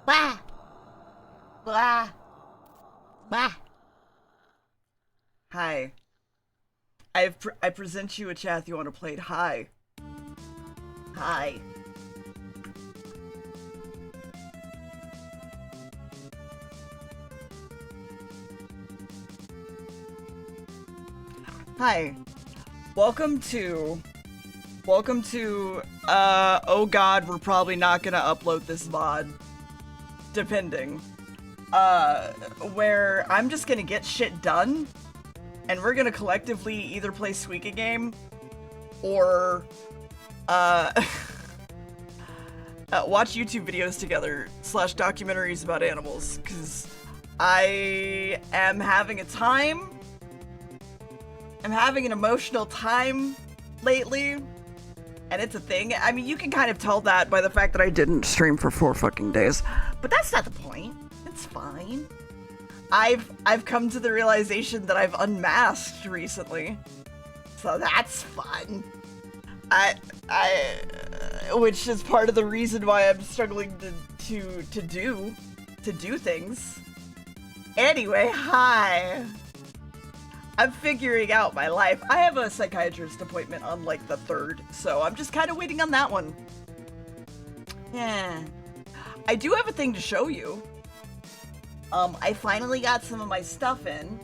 Wah! Wah! Wah! Hi. I present you a chat you want to play. Hi. Hi. Hi. Welcome to, oh god, we're probably not gonna upload this VOD. Depending. Where I'm just gonna get shit done, and we're gonna collectively either play Squeak Game, or, watch YouTube videos together, / documentaries about animals, because I am having a time. I'm having an emotional time lately, and it's a thing. I mean, you can kind of tell that by the fact that I didn't stream for 4 fucking days, but that's not the point. It's fine. I've come to the realization that I've unmasked recently, so that's fun. Which is part of the reason why I'm struggling to do things. Anyway, hi. I'm figuring out my life. I have a psychiatrist appointment on like the 3rd, so I'm just kind of waiting on that one. Yeah. I do have a thing to show you. I finally got some of my stuff in,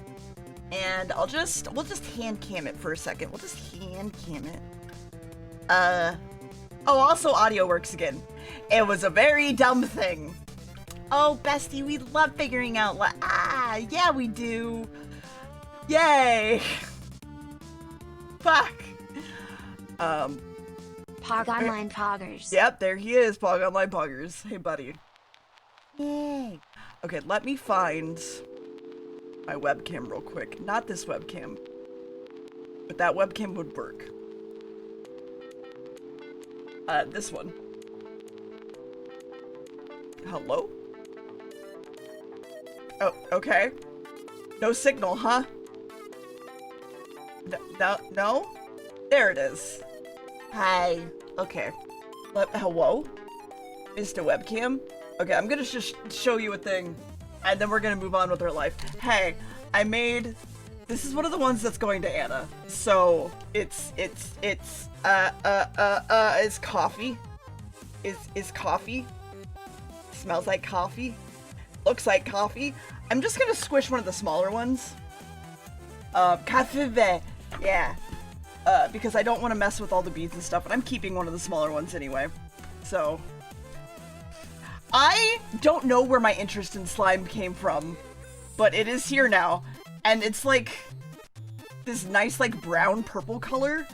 and we'll just hand cam it for a second. We'll just hand cam it. Oh, also audio works again. It was a very dumb thing. Oh, bestie, we love figuring out yeah, we do. Yay! Fuck! Pog Online Poggers. Yep, there he is, Pog Online Poggers. Hey, buddy. Yay! Okay, let me find my webcam real quick. Not this webcam, but that webcam would work. This one. Hello? Oh, okay. No signal, huh? No? There it is. Hi. Okay. Hello? Mr. Webcam? Okay, I'm gonna just show you a thing, and then we're gonna move on with our life. Hey, I made... This is one of the ones that's going to Anna. So, it's coffee. Is coffee. Smells like coffee. Looks like coffee. I'm just gonna squish one of the smaller ones. Cafe, yeah. Because I don't want to mess with all the beads and stuff, and I'm keeping one of the smaller ones anyway. So, I don't know where my interest in slime came from, but it is here now, and it's like this nice, like, brown-purple color.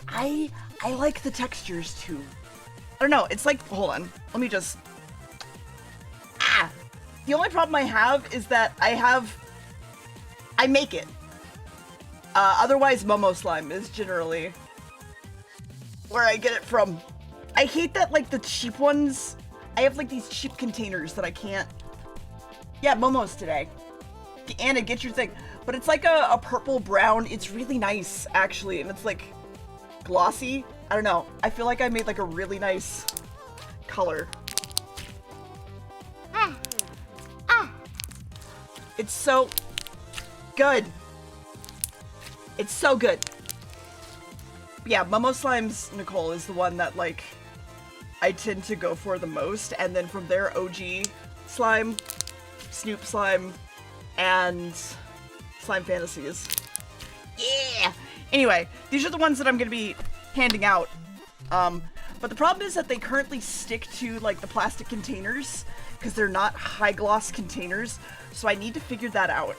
I like the textures, too. I don't know, it's like, hold on, let me just... The only problem I have is that I make it. Otherwise, Momo slime is generally where I get it from. I hate that, like, the cheap ones, I have, like, these cheap containers that I can't... Yeah, Momo's today. Anna, get your thing. But it's like a purple-brown, it's really nice, actually, and it's, like, glossy. I don't know, I feel like I made, like, a really nice color. It's so good. It's so good. Yeah, Momo Slimes, Nicole, is the one that, like, I tend to go for the most. And then from there, OG Slime, Snoop Slime, and Slime Fantasies. Yeah! Anyway, these are the ones that I'm gonna be handing out. But the problem is that they currently stick to, like, the plastic containers, because they're not high gloss containers, so I need to figure that out.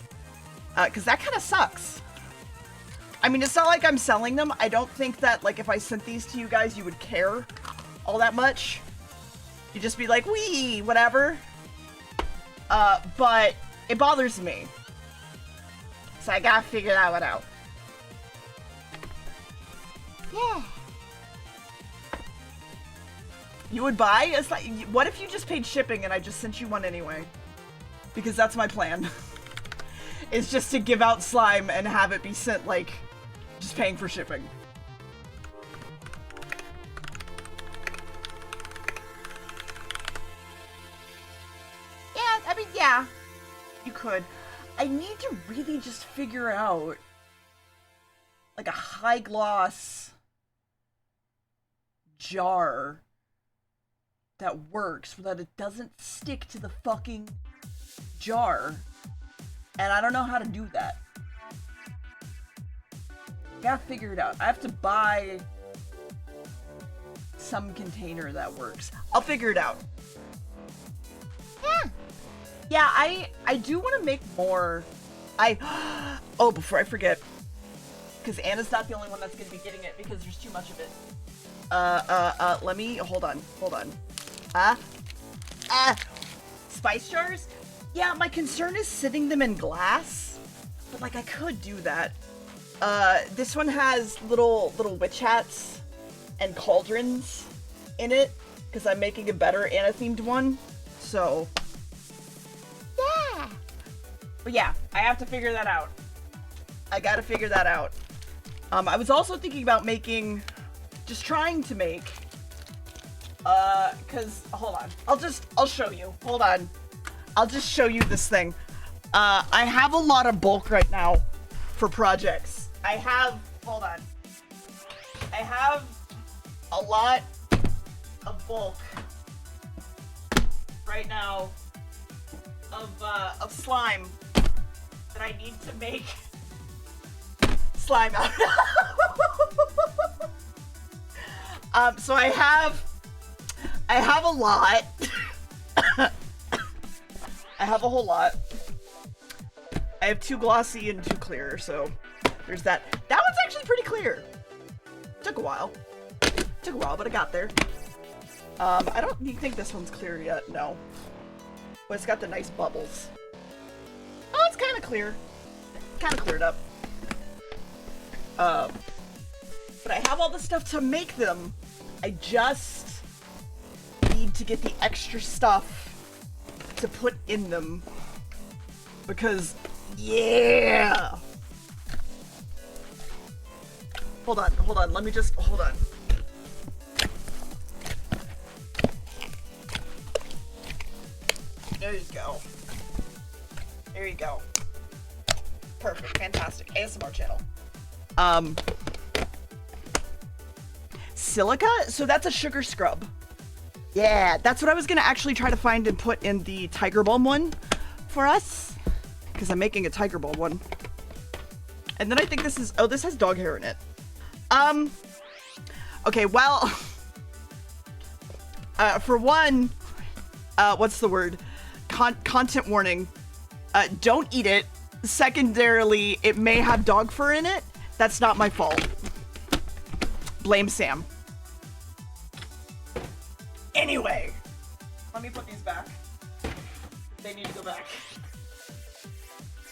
Because that kind of sucks. I mean, it's not like I'm selling them. I don't think that, like, if I sent these to you guys, you would care all that much. You'd just be like, wee, whatever. But it bothers me. So I gotta figure that one out. Yeah. You would buy? It's like, what if you just paid shipping and I just sent you one anyway? Because that's my plan. Is just to give out slime and have it be sent, like, just paying for shipping. Yeah, you could. I need to really just figure out like a high gloss jar that works so that it doesn't stick to the fucking jar. And I don't know how to do that. Gotta figure it out. I have to buy some container that works. I'll figure it out. Yeah, I do want to make more. Oh, before I forget, because Anna's not the only one that's gonna be getting it because there's too much of it. Let me hold on. Spice jars? Yeah, my concern is sitting them in glass, but like I could do that. This one has little witch hats and cauldrons in it because I'm making a better Anna themed one. So yeah. But yeah, I have to figure that out. I gotta figure that out. I was also thinking about just trying to make, cause, hold on. I'll show you. Hold on. I'll just show you this thing. I have a lot of bulk right now for projects. Hold on. I have a lot of bulk right now of slime that I need to make slime out of. So I have a lot. I have a whole lot. I have 2 glossy and 2 clear, so there's that. That one's actually pretty clear. Took a while, but I got there. I don't think this one's clear yet, no. But it's got the nice bubbles. Oh, it's kind of clear. Kind of cleared up. But I have all the stuff to make them. I just need to get the extra stuff to put in them. Because, yeah! Hold on, let me just, hold on. There you go. There you go. Perfect, fantastic. ASMR channel. Silica? So that's a sugar scrub. Yeah, that's what I was gonna actually try to find and put in the Tiger Balm one for us. Because I'm making a Tiger Balm one. And then I think this is, oh, this has dog hair in it. Okay, well, for one, what's the word? Content warning. Don't eat it. Secondarily, it may have dog fur in it. That's not my fault. Blame Sam. Anyway, let me put these back. They need to go back.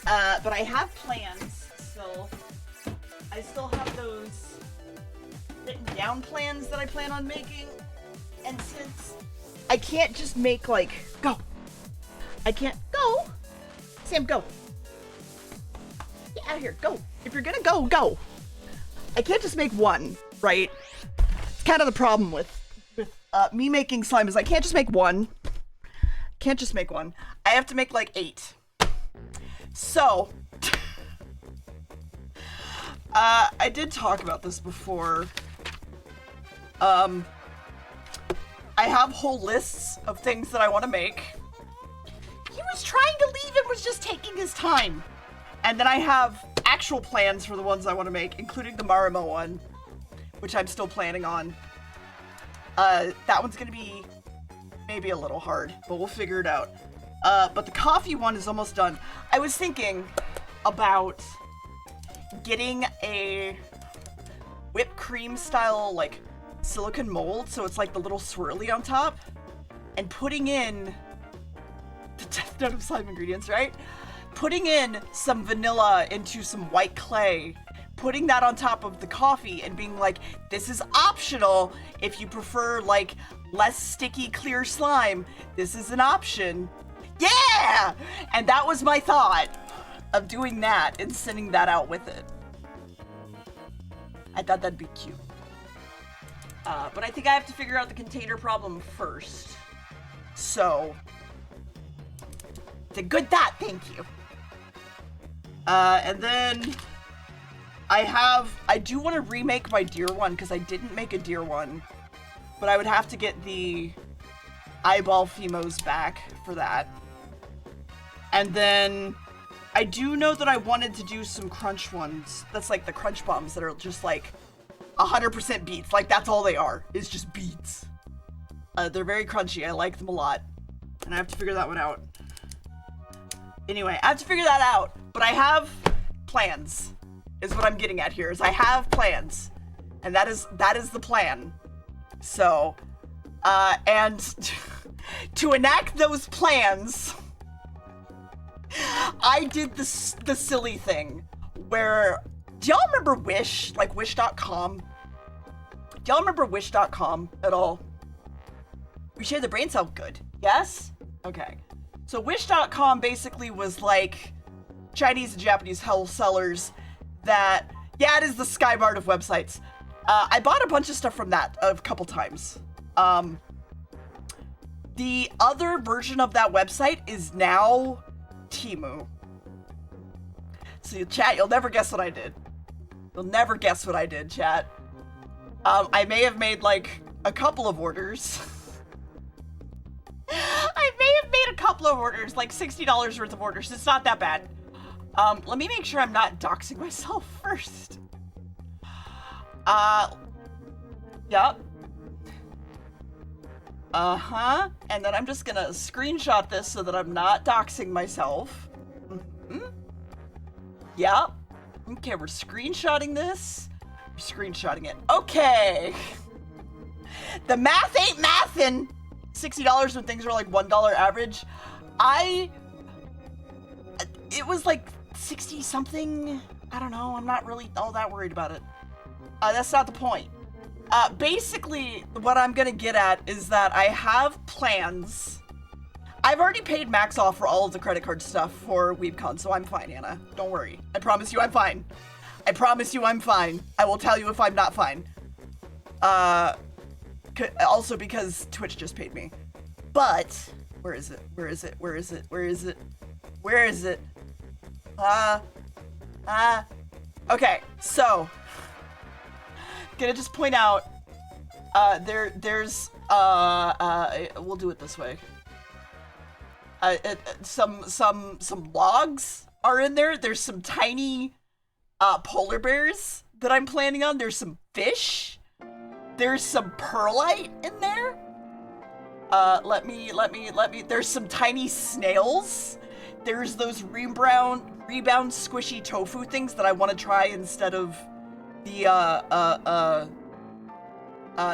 But I have plans still. I still have those written down plans that I plan on making. And since I can't just make like, go. I can't, go. Sam, go. Get out of here, go. If you're gonna go, go. I can't just make one, right? It's kind of the problem with me making slime is I can't just make one. Can't just make one. I have to make like 8. So, I did talk about this before. I have whole lists of things that I want to make. He was trying to leave and was just taking his time. And then I have actual plans for the ones I want to make, including the Marimo one, which I'm still planning on. That one's gonna be maybe a little hard, but we'll figure it out. But the coffee one is almost done. I was thinking about getting a whipped cream style, like, silicone mold, so it's like the little swirly on top, and putting in the death note of slime ingredients, right? Putting in some vanilla into some white clay, putting that on top of the coffee and being like, this is optional if you prefer like less sticky clear slime, this is an option. Yeah! And that was my thought of doing that and sending that out with it. I thought that'd be cute. But I think I have to figure out the container problem first. So, It's a good thought, thank you. And then I do want to remake my deer one because I didn't make a deer one, but I would have to get the eyeball Fimos back for that. And then I do know that I wanted to do some crunch ones. That's like the crunch bombs that are just like 100% beets. Like that's all they are, is just beets. They're very crunchy. I like them a lot. And I have to figure that one out. Anyway, I have to figure that out. But I have plans, is what I'm getting at here, is I have plans. And that is the plan. So, and to enact those plans, I did the silly thing where, do y'all remember Wish? Like Wish.com? Do y'all remember Wish.com at all? We share the brain cell good. Yes? Okay. So Wish.com basically was like Chinese and Japanese sellers that, yeah, it is the Skymart of websites. I bought a bunch of stuff from that a couple times. The other version of that website is now Temu. So chat, you'll never guess what I did. You'll never guess what I did, chat. I may have made like a couple of orders. I may have made a couple of orders, like $60 worth of orders. It's not that bad. Let me make sure I'm not doxing myself first. Yep. Uh-huh. And then I'm just gonna screenshot this so that I'm not doxing myself. Mm-hmm. Yep. Okay, we're screenshotting this. We're screenshotting it. Okay. The math ain't mathin'. $60 when things were like $1 average. It was like 60 something. I don't know. I'm not really all that worried about it. That's not the point. Basically, what I'm gonna get at is that I have plans. I've already paid Max off for all of the credit card stuff for WeebCon, so I'm fine, Anna. Don't worry. I promise you I'm fine. I promise you I'm fine. I will tell you if I'm not fine. Also because Twitch just paid me. But, where is it? Where is it? Where is it? Where is it? Where is it? Okay, so gonna just point out, there's we'll do it this way. Some logs are in there. There's some tiny polar bears that I'm planning on. There's some fish. There's some perlite in there. Let me. There's some tiny snails. There's those rebound squishy tofu things that I want to try instead of the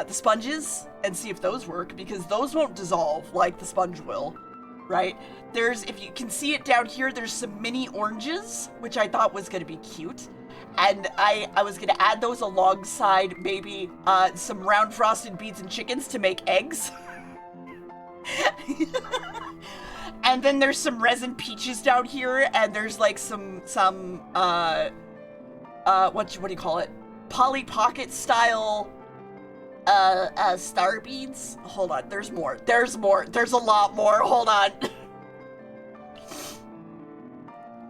sponges and see if those work, because those won't dissolve like the sponge will, right? There's, if you can see it down here, there's some mini oranges, which I thought was gonna be cute. And I was gonna add those alongside maybe some round frosted beads and chickens to make eggs. And then there's some resin peaches down here, and there's like some what do you call it? Polly Pocket style star beads. Hold on, there's more. There's more. There's a lot more. Hold on.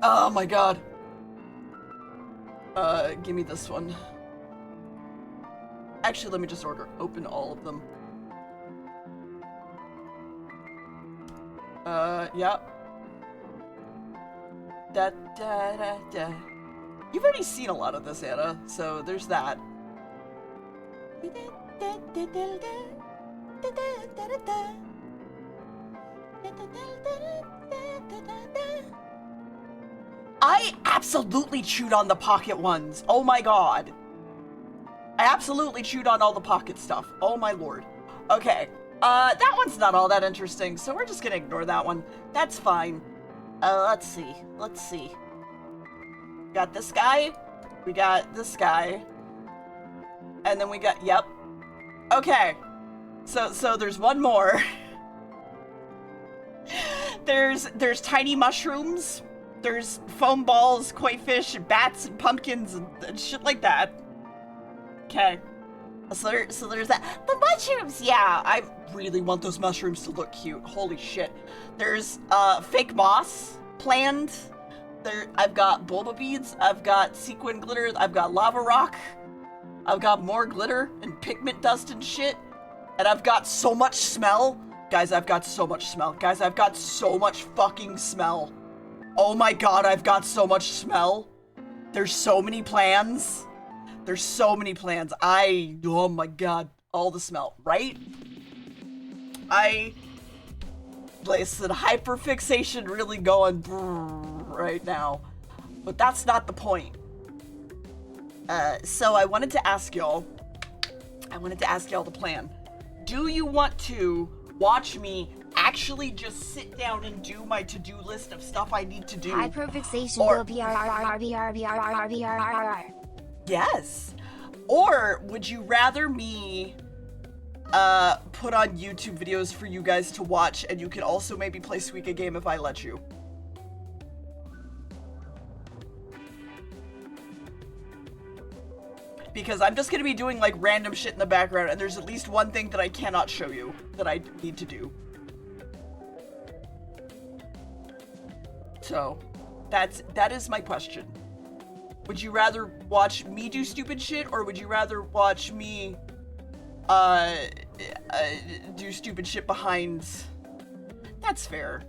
Oh my god. Give me this one. Actually, let me just open all of them. Yeah. You've already seen a lot of this, Anna, so there's that. I absolutely chewed on the pocket ones. Oh my god. I absolutely chewed on all the pocket stuff. Oh my lord. Okay. That one's not all that interesting, so we're just gonna ignore that one. That's fine. Let's see. Let's see. We got this guy. We got this guy. And then we got, yep. Okay. So there's one more. There's tiny mushrooms. There's foam balls, koi fish, bats, and pumpkins, and shit like that. Okay. So there's that. The mushrooms, yeah, I really want those mushrooms to look cute. Holy shit. There's fake moss planned. I've got boba beads, I've got sequin glitter, I've got lava rock, I've got more glitter and pigment dust and shit, and I've got so much smell. Guys, I've got so much smell. Guys, I've got so much fucking smell. Oh my god, I've got so much smell. There's so many plans. There's so many plans. Oh my god, all the smell, right? Listen, hyperfixation really going right now. But that's not the point. So I wanted to ask y'all the plan. Do you want to watch me actually just sit down and do my to-do list of stuff I need to do? Hyperfixation Or- will be RRRRBRBRBRBRBR. Yes. Or would you rather me put on YouTube videos for you guys to watch, and you can also maybe play Suika game if I let you? Because I'm just gonna be doing like random shit in the background, and there's at least one thing that I cannot show you that I need to do. So, that is my question. Would you rather watch me do stupid shit, or would you rather watch me do stupid shit behind? That's fair.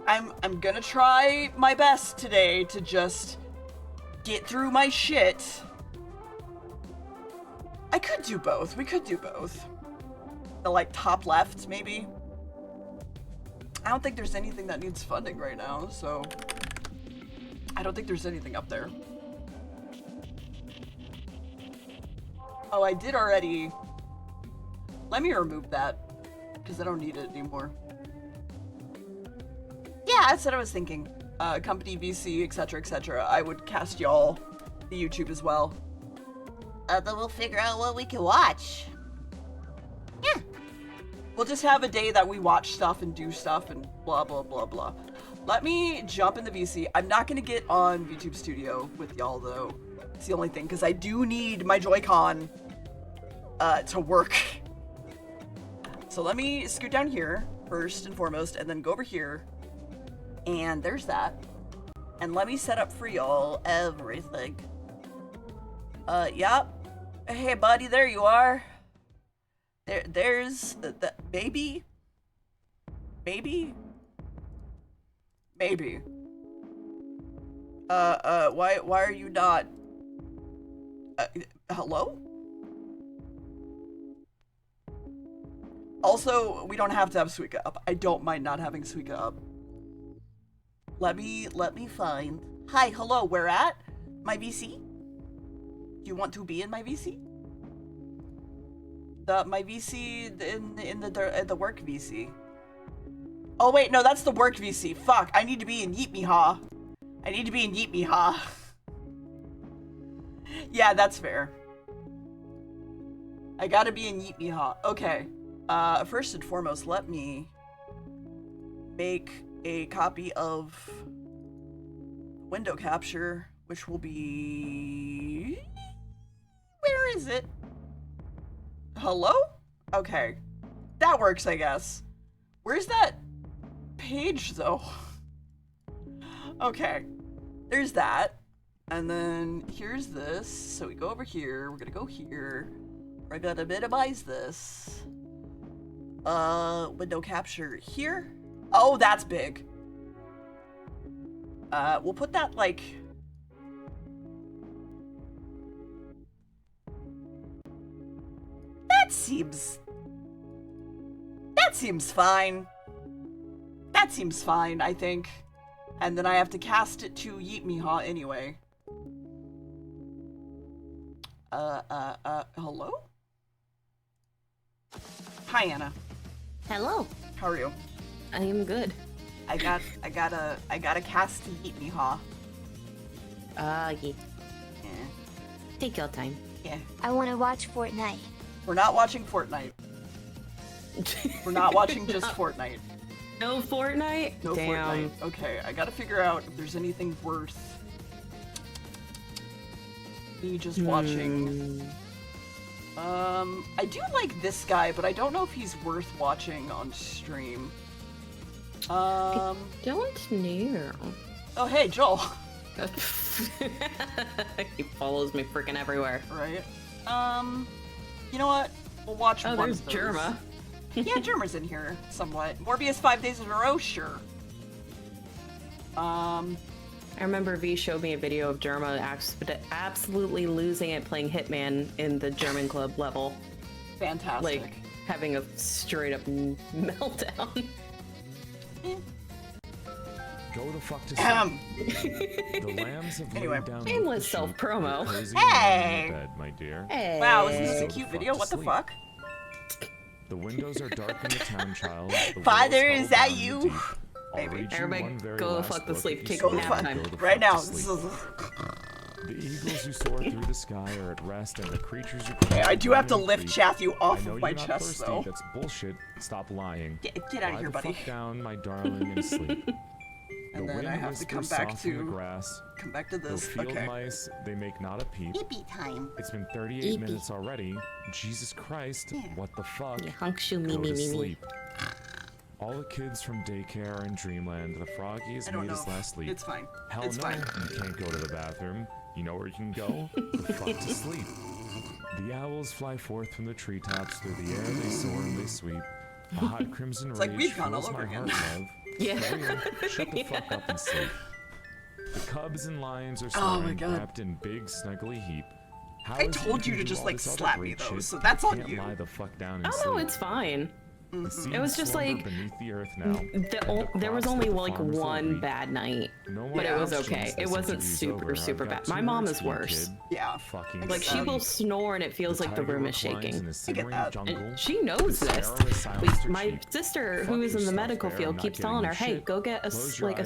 I'm gonna try my best today to just get through my shit. I could do both. We could do both. The like top left, maybe. I don't think there's anything that needs funding right now, so I don't think there's anything up there. Oh, I did already. Let me remove that, because I don't need it anymore. Yeah, that's what I was thinking. Company VC, etc., etc. I would cast y'all the YouTube as well. Then we'll figure out what we can watch. Yeah. We'll just have a day that we watch stuff and do stuff and blah, blah, blah, blah. Let me jump in the VC. I'm not going to get on YouTube Studio with y'all, though. It's the only thing, because I do need my Joy-Con to work. So let me scoot down here, first and foremost, and then go over here. And there's that. And let me set up for y'all everything. Yep. Hey, buddy, there you are. There's the baby. Maybe. Why are you not? Hello? Also, we don't have to have Suika up. I don't mind not having Suika up. Let me find. Hi, hello, where at? My VC? Do you want to be in my VC? My VC in the work VC. Oh wait, no, that's the work VC. Fuck, I need to be in Yeet Me Ha. I need to be in Yeet Me Ha. Yeah, that's fair. I gotta be in Yeet Me Ha. Okay. First and foremost, let me make a copy of window capture, which will be... Where is it? Hello? Okay. That works, I guess. Where's that page, though? Okay. There's that. And then here's this. So we go over here. We're gonna go here. We're gonna minimize this. Window capture here. Oh, that's big. We'll put that, like... That seems fine. That seems fine, I think. And then I have to cast it to Yeet Me Ha anyway. Hello? Hi, Anna. Hello. How are you? I am good. I gotta cast to Yeet Me Ha. Yeah. Yeah. Take your time. Yeah. I want to watch Fortnite. We're not watching Fortnite. We're not watching just Fortnite. No Fortnite? No Damn. Fortnite. Okay, I gotta figure out if there's anything worth Me just watching. I do like this guy, but I don't know if he's worth watching on stream. Don't know. Oh, hey, Joel. He follows me freaking everywhere. Right. You know what? We'll watch one there's of those. Germa. Yeah, Germa's in here somewhat. Morbius 5 days in a row, sure. I remember V showed me a video of Germa absolutely losing it playing Hitman in the German club level. Fantastic. Like, having a straight up meltdown. Go the fuck to sleep. The lambs have Anyway. laid down Shameless with the sheep. self-promo. You're cozy Hey! in bed, my dear. Hey. Wow, isn't this a Go cute the video? fuck What to the sleep. fuck? The windows are dark in the town, child. The Father, walls is that held down you? deep. I'll Baby. read you Everybody one very go the last fuck to book sleep. if you Take Go a the nap fuck. time. Go the Right fuck now. to sleep. The eagles who soar through the sky are at rest, and the creatures who Okay, I do have to lift creep. Matthew I off know of my you're not chest, thirsty. though. That's bullshit. Stop lying. Get out of Lie here, the buddy. fuck down, my darling, and sleep. And The then I wind have to come whispers back softly in the to grass. this. Though field Okay. mice, they make not a peep. Yippee time. It's been 38 minutes already. Jesus Christ, what the fuck? You hunk shoe me Go me to me me. sleep. All the kids from daycare are in dreamland. The froggy has I don't made know. his last sleep. It's fine. Hell It's no, fine. you can't go to the bathroom. You know where you can go? The fuck to sleep. The owls fly forth from the treetops. Through the air they soar and they sweep. A hot crimson like rage we've gone all fills over my again. heart, love. Yeah. Hurry, shut the fuck up and sleep. The cubs and lions are Oh my snoring, God. wrapped in big snuggly heap. How I is it told you can to do just, all like, this other slap me, great though, shit, so that's on can't you. lie the fuck down and Oh sleep? no, it's fine. The seeds It was just slumber like- beneath the earth now. There was only like one bad night, No but it was questions okay. this It wasn't interview's super, over. super I've got bad. My two mom words is for you, worse. kid. Yeah. Fucking Like she will snore and it feels like the room is shaking. I get that. And she knows this. My sister, who is in the medical field, keeps telling her, "Hey, go get a sleep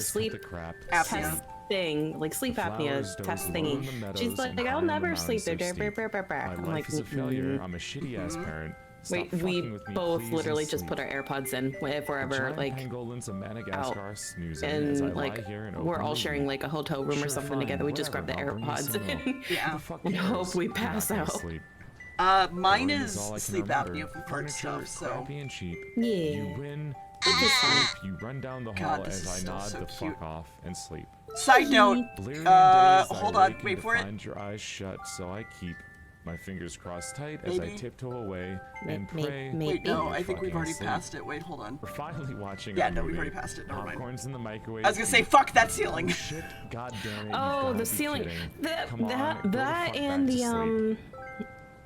test thing, like sleep apnea test thingy." She's like, "I'll never sleep there." I'm like, is a failure. I'm a shitty ass parent. wait, Stop we fucking with me, both please, literally and just put sleep. our AirPods in if we're The ever giant like pangolins of Madagascar out, snoozing as I and lie like here and we're open all the sharing weed. like a hotel room or Sure, something fine, together. We just grab the whatever, I'll bring you AirPods some milk. in. Yeah. Who the fuck And hope cares? we You're not pass gonna out. sleep. Mine Boring is all I can sleep remember. apnea from heart Furniture, stuff, so. crappy and cheap. Yeah. You win. Which is fine. You run down the God, hall this is as I still nod so the cute. fuck off and sleep. Side note, Bleary days hold I on, waken wait to for it. find your eyes shut, so I keep my fingers crossed tight as I Maybe. tiptoe away and May- pray. Wait, no, you're I think we've fucking already asleep. passed it. Wait, hold on. We're finally watching. Yeah, a no, we've movie. already passed it. Never mind. Popcorn's in the microwave. I was gonna say, fuck that ceiling. Shit, god damn it. you've Oh, gotta the be ceiling. kidding. That Come on, that go the that fuck and back to the sleep.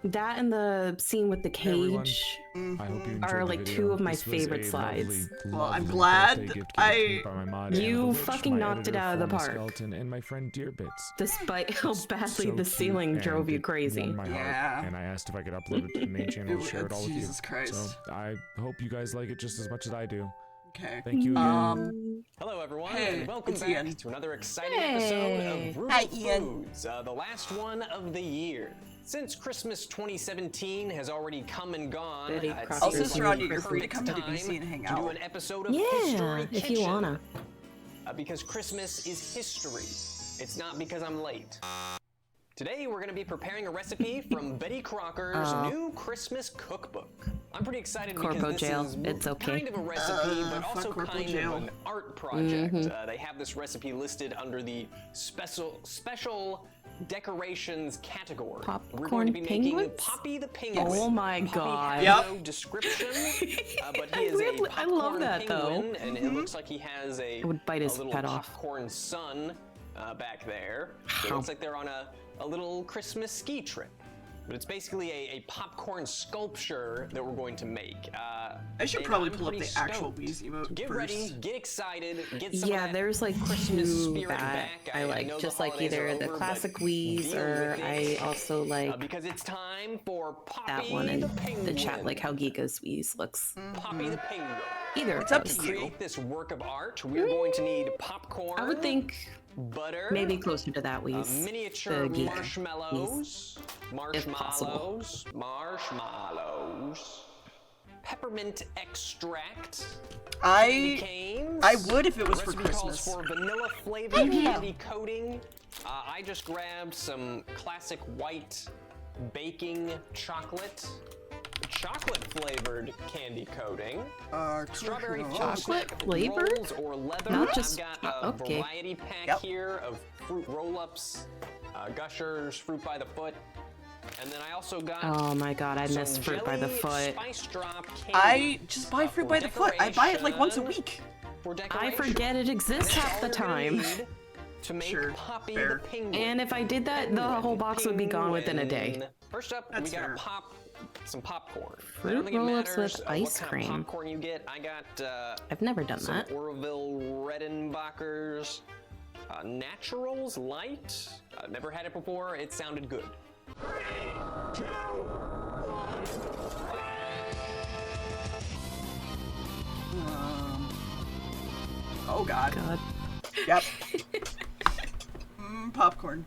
that and the scene with the everyone. cage. I hope you enjoyed are the like video. two of my This was favorite a slides. lovely, Well, I'm lovely glad birthday gift I- given to me by my mod, You Anna the Witch, fucking my knocked it editor, out of the former park. skeleton, and my friend DeerBits. Despite how badly So the cute, ceiling and drove you it crazy. warmed my heart, Yeah. and I asked if I could upload it to the main channel and share it all with you. Jesus Christ. So I hope you guys like it just as much as I do. Okay. Thank you again. Hello, everyone, Hey, and welcome it's back Ian. to another exciting Hey. episode of Root Hi, Ian. Foods, the last one of the year. Since Christmas 2017 has already come and gone, Betty it Crocker. seems Also, like Serrani, the you're free to perfect come to time DBC and hang to do out. an episode of Yeah, History if you Kitchen. wanna. Because Christmas is history. It's not because I'm late. Today, we're going to be preparing a recipe from Betty Crocker's new Christmas cookbook. I'm pretty excited Corpo because this jail. is It's okay. kind of a recipe, but fuck also Corpo kind jail. of an art project. They have this recipe listed under the special decorations category. We're going to be Popcorn making penguins? Poppy the Penguin. Oh my Poppy god. has no description, but he is a Weirdly, I love popcorn that, though. penguin, and it looks like he has a, I would bite his little head off. popcorn sun back there. It looks like they're on a little Christmas ski trip. But it's basically a popcorn sculpture that we're going to make. I should and probably I'm pull up pretty the actual stoked. Wheeze emote Get first. ready, get excited, get some Yeah, of that there's like Christmas two spirit that back. I like, know just the like holidays either are the over, classic but Wheeze deal or with I it, also like because it's time for Poppy that one in the the Penguin. chat, like how Giga's Wheeze looks. Poppy the Penguin. Either It's of up to those. you. Create this work of art. We're going to need popcorn. I would think butter. maybe closer to that Wheeze. Miniature the Giga marshmallows. If possible. Marshmallows. peppermint extract. I would if it was for Recipe Christmas. calls for vanilla flavored candy coating. I just grabbed some classic white baking chocolate flavored candy coating. Strawberry chocolate plastic flavored? rolls or leather. Not just I've got a okay. variety pack here of fruit roll-ups, Gushers, fruit by the foot. And then I also got oh my god, I missed fruit by the foot. Spice drop candy, I just buy fruit by the foot. I buy it like once a week. I forget it exists half the time. To make Sure, Poppy fair. the penguin. And if I did that, the whole box would be gone within a day. First up, That's we gotta fair. pop some popcorn. Fruit I don't think it roll-ups matters with ice what kind of cream. popcorn you get. I got I've never done some that. Orville Redenbacher's Naturals Light. I've never had it before. It sounded good. Oh god. God. Yep. Popcorn.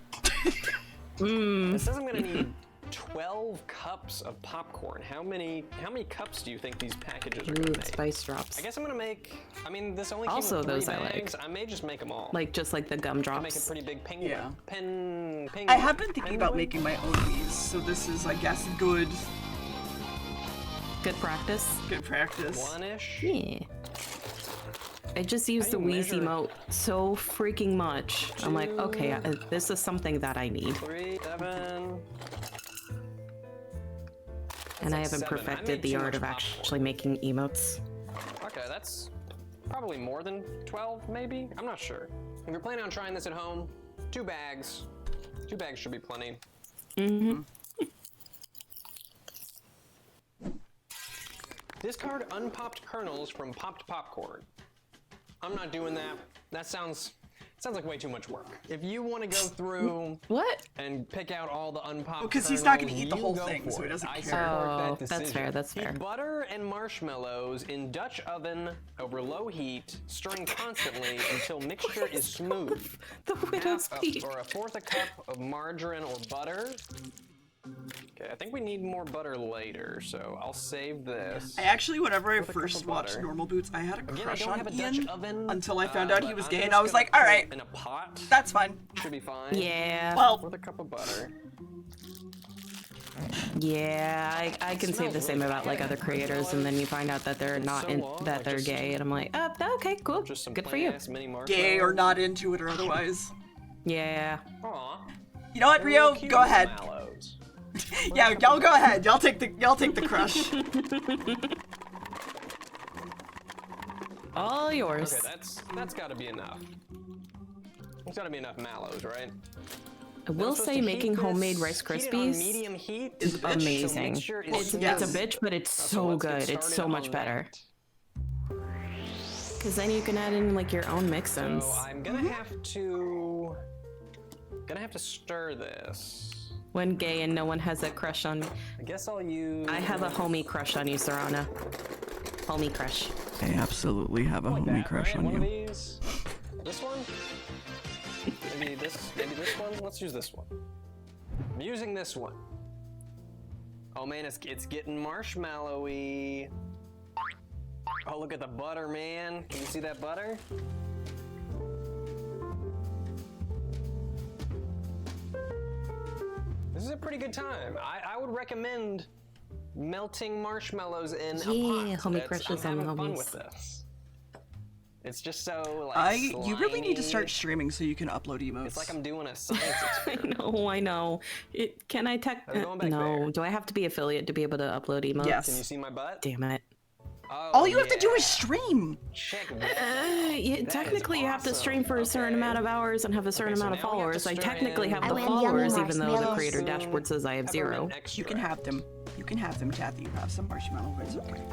It says I'm gonna need 12 cups of popcorn. How many cups do you think these packages are gonna Ooh, make? spice drops. I guess I'm gonna make. I mean, this only came Also with 3 those I like. bags. I may just make them all. Like just like the gum Make a drops. pretty big penguin. Yeah. Penguin. I have been thinking about Penguin? making my own wheeze, so this is, I guess, good Good practice. practice. One-ish. Yeah. I just use How the do you Wheezy measure it? emote so freaking much. I'm like, okay, this is something that I need. 3, 7. And I like haven't 7. I perfected made the too art much of popcorn. actually making emotes. Okay, that's probably more than 12, maybe? I'm not sure. If you're planning on trying this at home, 2 bags. 2 bags should be plenty. Mm-hmm. Discard unpopped kernels from popped popcorn. I'm not doing that. That sounds like way too much work. If you want to go through What? and pick out all the unpopped Because kernels, he's not gonna eat the you whole go thing, for so he it. doesn't I care. support Oh, that that's decision. fair, that's fair. Heat butter and marshmallows in Dutch oven over low heat, stirring constantly until mixture is smooth. The widow's peak. Or a fourth a cup of margarine or butter. Okay, I think we need more butter later, so I'll save this. I actually, whenever I With a cup first of watched butter. Normal Boots, I had a Again, I crush don't on have a Dutch Ian oven, until I found out he but was I'm gay, and just I was gonna like, put it alright, in a pot. that's fine. Should be fine. Yeah. Well, With a cup of butter. Yeah, I can say the same about like other creators, and then you find out that they're not in, that they're gay, and I'm like, okay, cool, Just some good for you. plain-ass mini gay or marshmallows. not into it or otherwise. Yeah. Aw. You know what, They're Rio? little cute Go ahead. mallows. Yeah, y'all go ahead. Y'all take the crush. All yours. Okay, that's gotta be enough. There's gotta be enough mallows, right? I will say making homemade Rice Heat it on Krispies medium heat is so amazing. mixture is Yes. It's a bitch, but it's so let's get good. It's started so on much better. that. Because then you can add in like your own mix-ins. So I'm gonna have to stir this. When gay and no one has a crush on me. I guess I'll use. I have a homie crush on you, Serana. Homie crush. I absolutely have a like homie that, crush right? on One of you. these. This one. Maybe this one. Let's use this one. I'm using this one. Oh man, it's getting marshmallowy. Oh, look at the butter, man. Can you see that butter? This is a pretty good time. I would recommend melting marshmallows in a pot. Yeah, homie crushes I'm on having fun homies. with this. It's just so like You really need to start slimy. streaming so you can upload emotes. It's like I'm doing a science I experiment. know, I know. Can I How's it going back no. there? Do I have to be affiliate to be able to upload emotes? Yes. Can you see my butt? Damn it. Oh, All you have to do yeah. is stream. Check that. Yeah, That is technically, you have to awesome. stream for a certain Okay. amount of hours and have a certain Okay, so amount of now we have to followers. I stir technically in have the I want yummy followers, even though the marshmallows. creator dashboard says I have 0. Peppermint You can extract. have them. You can have them, Kathy. You have some marshmallow. It's okay.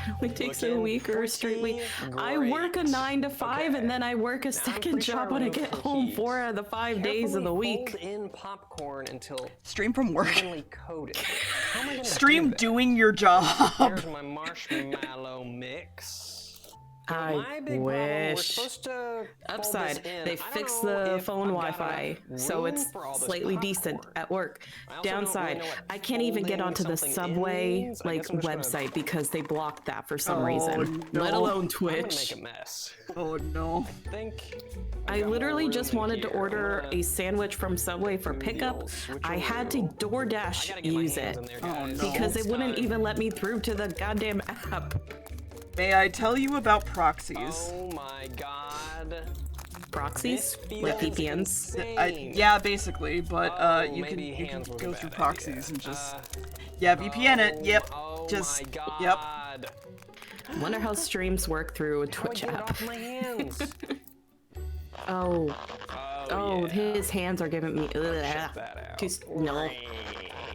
It only takes a Looking week or a straight week. pretty I work a great. 9 to 5, Okay. and then I work a I'm second pretty sure job when I removed get the home heat. 4 out of the 5 days of the Carefully week. fold in popcorn until Stream from work. evenly coated. How am I gonna Stream do that? doing your job. Here's my marshmallow mix. I my big problem, we're wish. supposed to Upside, fold this in. they I don't fixed know the if phone I've got Wi-Fi, enough so room it's for all this slightly decent popcorn. at work. I also don't really Downside, know what I can't even get folding onto the something in Subway means. I like guess I'm just gonna- website because they blocked that for some Oh, reason. no. Let alone I'm gonna Twitch. make a mess. Oh no. I think I literally just wanted to order a sandwich from Subway for pickup. I had to DoorDash use it because it wouldn't even let me through to the goddamn app. May I tell you about proxies? Oh my god. Proxies? This Like feels VPNs? insane. Yeah, basically, but you can maybe hands was a go through bad proxies idea. and just yeah, VPN it. Yep. Oh Just my god. yep. Wonder how streams work through a How do I Twitch get it app. off my hands? Oh, Oh, yeah. his hands are giving me. Check that out. Just no.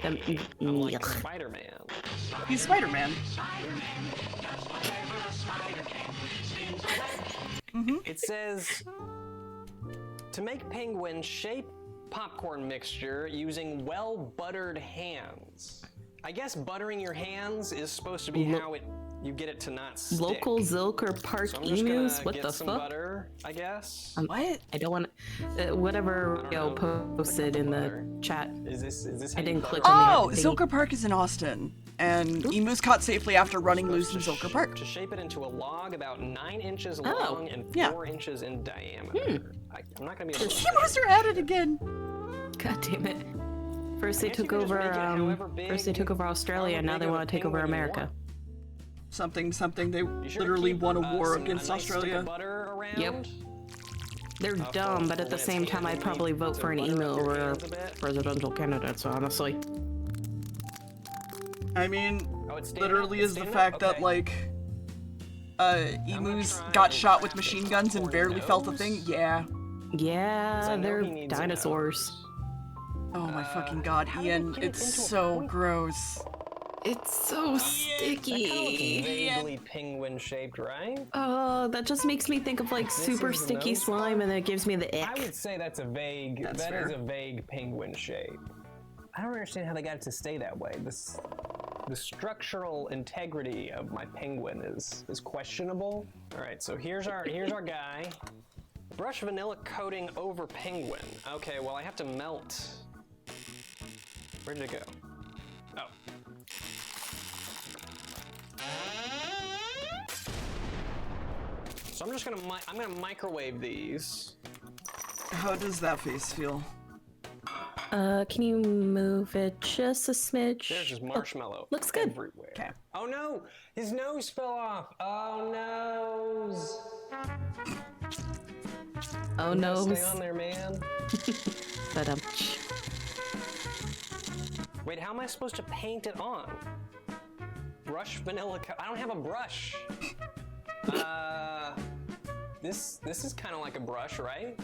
I'm like Yuck. Spider-Man. He's Spider-Man. It says to make penguin shape popcorn mixture using well-buttered hands. I guess buttering your hands is supposed to be how you get it to not stick. Local Zilker Park So I'm just emus? gonna What get the some fuck? butter, I guess. What? I don't want whatever I don't yo know. posted Click on in the butter. chat. Is this how I you didn't butter click on Oh, the Zilker Park is in Austin, and emus caught safely after running loose in Zilker Park. To shape it into a log about 9 inches long and 4 yeah. inches in diameter. I'm not gonna be able to. Emus are at it again. God damn it. First they guess you took can just over make it however big- first they took over Australia, however now big they of a want to take over penguin you America. want. Something. They You sure literally keep, won a war some- against a nice stick of Australia. butter around? Yep. They're dumb, but at the same time I'd probably vote for an emu over a presidential candidate, so honestly. I mean, Oh, it's standing literally up? is It's the standing fact up? that Okay. like emus try got and shot with grab machine the guns and popcorn barely felt a nose. thing. Yeah. Yeah, I know they're he needs a dinosaurs. Oh my fucking god, how do they Ian, get it it's into a so point? gross. It's so sticky. Vaguely penguin shaped, right? Oh, that just makes me think of like super is the sticky nose slime and then it gives me the I ick. would say that's a vague. That's That fair. is a vague penguin shape. I don't understand how they got it to stay that way. The structural integrity of my penguin is questionable. All right, so here's our guy. Brush vanilla coating over penguin. Okay, well I have to melt. Where did it go? Oh. So I'm just gonna I'm gonna microwave these. How does that face feel? Can you move it just a smidge? There's just marshmallow. looks good. Everywhere. Okay. Oh no! His nose fell off. Oh nose. Oh You gotta no. Stay on there, man. But Wait, how am I supposed to paint it on? Brush vanilla. I don't have a brush. This is kind of like a brush, right?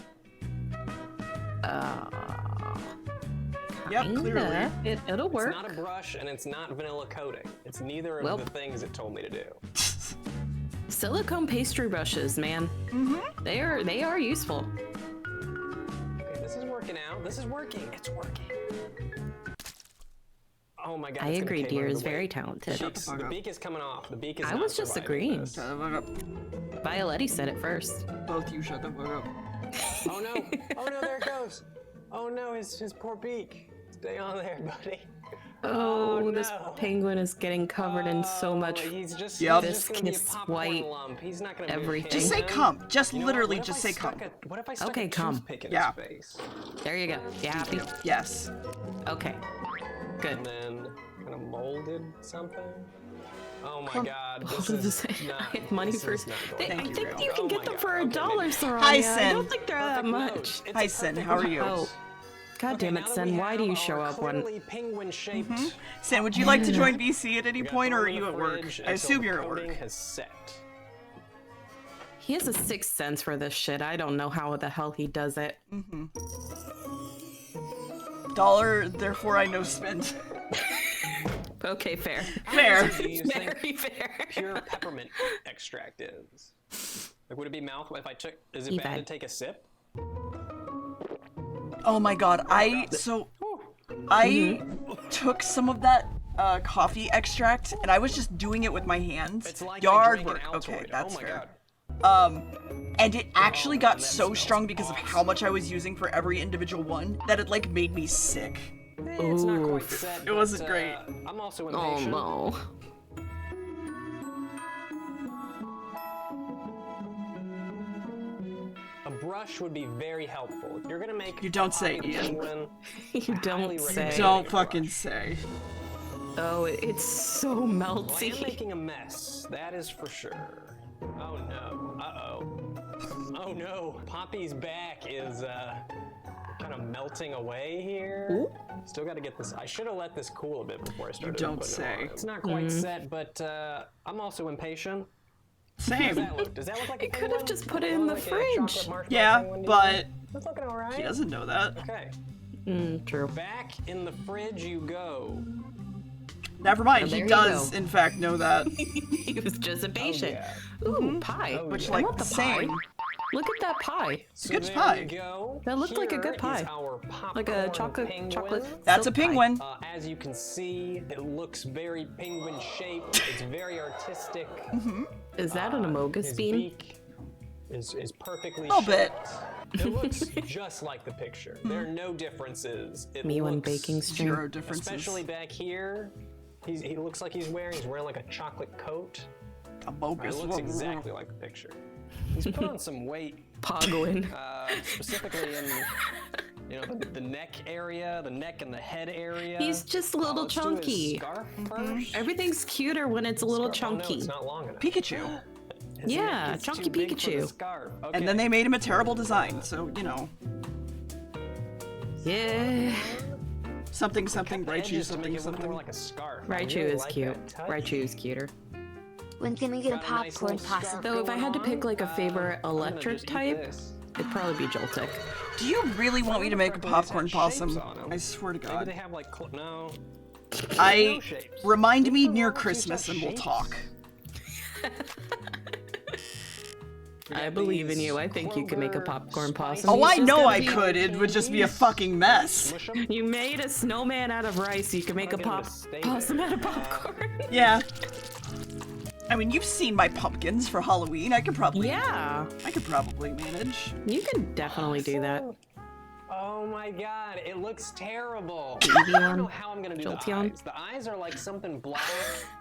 Yep, clearly. it'll work. It's not a brush and it's not vanilla coating. It's neither of Well. the things it told me to do. Silicone pastry brushes, man. Mm-hmm. They are useful. Okay, this is working out. This is working. It's working. Oh my god. I it's gonna agree, cave Deer under is the very weight. talented. The beak is coming off. The beak is I not was just surviving agreeing. this. Shut the fuck up. Violetti said it first. Both you shut the fuck up. Oh no! Oh no! There it goes! Oh no! His poor beak. Stay on there, buddy. Oh, this no. penguin is getting covered in so much. He's just, Yep. he's just gonna be a Viscous popcorn white lump. He's not gonna everything. Be a Just say penguin. come. Just You know literally what if just I say come. stuck what if I stuck Okay, a come. toothpick in Yeah. his face? There you go. You happy? Yes. Okay. Good. And then kind of molded something. Oh my Come. god. What This does it is say? not, I have money this for. is not going I Thank you, think Rio. you can Oh get my them God. for Okay, $1, maybe- Soraya. Hi, I Sin. don't think they're that Perfect much. notes. It's Hi, a Sin. perfect How are you? note. Oh. God Okay, damn now it, that Sen. we Why do have you show our up when. clearly penguin-shaped Sam, would you like to join BC at any point, or are you at work? fridge I until assume the you're at coating work. has set. He has a sixth sense for this shit. I don't know how the hell he does it. Dollar, therefore I know spend. Okay, fair. Fair. Do you think Very fair. pure peppermint extract is? Like, would it be mouth if I took? Is it bad to Evac. take a sip? Oh my god, I took some of that coffee extract and I was just doing it with my hands. It's like I Yard drank work. an Okay, Altoid. that's oh my fair. god. And it actually got so strong because of how much I was using for every individual one that it like made me sick. It's not quite set, It wasn't great. I'm also Oh impatient. no. A brush would be very helpful. If you're gonna make You don't say, Poppy the Ian. Penguin, You don't say. Don't fucking say. Oh, it's so well, I am melty. making a mess. That is for sure. Oh no. Uh-oh. Oh no. Poppy's back is kind of melting away here. Ooh. Still got to get this. I should have let this cool a bit before I started. don't putting it on. say. It's not quite set, but I'm also impatient. How does Same. that look? Does that look like a It could have penguin? just put it Or in the like a fridge. chocolate marshmallow Yeah, penguin, do you but think? That's looking all right. he doesn't know that. Okay. True. Back in the fridge you go. Never mind, There he you does go. in fact know that. He was just impatient. yeah. Ooh, pie. Oh, Which yeah. I like want the the pie. same. Look at that pie. So Good there pie. we go. That looked like a good Here pie. is our Like a popcorn chocolate penguin. That's a silk pie. penguin. As you can see, it looks very penguin shaped. It's very artistic. Is that an amogus His bean? beak is perfectly Little bit. shaped. It looks just like the picture. There are no differences. It Me one looks, baking stream. Zero differences. especially back here. He looks like he's wearing like a chocolate coat. A It bogus. looks exactly like the picture. He's put on some weight, Pogwin. specifically in the neck area, the neck and the head area. He's just a little Let's do his chunky. Scarf first. Everything's cuter when it's a little Scarf- oh, no, chunky. it's not long enough. Pikachu. His Yeah, neck is chunky too big for the Pikachu. scarf. And then they made him a terrible design, so you know. Yeah. Something something, Cut the edges Raichu to make something it look more something. like a scarf. I Raichu really is like cute. that touch. Raichu's cuter. When can we get a Got a nice popcorn little scarf possum? Though if I had to going pick like a on. favorite I'm gonna electric just eat type, this. it'd probably be Joltik. Do you really want me to make a popcorn These have shapes possum? on 'em. I swear to Maybe God. they have like no. I No shapes. remind me What's near wrong with these Christmas and we'll shapes? talk. We I got believe in these you. I think you can make a Kroger popcorn possum. Oh, He's I just know gonna I be- could. It would just be a fucking mess. Smush 'em. You made a snowman out of rice. You can make a I'll get him to stay possum there. out of popcorn. Yeah. I mean, you've seen my pumpkins for Halloween. I could probably manage. You can definitely do that. Oh my god, it looks terrible. Eevee I don't know one? how I'm gonna do the Jolteon? eyes. The eyes are like something black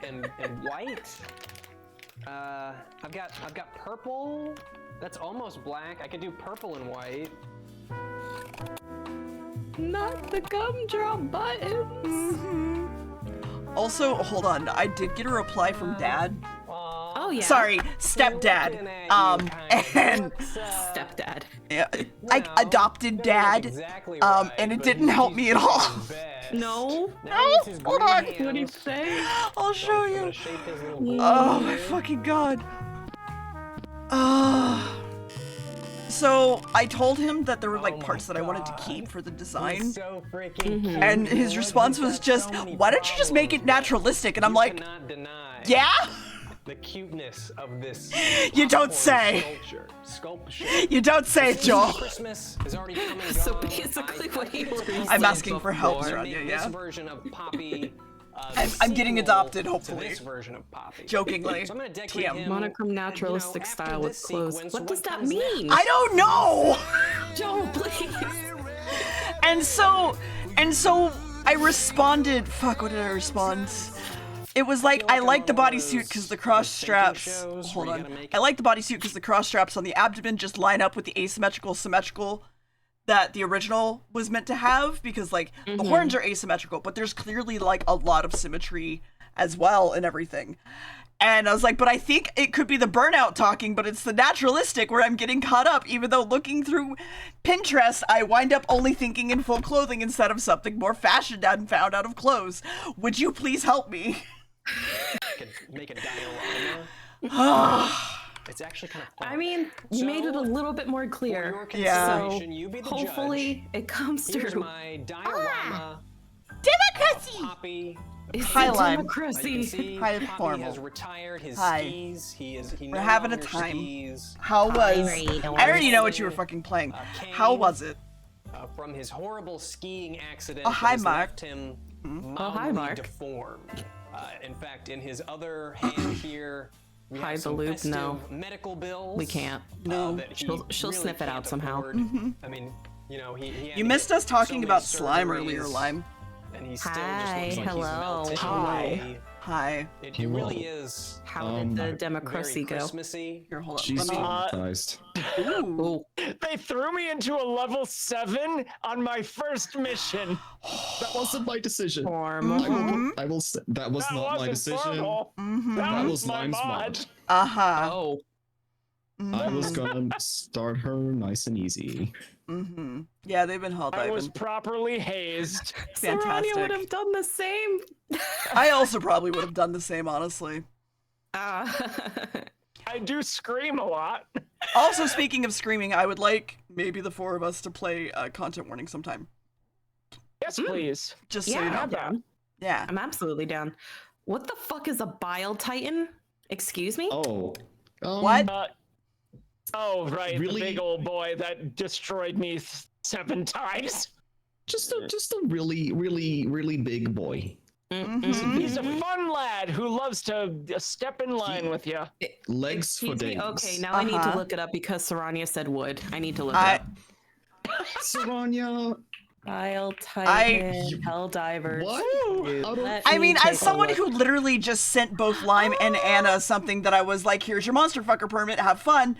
and white. I've got purple. That's almost black. I could do purple and white. Not the gumdrop buttons. Also, hold on. I did get a reply from Dad. Oh yeah. Sorry, stepdad. Looking at you, And Looks, Stepdad. yeah, well, I adopted doesn't look Dad. exactly And it but didn't help he's me at all. doing his best. No. Now he needs his hold green on. hands. What'd he say? I'll show I'm you. gonna shape his little blue Oh my head. fucking god. So I told him that there were like Oh my parts that I wanted to God. keep for the He's design. so freaking cute. And his response was just, why don't you just make it naturalistic? And I'm like, cannot deny yeah? the cuteness of this. You don't popcorn say. Sculpture. You don't say it, Joel. Christmas is already coming. So basically what you were saying I'm asking for help, before. Rania, This yeah? version of Poppy. I'm getting sequel adopted, to hopefully. This version of Poppy. Jokingly. So I'm gonna decorate TM. him. Monochrome naturalistic after style with this clothes. sequence, What does that comes next? mean? I don't know! Joe, please. And so I responded, fuck, what did I respond? It was like, I like the bodysuit because the cross straps, hold on. I like the bodysuit because the cross straps on the abdomen just line up with the symmetrical that the original was meant to have, because like the horns are asymmetrical, but there's clearly like a lot of symmetry as well and everything. And I was like, but I think it could be the burnout talking, but it's the naturalistic where I'm getting caught up, even though looking through Pinterest, I wind up only thinking in full clothing instead of something more fashioned and found out of clothes. Would you please help me? Make a diorama. It's actually kind of fun. I mean, you made it a little bit more For your clear. Yeah. So consideration, you be the hopefully it comes judge. Here's through. my diorama. Democracy! Poppy. It's Hi, the Lime. As you can democracy. see, Hi, Poppy formal. has retired his Hi. skis. He We're no having a longer time. skis. How was... Alright, I already know what you were fucking playing. How was it? From his horrible skiing accident Oh, hi, that has Mark. left him Oh, hi, mildly Mark. deformed. In fact, in his other hand here, We Hide have the some loop? festive No. medical bills. We can't. No. that he She'll really sniff it out can't somehow. afford. I mean, you know, he had You to missed get us talking so many about slime earlier, surgeries, Lime. And he still Hi, just looks like hello. he's melted Hi. away. Hi. It really is How did the very democracy go? Christmassy. Here, hold on. She's Let me... traumatized. Ooh. They threw me into a level 7 on my first mission. That wasn't my decision. Formal. I will say that was That not my wasn't decision. formal. Mm-hmm. That That was was my Lime's mod. mod. Uh-huh. Oh. I was gonna start her nice and easy. Mm-hmm. Yeah, they've been hell I was diving. properly hazed. Fantastic. Serania would have done the same. I also probably would have done the same, honestly. I do scream a lot. Also, speaking of screaming, I would like maybe the 4 of us to play content warning sometime. Yes, please. Just so Yeah, you know. I'm down. Yeah. I'm absolutely down. What the fuck is a bile titan? Excuse me? Oh. What? Oh, right, Really? the big old boy that destroyed me 7 times. Just a really big boy. Mm-hmm. He's a fun lad who loves to step in line with you. Legs for Excuse me? days. Okay, now I need to look it up because Serania said wood. I need to look it up. Saranya. Bile titan, hell divers. What? I mean, as someone who literally just sent both Lime and Anna something that I was like, here's your monster fucker permit, have fun.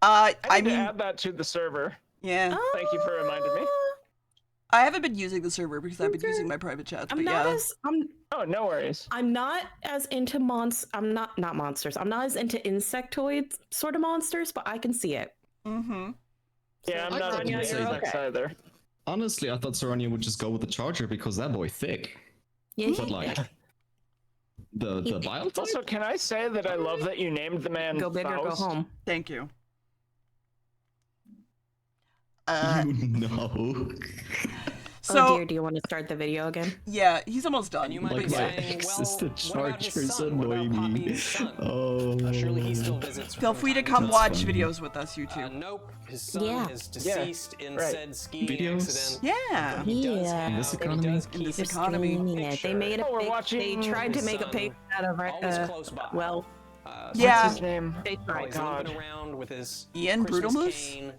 I I need mean, to add that to the server. yeah. Thank you for reminding me. I haven't been using the server because I've been using my private chats, but yeah. Oh, no worries. I'm not as into I'm not monsters. I'm not as into insectoids sort of monsters, but I can see it. Mm-hmm. Yeah, I'm I not thought into you'd say that. insects either. Honestly, I thought Saranya would just go with the charger because that boy thick. Yeah, But like the bile type? Also, can I say that I love that you named the man go big or go Faust? home. Thank you. You know. So, Oh dear, do you want to start the video again? yeah, he's almost done. And you might Like be my saying, ex-assistant well, what about his chargers son? What annoy about me. Poppy's son? Oh. Surely he still visits. Feel from free to time come time. watch funny. videos with us, you two. Nope, his son Yeah. is deceased in right. said skiing Videos? accident. Yeah. He does Yeah. have, In this he economy? does In keep this his economy. Streaming it. They made a Oh, we're fake, watching they tried to his make a son, fake out of always close by. well, Yeah. What's his name? they Oh my tried. He's god. limping around with his Ian Christmas Brutalmoose? cane,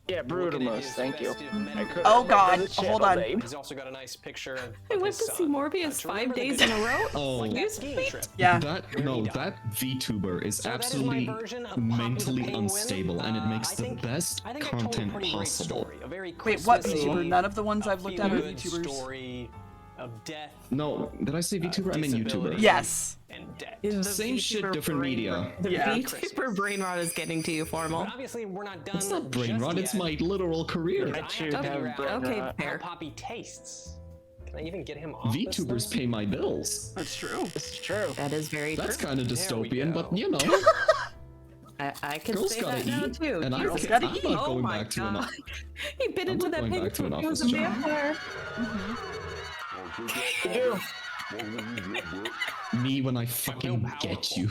Yeah, looking at Brutamus, his thank you. festive I medical couldn't Oh, remember God, the channel hold on. name. He's also got a nice picture of I went his to see son. Morbius To 5 remember the days good in a row. times, Oh. like You that skiing trip. Yeah. That no, that VTuber is So that is my absolutely version of Poppy the mentally Penguin. unstable, and it makes I the think- best I think I told a content pretty great possible. story, a very Wait, what Christmassy, VTuber? None of the ones I've looked at are feel-good VTubers. story of death No, did I say VTuber? I mean YouTuber. disability. Yes. and debt. The Same shit, VTuber different brain media. rot- The Yeah. VTuber brain rot is getting to you, Formal. But obviously, we're not done. It's not brain just rot, it's yet. my literal career. I I have too to have figure out brain Okay, rot. how fair. Poppy tastes. Can I even get him off this VTubers thing? pay my bills. That's true. It's true. That is very That's true. kind of we dystopian, go. but you know, I can girls say gotta that now eat, too. and I'm Girls not gotta eat. going my back to an. God. He bit I'm into not that going pig back to an because he was office a job. vampire. You do. Me when I fucking get you.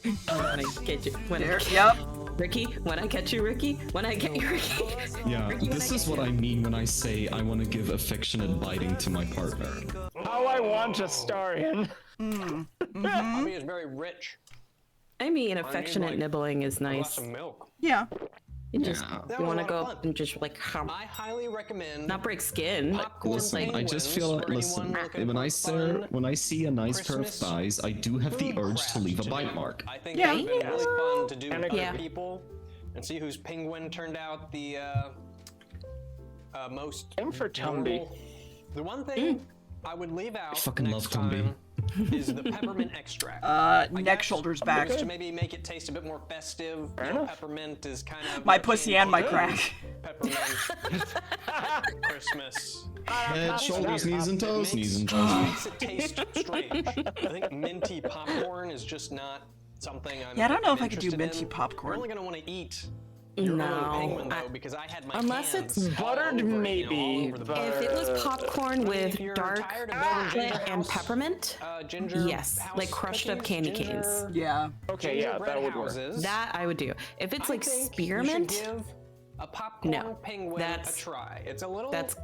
When I get you, There. Yep. Ricky, when I catch you, Ricky, when I get you, Ricky. Yeah, Ricky, when this I is get what you. I mean when I say I want to give affectionate biting to my partner. How I want to star in. Poppy is very rich. I mean, affectionate like, nibbling is A glass nice. of milk. Yeah. You just Yeah. That you was want a to lot go of up fun. and just like I highly recommend not break skin. popcorn Listen, I just penguins feel for listen. anyone looking When for I say fun when I see a nice pair of Christmas thighs, I do have the food urge to craft leave a to bite do. mark. I think Yeah. it's been really fun to do And with a- other Yeah. people and see whose penguin turned out the most Aim for Tumby. adorable. The one thing I would leave out fucking next love Tumby. time is the peppermint extract. Neck, guess shoulders, back. Just to maybe make it taste a bit more festive. You know, enough. peppermint is kind of My pussy and my crack. Peppermint. Christmas. Head, shoulders, knees and toes, knees and It toes. makes it taste strange. I think minty popcorn is just not something I'm Yeah, I don't know if I could interested do minty in. popcorn. You're only gonna want to eat your own penguin No. though, because I had my Unless hands it's all buttered, over it, you know, maybe, all over the but- butter. If it was popcorn with you're dark tired of building ginger chocolate and house, peppermint, ginger yes, house like crushed up cookies, candy ginger- canes. Yeah. Okay, yeah, gingerbread that would work. houses, That I would do. If it's I like think spearmint, you should give a popcorn No, penguin that's- a try. It's a little that's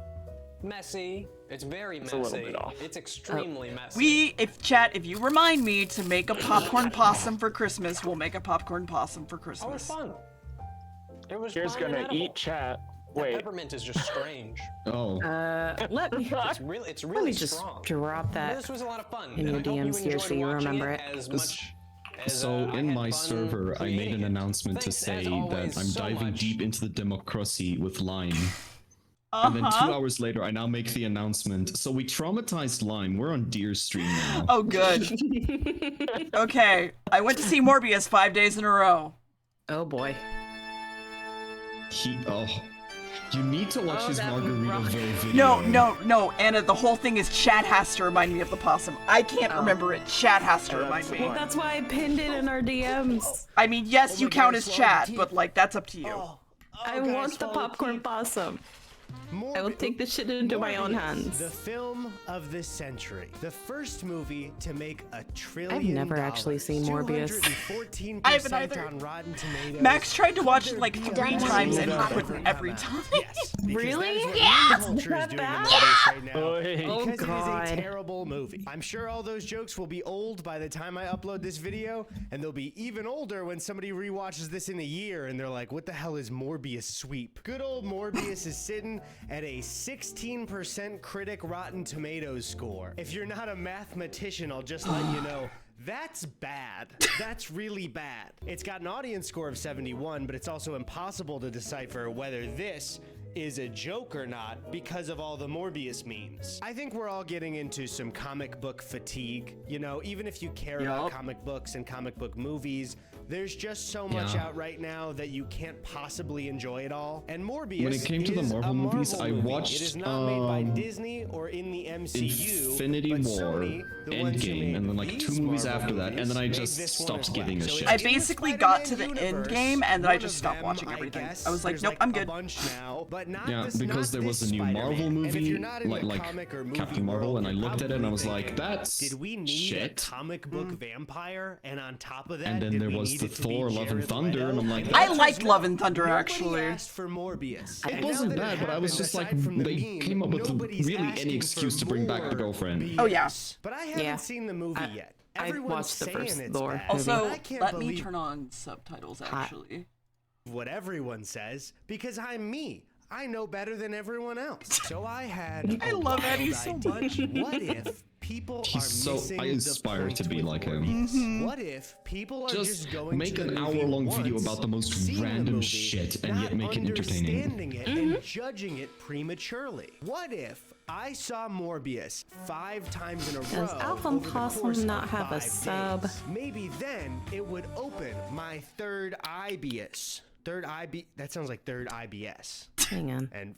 messy. It's very It's a little messy. bit off. It's extremely messy. If you remind me to make a popcorn possum for Christmas, we'll make a popcorn possum for Oh, it's Christmas. fun. It was Here's fun and gonna edible. eat chat. That Wait. peppermint is just strange. Oh. Let me It's let really me just strong. drop that. This was a lot of fun. in and your I hope DMs you here enjoyed so you watching remember it it. as much as, So I in had my fun server, I made creating an it. announcement to Thanks, say as always, that I'm so diving much. deep into the democracy with Lime. And then 2 hours later, I now make the announcement. So we traumatized Lime. We're on Deer's stream now. Oh, good. Okay, I went to see Morbius 5 days in a row. Oh boy. You need to watch his Margaritaville video. No, Anna, the whole thing is Chad has to remind me of the possum. I can't remember it. Chad has to remind me. Well, that's why I pinned it in our DMs. I mean, yes, you count as Chad, but like, that's up to you. I want the popcorn possum. I will take this shit into my own hands. The film of the century. The first movie to make $1 trillion. I've never actually seen Morbius. 214% I haven't either. on Rotten Tomatoes. Max tried to watch it like 3 Done times and with couldn't every time. Yes, because Really? that is what Yeah, meme culture is that doing bad? in Morbius right now. Oh, Because it God. is a terrible movie. I'm sure all those jokes will be old by the time I upload this video, and they'll be even older when somebody rewatches this in a year and they're like, what the hell is Morbius sweep? Good old Morbius is sitting at a 16% critic Rotten Tomatoes score. If you're not a mathematician, I'll just let you know. That's bad. That's really bad. It's got an audience score of 71, but it's also impossible to decipher whether this is a joke or not because of all the Morbius memes. I think we're all getting into some comic book fatigue. You know, even if you care about comic books and comic book movies, there's just so much out right now that you can't possibly enjoy it all. And Morbius When it came to the is Marvel a movies, Marvel I movie. watched, It is not made by Disney or in the MCU. Infinity but War, Sony, the ones who Endgame, made and then like these 2 movies Marvel after that, and then I movies, just made this one stopped as well. giving a So shit. it's I in the basically got to the Spider-Man end universe. game, and then I One just of stopped them, watching I everything. guess. I was like, There's nope, I'm good. A bunch now, but not Yeah, this, because not there was this a new Marvel Spider-Man. And if movie, you're not in the like comic or movie Captain Marvel, world, and I you're looked at it and I was probably like, thinking, that's did we need shit. a comic book vampire? And on top of that, And then did there we was need the it to be Thor Love and Jared Thunder, Leto? and I'm like, The I answer is liked no. Love and Thunder, Nobody actually. asked for Morbius. It And now wasn't that bad, but I was happened, just like, aside from the they meme, came up with nobody's really asking any excuse for to bring back the more girlfriend. BS. Oh, yeah. But I haven't Yeah. seen the movie yet. I Everyone's watched the saying first it's Thor bad. Also, But I can't let me believe turn on subtitles, actually. what everyone says because I'm me. I know better than everyone else. So I had I a love wild Eddie so idea. much. What if people He's are so- missing I the aspire point to be with like him. Morbius? What if people are just Just going make to the an movie hour-long video once, about the most seeing the random movie, shit and not yet make it entertaining? understanding it and judging it prematurely? What if I saw Morbius 5 times in a row? Does Alpha over the Possum course not of have a 5 sub? days? Maybe then it would open my third IBS. That sounds like third IBS. Hang on. And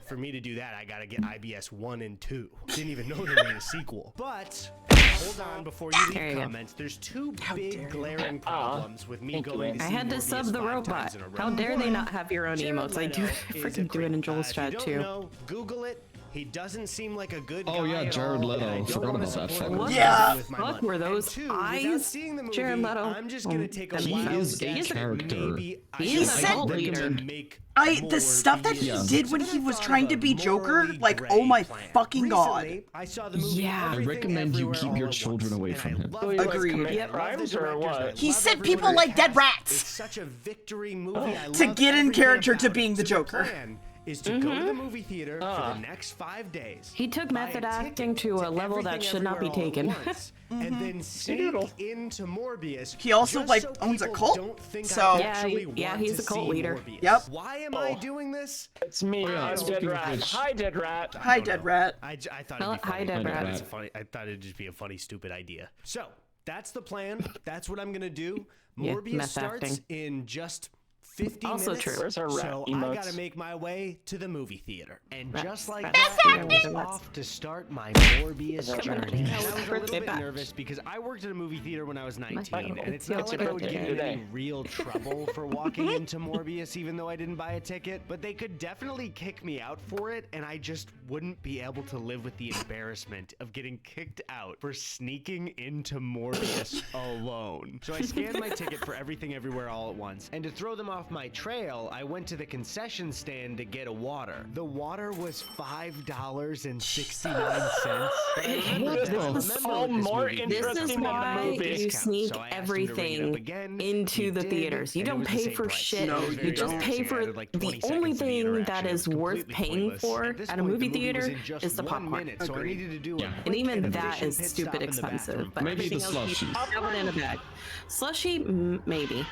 for me to do that, I gotta get IBS 1 and 2. Didn't even know there was a sequel. But hold on, before you There leave you go. comments, there's 2 big glaring problems with me going to I see had to Morbius sub the 5 robot. times in a row. How dare they not have your own Jared emotes? I do Leto is a freaking do it in creep. Joel's If chat you don't too. know, Google it. He doesn't seem like a good guy. Oh, yeah, at Jared all, Leto. and I don't Forgot wanna about that support fucker. him Yeah. with my Fuck, money. were And those 2, without eyes? seeing the movie, Jared Leto. I'm just gonna take a He wild is a guess. character. Maybe I He is should a cult leader. make The stuff that he Morbius. did when he was Thought trying of to a be Joker, morally like, gray oh my plan. fucking god. Recently, I saw the movie Yeah. I Everything recommend you Everywhere keep All your at children Once, away and from I him. love Oh, you the like Agreed. commit I love the crimes or directors, what? I He love sent everyone people in like the dead cast. rats. It's such a victory movie. I To love get in everything character to about being it. the So Joker. plan is to go to the movie theater for the next 5 days. He took buy method a acting ticket to a level that Everything should not be Everywhere All at taken. Once, and then sneak into Morbius. He also, just like, so owns a people cult. don't think So- I Yeah, actually yeah, want he's to a cult see leader. Morbius. Yep. Why am I doing this? It's me. I'm speaking Dead of Rat. which- Hi, Dead Rat. Hi, Dead Rat. I thought Hello- it'd be funny. hi, Dead Rat. It's funny. I thought it'd just be a funny, stupid idea. So that's the plan. That's what I'm gonna do. Yeah, Morbius meth starts acting. in just 50 Also minutes. true. Where's our rat So I emotes? gotta make my way to the movie theater. And Rat- just like rat- that, rat- I was rat- off to start my Morbius journey. And I was a little birthday bit bash. nervous because I worked at a movie theater when I was 19, birthday. and it's Yeah, not it's like your I would birthday get in any today. real trouble for walking into Morbius, even though I didn't buy a ticket. But they could definitely kick me out for it, and I just wouldn't be able to live with the embarrassment of getting kicked out for sneaking into Morbius alone. So I scanned my ticket for Everything Everywhere All at Once, and to throw them off off my trail, I went to the concession stand to get a water. The water was $5.69. This is all more interesting This is than the why movie. you sneak everything into the theaters. You don't pay for shit. You just pay for the only thing that is worth paying for at a movie theater is the popcorn. And even that is stupid expensive. But Maybe the everything else, you slushies. have it in a bag. Slushy, maybe.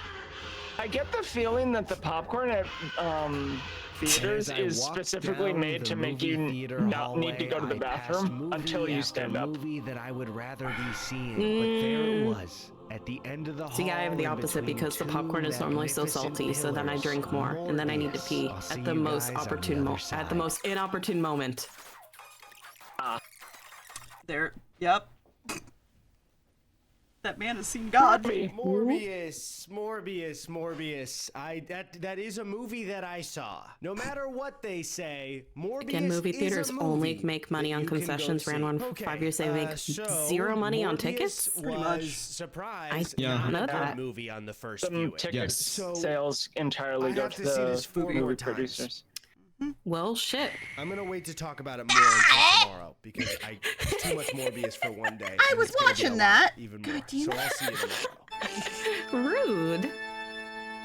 I get the feeling that the popcorn at theaters is specifically made to make you not need to go to the bathroom until you stand up. Movie that I would rather be seeing, but there it was. At the end of the hall. See, I have the opposite because the popcorn is normally so salty, so then I drink more, and then I need to pee at the most opportune at the most inopportune moment. There. Yep. That man has seen God. Morbius. That is a movie that I saw. No matter what they say, Morbius Again, movie theaters is a only movie make money on that you can go concessions. Ran see. one for 5 years. They make zero money on Morbius tickets. Was surprise. I not know a good that. movie on the first Some viewing. ticket So, sales entirely I go have to to see this the 4 more movie times. producers. Well, shit. I'm gonna wait to talk about it more until tomorrow because it's too much Morbius for one day. I and was it's gonna be watching a lot that. Even more. God damn So it. I'll see you tomorrow. Rude.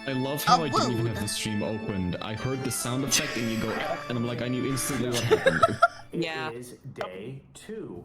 I love how I didn't even have the stream opened. I heard the sound effect and you go, and I'm like, I knew instantly what happened. Yeah. It is day 2.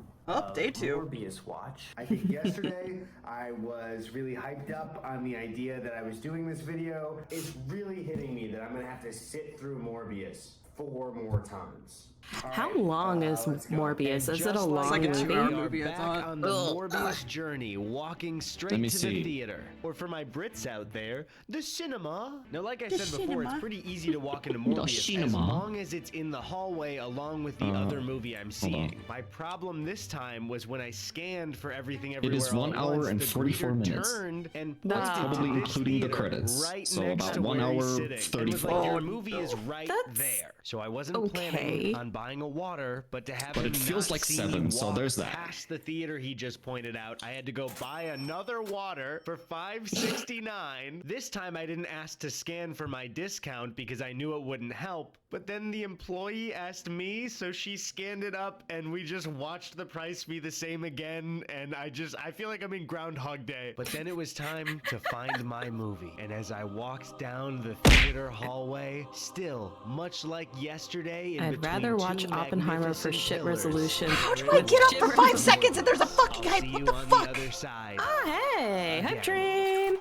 Day 2. Morbius watch. I think yesterday I was really hyped up on the idea that I was doing this video. It's really hitting me that I'm gonna have to sit through Morbius 4 more times. How long is Morbius? Is it a long like a movie? 2-hour We are movie, I back thought. on the Morbius journey, walking straight Let me to see. the theater. Or for my Brits out there, the cinema. Now, like I said before, it's pretty easy to walk into Morbius as cinema. long as it's in the hallway along with the other movie I'm seeing. My problem this time was when I scanned for everything everywhere. is 1 all at hour once, and the 44 greeter minutes. Turned and That's pointed to probably this including the theater credits. Right So next about to 1 where he's hour, sitting. And was 34. like, your movie is right That's there. So I wasn't planning on buying a water, but to have But him it feels not like see 7, me so walk there's that. past the theater he just pointed out, I had to go buy another water for $5.69. This time I didn't ask to scan for my discount because I knew it wouldn't help. But then the employee asked me, so she scanned it up and we just watched the price be the same again. And I feel like I'm in Groundhog Day. But then it was time to find my movie. And as I walked down the theater hallway, still, much like yesterday, in I'd between rather watch two Oppenheimer for magnificent shit pillars, resolution. How do I get up for 5 seconds and there's a fucking I'll hype? see What you the on fuck? the other side. Oh, hey, hype train.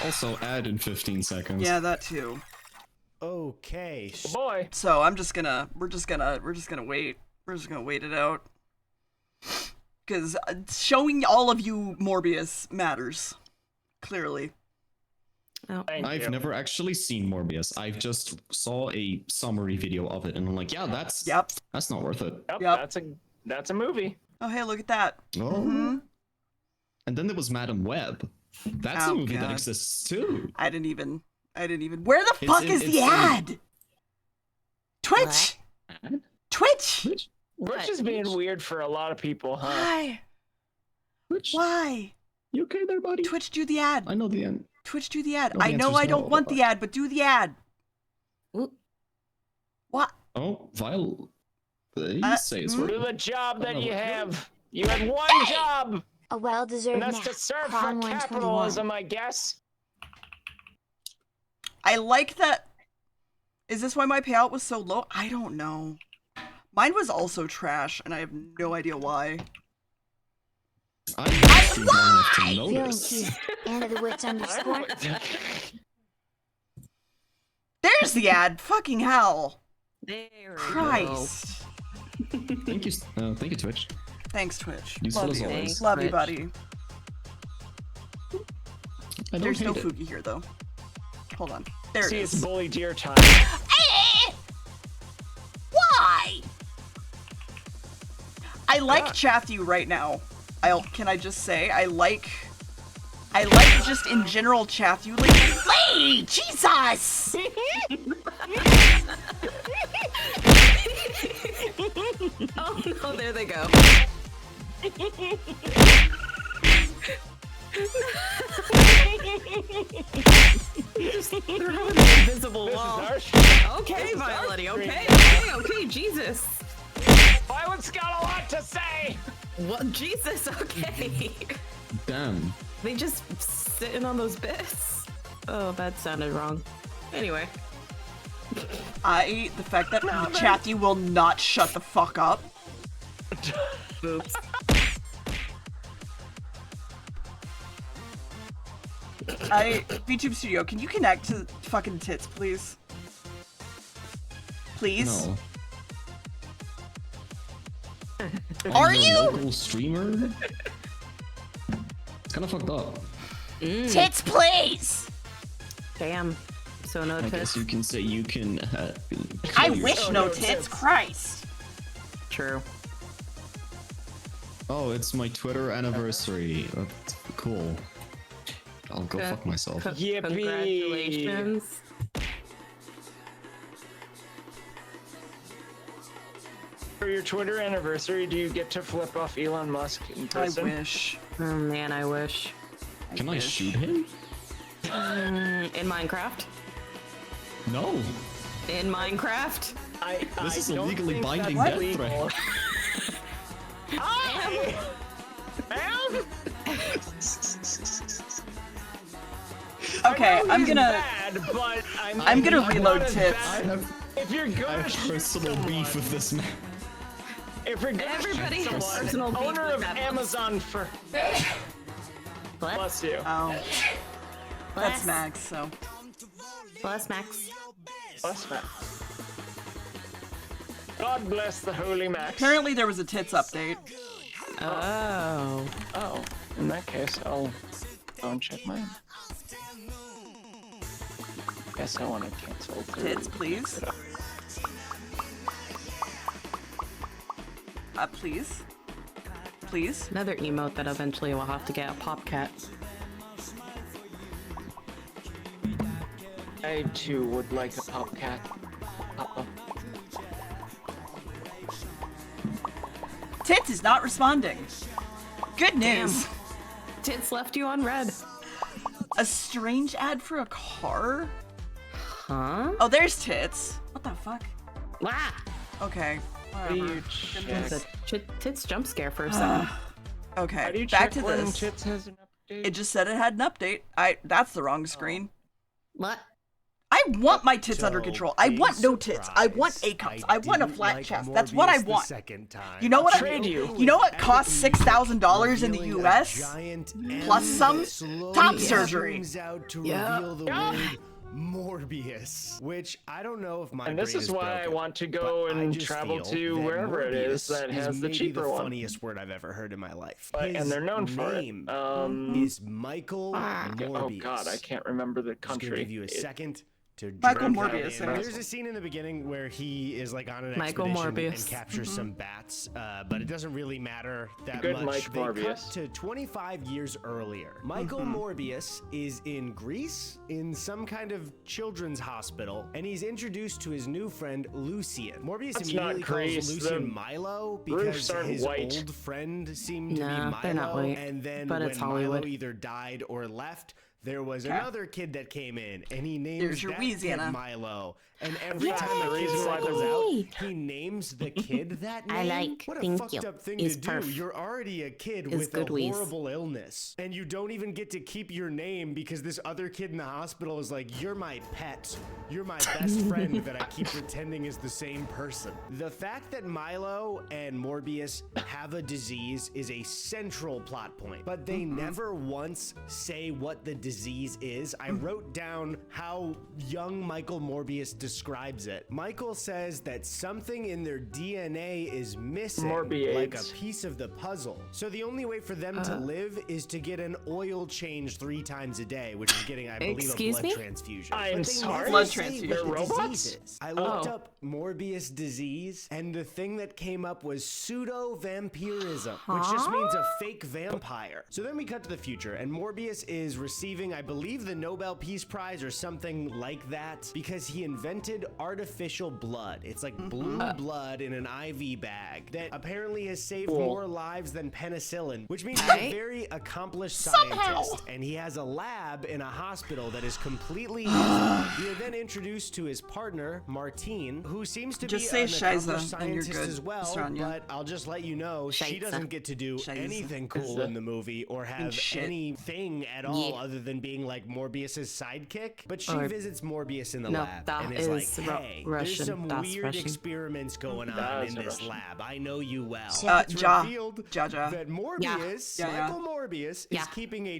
Also, add in 15 seconds. Yeah, that too. Okay. Boy. So we're just gonna wait. We're just gonna wait it out. Because showing all of you Morbius matters. Clearly. Oh. I've never actually seen Morbius. I just saw a summary video of it, and I'm like, yeah, that's not worth it. Yep. That's a movie. Oh, hey, look at that. Oh. And then there was Madam Web. That's a movie that exists too. I didn't even. Where the It's fuck in- is it's the in- ad? Twitch. Twitch. Which is being weird for a lot of people, huh? Why? Why? You okay there, buddy? Twitch, do the ad. I know the end. Twitch, do the ad. No, the I know answer's I don't no, want but- the ad, but do the ad. What? Oh, Vile. They say it's Do working. the job that you Oh. have. You had one job, A well-deserved and that's nap. to serve for Prom 121. capitalism, I guess. I like that. Is this why my payout was so low? I don't know. Mine was also trash, and I have no idea why. I haven't streamed long enough to Feeling notice. cute. Anna the Wits underscore. There's the ad. Fucking hell. There we Christ. Thank you, Twitch. Thanks, Twitch. Useful Love as you. always. Love you, Twitch. buddy. I don't There's no hate it. Fugi here, though. Hold on. There See, it it's is. bully deer time. Why? I like Chathu right now. Can I just say I like just in general Chathu. Wait, Jesus! Oh no, there they go. Just throw the invisible wall. Okay, Violet. Okay, Jesus. Violet's got a lot to say! What? Jesus, okay. Damn. They just sitting on those bits? Oh, that sounded wrong. Anyway. The fact that Chatty will not shut the fuck up. Oops. VTube Studio, can you connect to fucking tits, please? Please? No. Are Your you? local streamer? It's kind of fucked up. Tits, please! Damn. So no I tits. guess you can say you can. I wish no tits, Christ. True. Oh, it's my Twitter anniversary. That's cool. I'll go fuck myself. Yippee! Congratulations. For your Twitter anniversary, do you get to flip off Elon Musk in person? I wish. Oh man, I wish. Can I shoot him? In Minecraft? No. In Minecraft? This is a don't legally think binding that's death legal. threat. Hi! Ma'am? Okay, I'm gonna. Bad, but I'm gonna not reload as tits. bad. If you're good, I have personal beef with this man. if you're good, Everybody has personal beef owner with of that. Amazon for. Bless you. Oh, that's Bless. Max, so. Bless Max. Bless Max. God bless the holy Max. Apparently there was a tits update. Oh. Oh, in that case, I'll go and check mine. Guess I want to cancel Tits, please. Please. Please. Another emote that eventually we'll have to get a Popcat. I too would like a Popcat. Papa. Tits is not responding. Good news. Tits left you on red. A strange ad for a car? Huh? Oh, there's Tits. What the fuck? Ah! Okay. How do Whatever. you check? It's a tits jump scare for a second. Okay, How do you back check to when this. Tits has an update? It just said it had an update. That's the wrong screen. What? I want my tits under So, control. I big want no tits. I want surprise. A cups. I want a didn't flat like chest. That's what I Morbius the want. second time. You know what? Trade you. You know what costs $6,000 in the Revealing a U.S. giant plus M some that slowly top surgery. zooms out to Yeah. reveal the word Morbius, which I don't know if my And this brain is why I broken, want to go but I and just travel feel to that wherever it is Morbius that has the maybe cheaper the one. funniest word I've ever heard in my life. And His they're known for it. name is Michael Oh Morbius. god, I can't remember the Just gonna country. give you a second to Michael drink that Morbius, in. yeah. There's a scene in the beginning where he is like on an Michael expedition Morbius. and captures some bats, but it doesn't really matter that Good much. Mike They Morbius. cut to 25 years earlier. Michael Morbius is in Greece in some kind of children's hospital, and he's introduced to his new friend Lucian. Morbius That's immediately not calls Greece. Lucian The Milo roofs because aren't his white. old friend seemed to be Nah, Milo, they're not white, and then but when it's Milo Hollywood. either died or left, there was another kid that came in, and he names There's your that kid Louisiana. Milo. And every Yay! time the The kid reason why cycles the- out, he names the kid that name. I like, What a thank fucked you, up thing is to do. perf. You're already a kid Is with good a wheeze. horrible illness, and you don't even get to keep your name because this other kid in the hospital is like, you're my pet. You're my best friend that I keep pretending is the same person. The fact that Milo and Morbius have a disease is a central plot point, but they never once say what the disease is. I wrote down how young Michael Morbius describes it. Michael says that something in their DNA is missing, Morbiades. like a piece of the puzzle. So the only way for them to live is to get an oil change 3 times a day, which is getting, I believe, Excuse a blood me? transfusion. I'm But they sorry? never Blood say transfusion. what the They're robots? disease is. I looked Oh. up Morbius disease, and the thing that came up was pseudo-vampirism, which just means a fake vampire. So then we cut to the future, and Morbius is receiving receiving, I believe, the Nobel Peace Prize or something like that because he invented artificial blood. It's like blue blood in an IV bag that apparently has saved more lives than penicillin, which means he's a very accomplished scientist. And he has a lab in a hospital that is completely his. We are then introduced to his partner, Martine, who seems to be an accomplished scientist as well, but I'll just let you know, she doesn't get to do anything cool in the movie or have anything at all other than being like Morbius's sidekick. But she visits Morbius in the lab and is like, hey, there's some weird experiments going on in this lab. I know you well. It's revealed that Morbius, Michael Morbius, is keeping a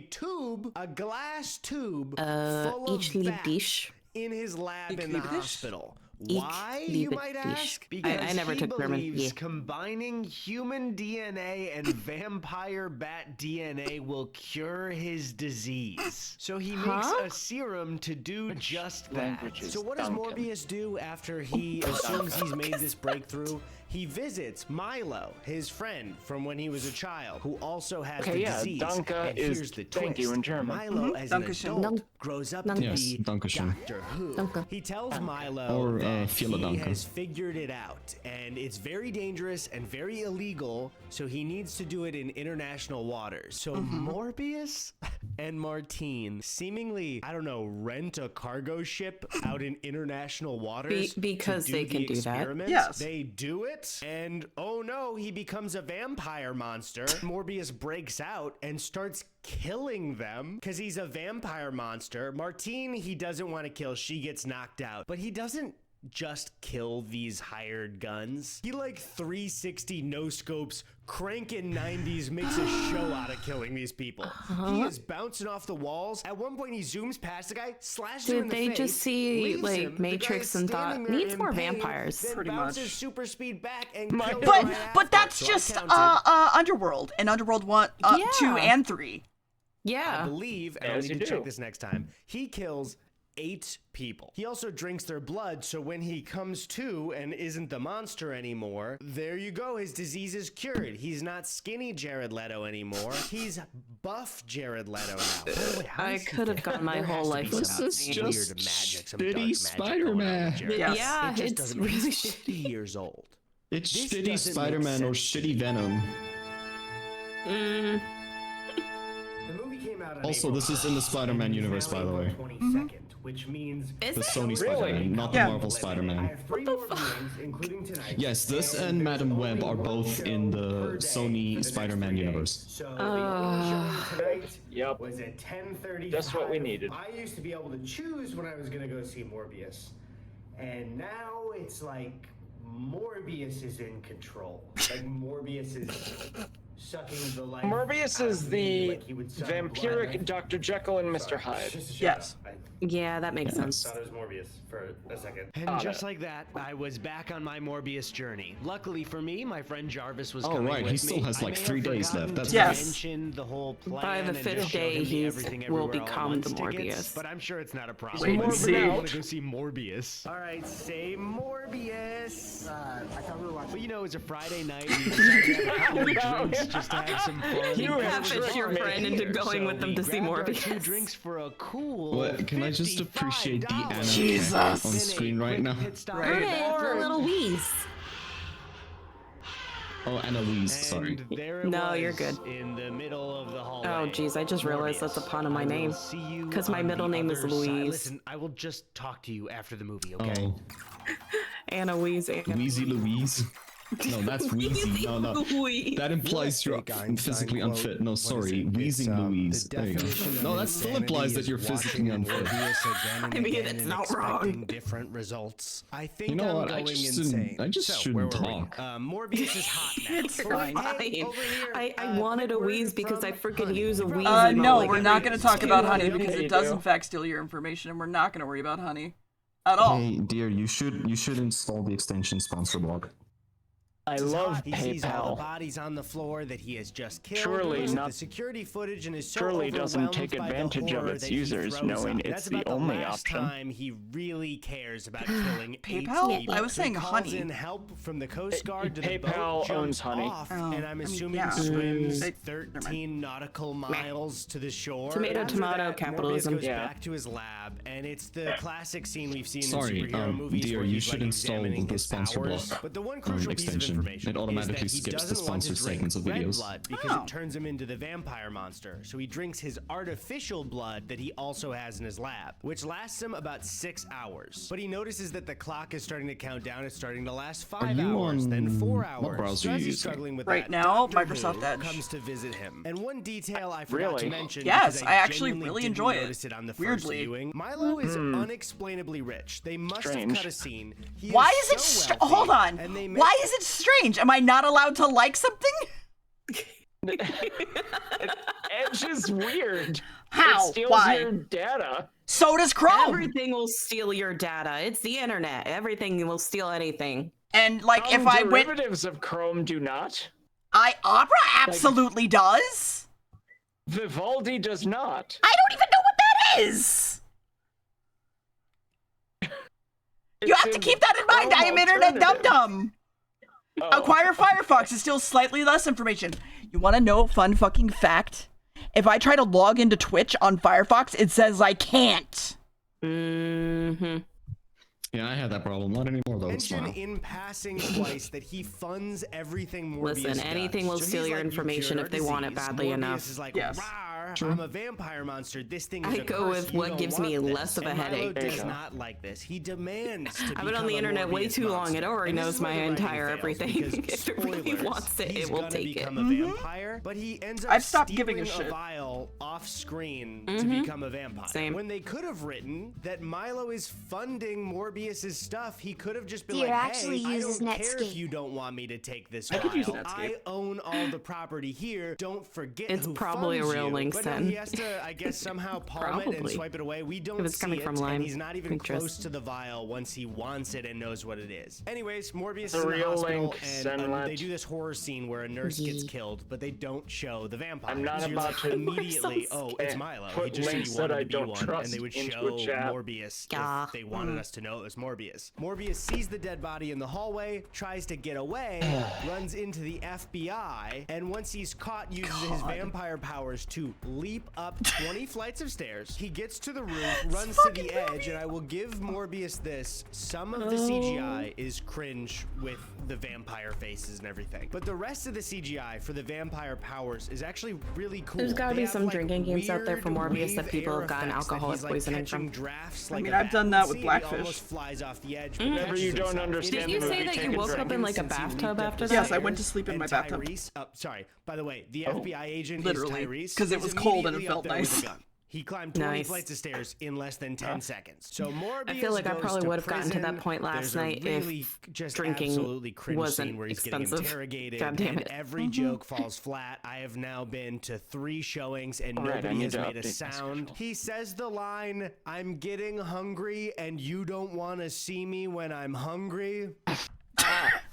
glass tube full of bats in his lab in the hospital. Why, you might ask? Because I never took German. Combining human DNA and vampire bat DNA will cure his disease. So he makes a serum to do just that. So what does Morbius do after he assumes he's made this breakthrough? He visits Milo, his friend from when he was a child, who also has the disease. Danke and here's the twist. Thank you in German. Milo, as an adult, grows up to be Doctor Who. He tells Milo that he has figured it out, and it's very dangerous and very illegal, so he needs to do it in international waters. So Morbius and Martine seemingly, I don't know, rent a cargo ship out in international waters because they can do that. Yes. They do it. And oh no, he becomes a vampire monster. Morbius breaks out and starts killing them because he's a vampire monster. Martine, he doesn't want to kill. She gets knocked out. But he doesn't just kill these hired guns. He like 360 no scopes, cranking 90s, makes a show out of killing these people. He is bouncing off the walls. At one point he zooms past the guy, slashes him in the face. Did they just see like Matrix and thought needs more vampires? Pretty much. Super speed back and but that's just Underworld and Underworld 1, 2, and 3. I believe, and I need to check this next time, he kills 8 people. He also drinks their blood, so when he comes to and isn't the monster anymore, there you go, his disease is cured. He's not skinny Jared Leto anymore. He's buff Jared Leto now. I could have gone my whole life without this is just shitty Spider-Man. Yeah, it's really 50 years old. It's shitty Spider-Man or shitty Venom. Also, this is in the Spider-Man universe, by the way. Which means the Sony Spider-Man, not the Marvel Spider-Man. Yes, this and Madam Web are both in the Sony Spider-Man universe. So tonight was at 10:35. That's what we needed. I used to be able to choose when I was gonna go see Morbius, and now it's like Morbius is in control. Like Morbius is sucking the life. Morbius is the vampiric Dr. Jekyll and Mr. Hyde. Yes. Yeah, that makes sense. I thought it was Morbius for a second. And just like that, I was back on my Morbius journey. Luckily for me, my friend Jarvis was coming with me. He still has like 3 days left. That's the whole plan. By the 5th day, he will become the Morbius. But I'm sure it's not a problem. Wait and see. I want to go see Morbius. All right, say Morbius. I thought we were watching. But you know, it was a Friday night. We decided to have a couple of drinks just to have some fun. You catfish your friend into going with them to see Morbius. 2 drinks for a cool. What? Can I just appreciate the anime on screen right now? Or a little wheeze. Oh, Annalise, sorry. No, you're good. In the middle of the hallway. Oh, jeez, I just realized that's a pun on my name. Because my middle name is Louise. Listen, I will just talk to you after the movie, okay? Oh. Anna Louise. Wheezy Louise. No, that's Wheezy. No. That implies you're physically unfit. No, sorry. Wheezing Louise. There you go. No, that still implies that you're physically unfit. I mean, it's not wrong. Different results. I think you know what? I just shouldn't talk. Morbius is hot now. It's fine. I wanted a wheeze because I freaking use a wheeze. No, we're not going to talk about honey because it does in fact steal your information, and we're not going to worry about honey at all. Hey, dear, you should install the extension sponsor blog. I love He sees all the PayPal. bodies on the floor that he has just killed. Surely looks at not- the security footage and is so surely doesn't overwhelmed take by the advantage of horror its that he users, throws knowing up. it's That's the about only last option. time he really cares about killing PayPal? 8 people. I was saying He calls honey. in help from the Coast Guard to the PayPal boat, owns jumps honey. off, Oh, and I'm I mean, assuming yeah. swims Never 13 nautical miles to the shore. Tomato, After tomato, that, capitalism. Morbius goes Yeah. back to his lab, and it's the classic scene we've seen Sorry, in superhero movies Deer, where you he's should like install examining the his sponsor powers. block But the one crucial piece of extension. information It automatically is that he skips the doesn't want to sponsor drink segments of red videos. blood because Oh. it turns him into the vampire monster. So he drinks his artificial blood that he also has in his lab, which lasts him about 6 hours. But he notices that the clock is starting to count down. It's starting to last 5 you hours, then 4 on- hours. what browser So are as you he's using? struggling with Right that, now, Doctor Microsoft Who Edge. comes to visit him. And one detail I forgot to Really? mention, Yes, because I actually genuinely really didn't enjoy it. notice it on the first Weirdly. viewing. Milo is unexplainably rich. They must Strange. have cut a scene. He Why is it so wealthy, hold on? and they Why is it strange? Am I not allowed to like something? Edge is weird. How? It steals Why? your data. So does Chrome. Everything will steal your data. It's the internet. Everything will steal anything. And like if I went, Derivatives of Chrome do not. Opera absolutely does. Vivaldi does not. I don't even know what that is. You have to keep that in mind. I am internet dum dum. Oh. Acquire Firefox is still slightly less information. You want to know a fun fucking fact? If I try to log into Twitch on Firefox, it says I can't. Mm-hmm. Yeah, I had that problem. Not anymore though. It's Mention fine. in passing twice that he funds everything Morbius Listen, anything will does. So steal he's your like, "You information cured if they our want it disease." badly Morbius enough. is like, Yes. "Rawr, I'm a vampire monster. This thing is I a go curse. with You what don't gives me want this." less of a And Milo headache. There you does go. not like this. He demands to I've been become on the a internet way Morbius too long. It monster. already And this knows is where my the writing entire fails, everything. because, If it really spoilers, wants it, he's it will gonna take it. become a vampire, but he ends up I've stopped giving a stealing shit. vial off screen to become a vampire. Same. When they could have written that Milo is funding Morbius's stuff, he could have just been Deer like, actually "Hey, I uses don't care if Netscape. you don't want me to take this I could use file. Netscape. I own all the property here. Don't forget It's who probably a funds real you." link, But no, then. he has to, I guess, somehow palm it and Probably. swipe it away. We don't If it's see coming it, from Lime and he's not even Pinterest. close to the vial once he wants it and knows what it is. Anyways, Morbius is The in the real hospital, link, and Senlet. they do this horror scene where a nurse gets killed, but they don't show the vampire. I'm not So you're about like, to- immediately, so oh, it's Milo. He Put just said links he that wanted I to be don't one, trust and they would into show a chat. Morbius Yeah. if they wanted us to know it was Morbius. Morbius sees the dead body in the hallway, tries to get away, runs into the FBI, and once he's caught, uses his vampire powers to leap up 20 flights of stairs. He gets to the roof, runs to the edge, and I will give Morbius this. Some of the CGI is cringe with the vampire faces and everything, but the rest of the CGI for the vampire powers is actually really cool. There's gotta They be have, some like, drinking games out there for weird Morbius that wave people air have gotten effects that alcoholic he's, like, poisoning catching from. drafts I like mean, a I've bat done would that with see, and he Blackfish. almost flies off the edge, but Whenever catches you don't himself. understand Didn't you the say movie, that take you a woke drink. up in like a Since he bathtub leaped up after the that? Yes, I went to stairs, sleep in my and bathtub. Tyrese, sorry, by the way, the FBI agent Literally, is Tyrese. 'cause it He's was cold and it immediately felt up there with nice. a gun. He climbed 20 Nice. flights of stairs in less than 10 seconds. So Morbius I feel like I goes probably to would have gotten to that prison. point last There's a night really if just drinking absolutely cringe wasn't scene where he's expensive. getting interrogated, God damn and it. every joke falls flat. I have now been to 3 showings and All right, I nobody need has to made a update my sound. schedule. He says the line, "I'm getting hungry and you don't want to see me when I'm hungry."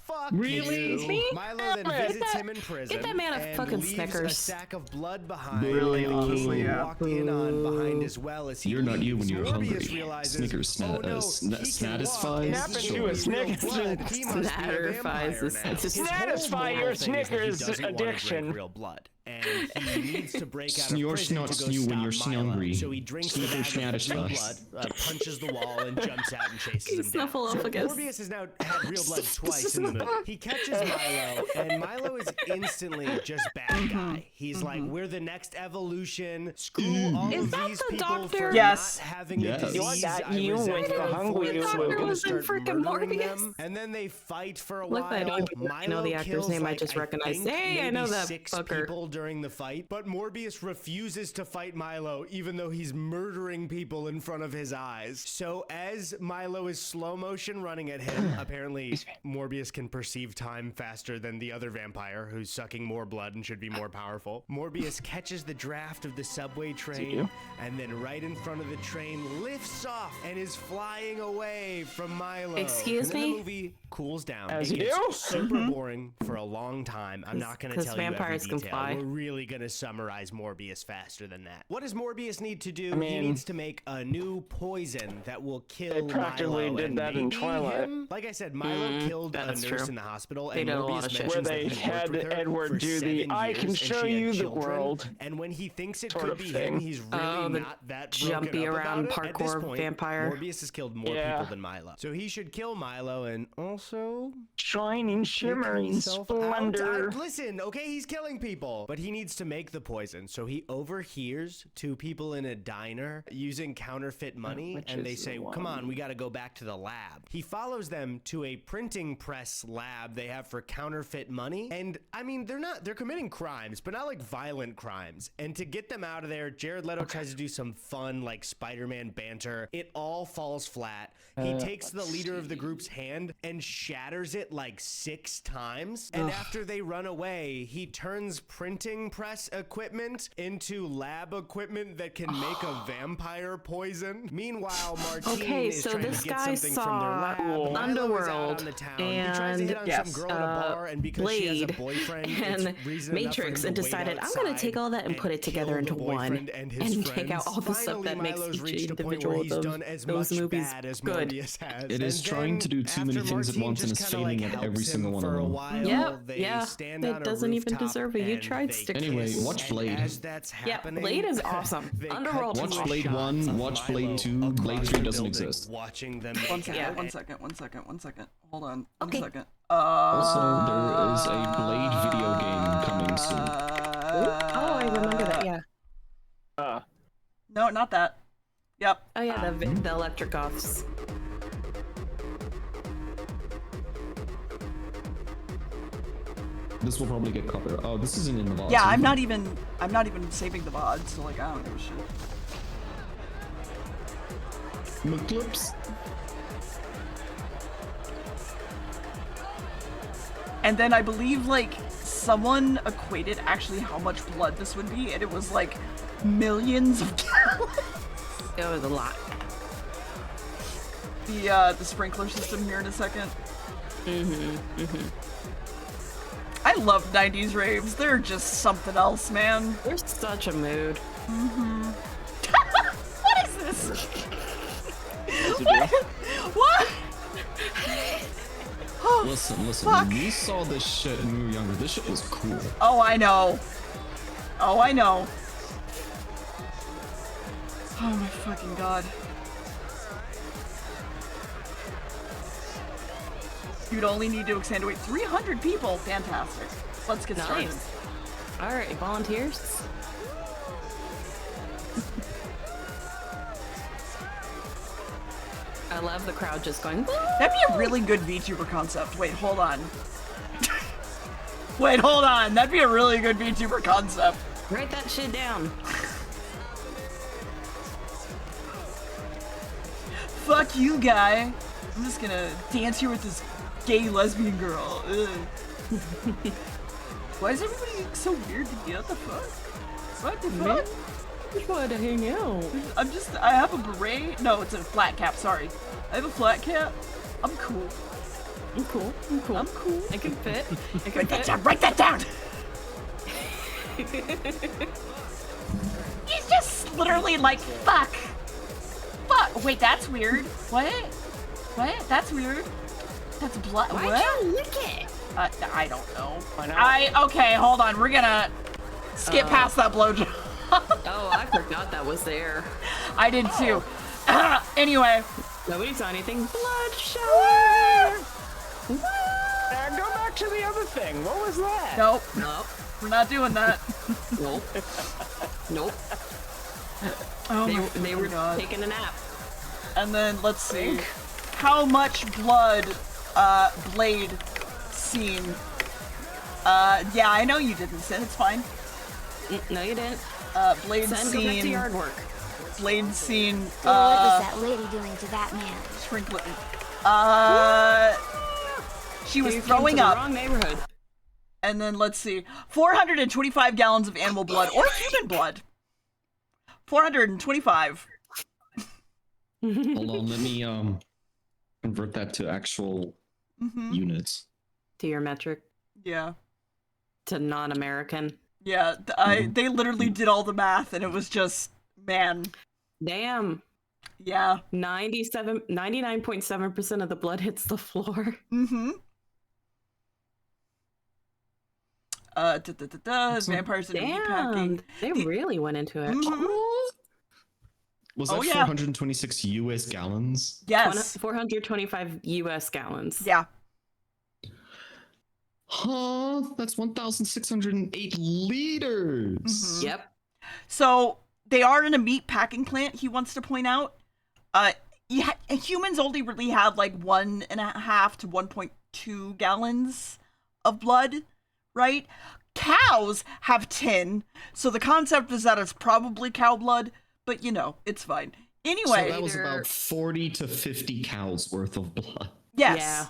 Fuck Really? you. Milo then visits him in prison. get that man a and fucking leaves a Snickers. sack of blood behind. Really, that honestly, King yeah. walked in on behind as well as he You're not you when leaves. you're Morbius hungry. realizes, Snickers oh no, he can satisfies. walk and Snap he into can a real Snickers. blood. He must be a Satisfies vampire the now. His whole Satisfy moral your thing is that he Snickers doesn't wanna drink addiction. real blood. And he needs to break out of Snore, prison snort, to go snoo when stop you're Milo. hungry. So he drinks the Snickers bag of real blood, satisfies. punches the wall, and jumps out and chases him down. Snuffleupagus. Morbius has now had real blood twice in the movie. He catches Milo, and Milo is instantly just bad guy. He's like, we're the next evolution. Screw all Is of that these the people doctor? for Yes. not having Yes. a disease. You're that I you resent with the them hungry for it, you so will. I'm gonna Was in start frickin' murdering Morbius. them. And then they fight for a Look, while. I don't even know the actor's Milo kills, name. I like, just recognized. think Hey, I know maybe that 6 fucker. people during the fight, but Morbius refuses to fight Milo even though he's murdering people in front of his eyes. So as Milo is slow motion running at him, apparently Morbius can perceive time faster than the other vampire who's sucking more blood and should be more powerful. Morbius catches the draft of the subway train and then right in front of the train lifts off and is flying away from Milo. Excuse and then me? the movie cools down. As it you gets do? super boring for a long time. I'm not going to tell you every vampires can detail. fly. We're really going to summarize Morbius faster than that. What does Morbius need to do? He needs to make a new poison that will kill They practically Milo did and that in maybe Twilight. him. Like I said, Milo killed a that's nurse true. in the hospital, They and did a lot Morbius of shit. mentions Where they that he worked had with her Edward for do 7 the "I can years, and show she had you the children." world" And when he thinks it sort could of be thing. him, he's really the not that broken jumpy up around about it. At this parkour point, vampire. Morbius has killed more Yeah. people than Milo, so he should kill Milo and also Shining, shimmering, himself out. splendor. Listen, okay, he's killing people, but he needs to make the poison. So he overhears 2 people in a diner using counterfeit money, which and they is say, the "Come one? on, we got to go back to the lab." He follows them to a printing press lab they have for counterfeit money, and I mean, they're committing crimes, but not like violent crimes. And to get them out of there, Jared Leto tries to do some fun like Spider-Man banter. It all falls flat. He takes the leader of the group's hand and shatters it like 6 times. And after they run away, he turns printing press equipment into lab equipment that can make a vampire poison. Meanwhile, Martine is so trying this to get guy something from their saw lab. Milo is out Underworld on the town. He tries to hit on and some girl at a bar, and because she has a Blade boyfriend, and it's reason enough for him Matrix to and wait decided I'm gonna take all that and put it together kill into the one boyfriend and his and take out friends. all the stuff that Finally, makes Milo's each reached a point where individual he's of done as those much movies bad as good. Morbius has. It is And trying to do too after many things at Martine once and just is kinda, failing like, at every helps single him one for of a them. while, Yep, they yeah. stand It on a doesn't even rooftop deserve it. You and tried they stick Anyway, kiss, watch and Blade. as that's Yeah, happening, Blade is awesome. they cut Underworld to is a Watch Blade shot 1, of watch Milo Blade 2, Blade across 3 the doesn't building, exist. watching them One make second, out. one second. Hold on, Okay. one second. Also, there is a Blade video game coming soon. Oh, I remember that. Yeah. No, not that. Yep. Oh yeah, the electric offs. This will probably get covered. Oh, this isn't in the VOD. Yeah, so I'm you not even saving the VOD, so like I don't give a shit. can- clips. And then I believe like someone equated actually how much blood this would be, and it was like millions of gallons. It was a lot. The sprinkler system here in a second. I love 90s raves. They're just something else, man. There's such a mood. What is this? What? Oh, Listen, fuck. we saw this shit when we were younger. This shit was cool. Oh, I know. Oh, I know. Oh my fucking god. You'd only need to accentuate 300 people. Fantastic. Let's get started. Nice. All right, volunteers. I love the crowd just going. Woo! That'd be a really good VTuber concept. Wait, hold on. Wait, hold on. That'd be a really good VTuber concept. Write that shit down. Fuck you, guy. I'm just gonna dance here with this gay lesbian girl. Ugh. Why is everybody so weird to me? What the fuck? What the fuck? Just wanted to hang out. I have a beret. No, it's a flat cap, sorry. I have a flat cap. I'm cool. I'm cool. I'm cool. I'm cool. I can fit. I can Write that fit. down, write that down! He's just literally like, fuck. Fuck. Wait, that's weird. What? What? That's weird. That's blood. Why'd What? you lick it? I don't know. Why not? Okay, hold on. We're gonna skip past that blowjob. Oh, I forgot that was there. I did too. Anyway. Nobody saw anything. Blood shower. Now go back to the other thing. What was that? Nope. Nope. We're not doing that. Nope. Nope. Oh They were God. taking a nap. And then let's see. How much blood Blade seen? Yeah, I know you didn't, Sin. It's fine. No, you didn't. Blade Send, go back to scene. yard work. Blade scene. What was that lady doing to that man? Sprinkle. She was You came throwing to the up. wrong neighborhood. And then let's see, 425 gallons of animal blood or human blood. 425. Hold on, let me convert that to actual units. To your metric. Yeah. To non-American. Yeah, they literally did all the math, and it was just, man. Damn. Yeah. 99.7% of the blood hits the floor. Mm-hmm. Vampires and meatpacking. They really went into it. Was that 426 US gallons? Yes. 425 US gallons. Yeah. Huh? That's 1,608 liters. Yep. So they are in a meat packing plant, he wants to point out. Humans only really have like 1.5 to 1.2 gallons of blood, right? Cows have 10, so the concept is that it's probably cow blood, but you know, it's fine. Anyway. So that was about 40 to 50 cows worth of blood. Yes. Yeah.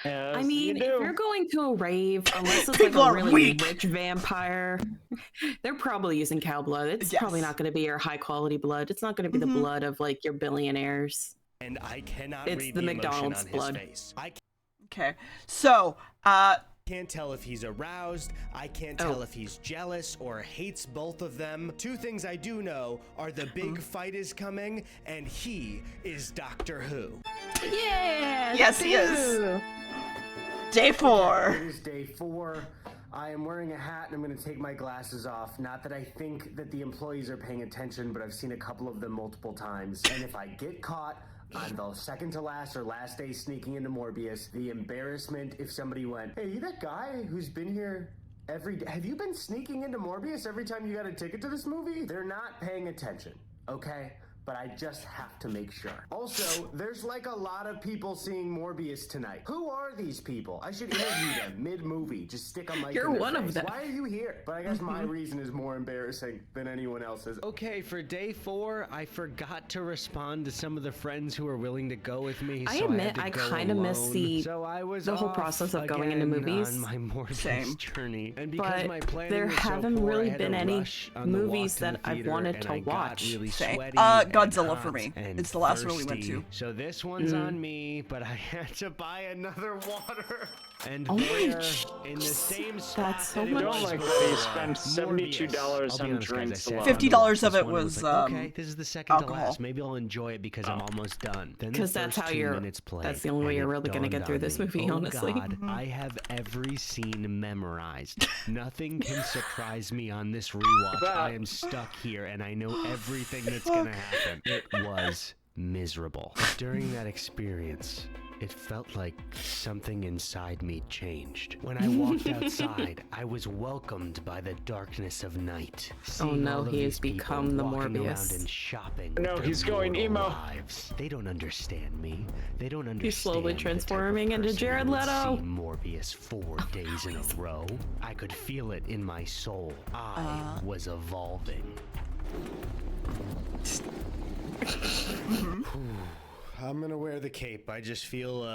Yes, I mean, if you're going to a rave, unless it's People like a are really weak. rich vampire, they're probably using cow blood. It's probably not going to be your high quality blood. It's not going to be the blood of like your billionaires. And I cannot It's read the emotion McDonald's on his blood. face. Okay. So, can't tell if he's aroused, I can't tell if he's jealous or hates both of them. Two things I do know are the big fight is coming, and he is Doctor Who. Yeah! Yes, he is. Day 4. It is day 4. I am wearing a hat and I'm going to take my glasses off. Not that I think that the employees are paying attention, but I've seen a couple of them multiple times. And if I get caught on the second to last or last day sneaking into Morbius, the embarrassment if somebody went, hey, you that guy who's been here every day? Have you been sneaking into Morbius every time you got a ticket to this movie? They're not paying attention, okay? But I just have to make sure. Also, there's like a lot of people seeing Morbius tonight. Who are these people? I should interview them mid-movie. Just stick a mic You're in their one of face. them. Why are you here? But I guess my reason is more embarrassing than anyone else's. Okay, for day 4, I forgot to respond to some of the friends who were willing to go with me. I so admit, I I kind of miss the whole off process of going into again movies. on my Morbius Same. journey. And because But my planning there was so haven't poor, really I had been to any rush on the walk movies to that the I've theater, wanted and to I got watch. really Same. sweaty Godzilla and for me. hot and It's the last one we went thirsty. to. So this one's on me, but I had to buy another water. And Oh my there, in the same spot That's so that it much. was Don't like before, that he spent $72 I'll be on honest, guys, I drinks sat alone. down to $50 watch of this it one and was, like, okay, this is the second alcohol. to last. Maybe I'll enjoy it because I'm almost done. Then the 'Cause that's first how 2 you're- minutes played, that's the only way and you're it really gonna get dawned through on this me, movie, oh honestly. God, I have every scene memorized. Nothing can surprise me on this rewatch. I am stuck here and I know everything that's gonna happen. It was miserable. During that experience, it felt like something inside me changed. When I walked outside, I was welcomed by the darkness of night. Seeing no, all of he has these people become the walking around Morbius. and shopping. No, with their he's going mortal emo. Lives. They don't understand me. They don't understand. He's slowly the type of transforming into person Jared who would Leto. see Morbius 4 days in a row. I could feel it in my soul. I was evolving. I'm gonna wear the cape. I just feel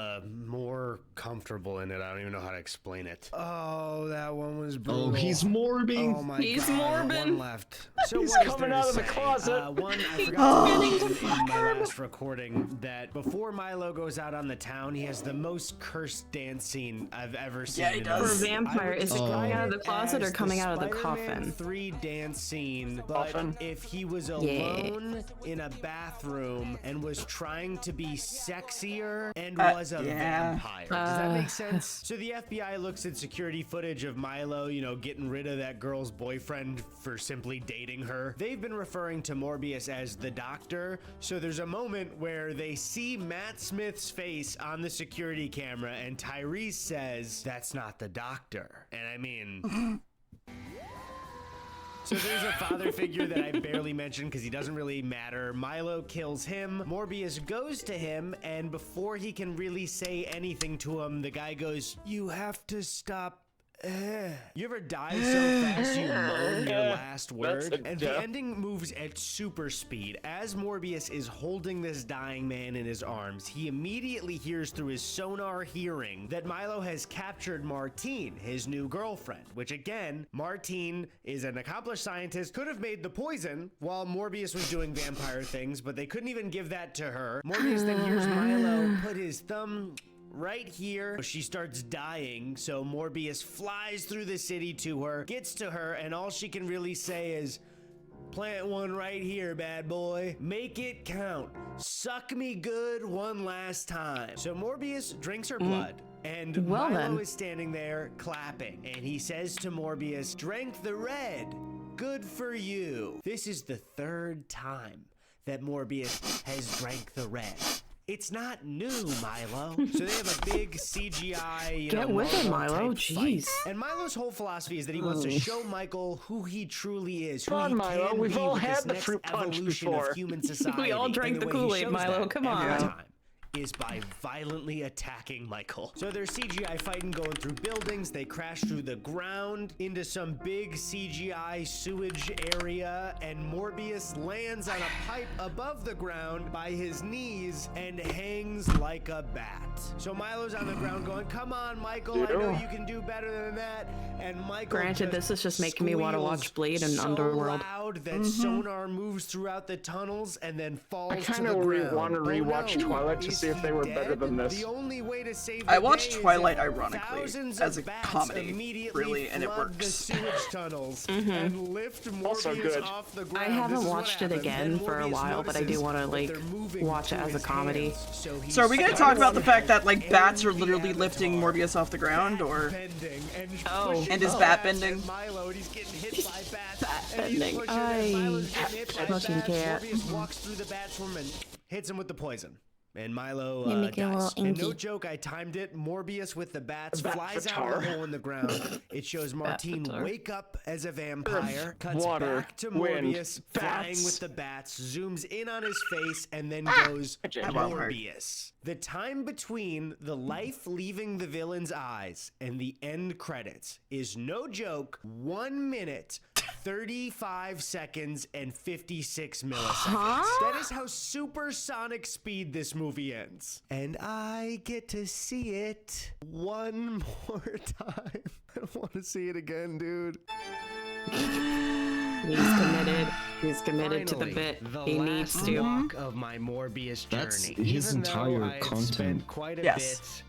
more comfortable in it. I don't even know how to explain it. Oh, that one was brutal. Oh, he's morbing. Oh my He's God, morbid. one left. So He's what is coming there to out of the say? closet. One, I forgot to mention in my last recording that before Milo goes out on the town, he has the most cursed dance scene I've ever seen. Yeah, he in does. a For a movie. vampire, I would is it coming describe out of the it closet or as coming out of the Spider-Man coffin? 3 dance scene, Coffin. but if he was alone in a bathroom and was trying to be sexier and was a vampire. Does that make sense? So the FBI looks at security footage of Milo, you know, getting rid of that girl's boyfriend for simply dating her. They've been referring to Morbius as the Doctor, so there's a moment where they see Matt Smith's face on the security camera and Tyrese says, "That's not the Doctor." And I mean... So there's a father figure that I barely mentioned because he doesn't really matter. Milo kills him. Morbius goes to him, and before he can really say anything to him, the guy goes, "You have to stop You ever die so fast you moan your last word? And the ending moves at super speed. As Morbius is holding this dying man in his arms, he immediately hears through his sonar hearing that Milo has captured Martine, his new girlfriend, which again, Martine is an accomplished scientist, could have made the poison while Morbius was doing vampire things, but they couldn't even give that to her. Morbius then hears Milo put his thumb right here. She starts dying, so Morbius flies through the city to her, gets to her, and all she can really say is, plant one right here, bad boy. Make it count. Suck me good one last time. So Morbius drinks her blood, and Milo is standing there clapping, and he says to Morbius, drank the red. Good for you. This is the third time that Morbius has drank the red. It's not new, Milo. So they have a big CGI, Get with it, Milo. Jeez. And Milo's whole philosophy is that he wants to show Michael who he truly is. Come on, Milo. We've all had the fruit punch before. Of human society. We all drank the Kool-Aid, Milo. Come on. Is by violently attacking Michael. So there's CGI fighting going through buildings. They crash through the ground into some big CGI sewage area, and Morbius lands on a pipe above the ground by his knees and hangs like a bat. So Milo's on the ground going, come on, Michael, I know you can do better than that. And Michael, granted, this is just making me want to watch Blade and Underworld. Loud that sonar moves throughout the tunnels and then falls I kind of want to rewatch Twilight to see if they were better than this. The only way to save I watched Twilight ironically as a comedy, really, and it works. And lift also good. Off the ground. I haven't watched it again for a while, but I do want to like watch it as a comedy. So are we gonna talk about the fact that like bats are literally lifting Morbius off the ground, or and his bat bending? Bat bending. I fucking can't. Morbius walks through the bat swarm and hits him with the poison. And Milo dies. And no joke, I timed it. Morbius with the bats flies out of the hole in the ground. It shows Martine wake up as a vampire, cuts back to Morbius flying with the bats, zooms in on his face, and then goes Morbius. The time between the life leaving the villain's eyes and the end credits is no joke 1 minute, 35 seconds, and 56 milliseconds. That is how supersonic speed this movie ends. And I get to see it one more time. I don't want to see it again, dude. He's committed. He's committed to the bit. He needs to. Of my Morbius journey. That's his entire content. Yes.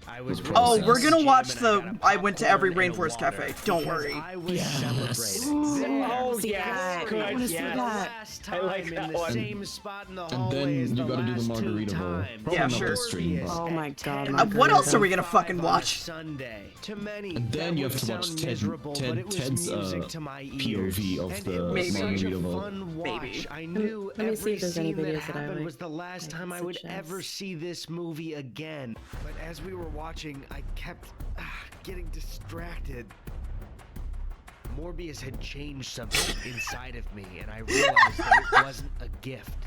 Oh, we're gonna watch the I went to every rainforest cafe. Don't worry. Yes. Oh yeah, good. Yeah. I like that one. Same spot in the And then you gotta do the margarita bowl. Probably Yeah, not sure. this stream, but... Oh my god. What else are we gonna fucking watch? And then you have to watch Ted's POV of the margarita bowl. Maybe. I knew Let me see if there's any every scene videos that I happened like. was the last time I would ever see this movie again. But as we were watching, I kept getting distracted. Morbius had changed something inside of me, and I realized that it wasn't a gift.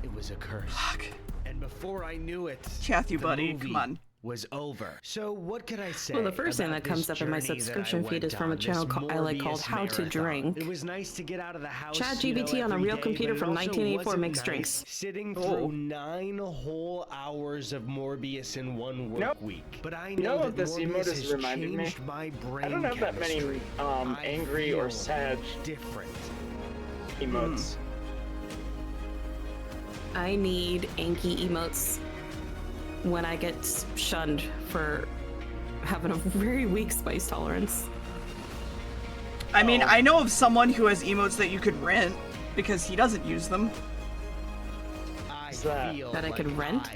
It was a curse. Fuck. And before I knew it, Matthew, the buddy, movie come on. was over. So what could I say? Well, the first thing about that comes this up in my journey that subscription I feed went is from a on, channel this I like called Morbius How to Marathon? Drink. It was nice to get out of the house. ChatGPT on a every real day, computer but from it also 1984 wasn't makes nice drinks. Sitting through 9 whole hours of Morbius in one work week. But I know that this emote Morbius has has reminded me? changed my brain I don't have that many chemistry. angry or sad different emotes. I need Anki emotes when I get shunned for having a very weak spice tolerance. I mean, I know of someone who has emotes that you could rent because he doesn't use them. That I could rent?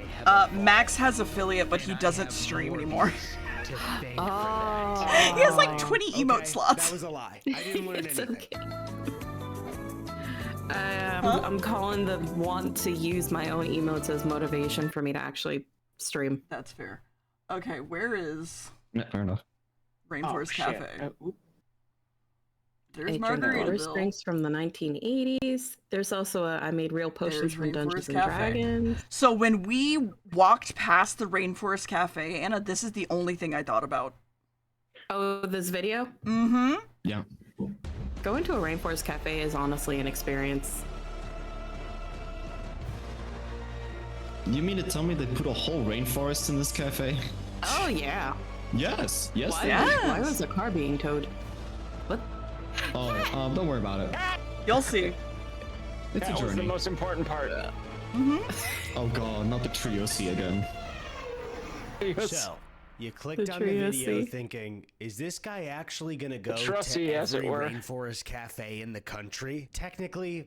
Max has affiliate, but he doesn't stream anymore. Oh. He has like 20 emote slots. That was a lie. I didn't learn It's anything. okay. I'm calling the want to use my own emotes as motivation for me to actually stream. That's fair. Okay, where is Yeah, fair enough. Rainforest Cafe? There's I drink forest Margaritaville. drinks from the 1980s. There's also I made real potions There's from Dungeons Rainforest and Cafe. Dragons. So when we walked past the Rainforest Cafe, Anna, this is the only thing I thought about. Oh, this video? Mm-hmm. Yeah. Going to a rainforest cafe is honestly an experience. You mean to tell me they put a whole rainforest in this cafe? Oh yeah. Yes. Yes. Why, They why was a car being towed? What? Oh, don't worry about it. You'll see. It's That a was the journey. most important part. Oh god, not the Triosi again. So, you clicked The on the video Triosi. thinking, is this guy actually gonna go Trusty, to as it every were. rainforest cafe in the country? Technically,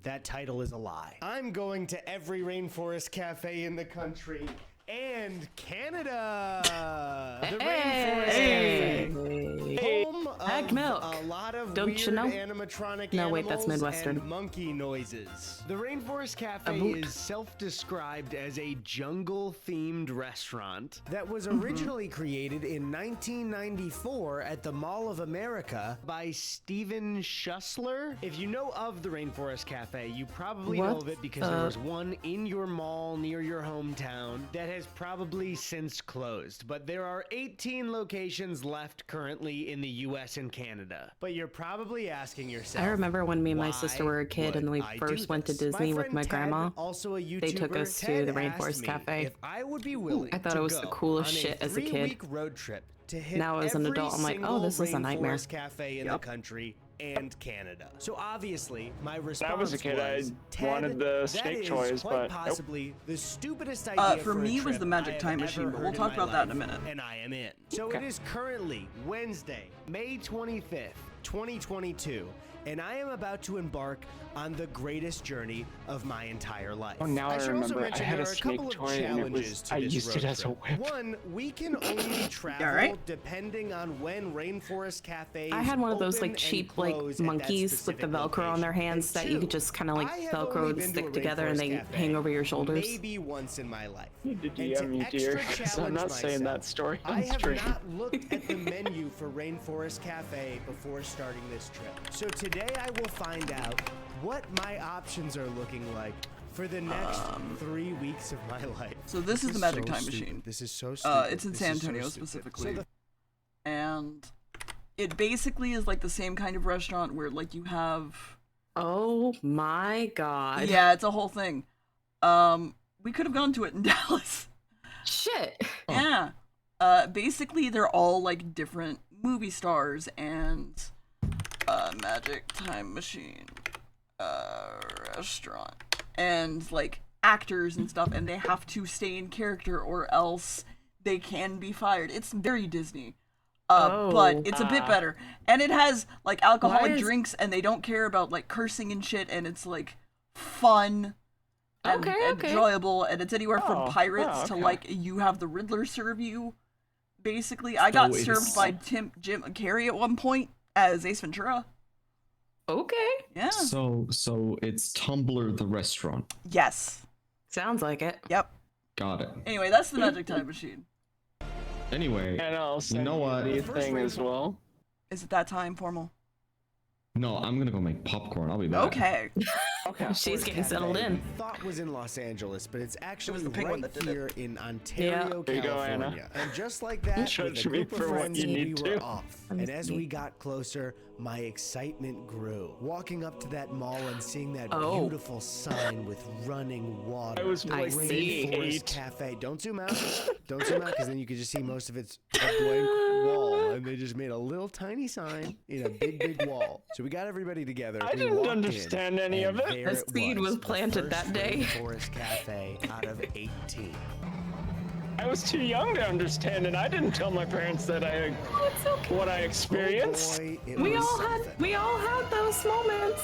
that title is a lie. I'm going to every rainforest cafe in the country and Canada. The Rainforest Cafe. Home Ag of milk. a lot of Don't weird you know? animatronic No, wait, that's animals Midwestern. and monkey noises. The Rainforest Cafe boot. is self-described as a jungle-themed restaurant that was originally created in 1994 at the Mall of America by Steven Schussler. If you know of the Rainforest Cafe, you probably know What of it because there was one in your mall near your hometown that has probably since closed. But there are 18 locations left currently in the US and Canada. But you're probably asking yourself, I remember when me and my sister were a kid and we I first do went to this? Disney with friend my Ted, grandma. also a YouTuber, They took us to Ted the asked Rainforest me Cafe. If I would be willing I thought to it was the go coolest on shit as a kid. 3-week road trip to hit Now as an every adult, I'm like, oh, single this is a nightmare. rainforest cafe in the country and Canada. So obviously, my response When I was a kid, I Ted, wanted the that snake is toys, quite but nope. possibly the stupidest idea For a me, it was trip the Magic I have Time ever Machine, but heard we'll in talk my about that in a life, minute. And I am in. So it is currently Wednesday, May 25th, 2022, and I am about to embark on the greatest journey of my entire life. Oh, now I should also remember. I mention had there a are snake couple of toy and it challenges was. to I this used road it as a trip. whip. One, we can only travel alright? depending on when rainforest cafes I had one of those open like and cheap like close at that monkeys with the specific Velcro on their location. hands And that you two, could just kind of like I have Velcro only and been to stick a together and rainforest they cafe hang over your shoulders. maybe once in my life. You need to And to DM me, extra dear, 'cause I'm not challenge saying that myself, story I on have stream. not looked at the menu for Rainforest Cafe before starting this trip. So today I will find out what my options are looking like for the next 3 weeks of my life. So this is the Magic so Time stupid. Machine. This is so stupid. It's in This San is so Antonio stupid. specifically. So And it basically is like the same kind of restaurant where like you have Oh my god. yeah, it's a whole thing. We could have gone to it in Dallas. Shit. Yeah. Basically they're all like different movie stars and Magic Time Machine restaurant and like actors and stuff, and they have to stay in character or else they can be fired. It's very Disney. But it's a bit better. And it has like alcoholic drinks and they don't care about like cursing and shit, and it's like fun and enjoyable, and it's anywhere from pirates to like you have the Riddler serve you. Basically, I got served by Jim Carrey at one point as Ace Ventura. Okay. Yeah. So it's Tumblr the restaurant. Yes. Sounds like it. Yep. Got it. Anyway, that's the Magic Time Machine. Anyway, And I'll send know what? the thing as well. Is it that time, Formal? No, I'm gonna go make popcorn. I'll be back. Okay. Okay. She's getting settled in. Thought was in Los Angeles, but it's actually the penguin right that did it. here in Ontario, There you go, Anna. California. And just like that, Judge with a me group of for what friends, you we need were to. off. And as we got closer, my excitement grew. Walking up to that mall and seeing that beautiful sign with running water. I was like Rainforest 8. Cafe. Don't zoom out. Don't zoom out, because then you could just see most of it's a blank wall. And they just made a little tiny sign in a big, big wall. So we got everybody together. I we didn't walked understand in, any of and it. there A seed was the planted first that day. Rainforest Cafe out of 18. I was too young to understand it. I didn't tell my parents that what I experienced. Oh boy, it We was all something. had those moments.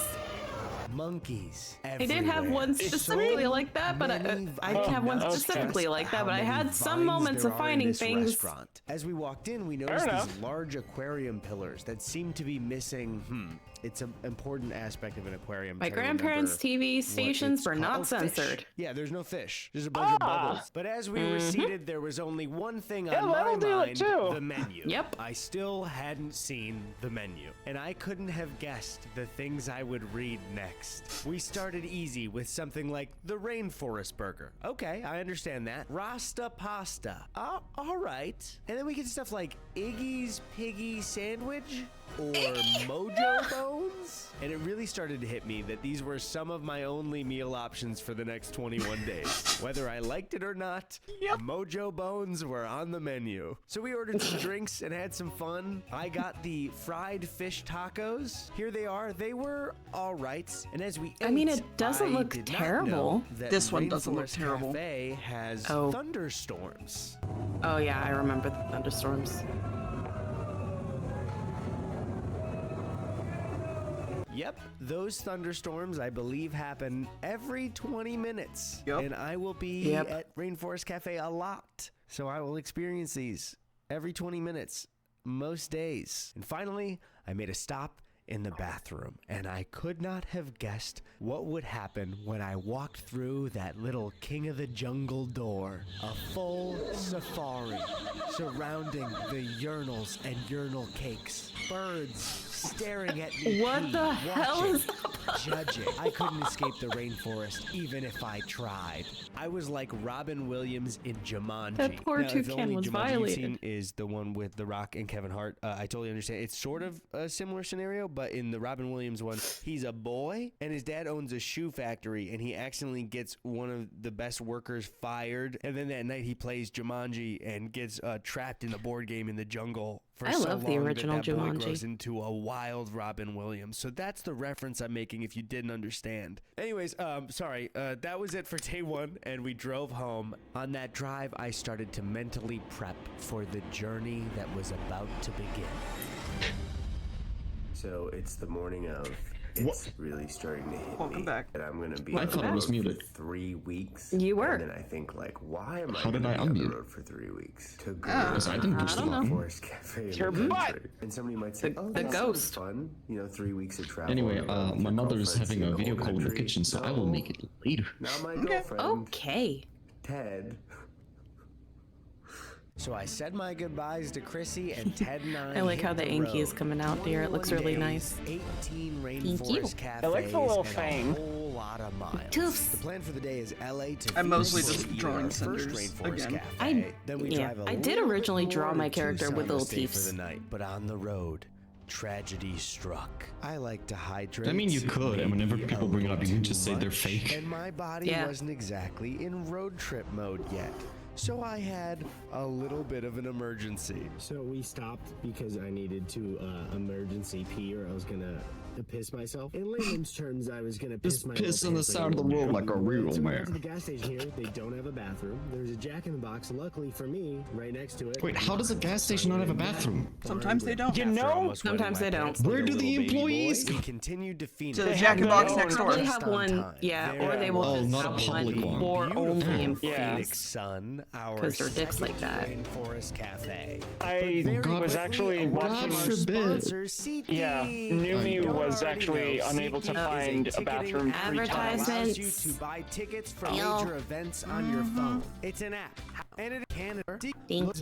Monkeys. I didn't have one specifically like that, but I didn't have one specifically like that, but I had some moments of finding things. Restaurant. As we walked in, we noticed these large aquarium pillars that seemed to be missing It's an important aspect of an aquarium. My to grandparents' remember TV what stations it's were called. not Oh, fish. censored. Yeah, there's no fish. There's a bunch of bubbles. But as we were seated, there was only one thing on my that'll do it mind, too. the menu. Yep. I still hadn't seen the menu, and I couldn't have guessed the things I would read next. We started easy with something like the Rainforest Burger. Okay, I understand that. Rasta Pasta. All right. And then we get stuff like Iggy's Piggy Sandwich or Mojo Bones. And it really started to hit me that these were some of my only meal options for the next 21 days. Whether I liked it or not, Mojo Bones were on the menu. So we ordered some drinks and had some fun. I got the fried fish tacos. Here they are. They were all right. And as we ate, I mean, it doesn't I look did not terrible. know that This one doesn't look Rainforest terrible. Cafe has Oh. thunderstorms. Oh yeah, I remember the thunderstorms. Yep, those thunderstorms, I believe, happen every 20 minutes. Yep. And I will be Yep. at Rainforest Cafe a lot. So I will experience these every 20 minutes, most days. And finally, I made a stop in the bathroom, and I could not have guessed what would happen when I walked through that little King of the Jungle door. A full safari surrounding the urinals and urinal cakes. Birds staring at me. What the hell watching, is that? judging. I couldn't escape the rainforest even if I tried. I was like Robin Williams in Jumanji. That poor Now, if the toucan only was Jumanji you've violated. seen is the one with The Rock and Kevin Hart. I totally understand. It's sort of a similar scenario, but in the Robin Williams one, he's a boy and his dad owns a shoe factory and he accidentally gets one of the best workers fired. And then that night he plays Jumanji and gets trapped in a board game in the jungle for I so love the long original that boy Jumanji. grows into a wild Robin Williams. So that's the reference I'm making if you didn't understand. Anyways, sorry, that was it for day one, and we drove home. On that drive, I started to mentally prep for the journey that was about to begin. So it's the morning of. It's really starting to hit Welcome me back. that I'm gonna be I on thought the it was road muted. for 3 weeks. You were. And then I think like, why am How I did gonna I be on the unmute? road for 3 weeks to go Because I didn't push the don't know. button. Forest Cafe in Your the butt! country? And somebody might say, The- oh, the that ghost. sounds fun. You know, 3 weeks of travel. Anyway, around with my your mother's girlfriend, having see a the video whole call in the country. kitchen, so I will make it later. Now my girlfriend, Okay. Ted. So I said my goodbyes to Chrissy, and Ted and I I like how hit the inky is road. coming out, dear. It looks 21 really days, nice. 18 you. rainforest cafes, I like the little and fang. a whole lot of miles. Toofs. The plan for the day is LA to I'm mostly Phoenix just to eat drawing our first cinders rainforest again. cafe. Then we drive a I did little originally bit draw more my to character with Tucson little to stay teeths. for the night, but on the road, tragedy struck. I like to hydrate. I mean, you could, and whenever maybe people a bring it up, you little can just too say they're much, fake. And my body Yeah. wasn't exactly in road trip mode yet. So I had a little bit of an emergency. So we stopped because I needed to emergency pee or I was gonna piss myself. In layman's terms, I was gonna piss Just my piss little on the pants side of the road like a real So we got man. to the gas station here. They don't have a bathroom. There's a Jack in the Box. Luckily for me, right next to it. Wait, how does a gas station not have a bathroom? Sometimes they don't. You After know, almost wetting Sometimes my they don't. pants like Where a do the little baby employees boy, go? We continued to Phoenix. To the They Jack have in the Box no- next door. Probably Just have on one, time. yeah, or Very they will Oh, just not a have public one. for only beautiful employees. Phoenix sun, our Because they're dicks second like that. Rainforest Cafe. I God, was actually watching. God forbid. Yeah, Numi was actually unable to find a bathroom 3 times. Advertisements. Allows you to buy tickets for Deal. major events on your phone. It's an app. And it Canada Thank you.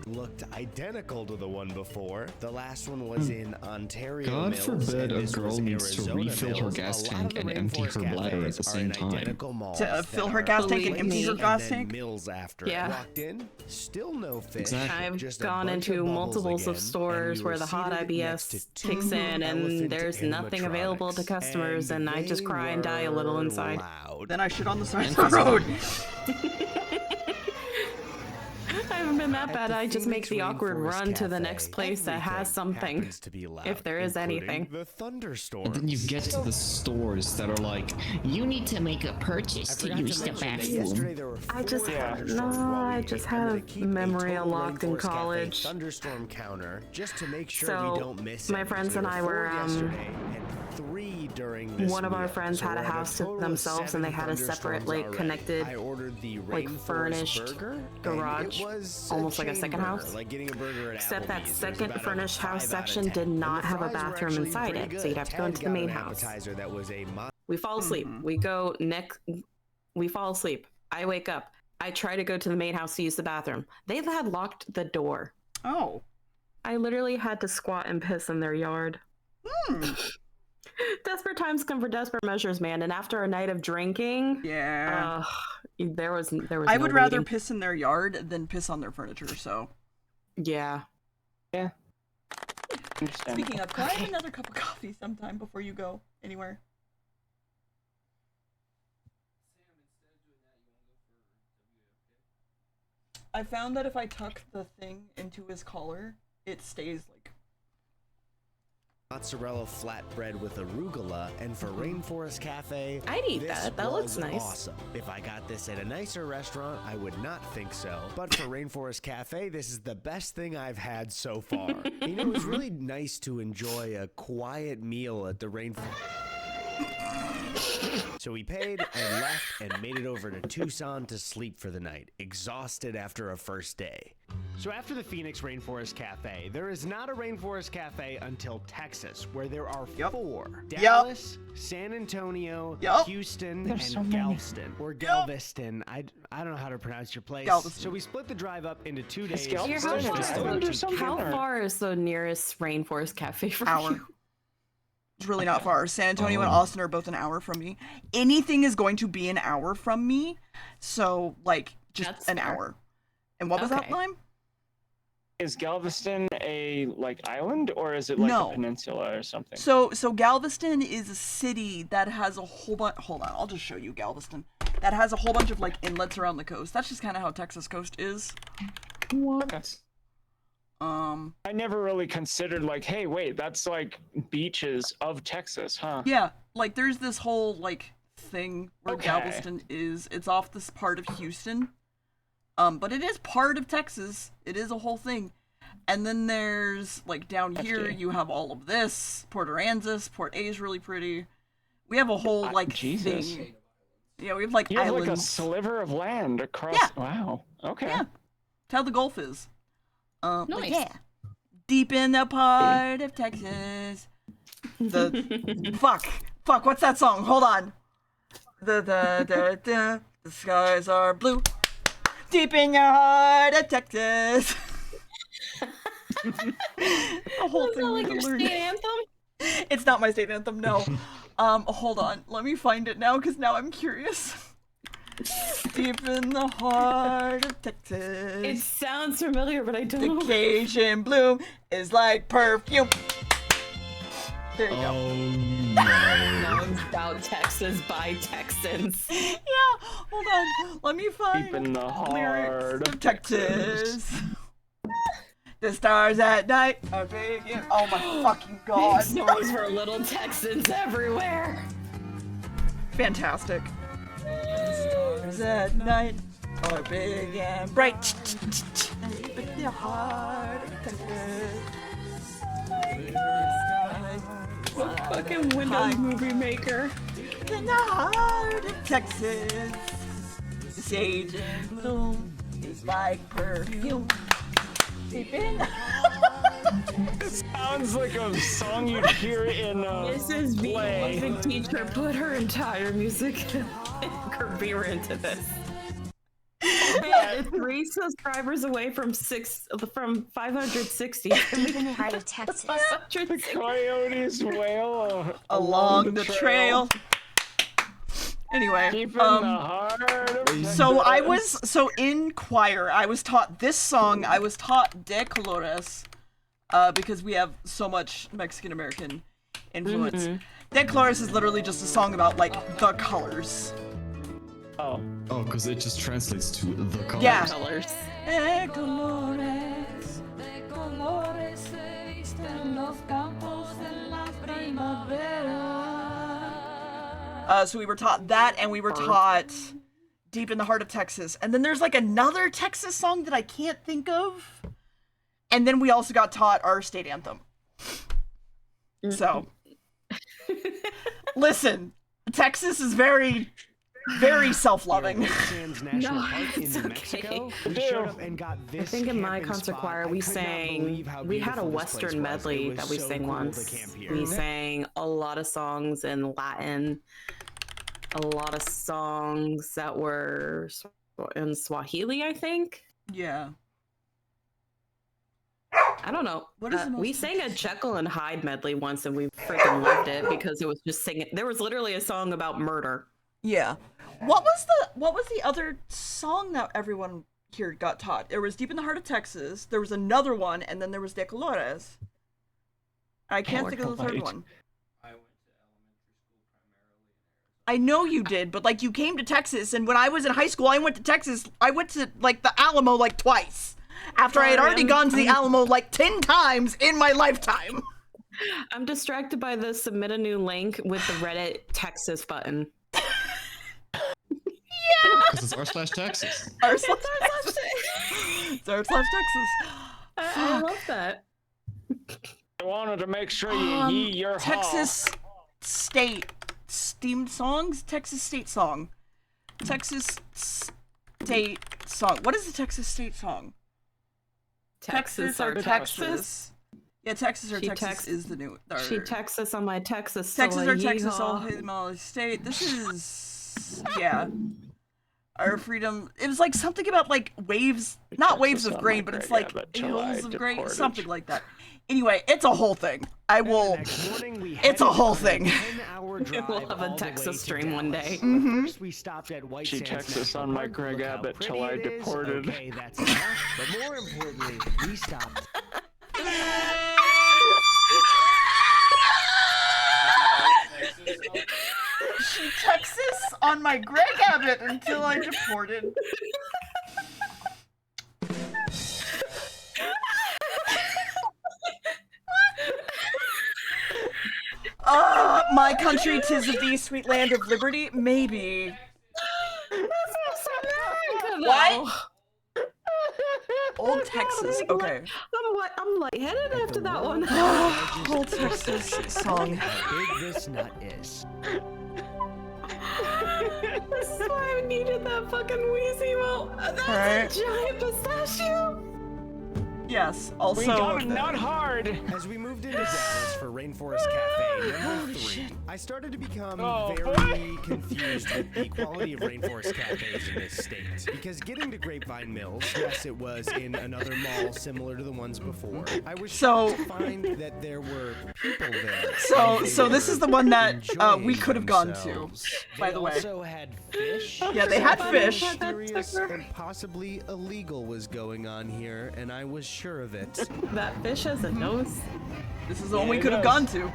looked identical to the one before. The last one was in Ontario. God Mills, forbid and a this girl was needs to Arizona refill her Mills. gas A lot tank of the and empty rainforest her bladder at cafes the are same in time. identical malls To that fill her are gas tank and Believe empty her me. gas and then tank? Mills after. Yeah. Walked in, still no fish. Exactly. I've Just a gone bunch of into bubbles multiples again, of stores and we where were the hot seated IBS next to kicks two in and elephant there's nothing available to animatronics, customers and I just they cry and die a little were inside. loud. Then I shit on the side of the road. I haven't been that At bad. the I just make Phoenix the awkward Rainforest run to the Cafe, next place that has everything something. happens to be loud, If there is including anything. The thunderstorms. And then you get to the stores that are like, you need to make a purchase to use the bathroom. There were I just- four no, thunderstorms while I we just ate. I'm had gonna a keep memory total unlocked in Rainforest Cafe college. thunderstorm counter just to make sure So, we don't miss my any. friends So and there I were were, 4 yesterday and 3 during during this one of our meal. friends So had a we're at house to total of themselves, and they 7 had a separate, thunderstorms like, already. connected, I ordered the like, Rainforest furnished burger, and garage, it was almost like a chain second burger, house. like getting a burger at Except that Applebee's. It was second about a furnished 5 house out of section 10. did And not the have a fries were bathroom actually inside pretty it, so you'd good. have to go into Ted the got main an house. appetizer that was a We fall asleep. We go next. We fall asleep. I wake up. I try to go to the main house to use the bathroom. They had locked the door. Oh. I literally had to squat and piss in their yard. Desperate times come for desperate measures, man. And after a night of drinking, yeah, there was. I no would rather waiting. piss in their yard than piss on their furniture. So. Yeah. Yeah. Speaking of, can I have another cup of coffee sometime before you go anywhere? I found that if I tuck the thing into his collar, it stays like. Mozzarella flatbread with arugula, and for Rainforest Cafe, I'd eat this that. That looks was nice. Awesome. If I got this at a nicer restaurant, I would not think so. But for Rainforest Cafe, this is the best thing I've had so far. You know, it was really nice to enjoy a quiet meal at the Rainforest. So we paid and left and made it over to Tucson to sleep for the night, exhausted after a first day. So after the Phoenix Rainforest Cafe, there is not a Rainforest Cafe until Texas, where there are 4. Dallas, San Antonio, Houston, and Galveston. Or Galveston. I don't know how to pronounce your place. Galveston. So we split the drive up into 2 days. How far is the nearest Rainforest Cafe from you? It's really not far. San Antonio and Austin are both an hour from me. Anything is going to be an hour from me. So, like, just That's an fair. hour. And what was that, Lime? Is Galveston a like island, or is it like No. a peninsula or something? So Galveston is a city that has a whole bunch. Hold on, I'll just show you Galveston. That has a whole bunch of like inlets around the coast. That's just kind of how Texas coast is. What? I never really considered like, hey, wait, that's like beaches of Texas, huh? Yeah, like there's this whole like thing where Okay. Galveston is. It's off this part of Houston. But it is part of Texas. It is a whole thing. And then there's like down here you have all of this. Port Aransas, Port A is really pretty. We have a whole like Jesus. thing. Yeah, we have like You have islands. like a sliver of land across. Yeah. Wow. Okay. Yeah. That's how the Gulf is. But Nice. yeah. Deep in the part of Texas. The fuck, what's that song? Hold on. The skies are blue. Deep in your heart of Texas. The whole Is that thing like we your learned. state anthem? It's not my state anthem, no. Hold on. Let me find it now, because now I'm curious. Deep in the heart of Texas. It sounds familiar, but I don't. The Cajun bloom is like perfume. There you go. Songs about Texas by Texans. Yeah, hold on. Let me find Deep in the lyrics heart of Texas. The stars at night are big. Oh my fucking god. Songs for little Texans everywhere. Fantastic. The stars at night are big and bright. Deep in the heart of Texas. Fucking Windows Movie Maker. In the heart of Texas, the sage in bloom is like perfume. Deep in. It sounds like a song you'd hear in a Mrs. B, play. music teacher, put her entire music career into this. Man, 3 subscribers away from 560. Heart of Texas. The coyotes wail Along the trail. Anyway, Deep in the heart of so in choir, I was taught this song. I was taught De Colores, because we have so much Mexican American influence. De Colores is literally just a song about like the colors. Oh, because it just translates to the colors. Yeah. Colors. De colores, se visten los campos en la primavera. So we were taught that, and we were taught Deep in the Heart of Texas. And then there's like another Texas song that I can't think of. And then we also got taught our state anthem. So Listen, Texas is very self-loving. No, it's okay. I think in my concert choir we had a Western medley that we sang once. We sang a lot of songs in Latin, a lot of songs that were in Swahili, I think. Yeah. I don't know. What is we sang a Jekyll and Hyde medley once, and we freaking loved it because it was just singing. There was literally a song about murder. Yeah. What was the other song that everyone here got taught? There was Deep in the Heart of Texas. There was another one, and then there was De Colores. I can't think of the third one. I know you did, but like you came to Texas, and when I was in high school, I went to Texas. I went to like the Alamo like twice. After I had already gone to the Alamo like 10 times in my lifetime. I'm distracted by the submit a new link with the Reddit Texas button. Because it's r/Texas. r/Texas. It's r/Texas. I love that. I wanted to make sure you yee your Texas State themed songs. Texas State song. Texas State song. What is the Texas State song? Texas or Texas. Yeah, Texas or Texas is the new. She Texas on my Texas. Texas or Texas, all Molly State. This is our freedom. It was like something about like waves, not waves of grain, but it's like hills of grain, something like that. Anyway, it's a whole thing. I will. It's a whole thing. We'll have a Texas stream one day. First we stopped at White Sands Texas on my Greg Abbott till I deported. Okay, that's enough. But more importantly, we stopped. She Texas on my Greg Abbott until I deported. My country, 'tis of thee, sweet land of liberty. Maybe. What? Old Texas. Okay. I'm lightheaded after that one. Old Texas song. How big this nut is. This is why I needed that fucking Wheezy. Well, that's a giant pistachio. Yes. Also, we got it not hard. As we moved into Dallas for Rainforest Cafe number 3, I started to become very confused with the quality of Rainforest Cafes in this state. Because getting to Grapevine Mills, yes, it was in another mall similar to the ones before. I was shocked to find that there were people there. So this is the one that we could have gone to. By the way. They also had fish. Yeah, they had fish. Mysterious and possibly illegal was going on here, and I was sure of it. That fish has a nose. This is the one we could have gone to.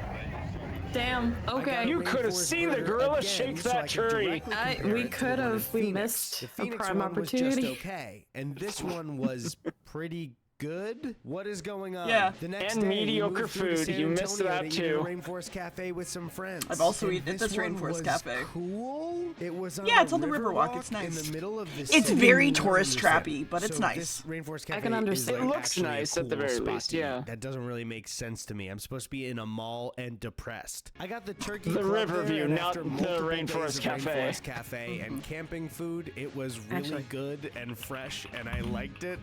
Damn. Okay. You could have seen the gorilla shake that tree. We could have. We missed a prime opportunity. Just okay, and this one was pretty good. What is going on? Yeah. The next and day, mediocre food. You missed that too. Rainforest Cafe with some friends. I've also eaten at this Rainforest Cafe. Cool. It was on it's on the Riverwalk. It's nice. In the middle of this it's very tourist trappy, but it's nice. Rainforest Cafe I can understand. Is like it looks nice at the very least. Yeah. That doesn't really make sense to me. I'm supposed to be in a mall and depressed. I got the turkey. The Riverview, not the Rainforest Cafe. Rainforest Cafe and camping food. It was really good and fresh, and I liked it.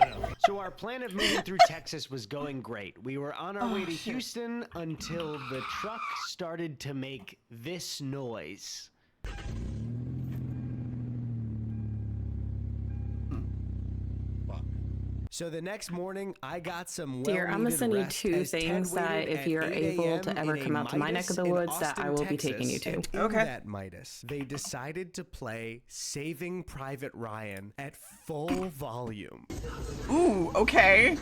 No. So our plan of moving through Texas was going great. We were on our way to Houston until the truck started to make this noise. So the next morning, I got some Dear, I'm gonna send you 2 things that if you're able to ever come out to my neck of the woods, that I will be taking you to. Okay. That Midas, they decided to play Saving Private Ryan at full volume. Ooh, okay.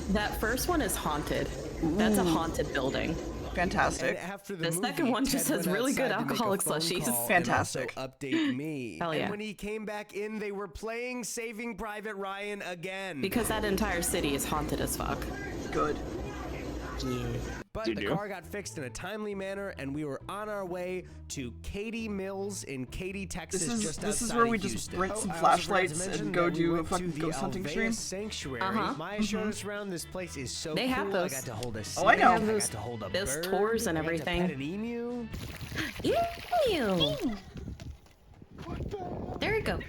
That first one is haunted. That's a haunted building. Fantastic. The second one just has really good alcoholic slushies. Fantastic. Update me. Hell yeah. And when he came back in, they were playing Saving Private Ryan again. Because that entire city is haunted as fuck. Good. Yeah. But as you the do. car got fixed in a timely manner, and we were on our way to Katy Mills in Katy, Texas. This is where we just rent some flashlights and go do a fucking ghost hunting stream. Sanctuary. Maya showed us around. This place is so They cool. have those. I got to hold a Oh, I know. I got to hold a Those bird. tours and I got to everything. pet an emu. Emu. There you go.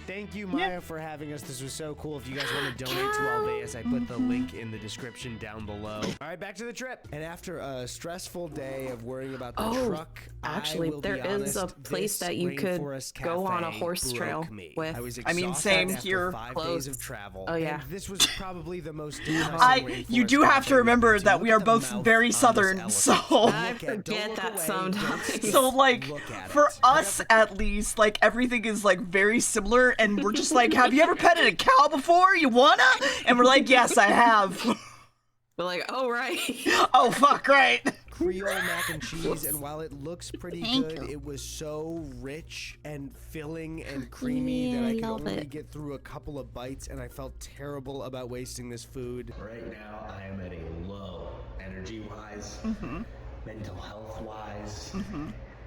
Thank you, Maya, for having us. This was so cool. If you guys want to donate to Alveus, I put the link in the description down below. All right, back to the trip. And after a stressful day of worrying about the truck, actually, there is a place that you could go on a horse trail with. I mean, same here. 5 days of travel. Oh yeah. And this was probably the most. You do have to remember that we are both very southern, so I forget that sometimes. So like, for us at least, like everything is like very similar, and we're just like, have you ever petted a cow before? You wanna? And we're like, yes, I have. We're like, oh right. Oh fuck, right. Creole mac and cheese, and while it looks pretty good, it was so rich and filling and creamy that I could only get through a couple of bites, and I felt terrible about wasting this food. Right now, I am at a low energy-wise, mental health-wise.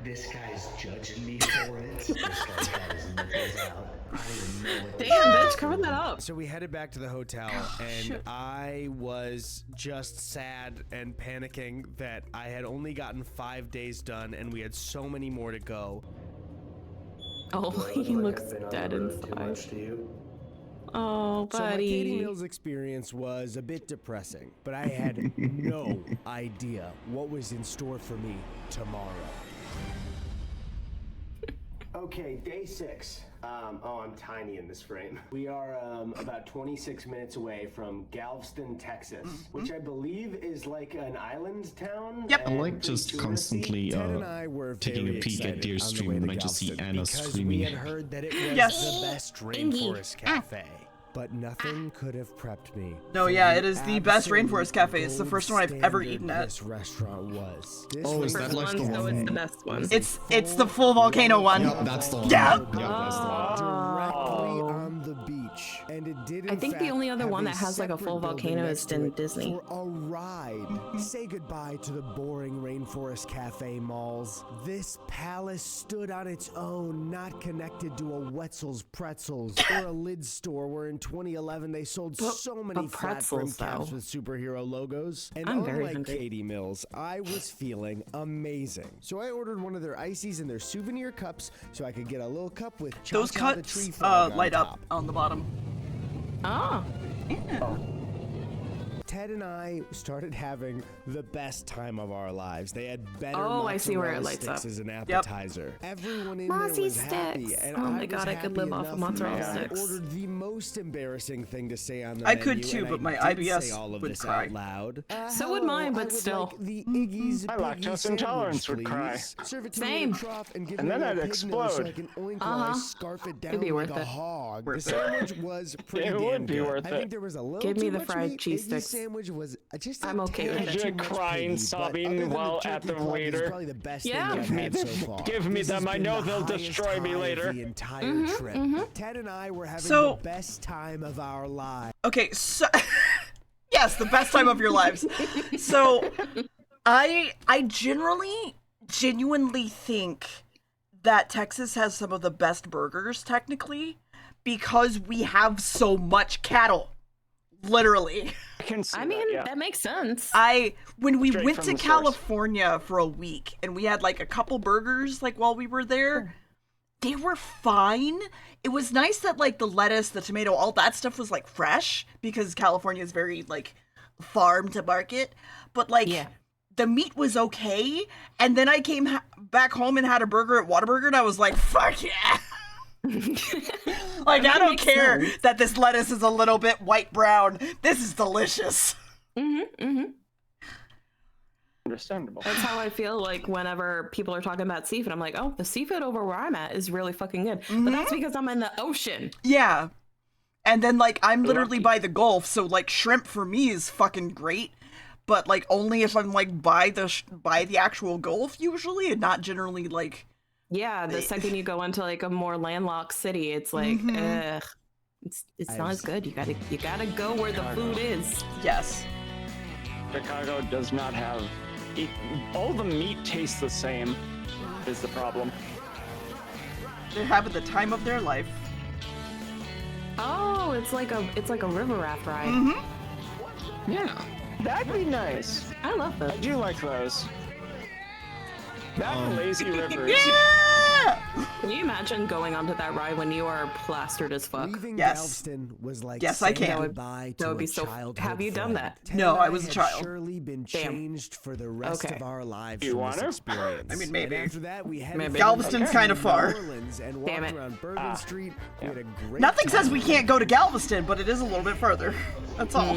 This guy's judging me for it. This guy's got his nipples out. I don't even know what Damn, bitch, cover that up. So we headed back to the hotel, and I was just sad and panicking that I had only gotten 5 days done, and we had so many more to go. Oh, he looks dead inside. Oh, buddy. So my Katy Mills experience was a bit depressing, but I had no idea what was in store for me tomorrow. Okay, day 6. Oh, I'm tiny in this frame. We are about 26 minutes away from Galveston, Texas, which I believe is like an island town. Yep. I like just constantly Ted and I were taking a very peek at excited Deer's on the stream way and to I just see Galveston Anna because screaming. we had heard that it was Yes. the best rainforest cafe. But nothing could have prepped me. No, for yeah, the it is the best absolute rainforest cafe. It's the gold first one I've ever standard eaten at. This restaurant was. Oh, is that like the So one? it's the best one. It's the full volcano one. Yep, that's the one. Yeah. Yep, that's the one. Directly on the beach, and it did. I think the only other one that has like a full volcano is in Disney. For a ride. Say goodbye to the boring rainforest cafe malls. This palace stood on its own, not connected to a Wetzel's Pretzels or a lid store where in 2011 they sold so many flat brim caps with superhero logos. And unlike Katy Mills, I was feeling amazing. So I ordered one of their ices and their souvenir cups so I could get a little cup with Those Cha-Cha the cuts tree frog on light top. up on the bottom. Oh. Yeah. Ted and I started having the best time of our lives. They had better I see where it mozzarella lights sticks up. as an appetizer. Everyone in there Mozzie was happy, sticks. and Oh my I God, was I could happy live off of enough mozzarella that sticks. I ordered the most embarrassing thing to say on the I menu, could too, and but my I did IBS say all of would this cry. out loud. So would mine, but I would still. like the Iggy's My Piggy lactose sandwich, intolerance would cry. please. Serve it to me in Same. a trough and give And me then a I'd pig nose so explode. I can oink while I scarf it down It'd be like worth a it. hog. Worth The sandwich was pretty It damn would be good. worth I it. think there was a little Give me too the much fried meat. cheese Iggy's sticks. sandwich was just a I'm okay with tad it. too much Crying, piggy, sobbing but other than while the at the turkey club, waiter. it's probably the best Yeah. thing I've had so far. Give me This them. has I been know the they'll highest destroy me high of later. The entire trip. Ted and I were having So- the best time of our lives. Okay, so yes, the best time of your lives. So I genuinely think that Texas has some of the best burgers technically because we have so much cattle. Literally. I mean, that makes sense. When we Straight went from to the source. California for a week and we had like a couple burgers like while we were there, they were fine. It was nice that like the lettuce, the tomato, all that stuff was like fresh because California is very like farm to market. But like the meat was okay. And then I came back home and had a burger at Whataburger and I was like, fuck yeah. Like, I don't care that this lettuce is a little bit white brown. This is delicious. Understandable. That's how I feel like whenever people are talking about seafood. I'm like, oh, the seafood over where I'm at is really fucking good. But that's because I'm in the ocean. Yeah. And then, like, I'm literally by the Gulf, so, like, shrimp for me is fucking great. But, like, only if I'm, like, by the actual Gulf, usually, and not generally, like... Yeah, the second you go into, like, a more landlocked city, it's like, ugh. It's not as good. You gotta go where the food is. Yes. Chicago does not have all the meat tastes the same. Is the problem? They're having the time of their life. Oh, it's like a river raft ride. Mm-hmm. Yeah. That'd be nice. I love those. I do like those. That lazy rivers. Yeah! Can you imagine going onto that ride when you are plastered as fuck? Leaving Yes. Galveston was like Yes, I can. goodbye That to would be a so. childhood Have you done friend. that? Ted No, and I was a had child. surely been Damn. changed for the rest Okay. of our lives You from want this her? experience. I mean, maybe. And after that, we headed Maybe. to Galveston's kind of far. New Orleans and Damn walked it. around Bourbon Street. We had a great Nothing time. says we can't go to Galveston, but it is a little bit further. That's all.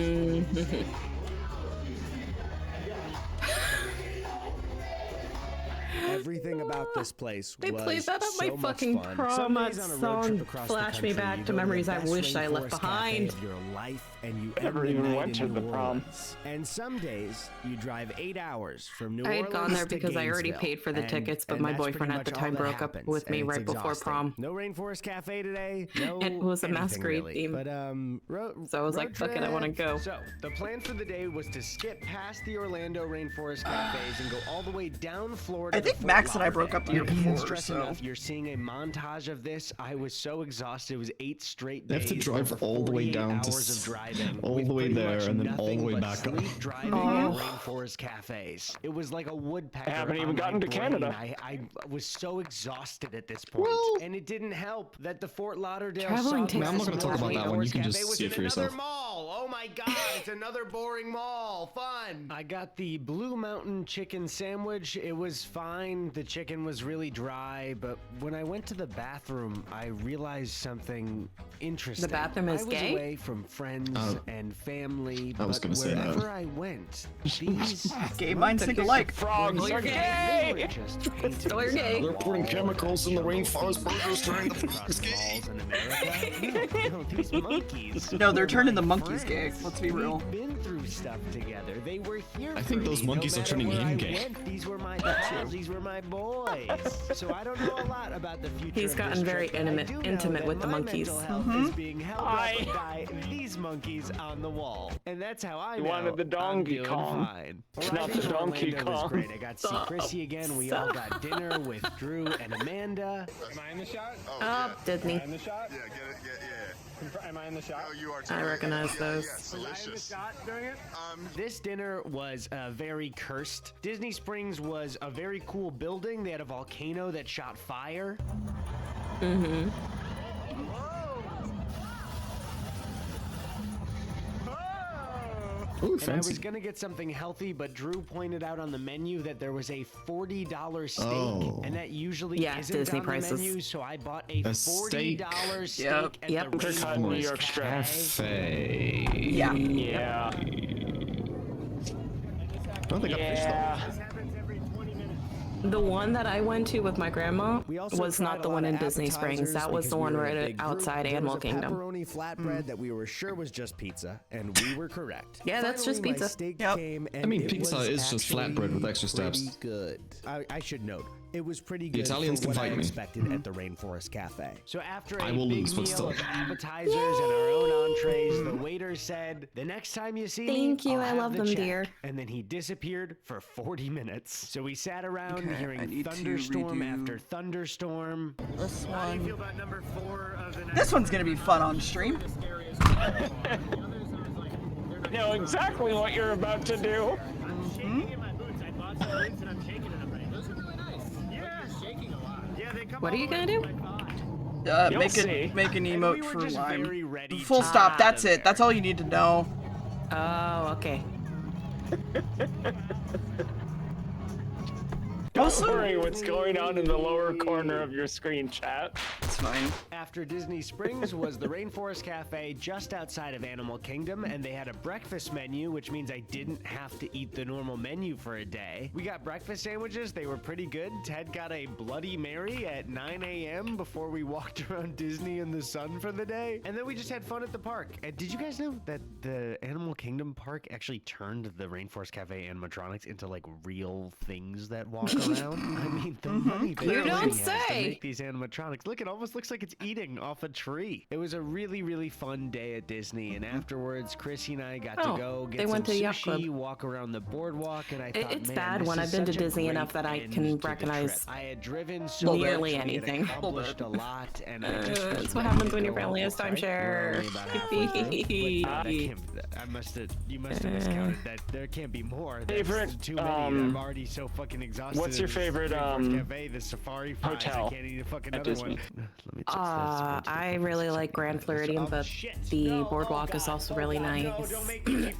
Everything about this place They was played that at my so much fucking fun. prom. Some That days on a road song trip across the flashed me country, back you to go memories the I best wish I left rainforest cafe behind. of your life, and you Never end the even night went in to the New prom. Orleans. And some days you drive 8 hours from New I Orleans had gone there to because I already Gainesville. paid for the And- tickets, but and my that's boyfriend pretty at the much all time that broke up happens, with me and it's right before exhausting. prom. No Rainforest Cafe today. No It was a anything masquerade really. theme. But So I was like, fuck it, I wanna go. So the plan for the day was to skip past the Orlando Rainforest cafes and go all the way down Florida. I to think Fort Max and I Lauderdale. broke up the year I can't before, stress so- enough, you're seeing a montage of this. I was so exhausted. It was 8 straight They days. have to drive over all the way 48 down to hours of driving, all with the way pretty there much and then all the nothing way but back up. sleep driving in rainforest cafes. It was like a woodpecker. I haven't on even my gotten to brain. Canada. I was so exhausted at this point. And it didn't help that the Fort Lauderdale Traveling Sawgrass takes I'm not gonna talk about that one. You can Cafe just was see in it for another yourself. mall. Oh my god, it's another boring mall. Fun. I got the Blue Mountain chicken sandwich. It was fine. The chicken was really dry, but when I went to the bathroom, I realized something interesting. The bathroom is I was gay? away from friends and family, I was but gonna say that. wherever I went, these Gay minds think alike. Frogs You're are gay. gay. So you're gay. They're putting chemicals in the rainforest burgers during the across malls in America. No, these monkeys. No, they're were turning my the monkeys gay. friends. Let's be real. We've been through stuff together. They were here. I think for those me. monkeys No are turning matter where him I gay. went, these were my pals. These were my boys. So I don't know a lot about the future. He's of gotten this very trip, but I intimate- do know intimate that with the my monkeys. mental health is being held up by these monkeys on the wall, and that's how I You know wanted the I'm Donkey doing Kong. fine. Not Arriving the in Donkey Orlando was Kong. great. I got to see Chrissy again. We all got dinner with Drew and Amanda. Am I in the shot? Oh, Disney. Am I in the shot? Yeah, get it, yeah. Am I in the shot? Oh, you are I recognize those. Yes, delicious. Doing it? This dinner was very cursed. Disney Springs was a very cool building. They had a volcano that shot fire. Mm-hmm. Ooh, And I was fancy. gonna get something healthy, but Drew pointed out on the menu that there was a $40 steak, Oh. and that usually Yeah, isn't Disney on prices. the menu. So I bought a A $40 steak Yep, at yep. the Intercut New Rainforest York strip. Cafe. Cafe. Yeah. Yeah. I don't think I fish though. Yeah. The one that I went to with my grandma We also was tried not a the lot one of in Disney Springs. appetizers That was because the we one were a right big group. outside There Animal was a Kingdom. pepperoni flatbread that we were sure was just pizza, and we were correct. Yeah, that's just Finally, my pizza. steak Yep. came, I and mean, it pizza was is just flatbread with actually extra steps. pretty good. I should note, it was pretty good. Italians for can what I fight me. expected at the Rainforest Cafe. So after I a will big lose, but meal still. of appetizers and our own entrees, the waiter said, "The next time you see me, Thank you, I'll I have love the them, check." dear. And then he disappeared for 40 minutes. So we sat around Okay, I hearing need to thunderstorm redo after thunderstorm. This How do you one. feel about number 4 of the night? This one's gonna be fun on stream. Know exactly what you're about to do. I'm shaking in my boots. I bought some boots and I'm shaking in them right now. Those are really nice. Yeah, shaking a lot. Yeah, they come What are all you the way gonna up do? to my thigh. You'll Make see. make an And emote we were for just very Lime. ready Full to stop. get That's out of it. That's there. all you need to know. Oh, okay. Don't Also- worry what's going on in the lower corner of your screen, chat. It's fine. After Disney Springs was the Rainforest Cafe just outside of Animal Kingdom, and they had a breakfast menu, which means I didn't have to eat the normal menu for a day. We got breakfast sandwiches. They were pretty good. Ted got a Bloody Mary at 9 a.m. before we walked around Disney in the sun for the day. And then we just had fun at the park. And did you guys know that the Animal Kingdom park actually turned the Rainforest Cafe animatronics into like real things that walk around? I mean, the money that You don't Disney has to say. make these animatronics. Look, it almost looks like it's eating eating off a tree. It was a really, really fun day at Disney, and afterwards, Chrissy and I got to go get some sushi, walk around the boardwalk, and I thought, it's man, bad this when is I've been to such a Disney great enough that I end can to the recognize trip. I had driven so nearly much, we had anything. accomplished a lot, and I just was That's what ready happens to when your go family home, has right? timeshare. You must have miscounted that. There can't be more. That's Favorite, too many. I'm already so fucking exhausted. What's your favorite cafe, the Safari Fries. hotel I can't eat a fucking at other Disney? one. I really like Grand Floridian, but the boardwalk is also really nice.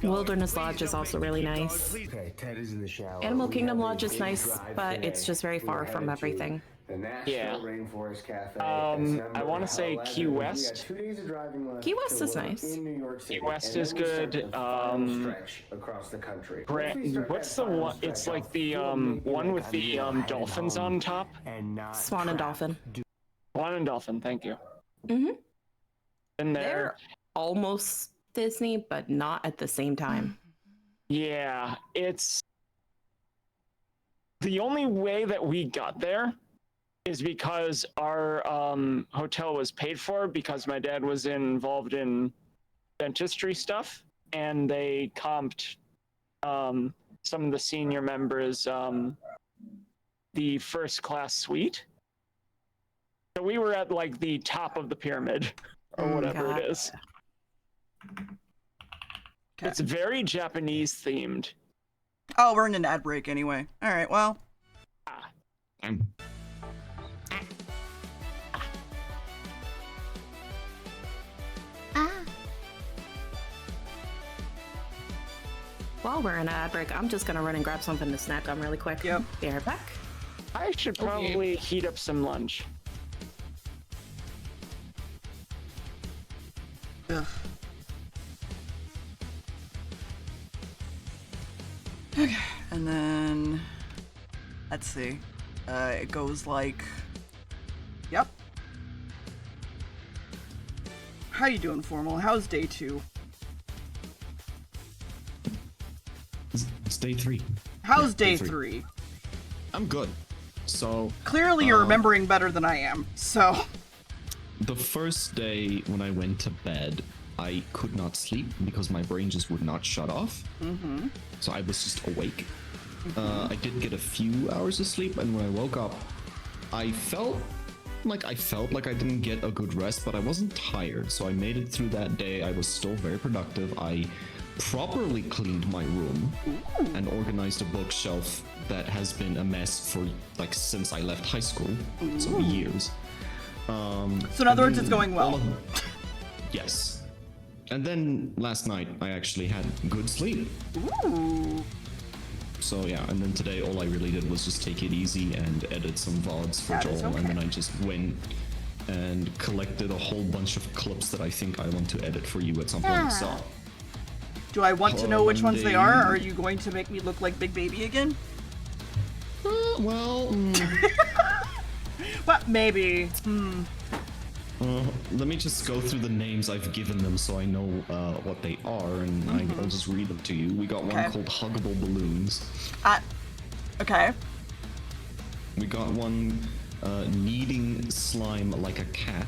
Wilderness Lodge is also really nice. Okay, Ted is in the shower. Animal Kingdom Lodge is nice, but it's just very far from everything. The Nashville Rainforest Cafe. I want to say Key West. 2 days of driving left. Key West is nice. In New York City. Key West And is then we start good. the final stretch across the country. What's the one? It's like the one with the dolphins on top. Swan and Dolphin. Swan and Dolphin. Thank you. Mm-hmm. And they're almost Disney, but not at the same time. Yeah, it's the only way that we got there is because our hotel was paid for because my dad was involved in dentistry stuff, and they comped some of the senior members the first class suite. So we were at like the top of the pyramid or whatever it is. It's very Japanese themed. Oh, we're in an ad break anyway. All right, well. While we're in an ad break, I'm just gonna run and grab something to snack on really quick. Yep. Be right back. I should probably heat up some lunch. Ugh. Okay, and then let's see. It goes like, yep. How you doing, Formal? How's day 2? It's day 3. How's day 3? I'm good. So clearly you're remembering better than I am. So the first day when I went to bed, I could not sleep because my brain just would not shut off. Mm-hmm. So I was just awake. I did get a few hours of sleep, and when I woke up, I felt like I didn't get a good rest, but I wasn't tired. So I made it through that day. I was still very productive. I properly cleaned my room and organized a bookshelf that has been a mess for like since I left high school. So years. So in other words, it's going well. Yes. And then last night I actually had good sleep. Ooh. So yeah, and then today all I really did was just take it easy and edit some VODs for Joel, and then I just went and collected a whole bunch of clips that I think I want to edit for you at some point. So do I want to know which ones they are? Or are you going to make me look like Big Baby again? Well, but maybe. Let me just go through the names I've given them so I know what they are, and I'll just read them to you. We got one called Huggable Balloons. Okay. We got one Kneading Slime Like a Cat.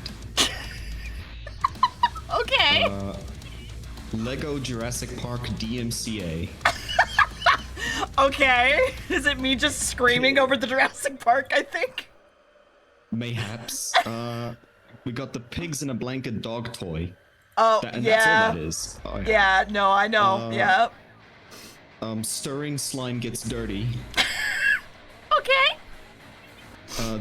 Okay. Lego Jurassic Park DMCA. Okay. Is it me just screaming over the Jurassic Park, I think? Mayhaps. We got the Pigs in a Blanket dog toy. Oh, and yeah. That's all that is. Oh, yeah, no, I know. Yep. Stirring Slime Gets Dirty. Okay.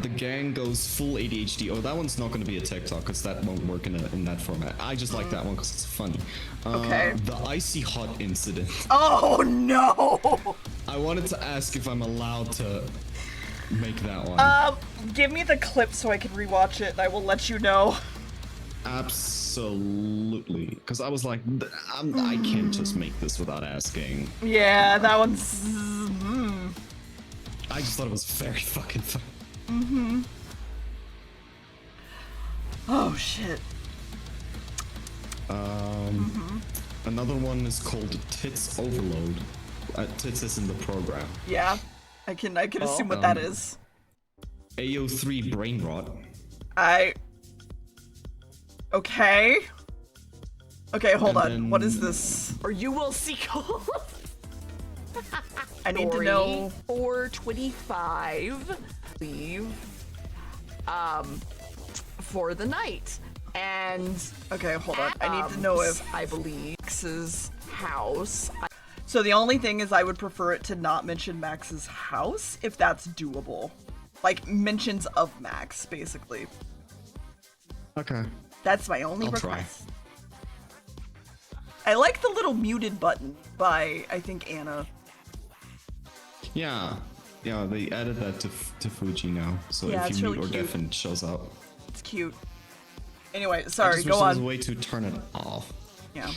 The gang goes full ADHD. Oh, that one's not going to be a TikTok because that won't work in that format. I just like that one because it's funny. Okay. The Icy Hot Incident. Oh, no. I wanted to ask if I'm allowed to make that one. Give me the clip so I can rewatch it and I will let you know. Absolutely. Because I was like, I can't just make this without asking. Yeah, that one's... I just thought it was very fucking funny. Oh, shit. Another one is called Tits Overload. Tits is in the program. Yeah, I can assume what that is. AO3 Brain Rot. Okay. Okay, hold on. What is this? Or you will see gold. I need to know. 425 leave for the night. And okay, hold on. I need to know if I believe Max's house. So the only thing is I would prefer it to not mention Max's house if that's doable. Like mentions of Max, basically. Okay. That's my only I'll request. I like the little muted button by, I think, Anna. Yeah, they added that to Fuji now. So Yeah, if it's you really mute or cute. deafen, it shows up. It's cute. Anyway, I sorry, just go wish there was on. a way to turn it off. Yeah.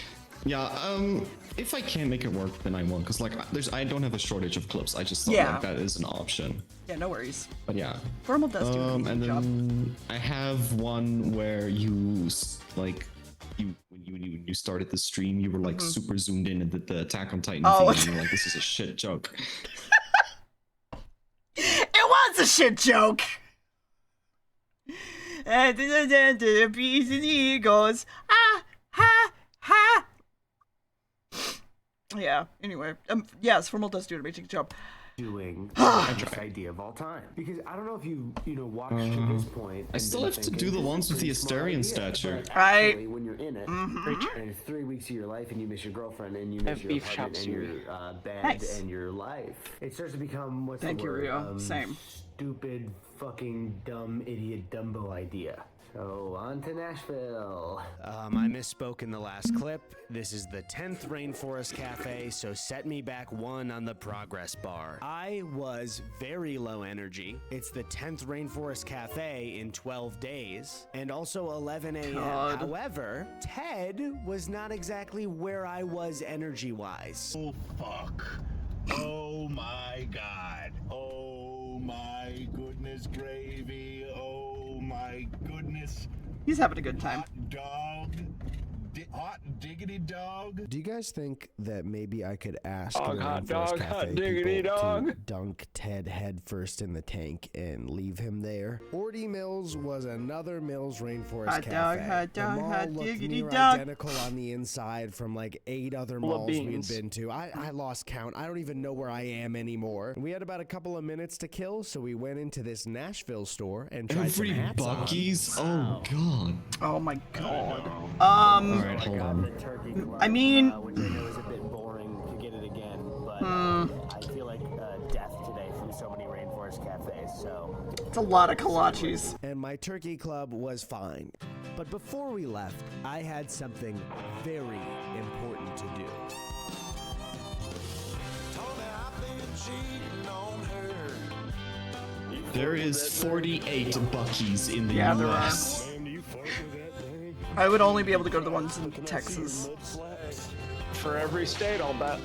Yeah, if I can't make it work, then I won't. Cause like, I don't have a shortage of clips. I just thought Yeah. like that is an option. Yeah, no worries. But yeah. Formal does do a And good job. then I have one where you like when you started the stream, you were like super zoomed in and did the Attack on Titan Oh. thing, and you're like, this is a shit joke. It was a shit joke! And the bees and eagles. Ah, ha, ha. Yeah, anyway. Yes, Formal does do an amazing job. Doing the best idea of all time. Because I don't know if you watched to this point. I still have to do the ones with the Asterian statue. Right. When you're in it, Mm-hmm. and it's 3 weeks of your life, and you miss your girlfriend, and you I miss have your beef apartment, chop and your suey. bed, Nice. and your life, it starts to become what's Thank the you, word? Rio. Same. Stupid, fucking, dumb, idiot, Dumbo idea. So on to Nashville. I misspoke in the last clip. This is the 10th Rainforest Cafe, so set me back 1 on the progress bar. I was very low energy. It's the 10th Rainforest Cafe in 12 days, and also 11 a.m. God. However, Ted was not exactly where I was energy-wise. Oh, fuck. Oh, my God. Oh, my goodness gravy. Oh, my goodness. He's having a good time. Hot dog. Hot diggity dog. Do you guys think that maybe I could ask Dog, the hot Rainforest dog, Cafe hot diggity people dog. to dunk Ted headfirst in the tank and leave him there? Orty Mills was another Mills Rainforest Hot Cafe. dog, hot The dog, mall hot looked diggity near dog. identical on the inside from like 8 other Full of malls we'd beans. been to. I lost count. I don't even know where I am anymore. We had about a couple of minutes to kill, so we went into this Nashville store and tried some Every hats on. Buc-ee's? Oh god. Oh my god. Alright, hold on. I mean, which I know is a bit boring to get it again, but I feel like death today from so many Rainforest Cafes, so. it's a lot of kolaches. And my turkey club was fine. But before we left, I had something very important to do. There is 48 Buc-ee's in the Yeah, there are. US. I would only be able to go to the ones in Texas. For every state, I'll bet.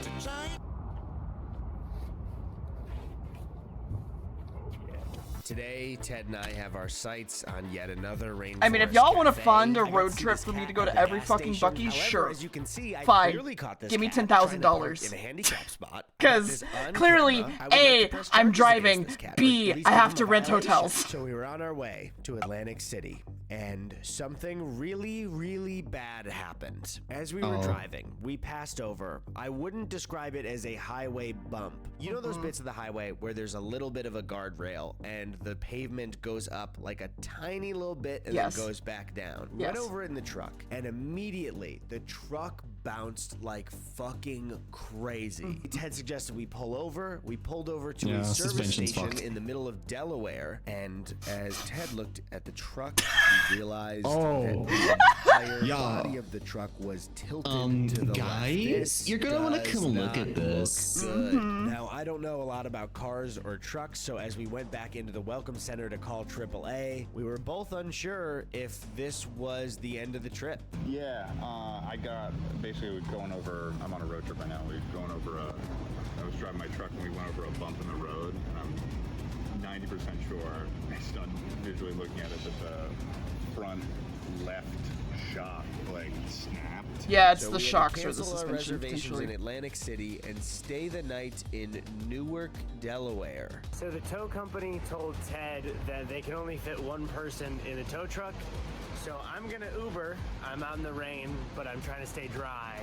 Today, Ted and I have our sights on yet another Rainforest I mean, if y'all want to Cafe. fund a I got road to see trip this for me cat to go at to the every gas fucking station. Buc-ee's, However, sure. as you can see, I Fine. clearly caught this Give me cat $10,000. trying to park in a handicap spot. Because On clearly, camera, I would like A, to press I'm charges driving, against this cat, or B, at least I give have him to a rent violation. hotels. So we were on our way to Atlantic City, and something really, really bad happened. As we were driving, we passed over. I wouldn't describe it as a highway bump. You know those bits of the highway where there's a little bit of a guardrail and the pavement goes up like a tiny little bit and Yes. then goes back down. Yes. Went over in the truck, and immediately the truck bounced like fucking crazy. Ted suggested we pull over. We pulled over to Yeah, a service suspension's station fucked. in the middle of Delaware, and as Ted looked at the truck, he realized Oh. that the entire Yeah. body of the truck was tilted to the guys, left. This you're gonna wanna does come look not at this. look good. Now, I don't know a lot about cars or trucks, so as we went back into the welcome center to call AAA, we were both unsure if this was the end of the trip. Yeah, I got basically going over. I'm on a road trip right now. We're going over I was driving my truck and we went over a bump in the road, and I'm 90% sure, based on visually looking at it, that the front left shock like snapped. Yeah, it's So the we had to shocks or the cancel our suspension, reservations in potentially. Atlantic City and stay the night in Newark, Delaware. So the tow company told Ted that they can only fit one person in a tow truck, So I'm gonna Uber. I'm out in the rain, but I'm trying to stay dry.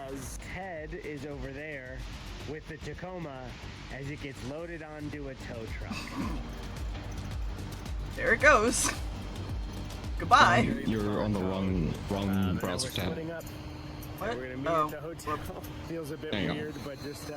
As Ted is over there with the Tacoma as it gets loaded onto a tow truck. There it goes. Goodbye. You're on the wrong browser tab. What? We're gonna meet at the hotel. Feels a bit weird, but just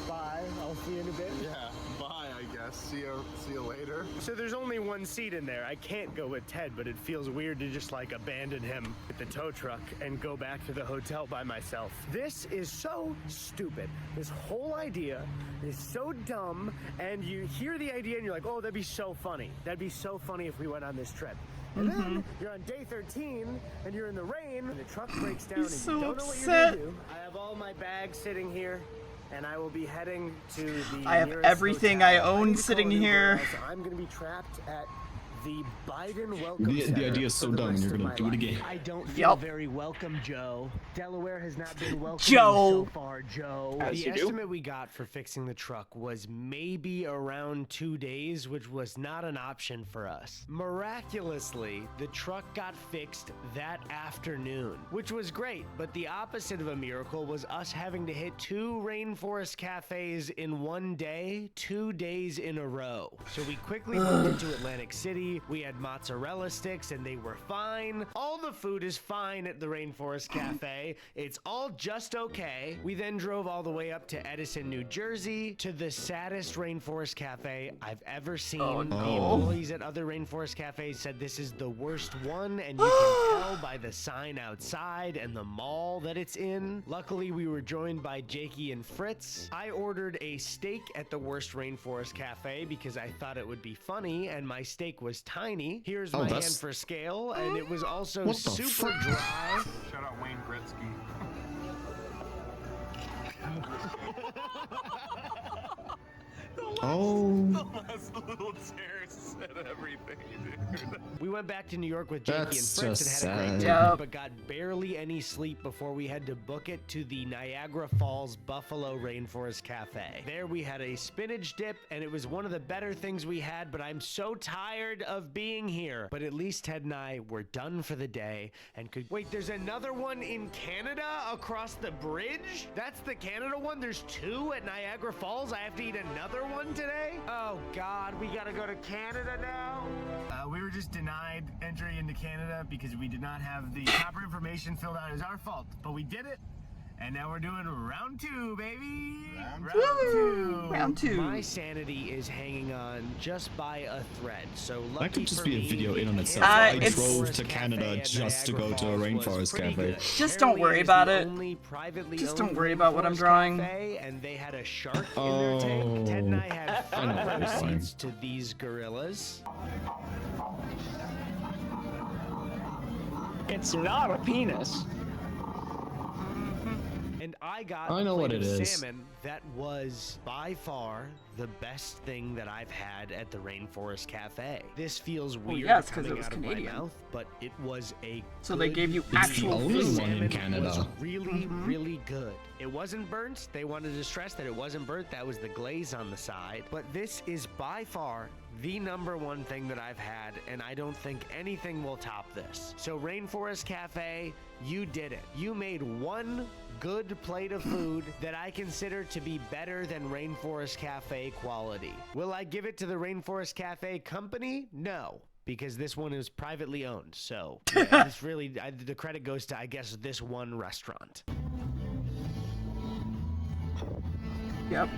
bye. I'll see you in a bit. Yeah, bye, I guess. See you later. So there's only one seat in there. I can't go with Ted, but it feels weird to just like abandon him at the tow truck and go back to the hotel by myself. This is so stupid. This whole idea is so dumb, and you hear the idea and you're like, oh, that'd be so funny. That'd be so funny if we went on this trip. And then you're on day 13 and you're in the rain and the truck breaks down and you don't know what you're gonna do. I have all my bags sitting here and I will be heading to the I have everything I own sitting here. I'm gonna be trapped at the Biden Welcome The idea is so dumb, you're gonna do it again. I don't feel very welcome, Joe. Delaware has not been welcome Joe. so far, Joe. As The you do. estimate we got for fixing the truck was maybe around 2 days, which was not an option for us. Miraculously, the truck got fixed that afternoon, which was great, but the opposite of a miracle was us having to hit 2 rainforest cafes in one day, 2 days in a row. So we quickly moved into Atlantic City. We had mozzarella sticks and they were fine. All the food is fine at the Rainforest Cafe. It's all just okay. We then drove all the way up to Edison, New Jersey, to the saddest Rainforest Cafe I've ever seen. Oh, no. The employees at other Rainforest Cafes said this is the worst one, and you can tell by the sign outside and the mall that it's in. Luckily, we were joined by Jakey and Fritz. I ordered a steak at the worst Rainforest Cafe because I thought it would be funny, and my steak was tiny. Here's my hand for scale, and it was also super dry. Shout out Wayne Gretzky. The last little tear said everything, dude. We went back to New York with Jakey and That's Fritz just and had a great sad. day, but got barely any sleep before we had to book it to the Niagara Falls Buffalo Rainforest Cafe. There we had a spinach dip, and it was one of the better things we had, but I'm so tired of being here. But at least Ted and I were done for the day and could... Wait, there's another one in Canada across the bridge? That's the Canada one? There's 2 at Niagara Falls? I have to eat another one today? Oh God, we gotta go to Canada now? We were just denied entry into Canada because we did not have the proper information filled out. It was our fault, but we did it. And now we're doing round 2, baby. Round 2. My sanity is hanging on just by a thread. So lucky That could just for be a me, video in on the itself. I Rainforest drove to Cafe Canada at just to Niagara go to a Falls was rainforest pretty cafe. good. Just don't worry about it. Just don't worry about what I'm drawing. And they had a shark in their tank. Ted and I had I know what you're front saying. seats to these gorillas. It's not a penis. And I got I know a plate what of it is. salmon that was by far the best thing that I've had at the Rainforest Cafe. This feels weird yes, 'cause coming it was out Canadian. of my mouth, but it was a So they good gave you meal. actual the only The one in salmon Canada. was really, really good. It wasn't burnt. They wanted to stress that it wasn't burnt. That was the glaze on the side. But this is by far the #1 thing that I've had, and I don't think anything will top this. So Rainforest Cafe, you did it. You made one good plate of food that I consider to be better than Rainforest Cafe quality. Will I give it to the Rainforest Cafe company? No, because this one is privately owned. So yeah, it's really the credit goes to, I guess, this one restaurant. Yep.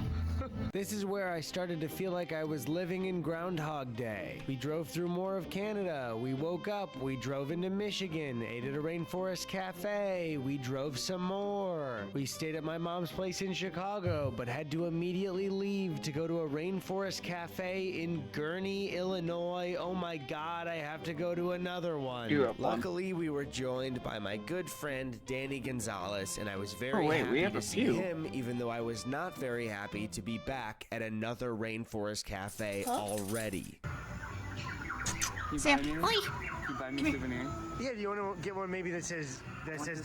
This is where I started to feel like I was living in Groundhog Day. We drove through more of Canada. We woke up. We drove into Michigan, ate at a Rainforest Cafe. We drove some more. We stayed at my mom's place in Chicago, but had to immediately leave to go to a Rainforest Cafe in Gurnee, Illinois. Oh my God, I have to go to another one. Luckily, we were joined by my good friend, Danny Gonzalez, and I was very happy to see him, even though I was not very happy to be back at another Rainforest Cafe already. Sam, oi! You buy me a souvenir? Yeah, do you want to get one maybe that says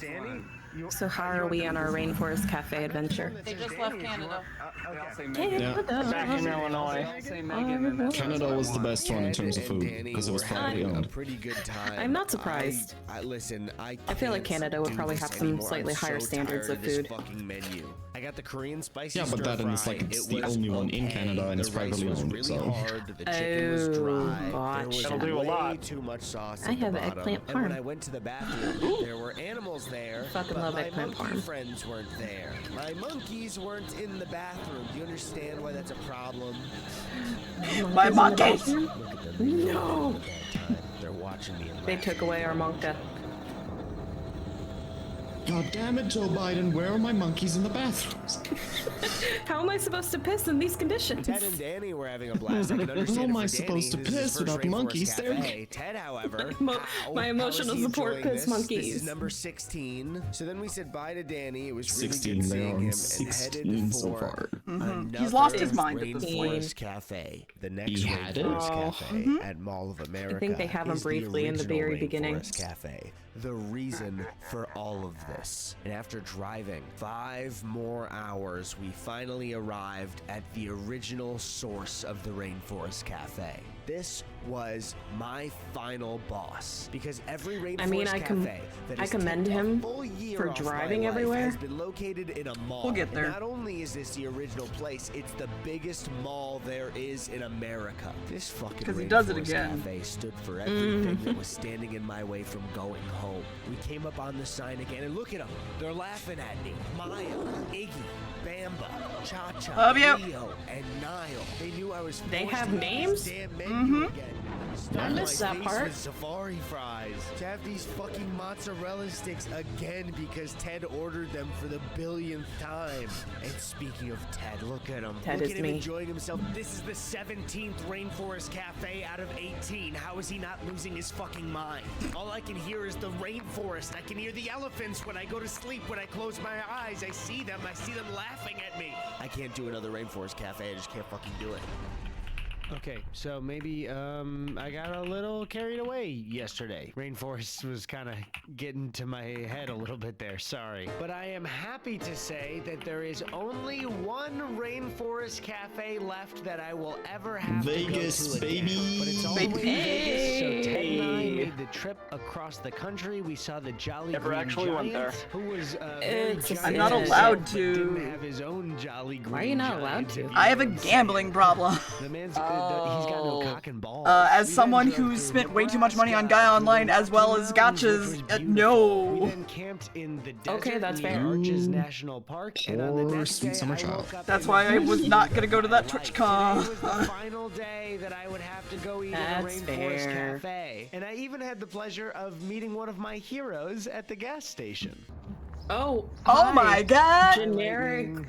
Danny? So how are we on our Rainforest Cafe adventure? They just left Canada. Canada. Back in Illinois. Canada was the best one in terms of food because it was privately owned. Pretty good time. I'm not surprised. Listen, I feel like Canada would probably have some slightly higher standards of food. Fucking menu. I got the Korean spicy Yeah, but that and it's like it's the only one in Canada and it's privately owned. So. The chicken was dry. Gotcha. There was way too much sauce. I have eggplant And when parm. I went to the bathroom, there were animals there. Fucking but love my eggplant monkey parm. friends weren't there. My monkeys weren't in the bathroom. Do you understand why that's a problem? My monkeys! Look at them. No! They're watching me. They took away our monka. God damn it, Joe Biden, where are my monkeys in the bathrooms? How am I supposed to piss in these conditions? Ted and Danny were having a blast. I can understand How it am for I supposed to Danny. This is his piss first without Rainforest monkeys there? Cafe. Ted, however, My emotional how is he support enjoying piss this? monkeys. This is number 16. So then we said bye to Danny. It was really 16, good there seeing are him and 16 headed so for far. another He's lost his mind at this point. Rainforest Cafe. The next He had it? Rainforest Cafe at Mall of America. I think they have him is briefly in the original very beginning. Rainforest Cafe. The reason for all of this. And after driving 5 more hours, we finally arrived at the original source of the Rainforest Cafe. This was my final boss because every Rainforest Cafe that I has commend taken a him full year for off my driving life everywhere. has been located in a mall. We'll get there. And not only is this the original place, it's the biggest mall there is in America. This fucking 'Cause he does it Rainforest again. Cafe stood for everything that was standing in my way from going home. We came up on the sign again, and look at them. They're laughing at me. Maya, Iggy, Bamba, Cha-Cha, Love you. Leo, and Niall. They knew I was They forced have to eat names? this damn menu again. I missed that part. With safari fries. To have these fucking mozzarella sticks again because Ted ordered them for the billionth time. And speaking of Ted, look at him. Ted look is at him me. enjoying himself. This is the 17th Rainforest Cafe out of 18. How is he not losing his fucking mind? All I can hear is the rainforest. I can hear the elephants when I go to sleep. When I close my eyes, I see them. I see them laughing at me. I can't do another Rainforest Cafe. I just can't fucking do it. Okay, so maybe I got a little carried away yesterday. Rainforest was kind of getting to my head a little bit there, sorry. But I am happy to say that there is only one Rainforest Cafe left that I will ever have Vegas, to go to again. baby. But it's all the way in Vegas, so Ted and I made the trip across the country. We saw the Jolly Never Green actually went Giant, there. who was It's a very I'm not giant, allowed but to. didn't have his own Jolly Green Why are you not allowed Giant, to? if you I have a know what I'm saying. gambling problem. The man's he's got no cock and balls. As We someone then drove who's through spent way too much money on Nebraska, Gaia through Online the as well Rocky as Mountains, gachas, which was beautiful. We no. then camped in the desert Okay, that's near fair. Arches National Park, and on the Or next Sweet day, Summer I Child. woke up That's in why the I was best not day gonna go to of that my Twitch life. con. Today was the final day that I would have to go eat at a That's Rainforest fair. Cafe, and I even had the pleasure of meeting one of my heroes at the gas station. Oh, Oh hi. my god! Generic.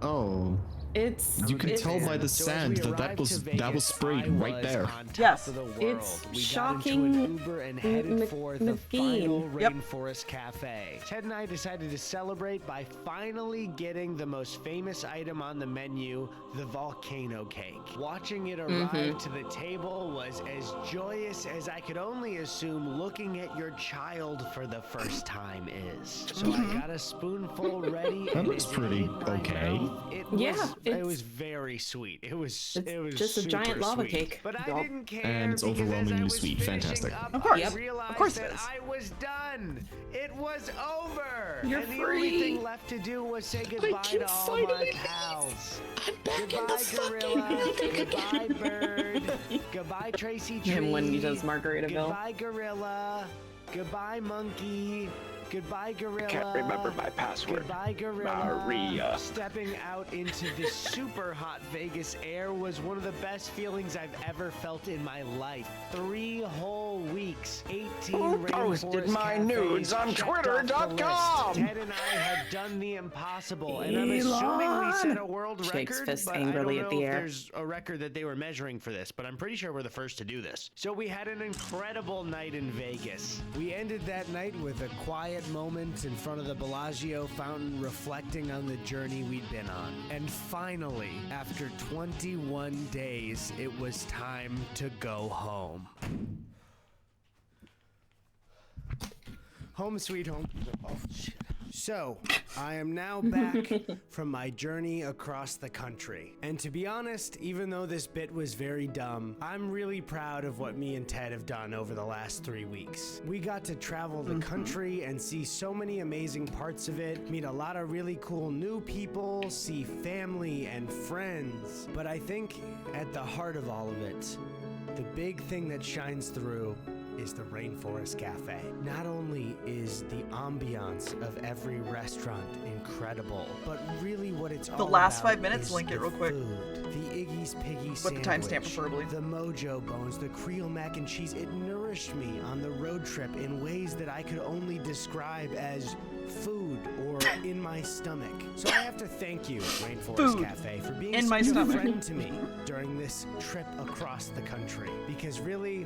Oh. It's You can it's, tell by the So as sand we that arrived to that was Vegas, sprayed I right was there. on top Yes. of the world. It's We shocking got into an Uber and headed for the McGee. final Yep. Rainforest Cafe. Ted and I decided to celebrate by finally getting the most famous item on the menu, the volcano cake. Watching it arrive to the table was as joyous as I could only assume looking at your child for the first time is. So I got a spoonful ready. That and looks it pretty hit my okay. mouth. It Yeah, was, it it's- was very sweet. It was just a giant super lava sweet. cake. But I Yup. didn't care And it's because as overwhelmingly I was sweet. finishing Fantastic. up, Of course. I Yep. realized Of course that it is. I was done. It was over. You're and the free. only thing left to do was say goodbye to all my pals. Goodbye, Gorilla. Goodbye, Bird. Goodbye, Tracy Tree. Him when he does Margaritaville. Goodbye, Gorilla. Goodbye, Monkey. Goodbye, Gorilla. I can't remember my password. Goodbye, Gorilla. Maria. Stepping out into the super hot Vegas air was one of the best feelings I've ever felt in my life. 3 whole weeks, 18 Who posted Rainforest my cafes nudes on checked off the Twitter.com? list. Ted and I had done the impossible, and I'm assuming we set a world Shakes record, fist but angrily I at don't the know if air. there's a record that they were measuring for this, but I'm pretty sure we're the first to do this. So we had an incredible night in Vegas. We ended that night with a quiet moment in front of the Bellagio fountain, reflecting on the journey we'd been on. And finally, after 21 days, it was time to go home. Home sweet home. Oh, shit. So, I am now back from my journey across the country. And to be honest, even though this bit was very dumb, I'm really proud of what me and Ted have done over the last 3 weeks. We got to travel the country and see so many amazing parts of it, meet a lot of really cool new people, see family and friends. But I think at the heart of all of it, the big thing that shines through is the Rainforest Cafe. Not only is the ambiance of every restaurant incredible, but really what it's all about. The last 5 minutes, is link it the real quick. Food. The Iggy's Piggy With sandwich, the timestamp preferably. the Mojo Bones, the Creole mac and cheese. It nourished me on the road trip in ways that I could only describe as food or in my stomach. So I have to thank you, Rainforest Food Cafe, for being in my such a stomach. friend to me during this trip across the country. Because really,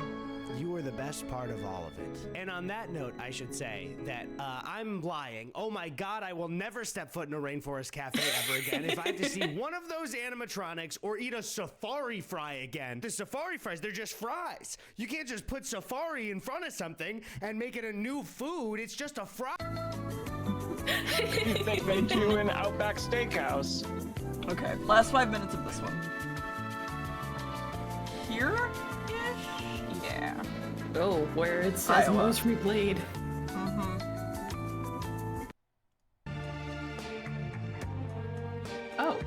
you were the best part of all of it. And on that note, I should say that I'm lying. Oh my God, I will never step foot in a Rainforest Cafe ever again. If I have to see one of those animatronics or eat a safari fry again. The safari fries, they're just fries. You can't just put safari in front of something and make it a new food. It's just a fry. They made you an Outback Steakhouse. Okay, last 5 minutes of this one. Here-ish? Yeah. Oh, where it says Iowa. most replayed. Oh.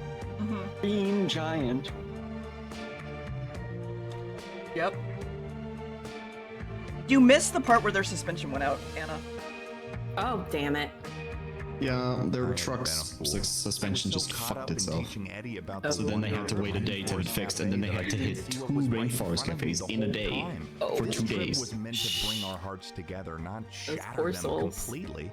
Green Giant. Yep. You missed the part where their suspension went out, Anna. Oh, damn it. Yeah, their truck's suspension just fucked itself. So then they had to wait a day to have it fixed, and then they had to hit 2 Rainforest Cafes in a day for 2 days. Was meant to bring our hearts together, not shatter poor them souls. completely.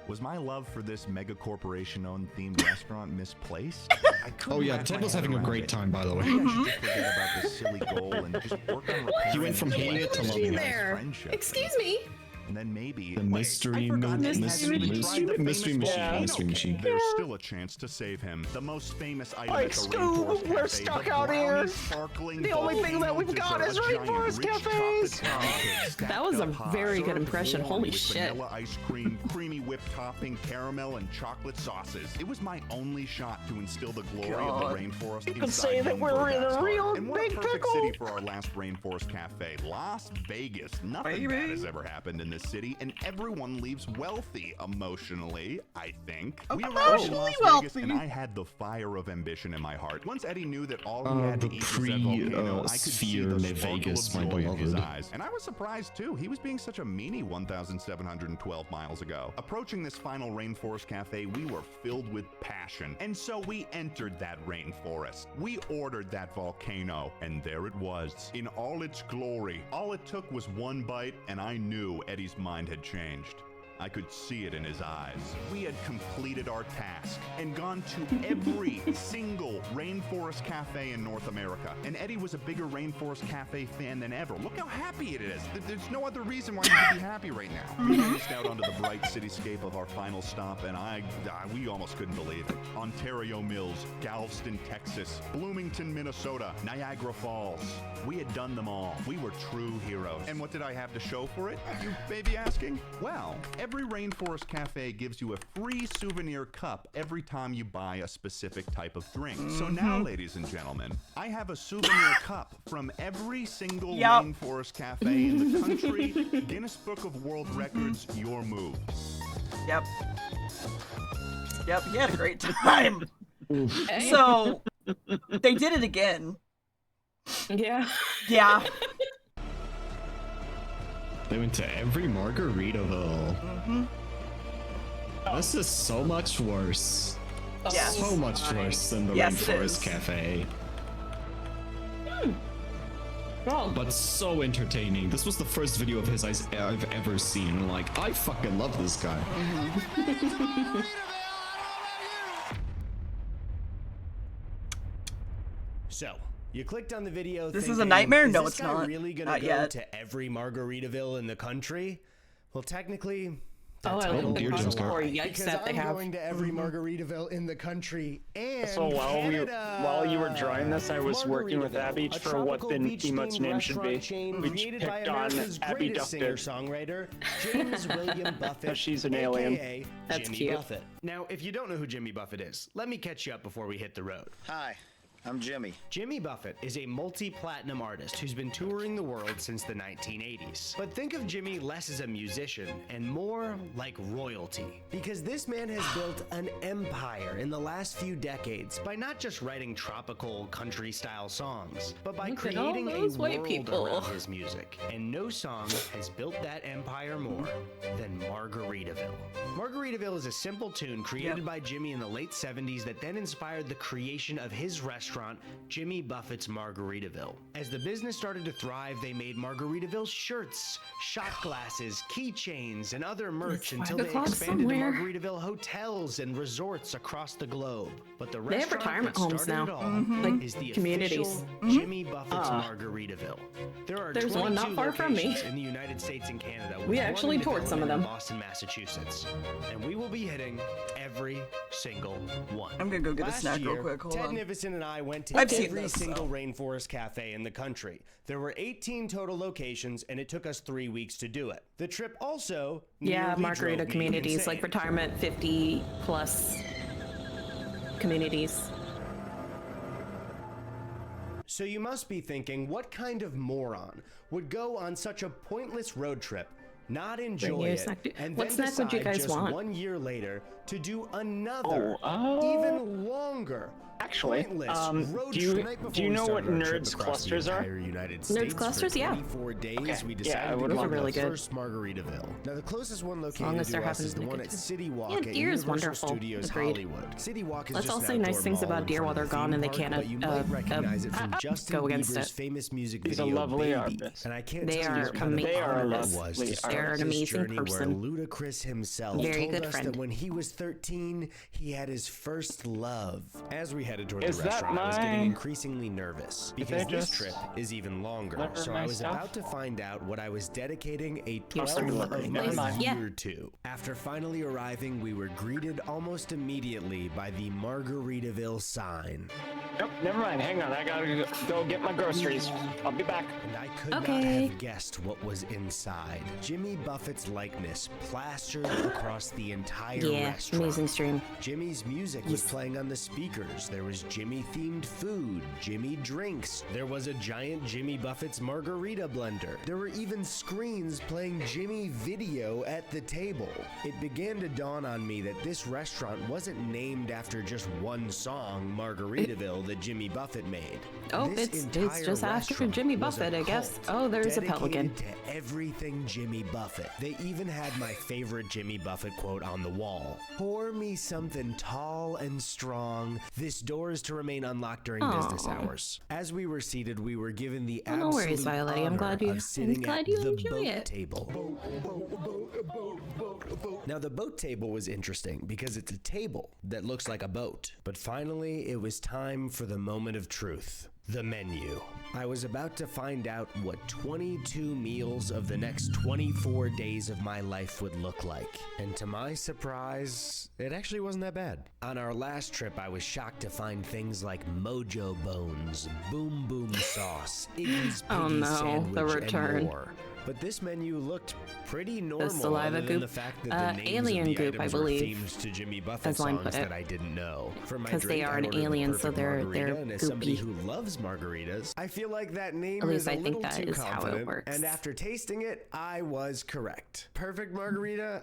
Was my love for this mega corporation-owned themed restaurant misplaced? I couldn't Oh yeah, wrap Ted my was head having a around great it. time, by the way. Maybe I should just forget about this silly goal and just work on repairing He went from this hating it to nice loving it. friendship. Excuse me. And then maybe The mystery mystery machine. There's still a chance to save him. The most famous item Like at the Scoob, Rainforest we're Cafe, stuck the out here. brownie sparkling The only thing that we've volcano got is dessert, a giant Rainforest rich Cafes. chocolate pound cake stacked That was a up high, very good served impression. warm Holy with shit. Vanilla ice cream, creamy whipped topping, caramel, and chocolate sauces. It was my only shot to instill the glory God. of the rainforest. You could inside say that young we're in a Verda's real heart. And what a big perfect pickle. city for our last Rainforest Cafe, Las Vegas. Nothing bad has ever happened in this city, and everyone leaves wealthy emotionally, I think. We arrived in Las Vegas, and I had the fire of ambition in my heart. Once Eddie knew that all he had to The eat was that volcano, I could see sphere the in sparkle Vegas, of my joy in his beloved. eyes. And I was surprised too. He was being such a meanie 1,712 miles ago. Approaching this final Rainforest Cafe, we were filled with passion. And so we entered that rainforest. We ordered that volcano, and there it was, in all its glory. All it took was one bite, and I knew Eddie's mind had changed. I could see it in his eyes. We had completed our task and gone to every single Rainforest Cafe in North America. And Eddie was a bigger Rainforest Cafe fan than ever. Look how happy it is. There's no other reason why you should be happy right now. We raced out onto the bright cityscape of our final stop, and we almost couldn't believe it. Ontario Mills, Galveston, Texas, Bloomington, Minnesota, Niagara Falls. We had done them all. We were true heroes. And what did I have to show for it? You may be asking? Well, every Rainforest Cafe gives you a free souvenir cup every time you buy a specific type of drink. So now, ladies and gentlemen, I have a souvenir cup from every single Rainforest Cafe in the country. Guinness Book of World Records, your move. Yep. Yep, he had a great time. So, they did it again. Yeah. Yeah. They went to every Margaritaville. This is so much worse. Yes. So much worse than the Yes, it Rainforest is. Cafe. Well, But so entertaining. This was the first video of his I've ever seen. Like, I fucking love this guy. So, you clicked on the video. This is a thinking, nightmare? Is No, this it's guy not. really gonna Not go yet. to every Margaritaville in the country? Well, technically, Oh, I like the Jump Scare. or yikes because that they I'm have. going to every Margaritaville in the country and So Canada. while you were drawing this, I was working with Abby A for what the tropical emote's name should be. beach-themed restaurant chain We created by picked on America's Abby greatest Ducked. singer-songwriter, James William Buffett. She's an alien. AKA That's Jimmy cute. Buffett. Now, if you don't know who Jimmy Buffett is, let me catch you up before we hit the road. Hi, I'm Jimmy. Jimmy Buffett is a multi-platinum artist who's been touring the world since the 1980s. But think of Jimmy less as a musician and more like royalty. Because this man has built an empire in the last few decades by not just writing tropical country-style songs, but by Look at all creating a those white world people. around his music. And no song has built that empire more than Margaritaville. Margaritaville is a simple tune created by Jimmy in the late 70s that then inspired the creation of his restaurant, Jimmy Buffett's Margaritaville. As the business started to thrive, they made Margaritaville shirts, shot glasses, keychains, and other merch until they expanded to Margaritaville hotels and resorts across the globe. But the They have restaurant retirement that homes started now. it all Like is the communities. official Jimmy Buffett's Margaritaville. There are There's one not 22 far from me. locations in the United States and Canada. with We one actually in toured some of development them. in Boston, Massachusetts, and we will be hitting every single one. I'm gonna go get a Last snack real year, quick. Hold Ted on. Nivison and I went to I've seen every this, single so. rainforest cafe in the country. There were 18 total locations, and it took us 3 weeks to do it. The trip also Yeah, nearly margarita drove me communities, insane. like retirement 50 plus communities. So you must be thinking, what kind of moron would go on such a pointless road trip, not enjoy you a it, snack. and What then snack would you decide guys just want? 1 year later to do another, even longer, Actually, pointless road do you- trip? Night do before you we know what started our trip nerds across the clusters are? entire United Nerds States clusters, for yeah. 24 days, Okay, we yeah, decided I to would've go to really the good. first Margaritaville. Now, the closest one long located as to they're us is the having one good- at City Walk Yeah, at Deer is Universal wonderful. Studios Agreed. Hollywood. City Walk is Let's just all an say nice outdoor things mall about in Deer front while of they're the gone theme and they park, can't, but you might recognize it from Justin go against Bieber's it. famous music He's a video, lovely Baby. artist. And I can't They tell you are what kind of amazing honor it artists. was They to are start an this amazing journey person. where Ludacris himself Very told good us friend. that when he was 13, he had his first love. As we headed toward Is the that restaurant, I was getting mine? increasingly nervous because they this just trip is even longer. deliver So my I was stuff? about to find out what I was dedicating a You're 12th of delivering. my Never mind. year to. After finally arriving, we were greeted almost immediately by the Margaritaville sign. Nope, never mind. Hang on, I gotta go get my groceries. I'll be back. And I could not Okay. have guessed what was inside. Jimmy Buffett's likeness plastered across the entire Yeah, restaurant. amazing stream. Jimmy's music was playing on the speakers. There was Jimmy-themed food, Jimmy drinks. There was a giant Jimmy Buffett's margarita blender. There were even screens playing Jimmy video at the table. It began to dawn on me that this restaurant wasn't named after just one song, Margaritaville, that Jimmy Buffett made. Oh, This it's entire just after restaurant Jimmy was a Buffett, I guess. cult Oh, there's a pelican. dedicated to everything Jimmy Buffett. They even had my favorite Jimmy Buffett quote on the wall. Pour me something tall and strong. This door is to remain unlocked during business Aw. hours. As we were seated, we were given the Oh, no absolute worries, Violet. I'm honor glad you- of sitting I'm glad at you the enjoy boat it. table. Now, the boat table was interesting because it's a table that looks like a boat. But finally, it was time for the moment of truth. The menu. I was about to find out what 22 meals of the next 24 days of my life would look like. And to my surprise, it actually wasn't that bad. On our last trip, I was shocked to find things like Mojo Bones, Boom Boom Sauce, Iggy's Piggy Oh no, Sandwich, the return. and more. But this menu looked pretty normal, saliva other than goop. the fact that the names Alien of the goop, I items were believe, themed to Jimmy Buffett as Lime songs put it. that I didn't know. For my 'Cause they drink, are I an ordered the alien, so perfect they're margarita, and as somebody goopy. who loves margaritas, I feel like that name At least is a I think little that too is how it confident. works. And after tasting it, I was correct. Perfect margarita,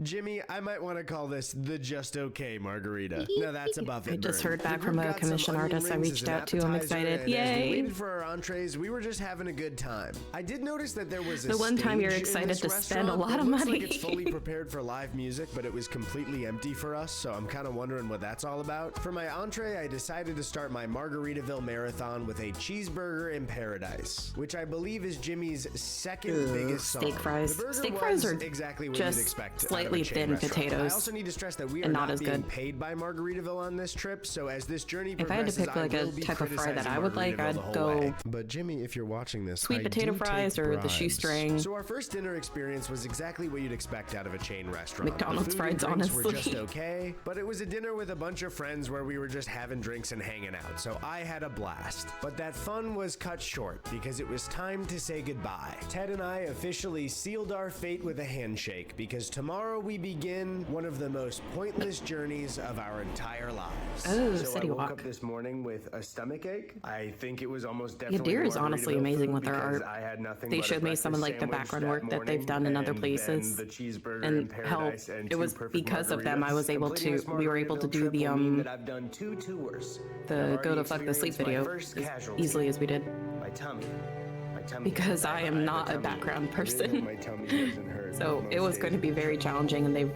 Jimmy. I might want to call this the just okay margarita. Now that's a Buffett. I just burn. heard The back group from a got some commission onion artist I rings reached as an out to. I'm appetizer, excited. and as we Yay! waited for our entrees, we were just having a good time. I did notice that there was a The one time you're stage in excited this to spend a restaurant lot that of looks money. Like it's fully prepared for live music, but it was completely empty for us, so I'm kind of wondering what that's all about. For my entree, I decided to start my Margaritaville marathon with a cheeseburger in paradise, which I believe is Jimmy's second biggest song. steak fries. The burger Steak was fries are exactly what just you'd expect out of a slightly chain thin restaurant. potatoes I also need to stress that we are and not not as being good. paid by Margaritaville on this trip, so as this journey If I had to progresses, pick like I a will be type of fry that criticizing I would like, Margaritaville I'd the whole go way. But Jimmy, if you're watching this, sweet I potato do fries take or the pride shoestring. So our first dinner experience was exactly what you'd expect out of a chain restaurant. McDonald's The food fries, and drinks were honestly. just okay, but it was a dinner with a bunch of friends where we were just having drinks and hanging out, so I had a blast. But that fun was cut short because it was time to say goodbye. Ted and I officially sealed our fate with a handshake because tomorrow we begin one of the most pointless journeys of our entire lives. Oh, so City I woke Walk. up this morning with a stomach ache. I think it was almost Yeah, definitely Deer is honestly Margaritaville amazing food with their because art. I had nothing They but a showed me some of like the breakfast background sandwich work that they've done in other and places, then the cheeseburger in and how paradise and it was two perfect because of them I margaritas. was able Completing to. this We were able to Margaritaville do trip the will mean that I've done 2 tours. I've the already go to fuck the sleep experienced my video first as casualty. easily as we did. My tummy. My tummy. Because I am not a background person. So it was going to be very challenging, and they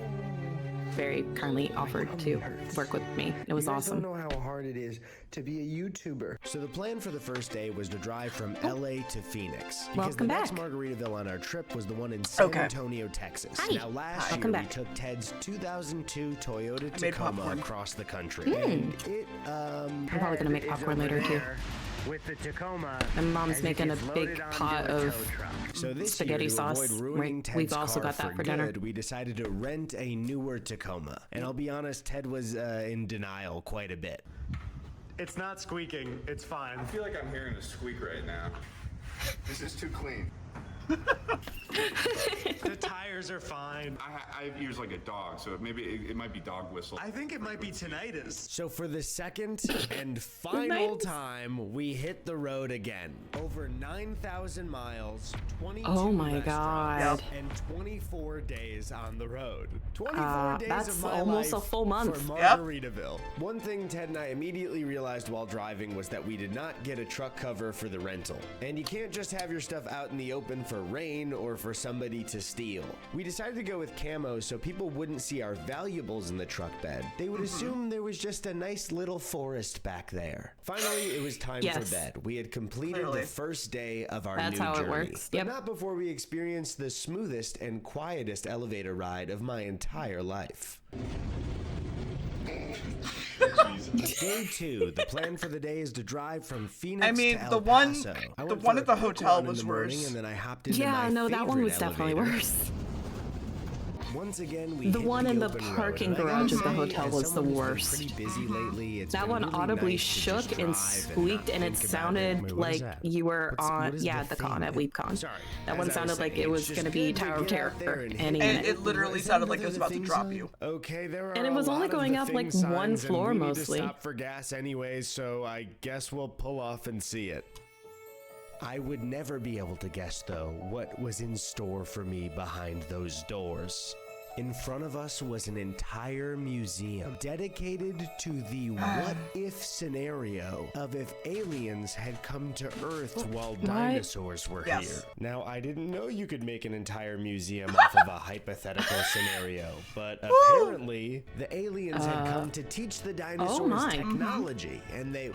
very kindly offered to work with me. It was awesome. don't know how hard it is to be a YouTuber. So the plan for the first day was to drive from LA to Phoenix. Because Welcome the next back. Margaritaville on our trip was the one in San Antonio, Texas. Hi. Now last Welcome year back. we took Ted's 2002 Toyota made Tacoma popcorn. across the country. Mm. And it, I'm probably gonna make Ted is popcorn over later too. there with the Tacoma. My mom's as it making a gets big loaded onto pot a of tow truck. So this spaghetti year, to sauce. avoid ruining We've Ted's also car got that for dinner. good, we decided to rent a newer Tacoma. And I'll be honest, Ted was in denial quite a bit. It's not squeaking. It's fine. I feel like I'm hearing a squeak right now. This is too clean. The tires are fine. I have ears like a dog, so maybe it might be dog whistle. I think it might be tinnitus. So for the second and final time, we hit the road again. Over 9,000 miles, 22 Oh my restaurants, God. and 24 days on the road. 24 days that's of my almost a life full month. for Yep. Margaritaville. One thing Ted and I immediately realized while driving was that we did not get a truck cover for the rental. And you can't just have your stuff out in the open for rain or for somebody to steal. We decided to go with camo so people wouldn't see our valuables in the truck bed. They would assume there was just a nice little forest back there. Finally, it was time Yes. for bed. We had completed Clearly. the first day of our That's new how it journey. works. But Yep. not before we experienced the smoothest and quietest elevator ride of my entire life. Day 2. The plan for the day is to drive from Phoenix I mean, to El the one- Paso. I the went one for at the a quick hotel run in was the morning, worse. And then I hopped into Yeah, my no, that one favorite was definitely elevator. worse. Once again, we The hit one in the open road, parking and I gotta garage of the say, hotel as was the someone who's been worst. pretty busy lately, it's That been one really audibly nice to just shook and drive squeaked, not and it think about sounded Wait, what is like that? you were What on, is yeah, the the con thing? at WeebCon. Sorry. That As one I was sounded like saying, it it's was just going to be good to Tower of get Terror out there and any hit And minute. it literally Is sounded that like it was another about to thing drop sign? you. Okay, there are And it was a only lot of going the up, like, thing one signs, and floor we need to mostly. stop for gas anyways, so I guess we'll pull off and see it. I would never be able to guess, though, what was in store for me behind those doors. In front of us was an entire museum dedicated to the what-if scenario of if aliens had come to Earth while dinosaurs were Yes. here. Now, I didn't know you could make an entire museum off of a hypothetical scenario, but apparently the aliens had come to teach the dinosaurs my. technology, and they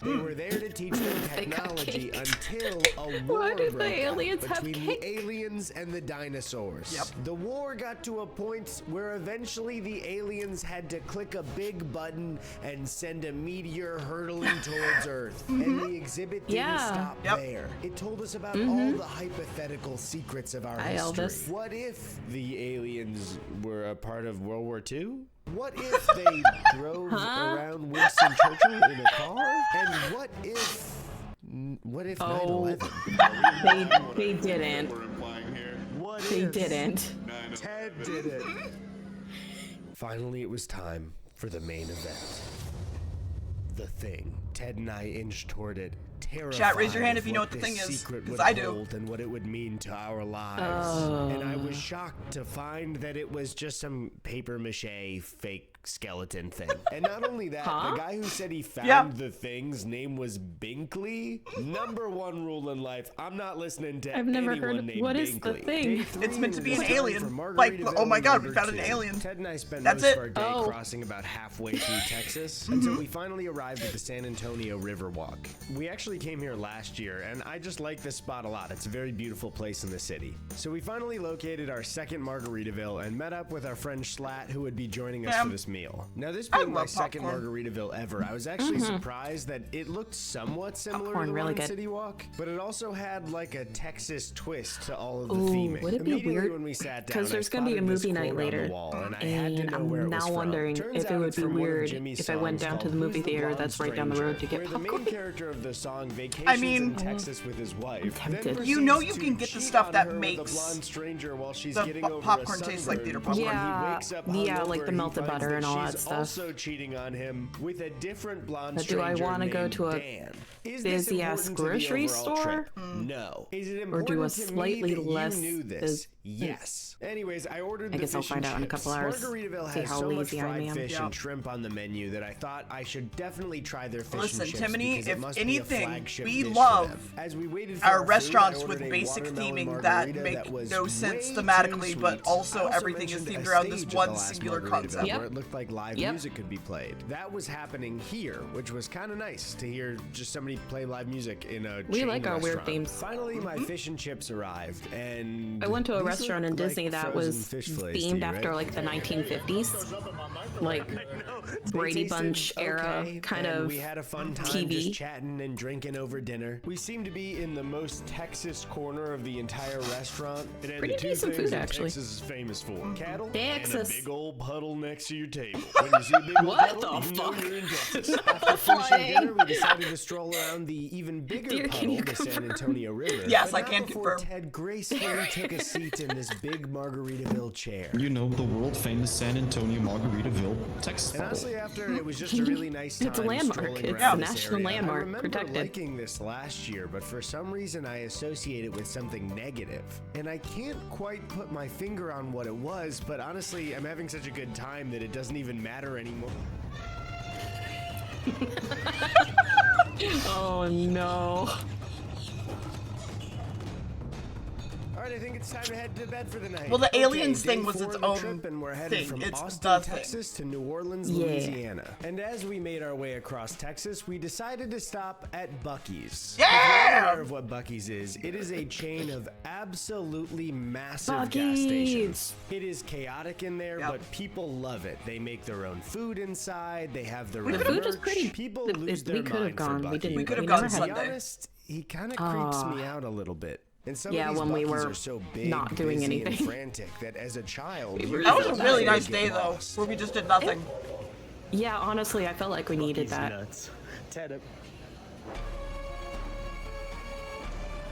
were there to teach them They got technology cake. until a Why war did the broke out aliens have between cake? the aliens and the dinosaurs. Yep. The war got to a point where eventually the aliens had to click a big button and send a meteor hurtling towards Earth. And the exhibit didn't Yeah. stop Yep. there. It told us about all the hypothetical secrets of our Hi, history. Elvis. What if the aliens were a part of World War II? What if they drove around Winston Churchill in a car? And what if 9/11? They didn't. We're implying here. What They if didn't. Ted did it? Finally, it was time for the main event. The Thing. Ted and I inched toward it, terrified Chat, raise your hand of if you know what what the this thing is, secret 'cause would I do. hold and what it would mean to our lives. Oh. And I was shocked to find that it was just some paper mache fake skeleton thing. And not only that, the guy who said he found the thing's name was Binkley. Number one rule in life: I'm not listening to I've never anyone heard- named what is the Binkley. thing? Day 3 It's meant to and be it an was time alien. for Like, Margaritaville oh my God, we number found an 2. alien. Ted and I spent That's most it. of our day Oh. crossing about halfway through Texas until we finally arrived at the San Antonio Antonio Riverwalk. We actually came here last year, and I just like this spot a lot. It's a very beautiful place in the city. So we finally located our second Margaritaville and met up with our friend Schlatt, who would be joining us for this meal. Now, this being my second Margaritaville ever, I was actually surprised that it looked somewhat similar to the one in City Walk, but it also had like a Texas twist to all of the theming. Would it be weird? Because there's going to be a movie night later, and I'm now wondering if it would be weird if I went down to the movie theater that's right down the road to get popcorn. The main character of the song vacations in Texas with his wife. You know you can get the stuff that makes the popcorn taste like theater popcorn. Yeah, like the melted butter and all that stuff. Also cheating on him with a different blonde but do I want to go to a busy-ass grocery store? No. Is it or do a important to me slightly that less? You knew this? Yes. Anyways, I ordered I guess I'll find out in a couple hours. Margaritaville See has how so much lazy I fried am. fish and shrimp on the menu that I thought I should definitely try their fish and chips. Listen, Timony, because it if must be a anything, flagship we dish love for them. As we waited for our food, restaurants I with ordered a basic watermelon theming that margarita make was no sense way thematically, too but sweet. also I everything is mentioned themed a around this stage at one the last singular Margaritaville concept. Where it looked like live music could be played. That was happening here, which was kind of nice to hear just somebody play live music in a We chain like our weird restaurant. themes. Finally, my fish and chips arrived, and I went to a these restaurant in look Disney like that frozen was fish fillets to themed you, after right? like the 1950s, like Brady Bunch era kind of we had a fun time TV. just chatting and drinking over dinner. We seemed to be in the most Texas corner of the entire restaurant. It had Pretty the two decent things food, that actually. Texas is famous for: cattle Texas. and a big old puddle next to your table. When you see a big old What puddle, the you know fuck? you're in Texas. After finishing dinner, we decided to stroll around the even bigger Dear, can puddle, you the confirm? San Antonio River. Yes, but I not can before confirm. Ted gracefully took a seat in this big Margaritaville chair. You know, the world famous San Antonio Margaritaville, Texas. And honestly, after it was just a really nice time. It's a landmark. strolling It's around a this national area. landmark, I remember protected. liking this last year, but for some reason I associate it with something negative. And I can't quite put my finger on what it was, but honestly, I'm having such a good time that it doesn't even matter anymore. Oh no. All right, I think it's time to head to bed for the night. Well, the Okay, aliens day thing was 4 its of the own trip, and we're headed thing. from It's Austin, the thing. Texas to New Orleans, Yeah. Louisiana. And as we made our way across Texas, we decided to stop at Buc-ee's. Yeah! If you're not aware of what Buc-ee's is, it is a chain of absolutely massive gas stations. It is chaotic in there, but people love it. They make their own food inside. They have their The own food is merch. pretty- People we lose their could have mind for gone. We Buc-ee's. didn't. We could have we gone never To had be Sunday. honest, he kind of creeps me out a little bit. And some Yeah, of these when we Buc-ee's were are so big, not doing busy, anything. and frantic that as a child, We you were That was just a really get nice day, though, lost. where we just did nothing. Yeah, honestly, I felt like we needed that. Nuts. Ted,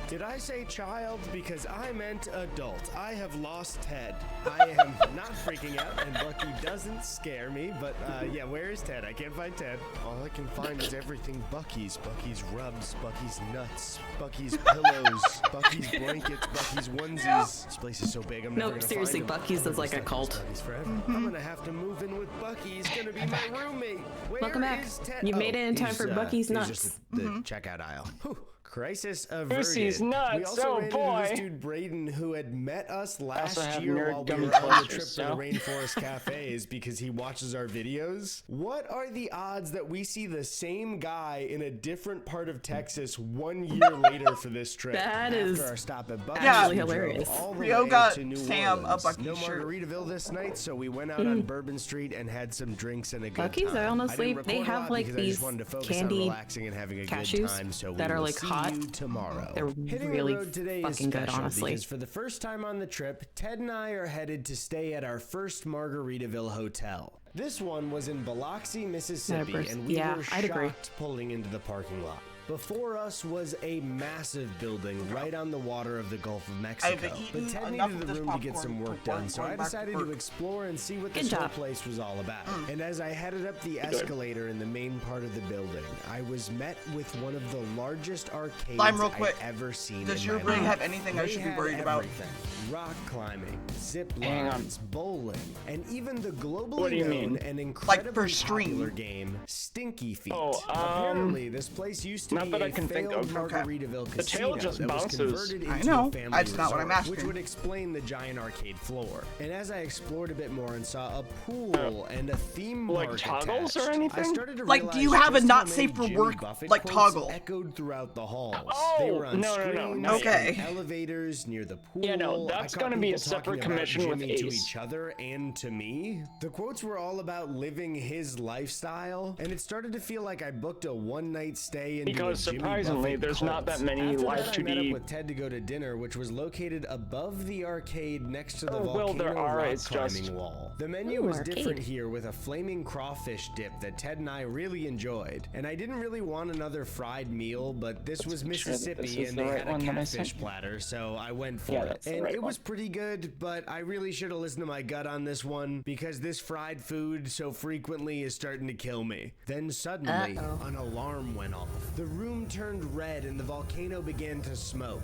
Did I say child? Because I meant adult. I have lost Ted. I am not freaking out, and Bucky doesn't scare me, but yeah, where is Ted? I can't find Ted. All I can find is everything Bucky's. Bucky's rubs, Bucky's nuts, Bucky's pillows, Bucky's blankets, Bucky's onesies. This place is so big, I'm never No, gonna seriously, find him. Buc-ee's is like a I'm gonna cult. stay with Buc-ee's forever. I'm gonna have to move in with Bucky. He's gonna be my roommate. Where Welcome back. is Ted? You made it in time he's, for Buc-ee's he's nuts. just at the checkout aisle. Whew. Crisis averted. Lucy's nuts, We also oh ran into boy. this dude Braden who had met us last also have year nerd while we gummy were on the clusters, trip to so. the Rainforest Cafes because he watches our videos. What are the odds that we see the same guy in a different part of Texas 1 year later for this trip? That After is our stop at Buc-ee's, actually we drove hilarious. all the Rio way got to New Sam a Orleans. Buc-ee No shirt. Margaritaville this night, so we went out on Bourbon Street and had some drinks and a good Buc-ee's, time. I honestly, didn't they record a have lot like because I just these wanted to focus on candy relaxing and having a good cashews time, so that we are will like see hot. you tomorrow. They're Hitting really the road today is fucking good, special honestly. because for the first time on the trip, Ted and I are headed to stay at our first Margaritaville hotel. This one was in Biloxi, Mississippi, and we yeah, were I'd agree. shocked pulling into the parking lot. Before us was a massive building right on the water of the Gulf of Mexico. eaten But Ted enough needed of the this room to get popcorn some to work done, warrant so I going back to decided work. to explore and see what Good this whole job. place was all about. And as I headed up the escalator in the main part of the building, I was met with one of the largest arcades Lime, real I've quick. ever seen Does in your my ring life. have anything I They should be had worried about? everything. rock climbing, zip Hang on. lines, bowling, and even the What do globally you known mean? and incredibly for stream. popular game Stinky Feet. Oh, Apparently, this place used to not be that a I can think failed of. Margaritaville The tail casino just that was bounces. converted into I know. a family That's not what I'm resort, asking. which would explain the giant arcade floor. And as I explored a bit more and saw a pool and a theme Like park toggles or attached, anything? I started to Like, do you realize have a just not how safe many for Jimmy work, Buffett like, quotes toggle? echoed throughout the halls. Oh, They were on no, screens, Okay. in elevators near the pool. Yeah, no, that's I caught gonna be a people talking separate about commission with Jimmy to Ace. each other and to me. The quotes were all about living his lifestyle, and it started to feel like I booked a one-night stay into Because a Jimmy surprisingly, Buffett there's not cult. that many After live that, I met up 2D. with Ted to go to dinner, which was located above the arcade next to the Oh, well, volcano there are, rock it's climbing just- wall. The menu Ooh, was arcade. different here with a flaming crawfish dip that Ted and I really enjoyed. And I didn't really want another fried meal, but this was make sure that Mississippi this is and the they right had a one that I sent catfish you. platter, so I went for Yeah, it. that's the And right it one. was pretty good, but I really should have listened to my gut on this one because this fried food so frequently is starting to kill me. Then suddenly, an alarm went off. The room turned red and the volcano began to smoke.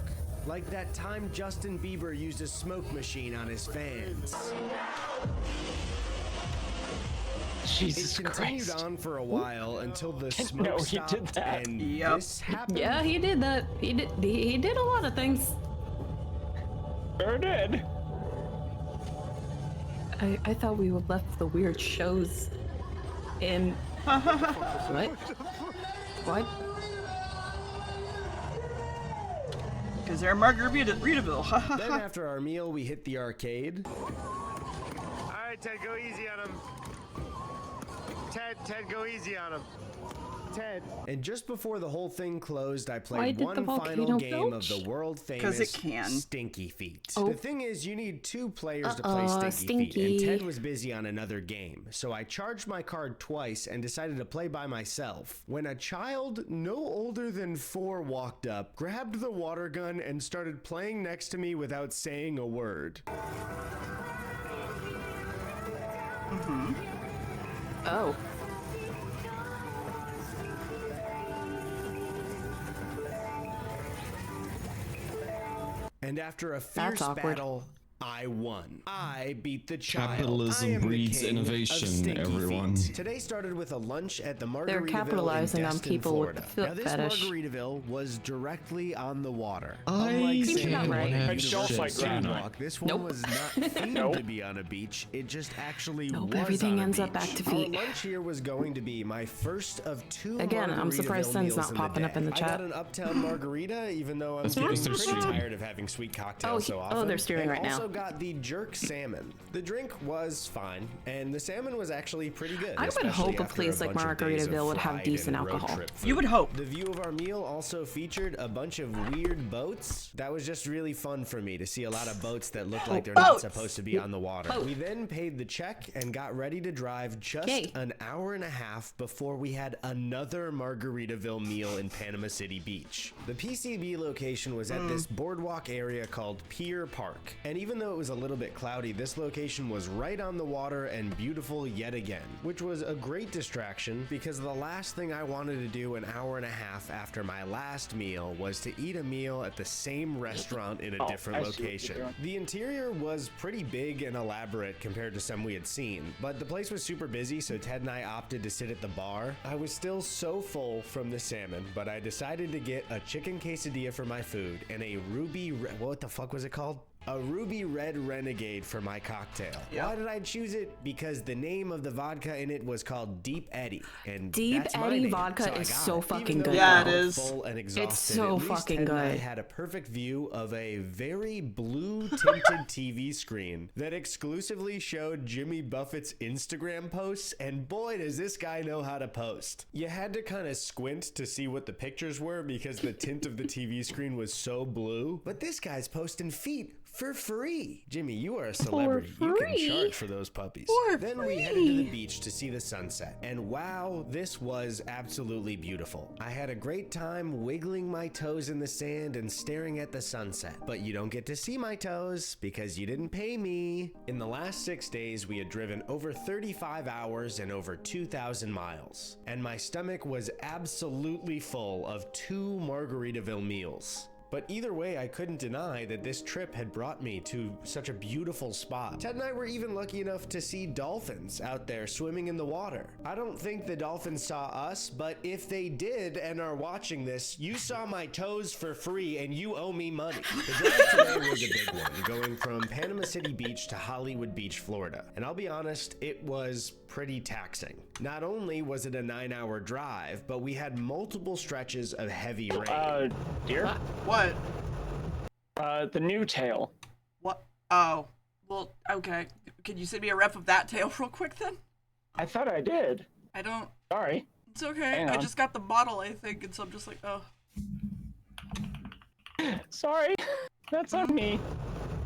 Like that time Justin Bieber used a smoke machine on his fans. Jesus It continued Christ. on for a while until the smoke No, he stopped did that. and Yep. this happened. Yeah, he did that. He did a lot of things. Sure did. I thought we would left the weird shows in. What? What? Because they're Margaritaville. Then after our meal, we hit the arcade. All right, Ted, go easy on him. Ted, go easy on him. Ted. And just before the whole thing closed, I Why played did the one final volcano game belch? of the world 'Cause famous it can. Stinky Feet. Oh. The thing is, you need 2 players to play Uh-oh, Stinky Feet, Stinky. and Ted was busy on another game. So I charged my card twice and decided to play by myself. When a child no older than 4 walked up, grabbed the water gun, and started playing next to me without saying a word. Oh. And after a fierce awkward. battle, I won. I beat the child. Capitalism I am the breeds king of innovation, Stinky everyone. Feet. Today started with a lunch at the Margaritaville They're capitalizing in on Destin, people with Florida. the foot Now this fetish. Margaritaville was directly on the water. I Unlike can't San have Diego shit University's granite. sidewalk, this one Nope. was not themed Nope. to be on a beach. It just actually Nope, was everything on a ends up beach. back to Our feet. lunch here was going to be my first of 2 Again, I'm surprised Margaritaville Sen's meals not in popping the up in the day. I chat. got an Uptown Margarita, even though I'm That's getting because they're pretty streaming. tired of having sweet cocktails Oh, so oh, often. they're streaming And right now. also got the jerk salmon. The drink was fine, and the salmon was actually pretty good. I would especially hope a after place like bunch of days of Margaritaville would have fried decent and road alcohol. trip food. You would hope. The view of our meal also featured a bunch of weird boats. That was just really fun for me to see a lot of boats that look like they're not Boats! supposed to be on the water. Boat. We then paid the check and got ready to drive just Yay. an hour and a half before we had another Margaritaville meal in Panama City Beach. The PCB location was at this boardwalk area called Pier Park. And even though it was a little bit cloudy, this location was right on the water and beautiful yet again, which was a great distraction because the last thing I wanted to do an hour and a half after my last meal was to eat a meal at the same restaurant in a Oh, different I see what you're location. doing. The interior was pretty big and elaborate compared to some we had seen, but the place was super busy, so Ted and I opted to sit at the bar. I was still so full from the salmon, but I decided to get a chicken quesadilla for my food and a what the fuck was it called? A Ruby Red Renegade for my cocktail. Yep. Why did I choose it? Because the name of the vodka in it was called Deep Eddy. And Deep that's my Eddy name, vodka so I is got so it. fucking Even though good. Yeah, we it were is. full and exhausted, so at least fucking Ted and I good. had a perfect view of a very blue tinted TV screen that exclusively showed Jimmy Buffett's Instagram posts, and boy does this guy know how to post. You had to kind of squint to see what the pictures were because the tint of the TV screen was so blue, but this guy's posting feet for free. Jimmy, you are a celebrity. You can free? charge for those puppies. For Then we headed to the beach to see the sunset. And wow, this was absolutely beautiful. I had a great time wiggling my toes in the sand and staring at the sunset. But you don't get to see my toes because you didn't pay me. In the last 6 days, we had driven over 35 hours and over 2,000 miles. And my stomach was absolutely full of 2 Margaritaville meals. But either way, I couldn't deny that this trip had brought me to such a beautiful spot. Ted and I were even lucky enough to see dolphins out there swimming in the water. I don't think the dolphins saw us, but if they did and are watching this, you saw my toes for free and you owe me money. The drive today was a big one, going from Panama City Beach to Hollywood Beach, Florida. And I'll be honest, it was pretty taxing. Not only was it a 9-hour drive, but we had multiple stretches of heavy rain. Deer? What? The new tail. What? Oh. Well, okay. Can you send me a rep of that tail real quick then? I thought I did. I don't. Sorry. It's okay. Hang I on. just got the bottle, I think, and so I'm just like, oh. Sorry. That's on me.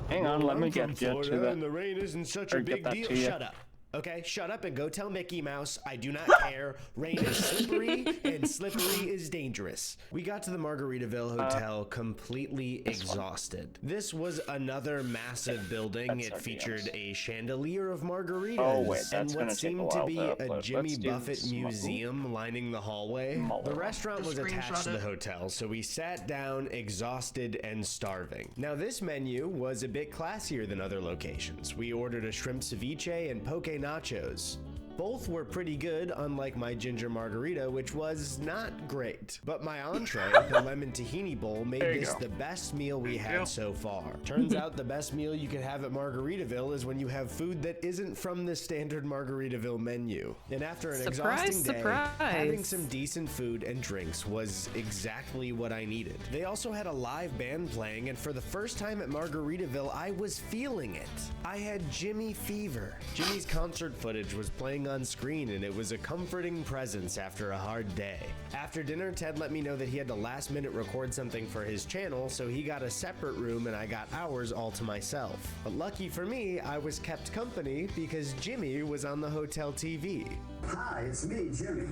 Hang on, let me get you to Florida, and the... the rain isn't such a or get big that deal. to you. Shut up. Okay, shut up and go tell Mickey Mouse I do not care. Rain is slippery and slippery is dangerous. We got to the Margaritaville Hotel completely exhausted. This was another massive building. It featured a chandelier of margaritas Oh, wait, and that's what gonna take a seemed to while be to a upload. Jimmy Let's do Buffett small. museum lining the hallway. The restaurant was attached to the hotel, so we sat down exhausted and starving. Now this menu was a bit classier than other locations. We ordered a shrimp ceviche and poke nachos. Both were pretty good, unlike my ginger margarita, which was not great. But my entree, the lemon tahini bowl, made this the best meal we had so far. Turns out the best meal you can have at Margaritaville is when you have food that isn't from the standard Margaritaville menu. And after an exhausting day, having some decent food and drinks was exactly what I needed. They also had a live band playing, and for the first time at Margaritaville, I was feeling it. I had Jimmy fever. Jimmy's concert footage was playing on screen, and it was a comforting presence after a hard day. After dinner, Ted let me know that he had to last minute record something for his channel, so he got a separate room and I got ours all to myself. But lucky for me, I was kept company because Jimmy was on the hotel TV. Hi, it's me, Jimmy.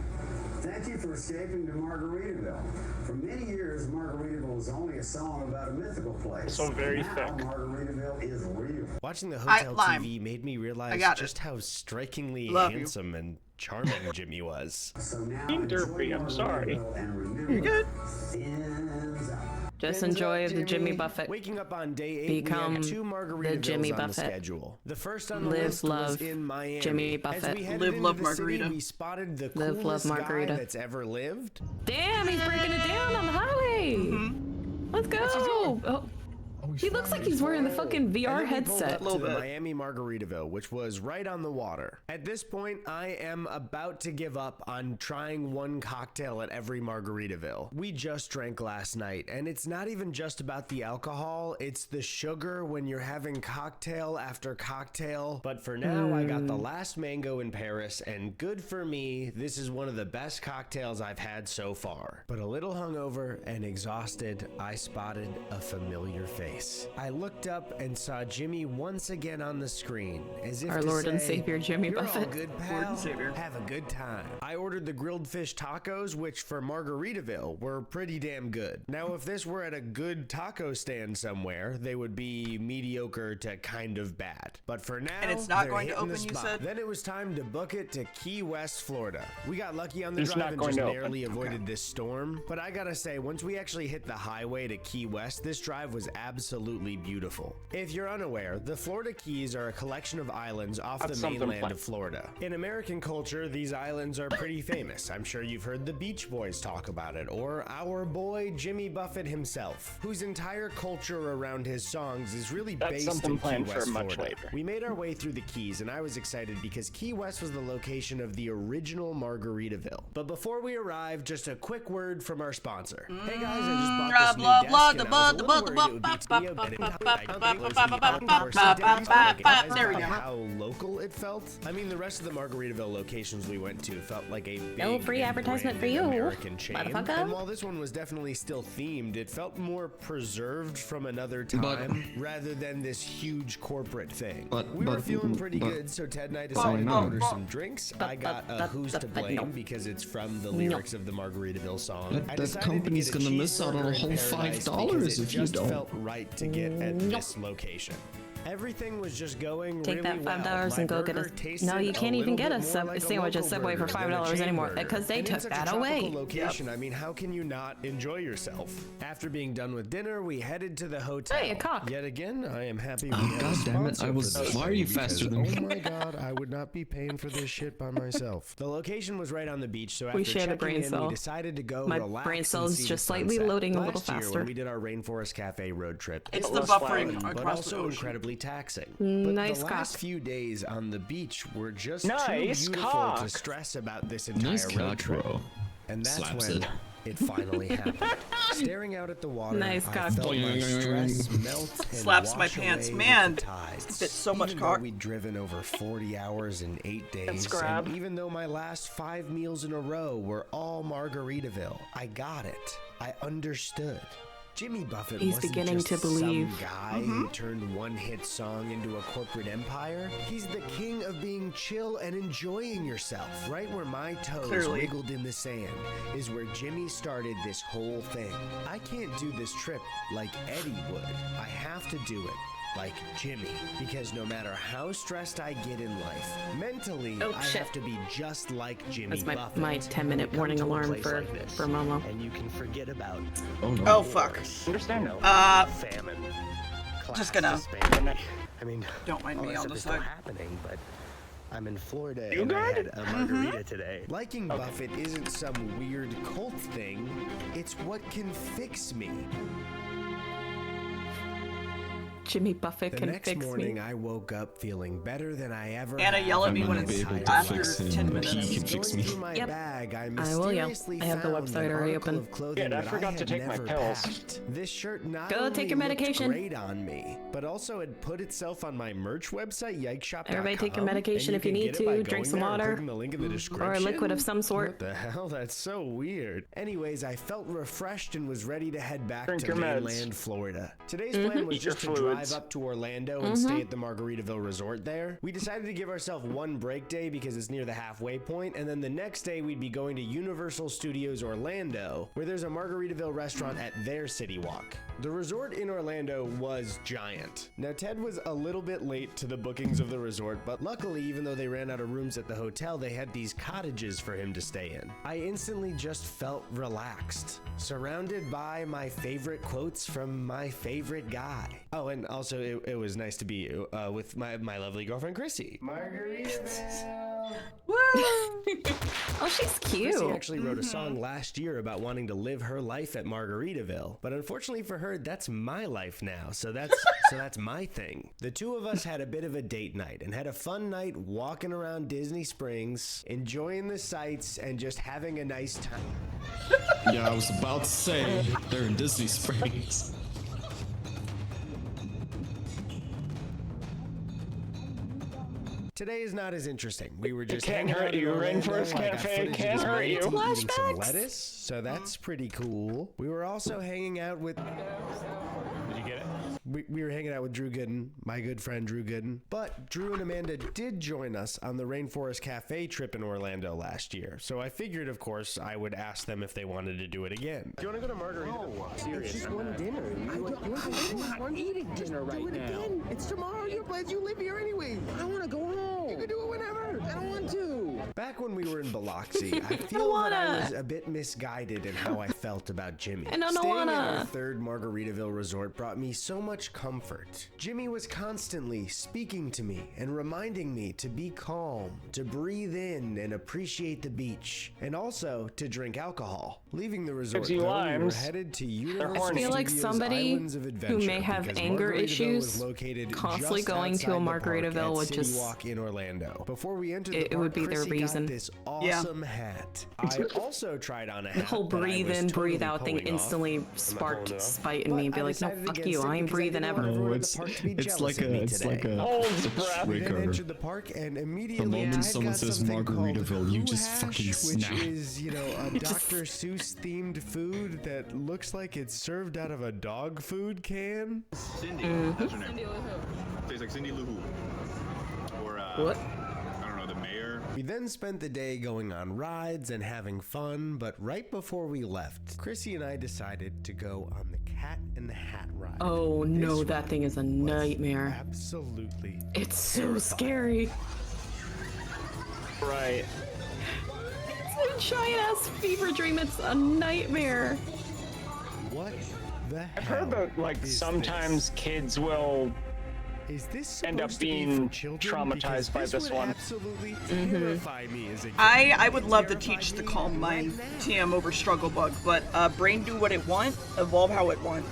Thank you for escaping to Margaritaville. For many years, Margaritaville was only a song about a mythical place. So very now, thick. Margaritaville is real. Watching the hotel TV made me realize just how strikingly handsome and charming Jimmy was. So now Derpy, I'm sorry. You're good. Just enjoy the Jimmy Buffett. Waking up on day 8, Become we had 2 Margaritavilles the Jimmy on the Buffett. schedule. The first on the Live, list love, was in Miami. Jimmy As Buffett. we headed Live, into love, the city, margarita. we spotted the Live, love, coolest guy margarita. that's ever lived. Damn, he's breaking it down on the highway. Let's go. Oh. He looks like he's wearing the fucking VR And then we pulled headset. up to the Miami Margaritaville, which was right on the water. At this point, I am about to give up on trying one cocktail at every Margaritaville. We just drank last night, and it's not even just about the alcohol, it's the sugar when you're having cocktail after cocktail. But for now, I got the last mango in Paris, and good for me, this is one of the best cocktails I've had so far. But a little hungover and exhausted, I spotted a familiar face. I looked up and saw Jimmy once again on the screen, as if Our to Lord and say, Savior Jimmy "You're all Buffett." good, pal. Lord and Savior. Have a good time. I ordered the grilled fish tacos, which for Margaritaville were pretty damn good. Now, if this were at a good taco stand somewhere, they would be mediocre to kind of bad. But for now, And it's not they're going to hitting the open, you spot. said? Then it was time to book it to Key West, Florida. We got lucky on the It's drive not and going just to open. narrowly avoided this storm. But I gotta say, once we actually hit the highway to Key West, this drive was absolutely beautiful. If you're unaware, the Florida Keys are a collection of islands off That's the something mainland fun. of Florida. In American culture, these islands are pretty famous. I'm sure you've heard the Beach Boys talk about it, or our boy Jimmy Buffett himself, whose entire culture around his songs is really That's based something in Key planned for West, much Florida. later. We made our way through the Keys, and I was excited because Key West was the location of the original Margaritaville. But before we arrived, just a quick word from our sponsor. Hey guys, I just bought this new Blah, desk, blah, and I blah, was a little blah, worried blah, it would blah, be too blah, big. blah, I blah, don't blah, think it was blah, the blah, outdoor blah, sit-down blah, spot. blah, Guys, there we look go. at how local it felt. I mean, the rest of the Margaritaville locations we went to felt like a big No free and advertisement for branded you, American chain. motherfucker. And while this one was definitely still themed, it felt more preserved from another time rather than this huge corporate thing. We were feeling pretty good, so Ted and I decided to order some drinks. I got a Who's to Blame because it's from the lyrics of the Margaritaville song. I That decided company's to get a gonna miss out on a cheeseburger in whole Paradise $5 because it if you just don't. felt right to get at this location. Everything was just going Take really that $5 well. and go get a. No, you can't even get a sandwich at Subway for $5 anymore because they took that away. Location. I mean, how can you not enjoy yourself? After being done with dinner, we headed to the hotel. Hey, a cock. Yet again, I am happy. We Oh, God damn it! I was. Why are you faster than me? Oh my God, I would not be paying for this shit by myself. The location was right on the beach, so after We share the brain checking in, cell. we decided to go My relax brain and cell is see the just slightly sunset. loading a little Last year, faster. when we did our Rainforest Cafe road trip, It's it the was buffering fun, but across the also ocean. incredibly taxing. Nice But the last cock. few days on the beach were just Nice too beautiful cock. to stress about this entire Nice road cock, trip. bro. And that's Slaps when it. it finally happened. Staring out at the water, Nice I cock. felt my stress melt and Slaps my wash pants. away Man, with the tides. it's so much Even cock. though we'd driven over 40 hours in 8 days, grab. and even though my last 5 meals in a row were all Margaritaville, I got it. I understood. Jimmy Buffett He's wasn't beginning just to believe. some guy who turned one-hit song into a corporate empire. He's the king of being chill and enjoying yourself. Right where my toes Clearly. wiggled in the sand is where Jimmy started this whole thing. I can't do this trip like Eddie would. I have to do it like Jimmy, because no matter how stressed I get in life, mentally Oh, I shit. have to be just like Jimmy That's my Buffett. my 10-minute Come warning to a alarm place for like this, for Momo. and you can forget about Oh no. Oh fuck. Understandable. famine, Just gonna- despair. I mean, Don't mind all me that on stuff the is still side. happening, but I'm in Florida You and I good? had a margarita today. Liking Buffett isn't some weird cult thing. It's what can fix me. Jimmy Buffett The can next fix morning, me. I woke up feeling better than I ever Anna, have yell at in me my when I'm it's able entire to after fix him, 10 but minutes. he can fix me. Going through my Yep. bag, I I will yell. mysteriously I have the found website an already article open. of clothing Good, I that forgot had to take my never pills. packed. This shirt not Go only take your looked medication. great on me, but also had put itself on my merch website, yikeshop.com. Everybody take your medication and if you can need get it by to. Drink going some there and water. clicking the link in the Or a description. liquid of some sort. What the hell? That's so weird. Anyways, I felt refreshed and was ready to head back Drink to your meds. mainland Florida. Today's plan was Eat your just to fluids. drive up to Orlando and stay at the Margaritaville Resort there. We decided to give ourselves one break day because it's near the halfway point, and then the next day we'd be going to Universal Studios Orlando, where there's a Margaritaville restaurant at their City Walk. The resort in Orlando was giant. Now, Ted was a little bit late to the bookings of the resort, but luckily, even though they ran out of rooms at the hotel, they had these cottages for him to stay in. I instantly just felt relaxed, surrounded by my favorite quotes from my favorite guy. Oh, and also, it was nice to be with my lovely girlfriend, Chrissy. Margaritaville. Oh, she's cute. Chrissy actually wrote a song last year about wanting to live her life at Margaritaville, but unfortunately for her, that's my life now. So that's my thing. The two of us had a bit of a date night and had a fun night walking around Disney Springs, enjoying the sights and just having a nice time. Yeah, I was about to say they're in Disney Springs. Today is not as interesting. We were just can't hanging hurt out in you. Orlando. Rainforest I got Cafe footage of can't this hurt manatee you. eating some Flashbacks. lettuce, so that's pretty cool. We were also hanging out with. Did you get it? We were hanging out with Drew Gooden, my good friend Drew Gooden. But Drew and Amanda did join us on the Rainforest Cafe trip in Orlando last year. So I figured, of course, I would ask them if they wanted to do it again. Do you want to go to Margaritaville? No, Serious. it's just one dinner. I'm eating dinner right now. Again. It's tomorrow. Your plans. You live here anyway. I want to go home. You can do it whenever. I don't want to. Back when we were in Biloxi, I feel that I was a bit misguided in how I felt about Jimmy. I don't Staying wanna. at our third Margaritaville resort brought me so much comfort. Jimmy was constantly speaking to me and reminding me to be calm, to breathe in and appreciate the beach, and also to drink alcohol. Leaving the resort, Gives you though, we were limes. headed to They're Universal horny. I feel like Studios somebody Islands of who Adventure may have because anger Margaritaville issues was located constantly just going to a outside the park Margaritaville at would City just- Walk in Orlando. Before we entered the It park, would be their Chrissy got reason. this Yeah. awesome hat. I also tried on a hat. The whole that I breathe was in, totally breathe out thing pulling off. instantly sparked spite in me and be like, no, fuck you, I ain't breathing ever. No, it's like a Holds breath. We then trigger. entered the park and immediately The moment Ted someone got says something called Margaritaville, you Who just Hash, fucking which snap. is, you know, a Dr. Seuss themed food that looks like it's served out of a dog food can. Cindy, that's her name. Tastes like Cindy Lou Who. Or, What? I don't know, the mayor We then spent the day going on rides and having fun, but right before we left, Chrissy and I decided to go on the Cat in the Hat ride. Oh no, that thing is a nightmare. Absolutely. It's so scary. Right. It's a giant ass fever dream. It's a nightmare. What the hell? I've heard that like sometimes kids will end up being traumatized by this one. Absolutely terrify me as a kid. I would love to teach the calm mind TM over struggle bug, but brain do what it want, evolve how it want.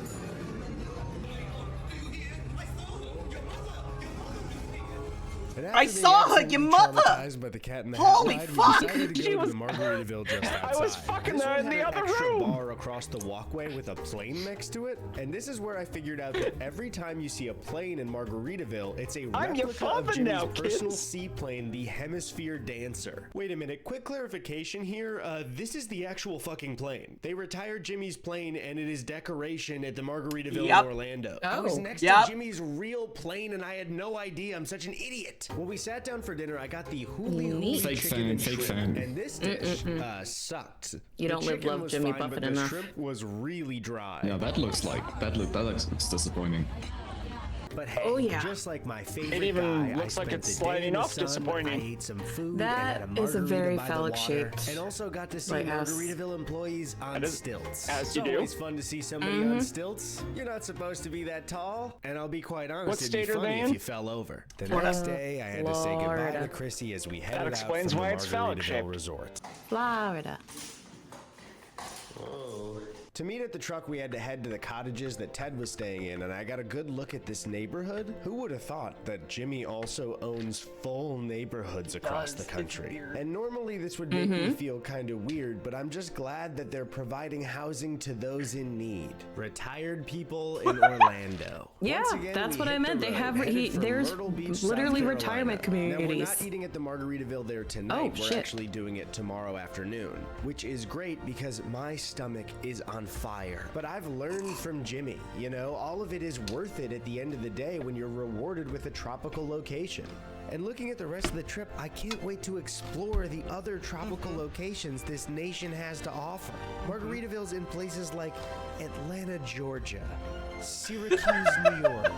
I saw her, your mother! By the Cat in the Holy Hat ride, fuck! We decided to go to the Margaritaville just outside. I was fucking This there one in the had an other extra room. bar across the walkway with a plane next to it, and this is where I figured out that every time you see a plane in Margaritaville, it's a I'm your replica of father Jimmy's now, personal kids. seaplane, the Hemisphere Dancer. Wait a minute, quick clarification here. This is the actual fucking plane. They retired Jimmy's plane, and it is decoration at the Margaritaville in Orlando. I was next to Jimmy's real plane, and I had no idea. I'm such an idiot. When we sat down for dinner, I got the hooly Fake chicken fan, and fake shrimp, fan. and this dish sucked. You don't The live chicken love was Jimmy fine, Buffett but enough. The shrimp was really dry. Yeah, that looks disappointing. But hey, Oh, yeah. just like my favorite It even guy, looks I like spent it's the day in sliding the off sun, disappointing. I ate some food That and had a is a margarita very by the phallic water, shaped and also got to see lighthouse. Margaritaville employees on That is- stilts. as It's you do. always fun to see somebody on stilts. You're not supposed to be that tall, and I'll be quite honest, What it'd state be are funny they if in? you fell over. The Florida. next day, I had to say goodbye to Florida. Chrissy as we headed explains out from why the it's phallic Margaritaville shaped. Resort. Florida. To meet at the truck, we had to head to the cottages that Ted was staying in, and I got a good look at this neighborhood. Who would have thought that Jimmy also owns full neighborhoods across the country? And normally this would make me feel kind of weird, but I'm just glad that they're providing housing to those in need. Retired people in Orlando. Yeah, Once again, that's we what I hit meant. the They road, have headed for there's Myrtle Beach, South literally Carolina. retirement Now, we're communities. not eating at the Margaritaville there tonight. Oh, we're shit. actually doing it tomorrow afternoon, which is great because my stomach is on fire. But I've learned from Jimmy, you know, all of it is worth it at the end of the day when you're rewarded with a tropical location. And looking at the rest of the trip, I can't wait to explore the other tropical locations this nation has to offer. Margaritaville's in places like Atlanta, Georgia, Syracuse, New York,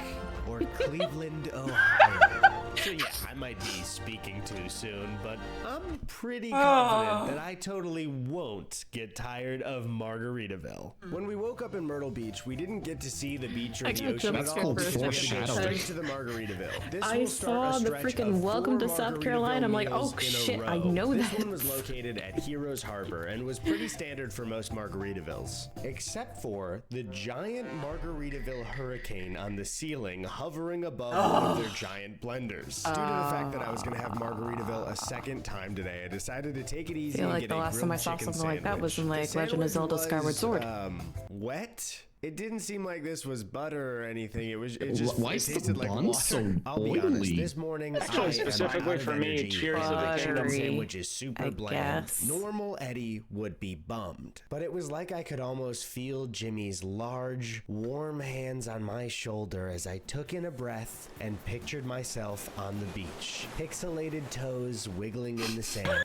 or Cleveland, Ohio. So yeah, I might be speaking too soon, but I'm pretty confident that I totally won't get tired of Margaritaville. When we woke up in Myrtle Beach, we didn't get to see the beach or I the got ocean jump at scared all. for a We second went Foreshadowing. straight to the Margaritaville. This I will start saw a the stretch freaking of Welcome 4 to South Margaritaville Carolina. I'm like, meals oh in a shit, I row. know This that. one was located at Heroes Harbor and was pretty standard for most Margaritavilles, except for the giant Margaritaville hurricane on the ceiling hovering above one of their giant blenders. Due to the fact that I was going to have Margaritaville a second time today, I decided to take it easy I feel and like get the a last time I grilled saw chicken something like that sandwich. was in like The Legend of sandwich Zelda Skyward was, Sword. Wet? It didn't seem like this was butter or anything. It just Why it is the tasted like bun water. so I'll be honest. oily? This morning, Actually, I am specifically out of for me, energy. Tears of the The chicken Kingdom. sandwich is super I bland. guess. Normal Eddie would be bummed, but it was like I could almost feel Jimmy's large, warm hands on my shoulder as I took in a breath and pictured myself on the beach, pixelated toes wiggling in the sand.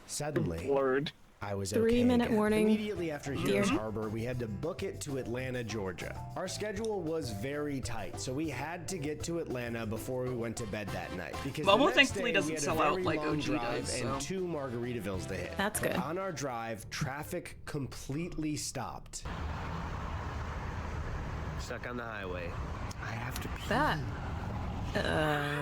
Suddenly, Blurred. I was 3-minute again. warning. Immediately after Heroes Harbor, we had to book it to Atlanta, Georgia. Our schedule was very tight, so we had to get to Atlanta before we went to bed that night. Because Momo the next thankfully day, doesn't we had sell a out very like long OG drive does, and so. 2 Margaritavilles to hit. That's But good. on our drive, traffic completely stopped. Stuck on the highway. I have to pee. That.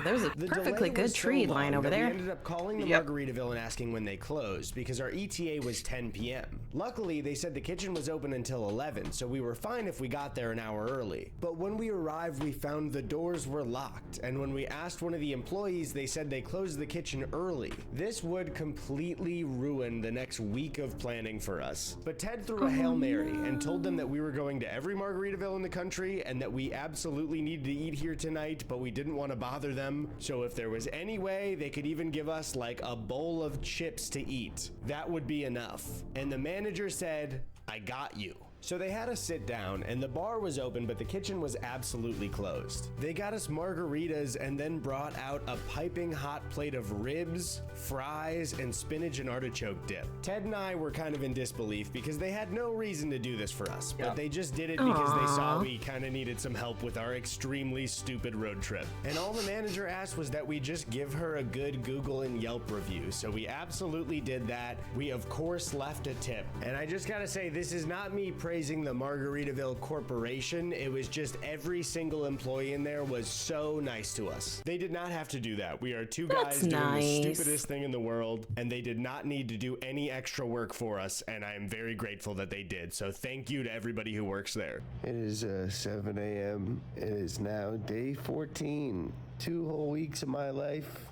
There's a The perfectly delay was good tree so line long over that there. We ended up calling the Margaritaville and asking when they closed because our ETA was 10 p.m. Luckily, they said the kitchen was open until 11, so we were fine if we got there an hour early. But when we arrived, we found the doors were locked, and when we asked one of the employees, they said they closed the kitchen early. This would completely ruin the next week of planning for us. But Ted threw a Hail Mary and told them that we were going to every Margaritaville in the country and that we absolutely needed to eat here tonight, but we didn't want to bother them. So if there was any way they could even give us like a bowl of chips to eat, that would be enough. And the manager said, I got you. So they had us sit down, and the bar was open, but the kitchen was absolutely closed. They got us margaritas and then brought out a piping hot plate of ribs, fries, and spinach and artichoke dip. Ted and I were kind of in disbelief because they had no reason to do this for us, but they just did it because they saw we kind of needed some help with our extremely stupid road trip. And all the manager asked was that we just give her a good Google and Yelp review, so we absolutely did that. We of course left a tip. And I just gotta say, this is not me praising the Margaritaville Corporation. It was just every single employee in there was so nice to us. They did not have to do that. We are two guys doing the stupidest thing in the world, and they did not need to do any extra work for us, and I am very grateful that they did. So thank you to everybody who works there. It is 7 a.m. It is now day 14. 2 whole weeks of my life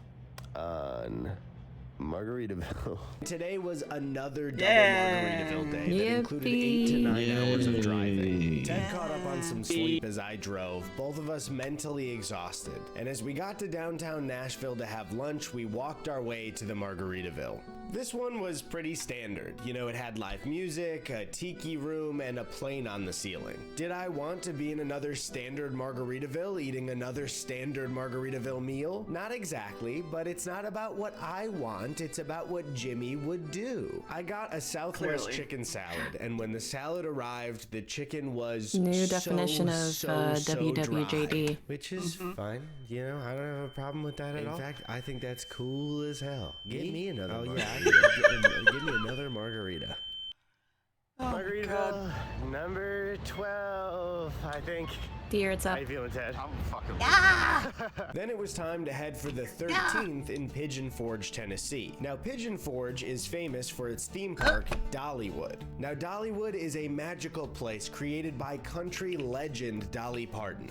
on Margaritaville. Today was another double Margaritaville day that included 8 to 9 hours of driving. Ted caught up on some sleep as I drove, both of us mentally exhausted. And as we got to downtown Nashville to have lunch, we walked our way to the Margaritaville. This one was pretty standard. You know, it had live music, a tiki room, and a plane on the ceiling. Did I want to be in another standard Margaritaville eating another standard Margaritaville meal? Not exactly, but it's not about what I want, it's about what Jimmy would do. I got a Southwest chicken salad, and when the salad arrived, the chicken was new definition of WWJD. Dry, which is fine. You know, I don't have a problem with that at all. In fact, I think that's cool as hell. Give me another margarita. Give me another margarita. Margaritaville number 12, I think. Deer, it's up. How you feeling, Ted? I'm fucking. Then it was time to head for the 13th in Pigeon Forge, Tennessee. Now, Pigeon Forge is famous for its theme park, Dollywood. Now, Dollywood is a magical place created by country legend Dolly Parton.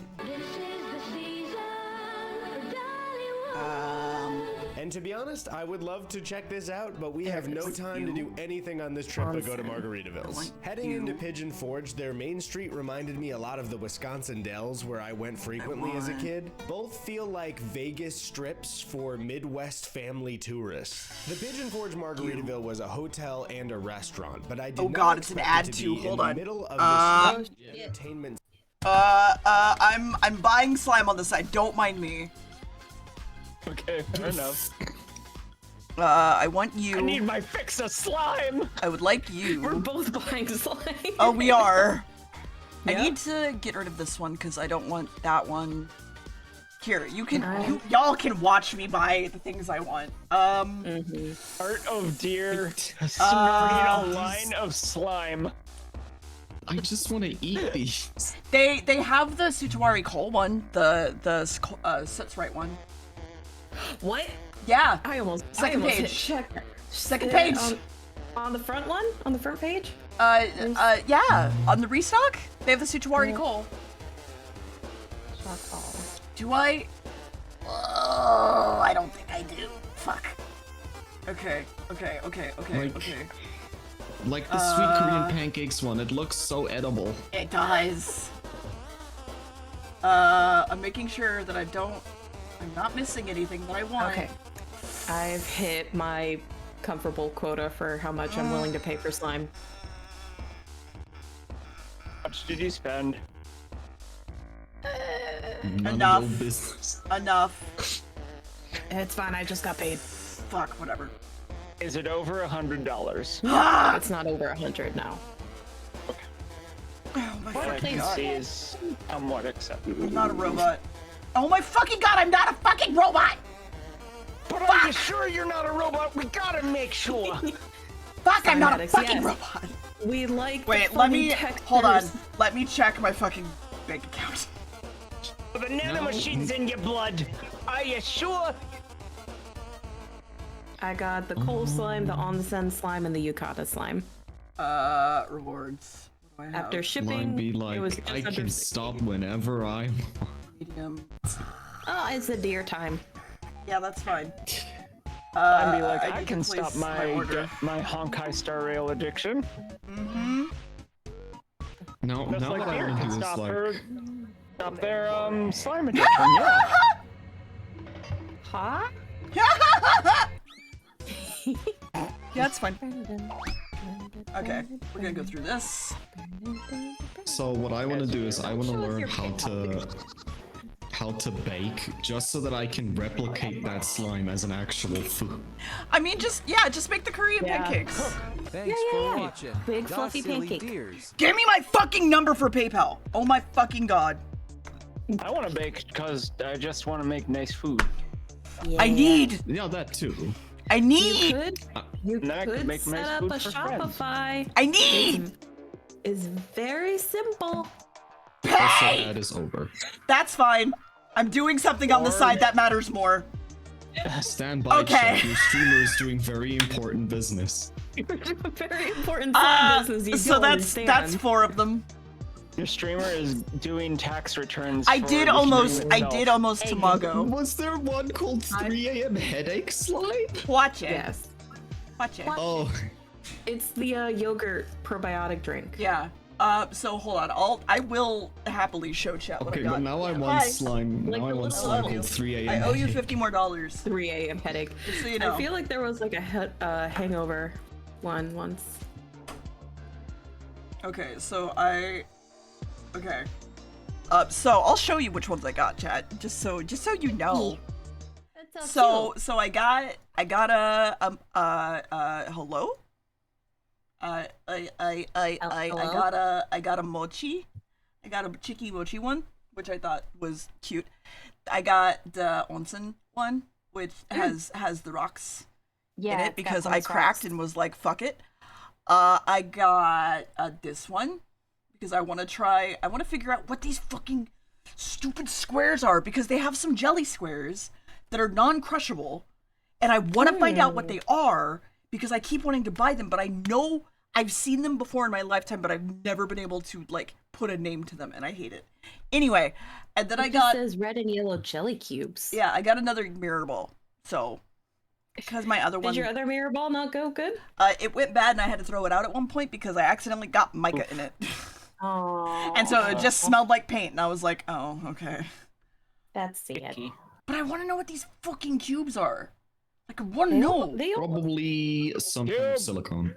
And to be honest, I would love to check this out, but we have no time to do anything on this trip but go to Margaritaville's. Heading into Pigeon Forge, their main street reminded me a lot of the Wisconsin Dells, where I went frequently as a kid. Both feel like Vegas strips for Midwest family tourists. The Pigeon Forge Margaritaville was a hotel and a restaurant, but I did not expect it to be in the middle of this entertainment. I'm buying slime on the side. Don't mind me. Okay, fair enough. I want you. I need my fix of slime! I would like you. We're both buying slime. Oh, we are. I need to get rid of this one because I don't want that one. Here, you can. Y'all can watch me buy the things I want. Art of Deer snorting a line of slime. I just want to eat these. They have the Sutawari Cole one, the Sits Right one. What? Yeah. I almost Second hit page. check. Second page. On the front one? On the front page? Yeah. On the restock, they have the Sutawari Cole. Do I? Oh, I don't think I do. Fuck. Okay. Like the sweet Korean pancakes one, it looks so edible. It does. I'm making sure that I'm not missing anything that I want. Okay. I've hit my comfortable quota for how much I'm willing to pay for slime. How much did you spend? Enough. Of your business. Enough. It's fine, I just got paid. Fuck, whatever. Is it over $100? It's not over 100 now. Oh my What I fucking can god. see is somewhat acceptable. I'm not a robot. Oh my fucking god, I'm not a fucking robot! But are you sure you're not a robot? We gotta make sure. Fuck, I'm not a Cymatics, fucking yes. robot! We like Wait, the let funny me, textures. hold on. Let me check my fucking bank account. The nanomachine's in your blood. Are you sure? I got the coal slime, the onsen slime, and the yukata slime. Rewards. What do I have? After Line shipping, be it was like, just I under can 60. stop whenever I want. Medium. Oh, it's a deer time. Yeah, that's fine. I'd be like, I need can to place stop my order. Honkai Star Rail addiction. Mm-hmm. No, Just now like what I Deer want to can do is stop like... her, stop their slime addiction. Yeah. Huh? Yeah, it's fine. Okay, we're gonna go through this. So what I want to do is I want to learn how to bake just so that I can replicate that slime as an actual food. I mean, just make the Korean pancakes. Thanks for watching. Big fluffy Docilely pancake. Deers. Give me my fucking number for PayPal. Oh my fucking god. I want to bake because I just want to make nice food. I need. Yeah, that too. I need. You Then I could could make set nice up food a for friends. Shopify. I need. Is very simple. Also, ad is over. That's fine. I'm doing something on the side that matters more. Stand by, Okay. chat. Your streamer is doing very important business. Very important side business. You So don't that's understand. 4 of them. Your streamer is doing tax returns. I for did the almost stream itself. Tamago. Was there one called 3 a.m. headache slime? Watch it. Yes. Watch it. Oh. It's the yogurt probiotic drink. Yeah. So hold on. I will happily show chat what Okay, I got. but now I want Hi. slime. Like Now I the want little slime one. called 3 a.m. I owe you headache. $50 more. 3 a.m. headache. Just so you know. I feel like there was like a hangover one once. Okay, so okay. So I'll show you which ones I got, chat. Just so you know. That's So I got a hello. I got a mochi. I got a chicky mochi one, which I thought was cute. I got the onsen one, which has the rocks in it because I cracked and was like, fuck it. I got this one because I want to figure out what these fucking stupid squares are because they have some jelly squares that are non-crushable and I want to find out what they are because I keep wanting to buy them, but I know I've seen them before in my lifetime, but I've never been able to like put a name to them and I hate it. Anyway, and then I got says red and yellow jelly cubes. Yeah, I got another mirror ball. So because my other one Did your other mirror ball not go good? it went bad and I had to throw it out at one point because I accidentally got mica in it. Oh. And so it just smelled like paint and I was like, oh, okay. That's sad. But I want to know what these fucking cubes are. Like, I want to know. Probably some kind of silicone.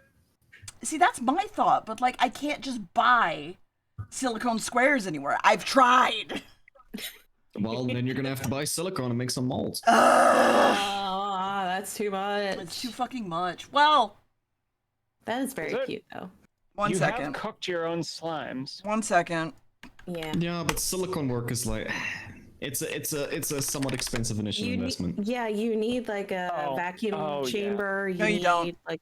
See, that's my thought, but like, I can't just buy silicone squares anywhere. I've tried. Well, then you're gonna have to buy silicone and make some molds. Oh, that's too much. It's too fucking much. Well, that is very cute though. One second. You have cooked your own slimes. 1 second. Yeah. Yeah, but silicone work is like, it's a somewhat expensive initial investment. You need like a vacuum chamber. No, you don't. Like,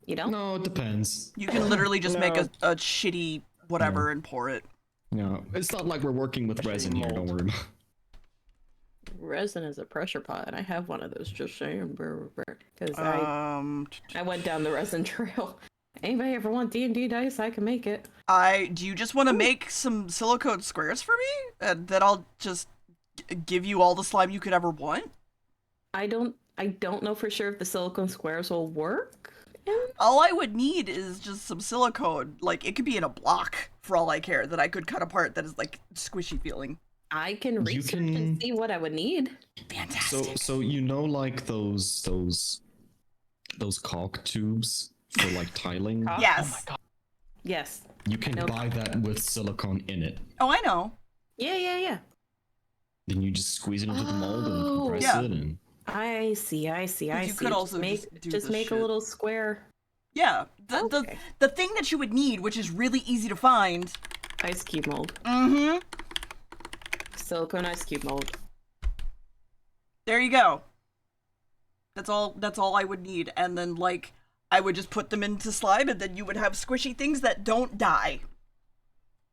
you don't? No, it depends. You can literally just make a shitty whatever and pour it. Yeah, it's not like we're working with resin here. Don't worry about. Resin is a pressure pot, and I have one of those. Just saying, because I went down the resin trail. Anybody ever want D&D dice? I can make it. Do you just want to make some silicone squares for me? That I'll just give you all the slime you could ever want? I don't know for sure if the silicone squares will work. All I would need is just some silicone. Like, it could be in a block, for all I care, that I could cut apart that is, like, squishy feeling. I can research and see what I would need. Fantastic. So you know, like those caulk tubes for like tiling. Yes. Oh my God. Yes. You can buy that with silicone in it. Oh, I know. Yeah. Then you just squeeze it into the mold and compress it, and I see. You could also just make a little square. Yeah. The thing that you would need, which is really easy to find. Ice cube mold. Mm-hmm. Silicone ice cube mold. There you go. That's all I would need. And then, like, I would just put them into slime, and then you would have squishy things that don't die.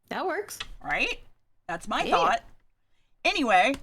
That works. Right? That's my thought. Anyway.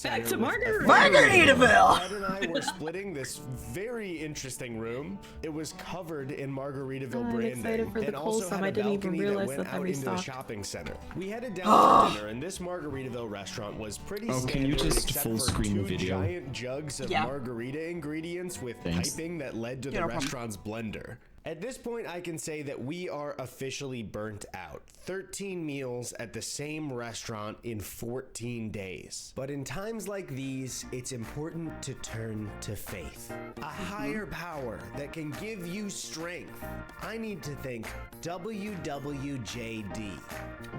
Back to Margaritaville. Margaritaville! Ed and I were splitting this very interesting room. It was covered in Margaritaville I'm branding, excited for the and also Colsum. had I a didn't even balcony that realize went that they out into the restocked. shopping center. We headed down for dinner, and this Margaritaville restaurant was pretty Oh, standard, can you just except full for screen the 2 video? giant jugs of margarita ingredients with Thanks. piping that led to Yeah, the no problem. restaurant's blender. At this point, I can say that we are officially burnt out. 13 meals at the same restaurant in 14 days. But in times like these, it's important to turn to faith. A higher power that can give you strength. I need to think WWJD.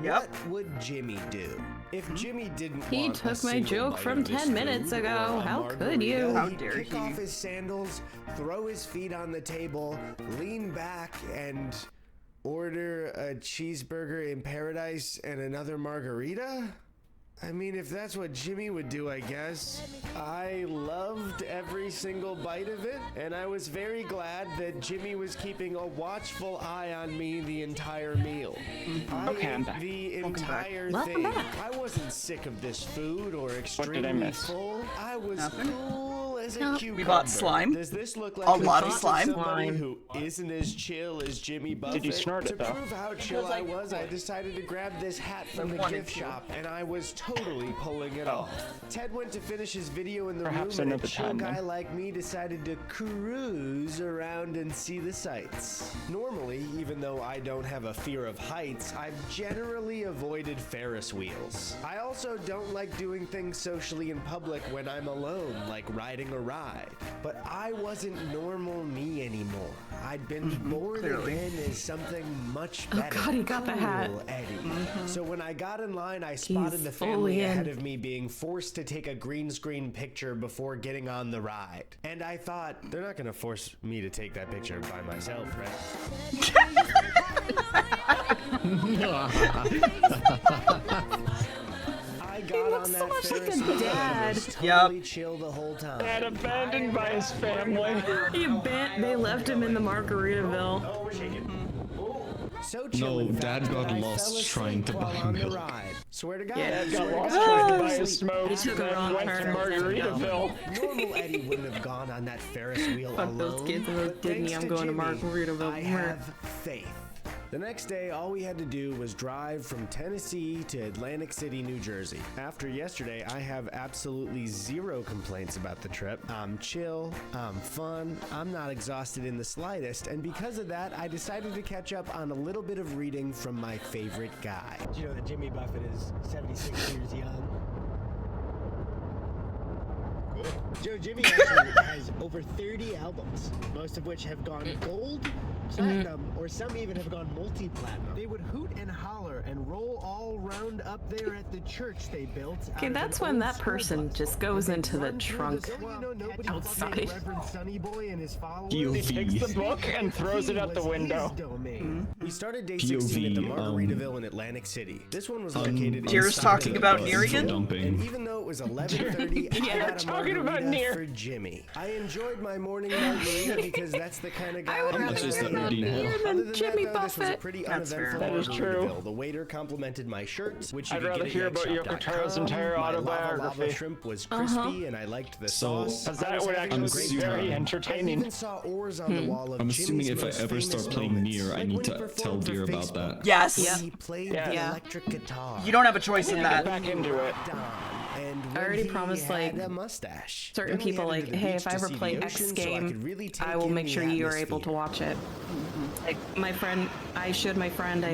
What would Jimmy do? If Jimmy didn't He want took a my single joke bite from of this 10 minutes food ago. or a How could margarita, you? He'd kick off his sandals, throw his feet on the table, lean back, and order a cheeseburger in paradise and another margarita? I mean, if that's what Jimmy would do, I guess. I loved every single bite of it, and I was very glad that Jimmy was keeping a watchful eye on me the entire meal. I ate the entire thing. I wasn't sick of this food or extremely full. I was cool as a cucumber. We bought slime. Does this look like A lot of slime. somebody who isn't as chill as Jimmy Buffett? Did you snort To it, though? prove how chill I was, I decided to grab this hat from the gift shop, and I was totally pulling it off. Ted went to finish his video in the Perhaps room, and a another chill time, guy then. like me decided to cruise around and see the sights. Normally, even though I don't have a fear of heights, I've generally avoided Ferris wheels. I also don't like doing things socially in public when I'm alone, like riding a ride. But I wasn't normal me anymore. I'd been born again as something much better. God, he got the hat. Cool Eddie. So when I got in line, I spotted the family fully in. ahead of me being forced to take a green screen picture before getting on the ride. And I thought, they're not gonna force me to take that picture by myself, right? I got on that Ferris wheel and was totally chill the whole time. Dad abandoned by his family. They left him in the Margaritaville. So No, Dad got lost trying to buy milk. Swear to God. Yeah, Dad got lost Oh, trying to buy a smoke, he took a then wrong went to turn. Margaritaville. Normal Eddie wouldn't have gone on that Ferris wheel Fuck alone. those kids in but Disney, thanks I'm to going to Jimmy, Margaritaville. I have faith. The next day, all we had to do was drive from Tennessee to Atlantic City, New Jersey. After yesterday, I have absolutely zero complaints about the trip. I'm chill, I'm fun, I'm not exhausted in the slightest, and because of that, I decided to catch up on a little bit of reading from my favorite guy. Do you know that Jimmy Buffett is 76 years young? Joe, Jimmy actually has over 30 albums, most of which have gone gold, platinum, or some even have gone multi-platinum. They would hoot and holler and roll all round up there at the church they built. Okay, that's when that person just goes into the trunk outside. He takes the book and throws it out the window. We started day 16 at the Margaritaville in Atlantic City. This one was located in Deer's talking about Near again? And even though it was 11:30, I Yeah, got a talking about margarita Near. for Jimmy. I enjoyed my morning margarita because that's the kind of guy I would I'm rather is that have Dean Near Hill? than Other than Jimmy that, though, this was a Buffett. pretty That's fair. uneventful That is true. Margaritaville. The waiter complimented my shirt, which you I'd could rather get hear at about Yoko Taro's entire My lava autobiography. shrimp was crispy, and I liked the So, sauce. Because I that was would having a actually great be very time. I entertaining. even saw oars on the wall of I'm Jimmy's assuming if I most ever start famous playing moments, Nier, I like need when he to tell performed for Deer about Facebook. that. Yes. Yep. He played Yeah. the electric guitar. You don't have a choice in Get that. back into it. And I already promised, like, a mustache. certain Then we people, headed like, to the hey, beach if I to ever see the play ocean X so I game, could really take I will in make the sure you are able to atmosphere. watch it. Like, my friend, I showed my friend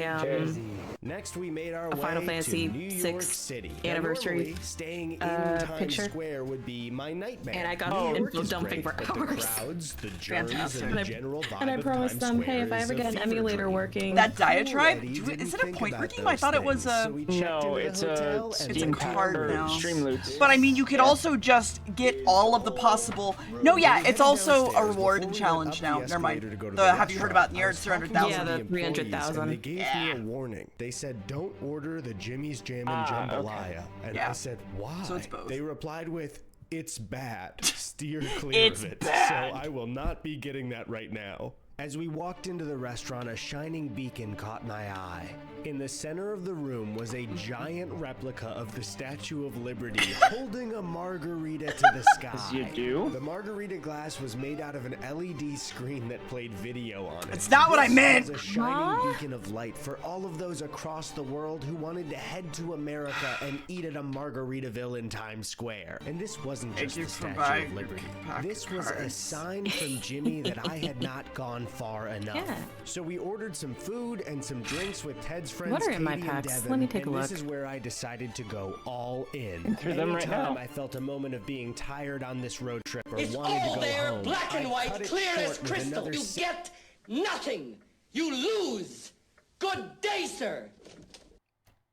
Next, we made our a way Final to Fantasy New York VI City. Now, anniversary, normally, staying in Times picture. Square would be my nightmare. And I got New York info is dumping great, for but hours. The crowds, the germs, Fantastic. and And the I- general vibe and I of promised Times them, hey, Square if I is ever a get an fever emulator dream. working. That diatribe? Eddie Is didn't it a think point about per game? I those thought it was things, a. so we checked No, into the it's a hotel and Steam took card card now. or stream loots. But I mean, you could also just get all of the possible. No, yeah, it's also a reward and challenge now. Never mind. Have you heard about Nier? It's 300,000. Yeah, the 300,000. They gave me a warning. They said, "Don't order the Jimmy's Jam and Jambalaya." And Yeah. I said, "Why?" So it's both. They replied with, "It's bad. Steer clear It's of it." bad. So I will not be getting that right now. As we walked into the restaurant, a shining beacon caught my eye. In the center of the room was a giant replica of the Statue of Liberty holding a margarita to the sky. As you do. The margarita glass was made out of an LED screen that played video on it. It's not what I This meant. was a shining beacon of light for all of those across the world who wanted to head to America and eat at a Margaritaville in Times Square. And this wasn't just you the for Statue buying of Liberty. pack This was a cards. sign from Jimmy that I had not gone far enough. Yeah. So we ordered some food and some drinks with Ted's friends What are in my Katie and packs? Devin, Let me take a and look. This is where I decided to go all in. Enter them right Anytime now. I felt a moment of being tired on this road trip or It's wanted all to go there, home, black and I white, cut it clear short as with crystal. another You get nothing. You lose. Good day, sir.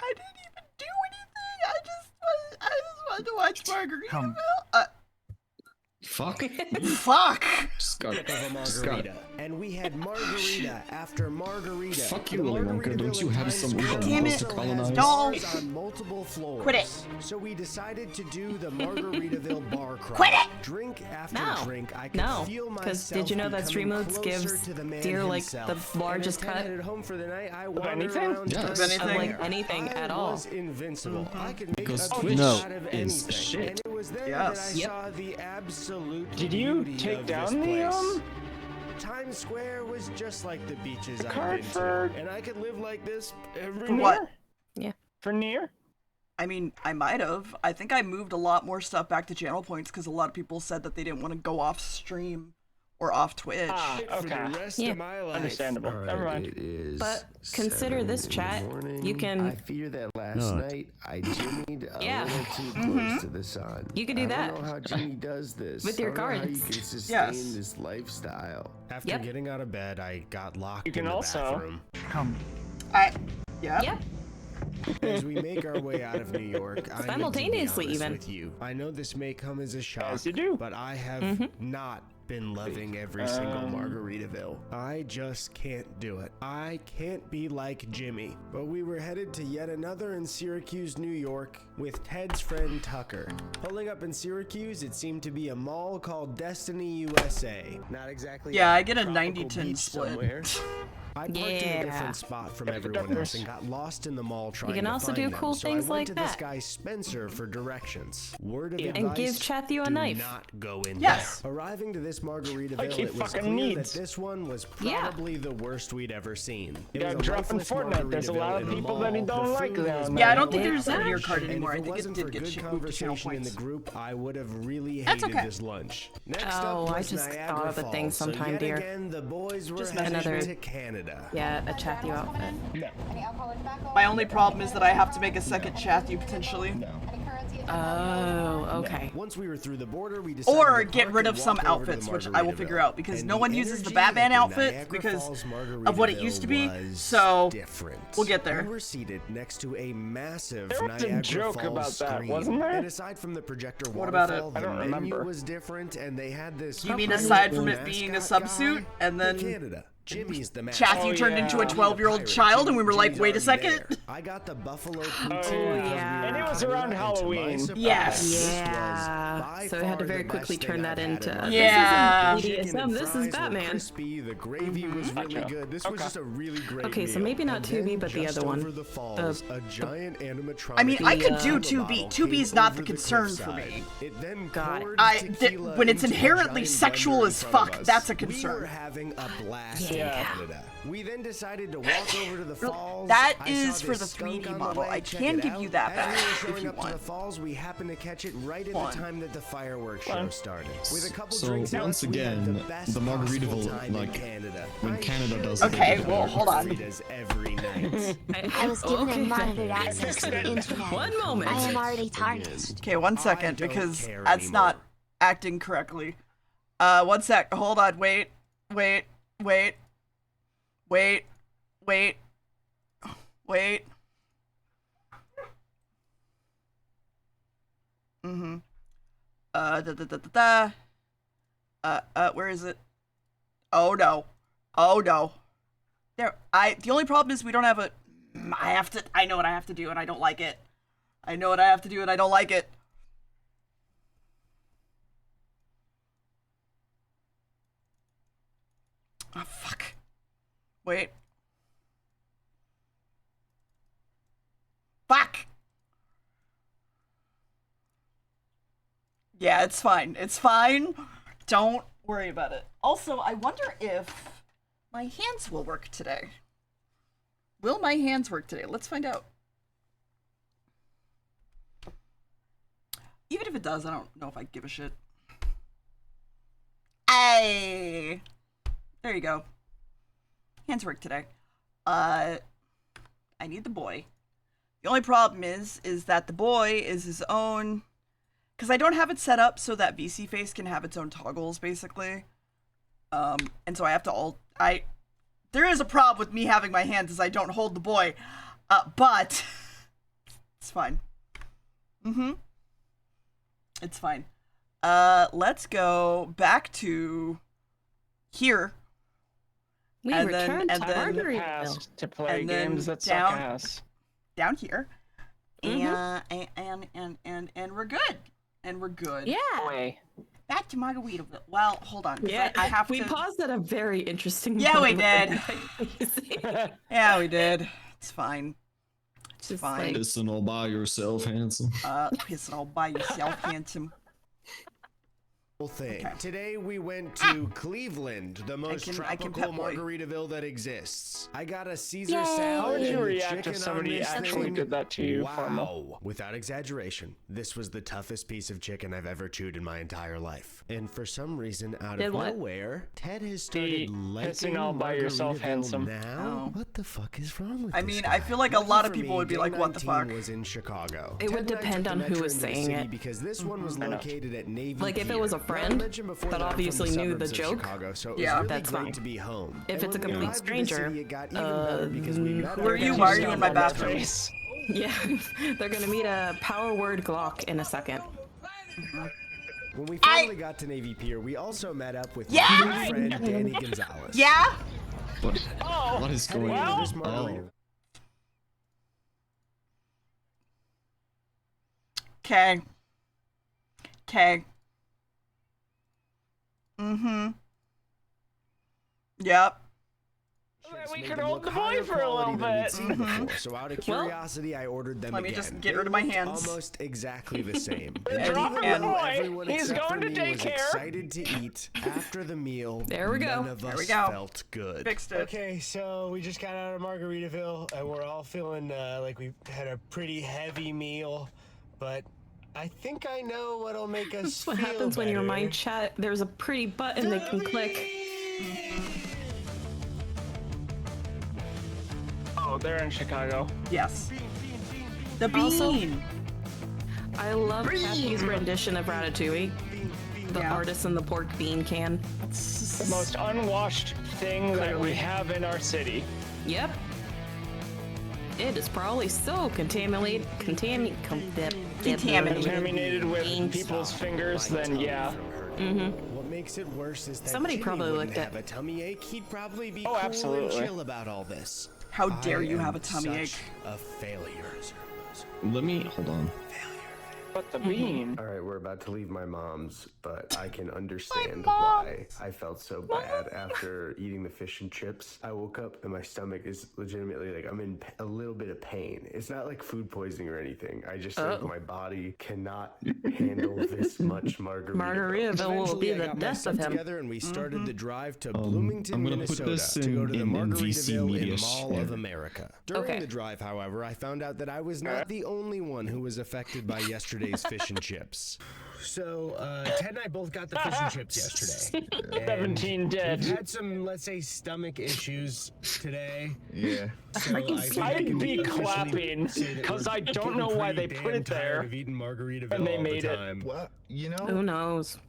I didn't even do anything. I just wanted to watch Margaritaville. Fuck. Fuck. Just got Sip of a margarita. And we had margarita after margarita. Fuck you, Willy Wonka. Don't you have some Damn laws it. to colonize? Dolls. On multiple floors. Quit it. So we decided to do the Margaritaville bar crawl. Quit it. Drink after No. drink, I could No. feel Because myself did you know that stream becoming modes closer gives to the man Deer like himself. the largest And as Ted cut? headed home for the night, I Of wandered anything? around Yes. just Of like there. anything at I all. was invincible. I could make Because a Twitch bitch out of is anything. shit. And it was there Yes. that I Yep. saw the absolute Did you beauty take of down this the place. Times Square was just like the beaches I've card been for- to, and I could live like this For everywhere. what? Yeah. For Nier? I mean, I might have. I think I moved a lot more stuff back to channel points because a lot of people said that they didn't want to go off stream or off Twitch. Ah, For the okay. rest Yeah. of my life. Understandable. Never mind. It is But consider 7 this, in the chat. morning. You can- I fear that last night I jimmied a Yeah. little too close to the sun. You could do I that. don't know how Jimmy does this. With your I don't know how you cards. can sustain Yes. this lifestyle. After Yep. getting out of bed, I got locked You can in the also- bathroom. Yeah. Yep. As we make our way out of New York, I'm Simultaneously, honest even. with you. I know this may come as a shock, As you do. but I have not been loving every single Margaritaville. I just can't do it. I can't be like Jimmy. But we were headed to yet another in Syracuse, New York, with Ted's friend Tucker. Pulling up in Syracuse, it seemed to be a mall called Destiny USA. Not exactly. Yeah, I get a tropical 90-10 beach split. somewhere. I parked in a Yeah. different spot from everyone else and got lost in the mall trying can to also find do them. cool So things I went like to this that. guy Spencer for directions. Word of And advice, give Chathu a do knife. not go in Yes. there. Arriving to this Margaritaville, Like he it was fucking clear needs. that this one was Yeah. probably the worst we'd ever seen. It Yeah, was a dropping lifeless Fortnite. There's a lot of Margaritaville in people that he mall. don't The like food down was there. Yeah, I don't think made there's of a Deer trash, card and anymore. if I think it wasn't did for get good moved to channel conversation in the points. group, I would have really That's hated okay. this lunch. Next Oh, up I was just Niagara thought of a thing Falls. So sometime, yet dear. again, the boys were Just headed another- to Canada. Yeah, a Chathu outfit. My only problem is that I have to make a second Chathu potentially. Oh, okay. Once we were through the border, we decided Or to get park rid and of some walk over to outfits, which I will figure Margaritaville. out because And no the one uses the energy Batman at the outfit Niagara because Falls of what it used to be. Margaritaville was So different. we'll get there. We were seated next to a massive There was a Niagara joke Falls about that, screen. wasn't there? And aside from the projector What about waterfall, it? I don't the menu remember. was different, and they had this. You mean pretty aside cool from it being a mascot subsuit guy? and then Canada. Jimmy's the man. Chathu turned into a 12-year-old child and we were like, wait a second? I got the buffalo Oh, poutine. yeah. And it was around Halloween. Yes. Yeah. So we had to very quickly turn that into. Yeah. This isn't BDSM. This is Batman. Crispy. The gravy was really good. This was just a really great Okay, so meal. maybe not And 2B, then but the just other one. over the falls, a giant animatronic. I mean, I could do tequila 2B. bottle 2B is came not over the concern for cliffside. me. It then Got it. poured tequila When it's into a inherently giant sexual blender in as front of fuck, us. that's a We were concern. having a blast Yeah. in Canada. We then decided to walk over to the falls. That I is saw for this the skunk 3D on the model. way. I Check can it give out. you that As back we were if showing you up to the want. falls, we happened to catch it right at Fun. the time that the fireworks show Fun. started. With a couple So drinks once out, we had again, best the possible Margaritaville, time in like, Canada. when I Canada should does have it, Okay, they do well, better. hold on. margaritas every night. I was given Okay. unmonitored access to the internet. One moment. I am already targeted. Okay, 1 second, don't because care that's anymore. not acting correctly. 1 sec. Hold on. Wait. Where is it? Oh no. There, the only problem is we don't have a, I know what I have to do and I don't like it. Oh, fuck. Wait. Fuck! Yeah, it's fine. Don't worry about it. Also, I wonder if my hands will work today. Will my hands work today? Let's find out. Even if it does, I don't know if I give a shit. Hey! There you go. Hands work today. I need the boy. The only problem is that the boy is his own, because I don't have it set up so that VC face can have its own toggles, basically. And so I have to there is a problem with me having my hands as I don't hold the boy, but it's fine. It's fine. Let's go back to here. We returned to Margaritaville to play games that suck ass. Down here. And we're good. And we're good. Yeah. Back to Margaritaville. Well, hold on. Yeah, I have we to... paused at a very interesting Yeah, we moment. did. Yeah, we did. It's fine. It's Just fine. like- Pissing all by yourself, handsome. Pissing all by yourself, handsome. Thing. Today we went to Cleveland, the most tropical Margaritaville that exists. I got a Caesar How salad would you and the react chicken if somebody on this actually thing. did that to you, Wow. Formal? Without exaggeration, this was the toughest piece of chicken I've ever chewed in my entire life. And for some reason, out of nowhere, Ted has started liking pissing all by yourself, Margaritaville handsome. now. What the fuck is wrong with I this mean, guy? I feel like a Lucky lot of for people me, would be day like, what the 19 fuck? was in Chicago. It would Ted and I depend took on the who metro was into the saying city it. Because this one was located at Navy Like, if it Pier. was a Now, I friend mentioned before that I'm from obviously the knew the suburbs of joke, Chicago, so it was yeah, really that's great fine. to be home. If it's a when we complete arrived in the stranger, city, it got even better because we met Who are up you? with Why are you in my someone bathroom? else. Yeah, they're gonna meet a power word Glock in a second. When we finally got to Navy Pier, we also met up with Yeah! my good friend Danny Gonzalez. Yeah? What is going on? Oh. Okay. Yep. We could hold the boy for a little bit. So out of curiosity, I ordered them Let me again. just get rid of my They looked hands. Almost exactly the same. We're dropping the boy. Everyone He's except going for to me was daycare. excited to eat after the meal. There we go. None of There us we go. felt good. Fixed it. Okay, so we just got out of Margaritaville, and we're all feeling like we had a pretty heavy meal, but I think I know what'll make us That's what feel happens when your better. mind chat. There's a pretty button they can click. Oh, they're in Chicago. Yes. The bean. Also, I love Kathy's rendition of Ratatouille. The artist in the pork bean can. The most unwashed thing that we have in our city. Yep. It is probably so contaminated with people's fingers, then yeah. What makes it worse is that Somebody Jimmy probably wouldn't licked it. have a tummy ache. He'd probably be Oh, cool absolutely. and chill about all this. How dare you I have a am tummy ache? such a failure. Let me hold on. But the bean. All right, we're about to leave my mom's, but I can understand why I felt so bad after eating the fish and chips. I woke up and my stomach is legitimately like I'm in a little bit of pain. It's not like food poisoning or anything. I just think my body cannot handle this much margarita. Margaritaville will be Eventually, I the got my death stuff of him. together and we started the drive to Bloomington, I'm gonna put Minnesota this to go to the in VC Margaritaville media in Mall share. of America. During the drive, however, I found out that I was not the only one who was affected by yesterday's fish and chips. So, Ted and I both got the fish and chips yesterday. 17 dead. We've had some, let's say, stomach issues today. Yeah. So I'd be clapping because I don't know why they put it there. Of eating Margaritaville And they all made the it. time. Well, you know, Who knows?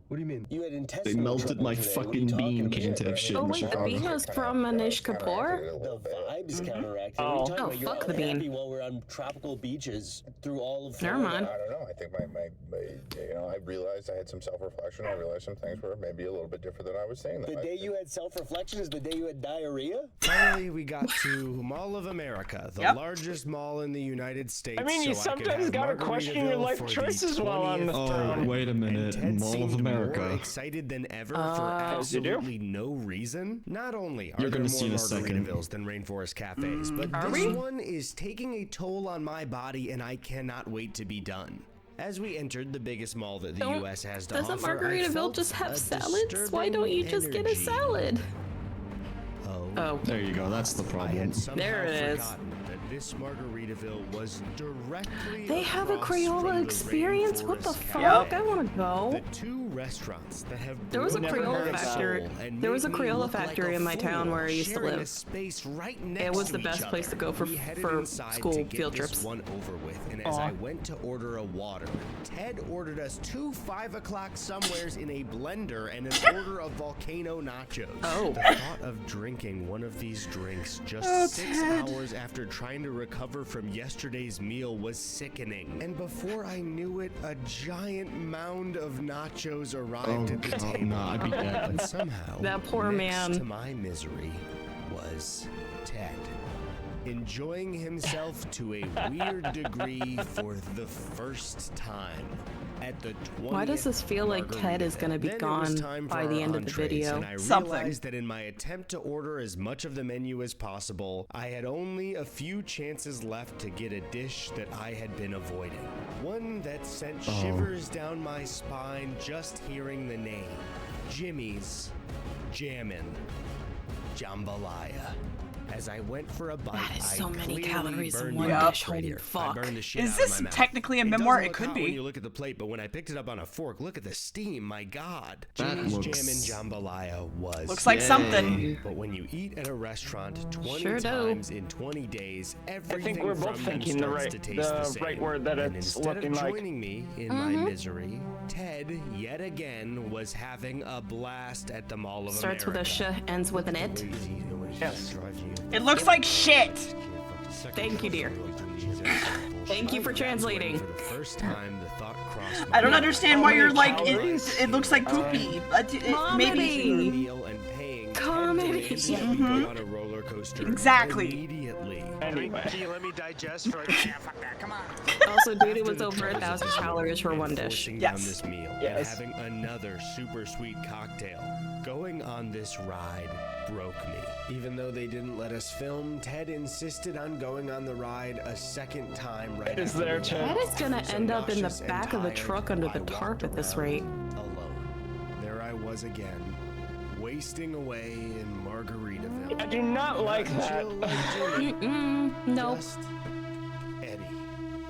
What do you mean? You had They intestinal melted trouble my today. What are fucking you talking bean. about? Can't have shit Oh in wait, the Chicago. bean was from Anish Kapoor? The vibes counteracted. Oh. What are you talking Oh, about? You're fuck all the bean. happy while we're on tropical beaches through all of Never Florida. mind. I don't know. I think I realized I had some self-reflection. I realized some things were maybe a little bit different than I was saying. The day you had self-reflection is the day you had diarrhea? Finally, we got to Mall of America, the largest mall in the United States. I mean, you so I could sometimes have gotta question your Margaritaville life for the choices while on the 20th throne. time. Wait a minute. And Ted Mall of seemed more America. excited than ever for as you do. absolutely no reason. Not only are You're there gonna more see in a second. Margaritavilles than Rainforest Cafes, but Are this we? one is taking a toll on my body, and I cannot wait to be done. As we entered the biggest mall that the Don't- U.S. has to Doesn't offer, I Margaritaville felt just have a salads? Why don't you just get a disturbing salad? energy. Oh. There you go. That's the I problem. had somehow There it is. forgotten that that this Margaritaville was directly They have a across from Crayola the experience? What the Rainforest fuck? Cafe. I want to go. The two restaurants that have There was a broken Crayola my factory. soul and There was a made me Crayola look like factory a in my town fool, where I used to sharing a live. space right next It was to the each best place other. to go We headed for inside school to get field this trips. one over with, and as Aw. I went to order a water, Ted ordered us 2 5 o'clock somewheres in a blender and an order of volcano nachos. Oh. The thought of drinking one of these drinks just 6 hours after trying to recover from yesterday's meal was sickening. And before I knew it, a giant mound of nachos arrived at the table. Nah, I'd be dead. But somehow, That poor next man. to my misery was Ted, enjoying himself to a weird degree for the first time. At the 20th Why does this feel like Ted is going to be Then it was gone time for by our the end of the entrees, video? And I realized that in my attempt to order as much of the menu as possible, I had only a few chances left to get a dish that I had been avoiding. One that sent shivers down my spine just hearing the name. Jimmy's Jammin' Jambalaya. As I went for a bite, That is so I many clearly calories in burned one the dish. Holy refrigerator. I fuck. burned the shit Is out this of my mouth. technically a It memoir? doesn't It look could hot be. when you look at the plate, but when I picked it up on a fork, look at the steam. My God, That Jimmy's looks- Jammin' Jambalaya was Looks like something. But when you eat at a restaurant 20 Sure do. times in 20 days, I everything think we're both from them thinking the starts right, to taste the same. right word that And it's instead looking of like. joining me in my misery, Ted yet again was having a blast at the Mall of Starts with a sh, America. ends with an it. Yes. It looks like shit. Thank you, dear. Thank you for translating. For the first time, the thought crossed I don't my understand mind. why you're like, calories? it looks like poopy. Maybe. Meal and paying Comedy. $10 that we go on a roller coaster Exactly. immediately. Anyway. Can you let me digest for like, yeah, fuck that, come on. Also, dude, it was After the over troubles 1,000 of the calories for morning one and dish. forcing Yes. down this meal and Yes. having another super sweet cocktail. Going on this ride broke me. Even though they didn't let us film, Ted insisted on going on the ride a second time right Is after there, we Ted? left. That is gonna So end up in the nauseous and back of the tired, truck under the I walked tarp at this around rate. Alone. There I was again, wasting away in Margaritaville. I do not like that. Chill like Jimmy. Nope. Just Eddie.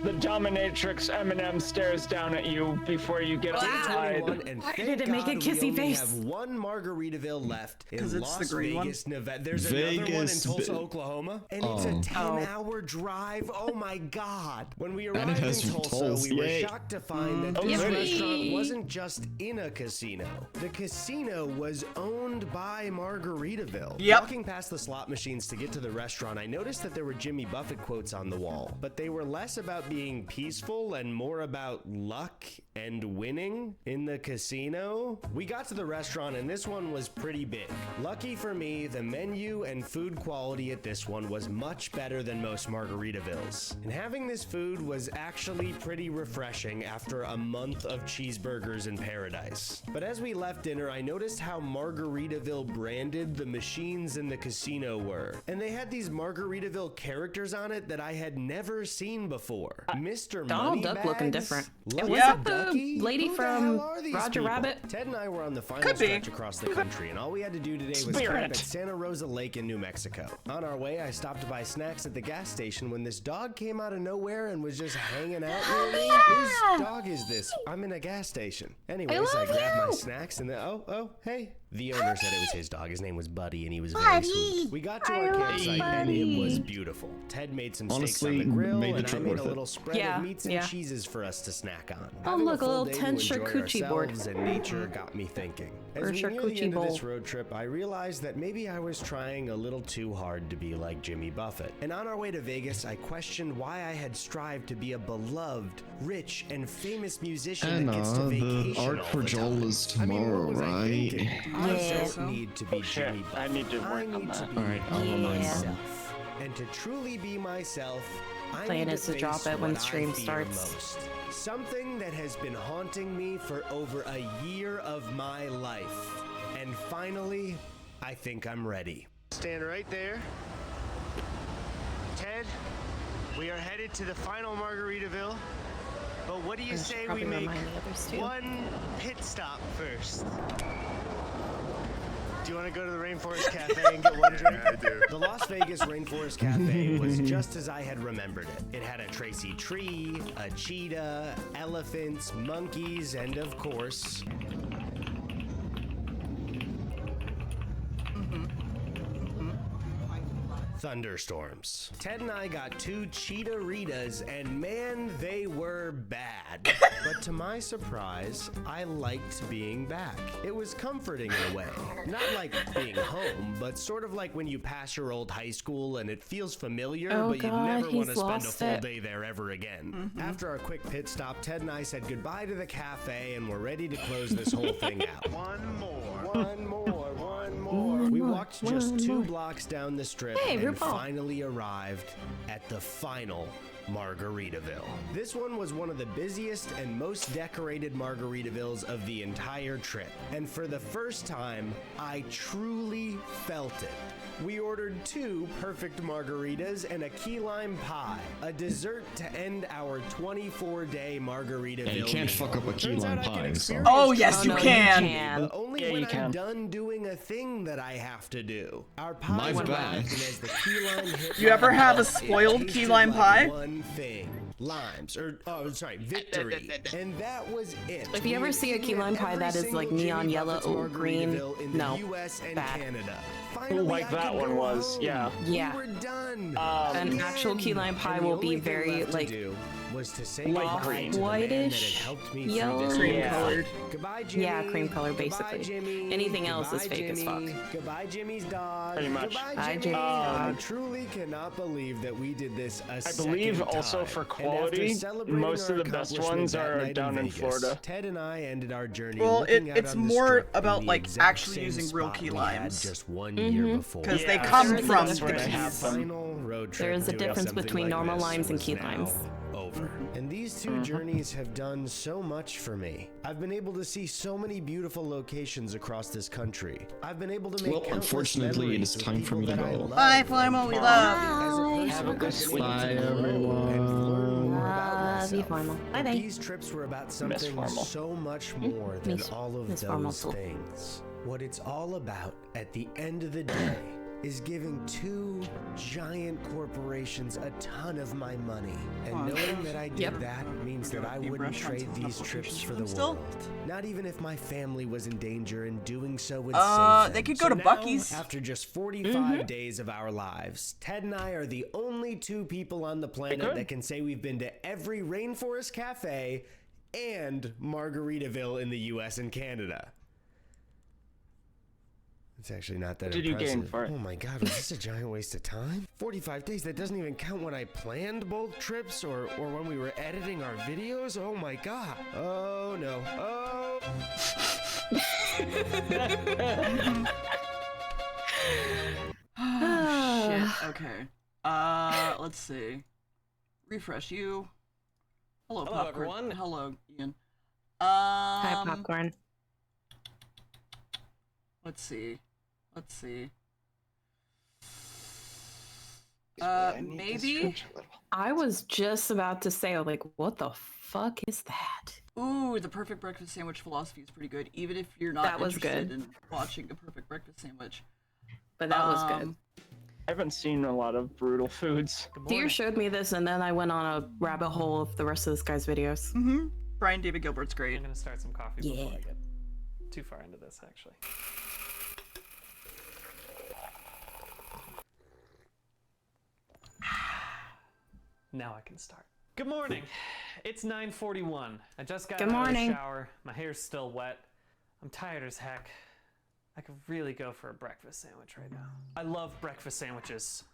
The dominatrix Eminem stares down at you before you get outside. And Why thank did it make a God kissy we only face? have one Margaritaville left in 'Cause it's the Las green one. Vegas, Nevada. There's another one in Vegas, Tulsa, but- Oklahoma, and it's a 10-hour drive. Oh my God! When we And it arrived in has Tulsa, Tulsa, we were yay. shocked to find that this Yippee. restaurant wasn't just in a casino. The casino was owned by Margaritaville. Yep. Walking past the slot machines to get to the restaurant, I noticed that there were Jimmy Buffett quotes on the wall, but they were less about being peaceful and more about luck and winning in the casino. We got to the restaurant and this one was pretty big. Lucky for me, the menu and food quality at this one was much better than most Margaritavilles. And having this food was actually pretty refreshing after a month of cheeseburgers in paradise. But as we left dinner, I noticed how Margaritaville branded the machines in the casino were. And they had these Margaritaville characters on it that I had never seen before. Mr. Donald Duck looking Moneybags, different. Lucky Was that the Ducky? lady Who the from hell are these Roger people? Rabbit? Ted and I were on the final Could be. stretch across the country, and all we had to do today was camp Spirit. at Santa Rosa Lake in New Mexico. On our way, I stopped to buy snacks at the gas station when this dog came out of nowhere and was just hanging out near me. Whose dog is this? I'm in a gas station. Anyways, I grabbed my snacks and then, oh, hey. The owner said it was his dog. His name was Buddy, and he was very sweet. We got to our campsite, and it was beautiful. Ted made some steaks on Honestly, the grill, made the and I trip made a worth it. little spread Yeah, of meats and yeah. cheeses for us to snack on. Oh, Having look, a full little day to 10 enjoy charcuterie board. ourselves and nature got me thinking. As Or we near the charcuterie end of bowl. this road trip, I realized that maybe I was trying a little too hard to be like Jimmy Buffett. And on our way to Vegas, I questioned why I had strived to be a beloved, rich, and famous musician that gets to Anna, the vacation arc all for the Joel time. is I mean, what tomorrow, was I thinking? right? I don't need to be Shit, Jimmy Buffett. I need to work on need to that. be Alright, I'll remind them. myself. And to truly be myself, I Plan need is to face drop it when what I stream fear starts. most. Something that has been haunting me for over a year of my life. And finally, I think I'm ready. Stand right there. Ted, we are headed to the final Margaritaville. But what do you I should say we probably make remind the others, too. one pit stop first? Do you want to go to the Rainforest Cafe and get one drink? I do. The Las Vegas Rainforest Cafe was just as I had remembered it. It had a Tracy tree, a cheetah, elephants, monkeys, and of course... thunderstorms. Ted and I got 2 cheetah-ritas, and man, they were bad. But to my surprise, I liked being back. It was comforting in a way. Not like being home, but sort of like when you pass your old high school and it feels familiar, but you never want to spend a full day there ever again. After our quick pit stop, Ted and I said goodbye to the cafe and we're ready to close this whole thing out. One more. We walked just 2 blocks down the strip and finally arrived at the final Margaritaville. This one was one of the busiest and most decorated Margaritavilles of the entire trip. And for the first time, I truly felt it. We ordered 2 perfect margaritas and a key lime pie, a dessert to end our 24-day Margaritaville. Yeah, you can't fuck up a key lime pie. So. Oh, yes, you can. But only when I'm done doing a thing that I have to do. Our pie My bad. as the key lime hit You ever my have a mouth, spoiled it key tasted lime like pie? One thing. Limes, or victory. And that was it. If you ever see a key lime pie that is like neon yellow or green, no, US and bad. Canada. Like that one was, yeah. Yeah. We're done. An actual key lime pie will be very like was to say light green, whitish, yellow, cream colored. Goodbye, Jimmy. Yeah, cream color basically. Goodbye, Jimmy. Anything else is Goodbye, fake as fuck. Jimmy. Goodbye, Jimmy's dog. Pretty much. Goodbye, Bye, Jimmy. Jimmy. I truly cannot believe that we did this a I believe second also time. for And after quality, celebrating most our of the best accomplishment ones that are night down in Vegas, Florida. Ted and I ended our journey. Well, looking out it's on the more strip in about the like exact actually same using real spot key we had limes. just one year before. Because they Yeah, come there is a from difference. the where I keys. have them. Final road trip There is a doing difference something between like normal this limes and was key now limes. over. And these 2 journeys have done so much for me. I've been able to see so many beautiful locations across this country. I've been able to make countless unfortunately, it memories is with time for me to people that I go. love. Bye, Flamo, we love. As a person, Have a good I've been sleep. able to Bye, grow everyone. and learn more about Love you, myself. Formal. But Bye-bye. these trips were about something Formal. so much more than Miss- all of Miss Formal those too. things. What it's all about at the end of the day is giving 2 giant corporations a ton of my money. And knowing that I did that means that I wouldn't trade these trips for the world. Not even if my family was in danger and doing so would save They them. could go So to now, Buc-ee's. After just 45 days of our lives, Ted and I are the only 2 people on the planet that can say we've been to every Rainforest Cafe and Margaritaville in the US and Canada. It's actually not that What did you impressive. gain for it? Oh my god, was this a giant waste of time? 45 days, that doesn't even count when I planned both trips or when we were editing our videos? Oh my god. Oh no. Oh. Shit. Okay. Let's see. Refresh you. Hello, Hello, Popcorn. everyone. Hello, Ian. Hi, Popcorn. Let's see. Let's see. Maybe? I was just about to say, like, what the fuck is that? Ooh, the perfect breakfast sandwich philosophy is pretty good, even if you're not That was interested good. in watching the perfect breakfast sandwich. But that was good. I haven't seen a lot of brutal foods. Deer showed me this, and then I went on a rabbit hole of the rest of this guy's videos. Mm-hmm. Brian David Gilbert's great. I'm gonna start some coffee Yeah. before I get too far into this, actually. Now I can start. Good morning. It's 9:41. I just got Good out morning. of the shower. My hair's still wet. I'm tired as heck. I could really go for a breakfast sandwich right now. I love breakfast sandwiches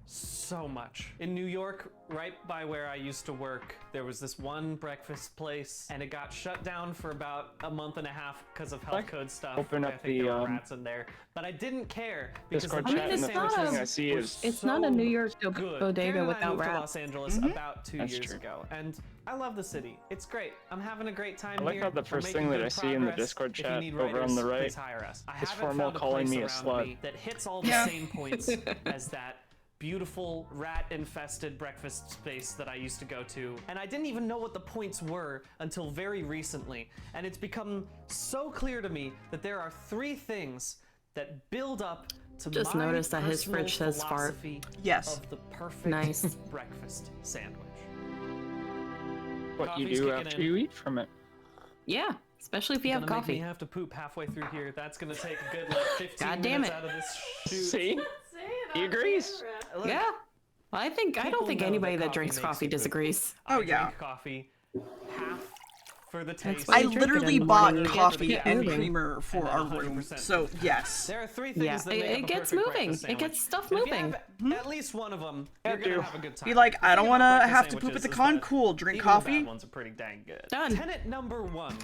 so much. In New York, right by where I used to work, there was this one breakfast place, and it got shut down for about a month and a half because of health code stuff. Open I up think there the, were rats in there, but I didn't care because Discord the chat, breakfast and the first sandwiches thing I see were is- It's not a New York good. bodega Karen and I without moved to rats. Los Angeles about 2 That's years true. ago, and I love the city. It's great. I'm having a great time I like here. how the We're first making thing that good I see in the progress. Discord If you chat need over on writers, the right please hire us. I is haven't Formal found a calling place me a around slut. me that hits all the same points as that beautiful rat-infested breakfast space that I used to go to. And I didn't even know what the points were until very recently. And it's become so clear to me that there are 3 things that build up to Just my noticed that his personal fridge says fart. philosophy Yes. of the perfect Nice. breakfast sandwich. What you Coffee's do kicking after in. you eat from it. Yeah, especially if you have Gonna make coffee. me have to poop halfway through here. That's gonna take a good like 15 God damn minutes it. out of this shoot. See? He agrees. Look, Yeah. I don't people think know anybody that coffee drinks makes coffee you poop. disagrees. Oh, I yeah. drink coffee half for the taste. why I you drink it literally in the bought morning. You get coffee to and moving. creamer for And our 100% room, sugar. so yes. There are three things Yeah, that make it up a gets perfect moving. breakfast It gets sandwich. stuff And if you moving. have at least one of them, you're do. gonna have a good time. Be like, I don't The thing want about to breakfast have to poop at sandwiches the is con. that Cool, drink even the coffee. bad ones are pretty dang good. Done. Tenet number 1: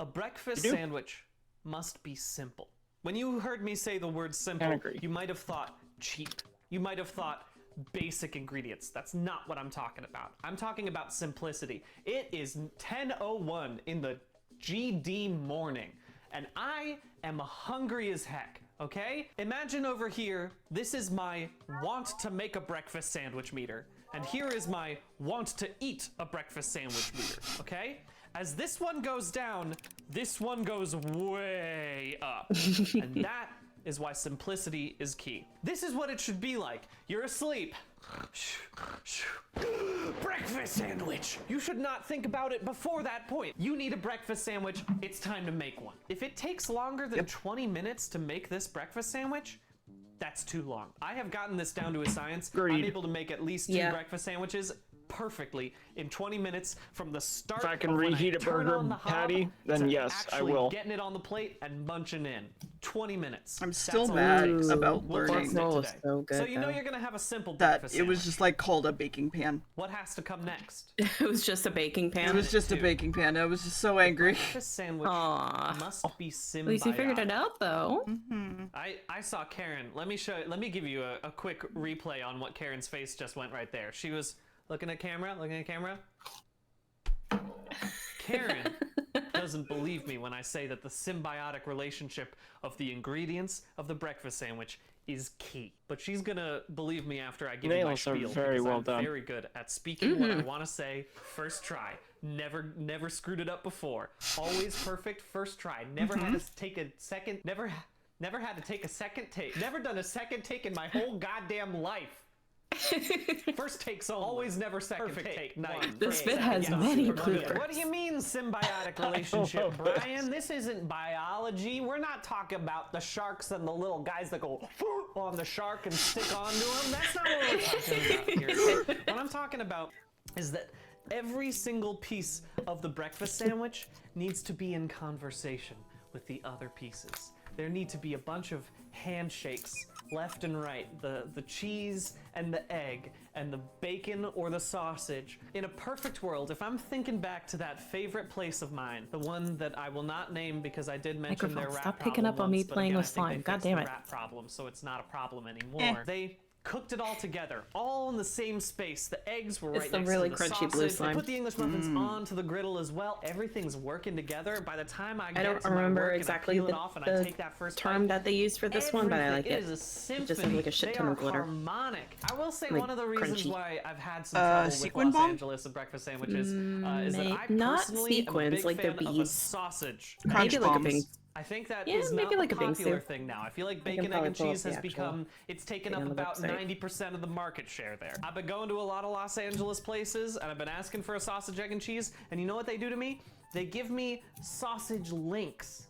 a breakfast You do? sandwich must be simple. When you heard me say the word simple, agree. you might have thought cheap. You might have thought basic ingredients. That's not what I'm talking about. I'm talking about simplicity. It is 10:01 in the GD morning, and I am hungry as heck. Okay? Imagine over here, this is my want to make a breakfast sandwich meter, and here is my want to eat a breakfast sandwich meter. Okay? As this one goes down, this one goes way up. And that is why simplicity is key. This is what it should be like. You're asleep. Breakfast sandwich! You should not think about it before that point. You need a breakfast sandwich, it's time to make one. If it takes longer than 20 minutes to make this breakfast sandwich, that's too long. I have gotten this down to a science. I'm Agreed. able to make at least 2 breakfast sandwiches perfectly in 20 minutes from the start. If I can of when reheat a turn burger on the hob patty, then to yes, I actually will. getting it on the plate and munching in. 20 minutes. I'm still That's all mad it takes. about We'll learning test it roll is today. so good, So you know though. you're gonna have a simple That breakfast it was sandwich. just like called a baking pan. What has to come next? It was just a baking pan. It was just a baking pan. I was just so angry. Breakfast sandwich Aw. must be symbiotic. At least you figured it out, though. I saw Karen. Let me give you a quick replay on what Karen's face just went right there. She was looking at camera. Karen doesn't believe me when I say that the symbiotic relationship of the ingredients of the breakfast sandwich is key. But she's gonna believe me after I give you my Nails are spiel very because well I'm done. very good at speaking what I want to say first try. Never screwed it up before. Always perfect first try. Never had to take a second. Never had to take a second take. Never done a second take in my whole goddamn life. First takes always, never second take. Nice. This bit has many bloopers. What do you mean symbiotic relationship, Brian? This isn't biology. We're not talking about the sharks and the little guys that go on the shark and stick onto them. That's not what we're talking about here. What I'm talking about is that every single piece of the breakfast sandwich needs to be in conversation with the other pieces. There need to be a bunch of handshakes left and right, the cheese and the egg and the bacon or the sausage. In a perfect world, if I'm thinking back to that favorite place of mine, the one that I will not name because I did mention their Microphone, rat stop problem picking up on me once, but playing again, with I think they slime. God fixed damn the it. rat problem, so it's not a problem anymore. They cooked it all together, all in the same space. The eggs were It's right the next really to the crunchy sausage. blue They slime. put the English muffins onto the griddle as well. Everything's working together. By the time I get don't to my remember work exactly and I peel the- it off and I the take that first term bite, that they used for this one, but I like everything it. is a It just symphony. has like a shit They ton are of glitter. harmonic. I will say Like one of the reasons crunchy. why I've had some trouble with sequin Los bomb? Angeles and breakfast sandwiches is that I not personally am a sequins, big like they're fan of a beads. sausage. Crunch Maybe like a bombs. bing. I think that Yeah, is maybe not like a a bingsu. popular thing now. I feel like I can bacon, egg, probably and pull up cheese the has actual become, it's taken thing up on the about website. 90% of the market share there. I've been going to a lot of Los Angeles places, and I've been asking for a sausage, egg, and cheese, and you know what they do to me? They give me sausage links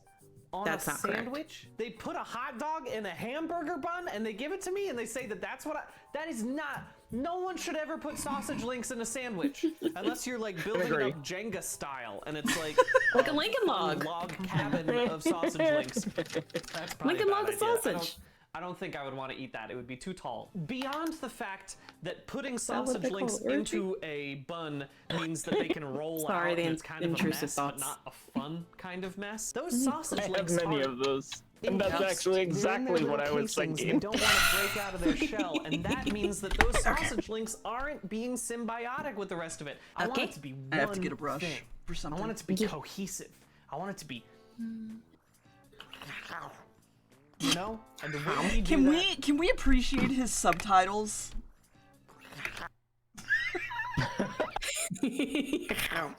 on That's a not correct. sandwich. They put a hot dog in a hamburger bun, and they give it to me, and they say that that's what that is not, no one should ever put sausage links in a sandwich, unless you're like building it up Jenga style, and it's like Like a Lincoln log. log cabin of sausage links. That's probably Lincoln a log bad of idea. sausage. I don't think I would want to eat that. It would be too tall. Beyond the fact that putting what sausage they call links it, into a bun means that they can roll Sorry, out the and it's kind of a intrusive mess, thoughts. but not a fun kind of mess. Those sausage I have links many are of those. And that's actually exactly what I was They thinking. don't want to break out of their shell, and that means that those sausage links aren't being symbiotic with the rest of it. I want it to be one I have to get a brush thing. for something. I want it to be cohesive. I want it to be, you know? And the way we do that, Can we appreciate his subtitles? you know?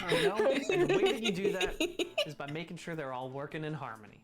And the way that you do that is by making sure they're all working in harmony.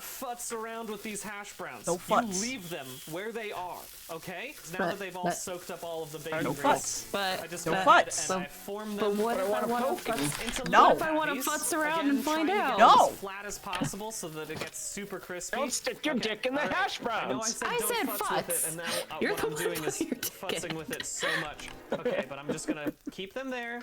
futz around with these hash browns. No futz. You leave them where they are, okay? Now But- that they've all but- soaked up all of the bacon No grease, futz. But I just No went futz. ahead and I formed But them. what if I want to No. What if I want to futz around and find trying to out? get it No. as flat as possible so that it gets super crispy. Don't stick your dick in the all hash I know I browns. said I don't said futz with it, futz. and now You're what the I'm one doing is putting your dick futzing in. with it so much. Okay, but I'm just gonna keep them there.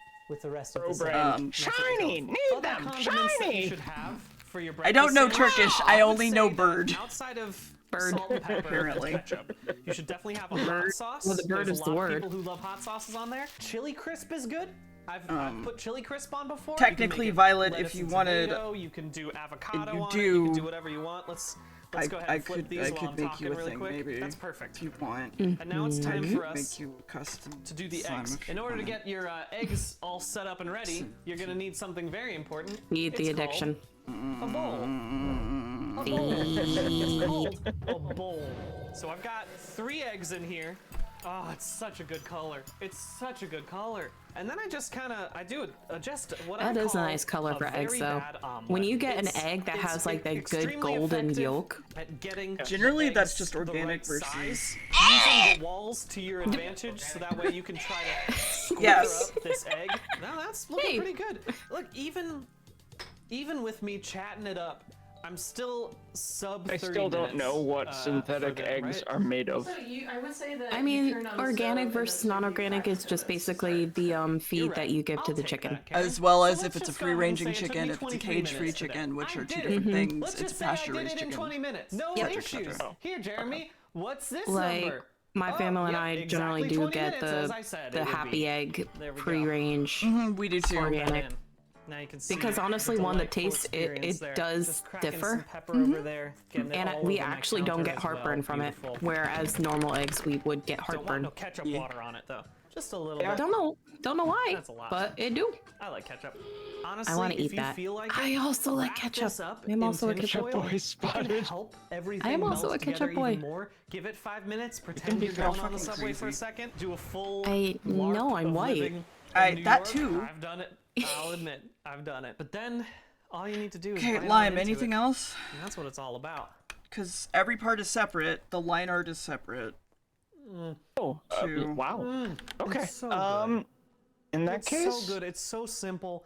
with the rest of the brand. sandwich. Shiny! Need Other them! condiments that Shiny! you should have for your I don't know breakfast sandwich. Turkish. I would only say know that bird. Outside of Bird, salt and pepper apparently. and ketchup, you should definitely have a hot sauce. Well, the bird There's is a the lot word. of people who love hot sauces on there. Chili crisp is good. I've put chili crisp on before. Technically, you can make it Violet, lettuce if you and wanted, tomato, you can do avocado you on it. You can do- do whatever you want. Let's go ahead and flip these I while could I'm make talking you a really thing, quick. maybe. That's perfect. If you want. And now it's I time could for us make you a custom to do the slime eggs. if In you order to wanted. get your eggs all set up and ready, you're gonna need something very important. Need the It's called addiction. A bowl. A bowl. It's called a bowl. So I've got 3 eggs in here. Oh, it's such a good color. It's such a good color. And then I just adjust what I That call is a nice color a for eggs, very though. bad omelet. When you get an It's- egg that it's has like that good extremely golden effective yolk, at getting Generally, the that's eggs just the organic right versus- size, using the walls to your advantage, so that way you can try to square Yes. up this egg. Now that's looking pretty good. Look, even with me chatting it up, I'm still sub 30 I still don't minutes, know what for synthetic the- eggs right? are made of. I would say that. I mean, organic versus non-organic is just basically the feed that you give to the chicken. As well as if it's a free-ranging chicken, if it's a cage-free chicken, which are two different things. Let's It's a just say I did pasture-raised it in chicken. 20 minutes. No Yep. issues. Here, Jeremy, what's this Like number? my family and I generally exactly do 20 get minutes, as I said the it would happy be. egg There we go. free-range. We do too. Organic. Now you can see Because honestly, the one that delightful tastes experience there. it does Just cracking differ. some pepper over there, getting it And all we over my actually don't counter get as well. heartburn from it, Beautiful. whereas normal eggs we would get Don't want heartburn. no ketchup water on it though. Just a little I bit. don't know why, That's a lot. but it do. I like ketchup. Honestly, I want to if eat you that. feel like I it, also like wrap ketchup. this up I'm also a in ketchup tinfoil. boy. It can help everything I am also melt a ketchup together boy. even more. Give it 5 minutes. Pretend be you're real going on the fucking subway for a crazy. second. Do a full. I LARP know I'm of white. living I- in New that York. too. I've done it. I'll admit, I've done it. But then, all you need to do is. Okay, bite on Lime, into anything it. else? And that's what it's all about. Because every part is separate. The line art is separate. Oh, Two. wow. Okay. It's so good. In that It's case, so good. It's so simple.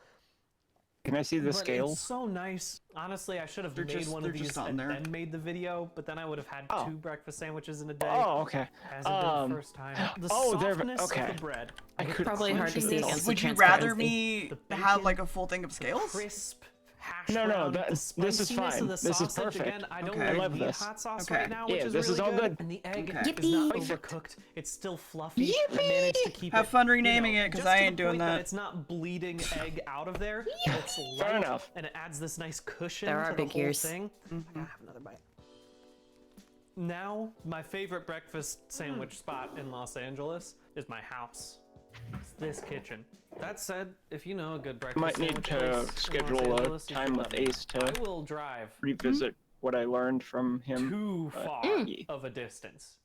can I see the But scales? It's so nice. Honestly, I should have They're made just- one they're of just these on and there. then made the video, but then I would have had 2 breakfast sandwiches in a day. Oh, okay. As I did the first time. The softness okay. of the bread. I could Probably hard to see against the Would you rather transparency. me have like a full thing of scales? Crisp hash No, brown, that- the this is spiciness fine. of the This is sausage. perfect. Again, I don't Okay. really I love need this. hot sauce Okay. right now, which Yeah, is this really is all good. And the egg Okay. is not Yippee. overcooked. It's still fluffy. I managed to keep Have it, fun you renaming know, it, 'cause just I to the ain't doing point that. It's not bleeding egg out of there. It's light, Fair enough. and it adds this nice cushion There are to the big whole ears. thing. I gotta have another bite. Now, my favorite breakfast sandwich spot in Los Angeles is my house. It's this kitchen. That said, if you know a good breakfast Might need sandwich to place in Los schedule a Angeles, you time should with let me Ace know. to I will drive revisit what I learned from him. too far yeah. of a distance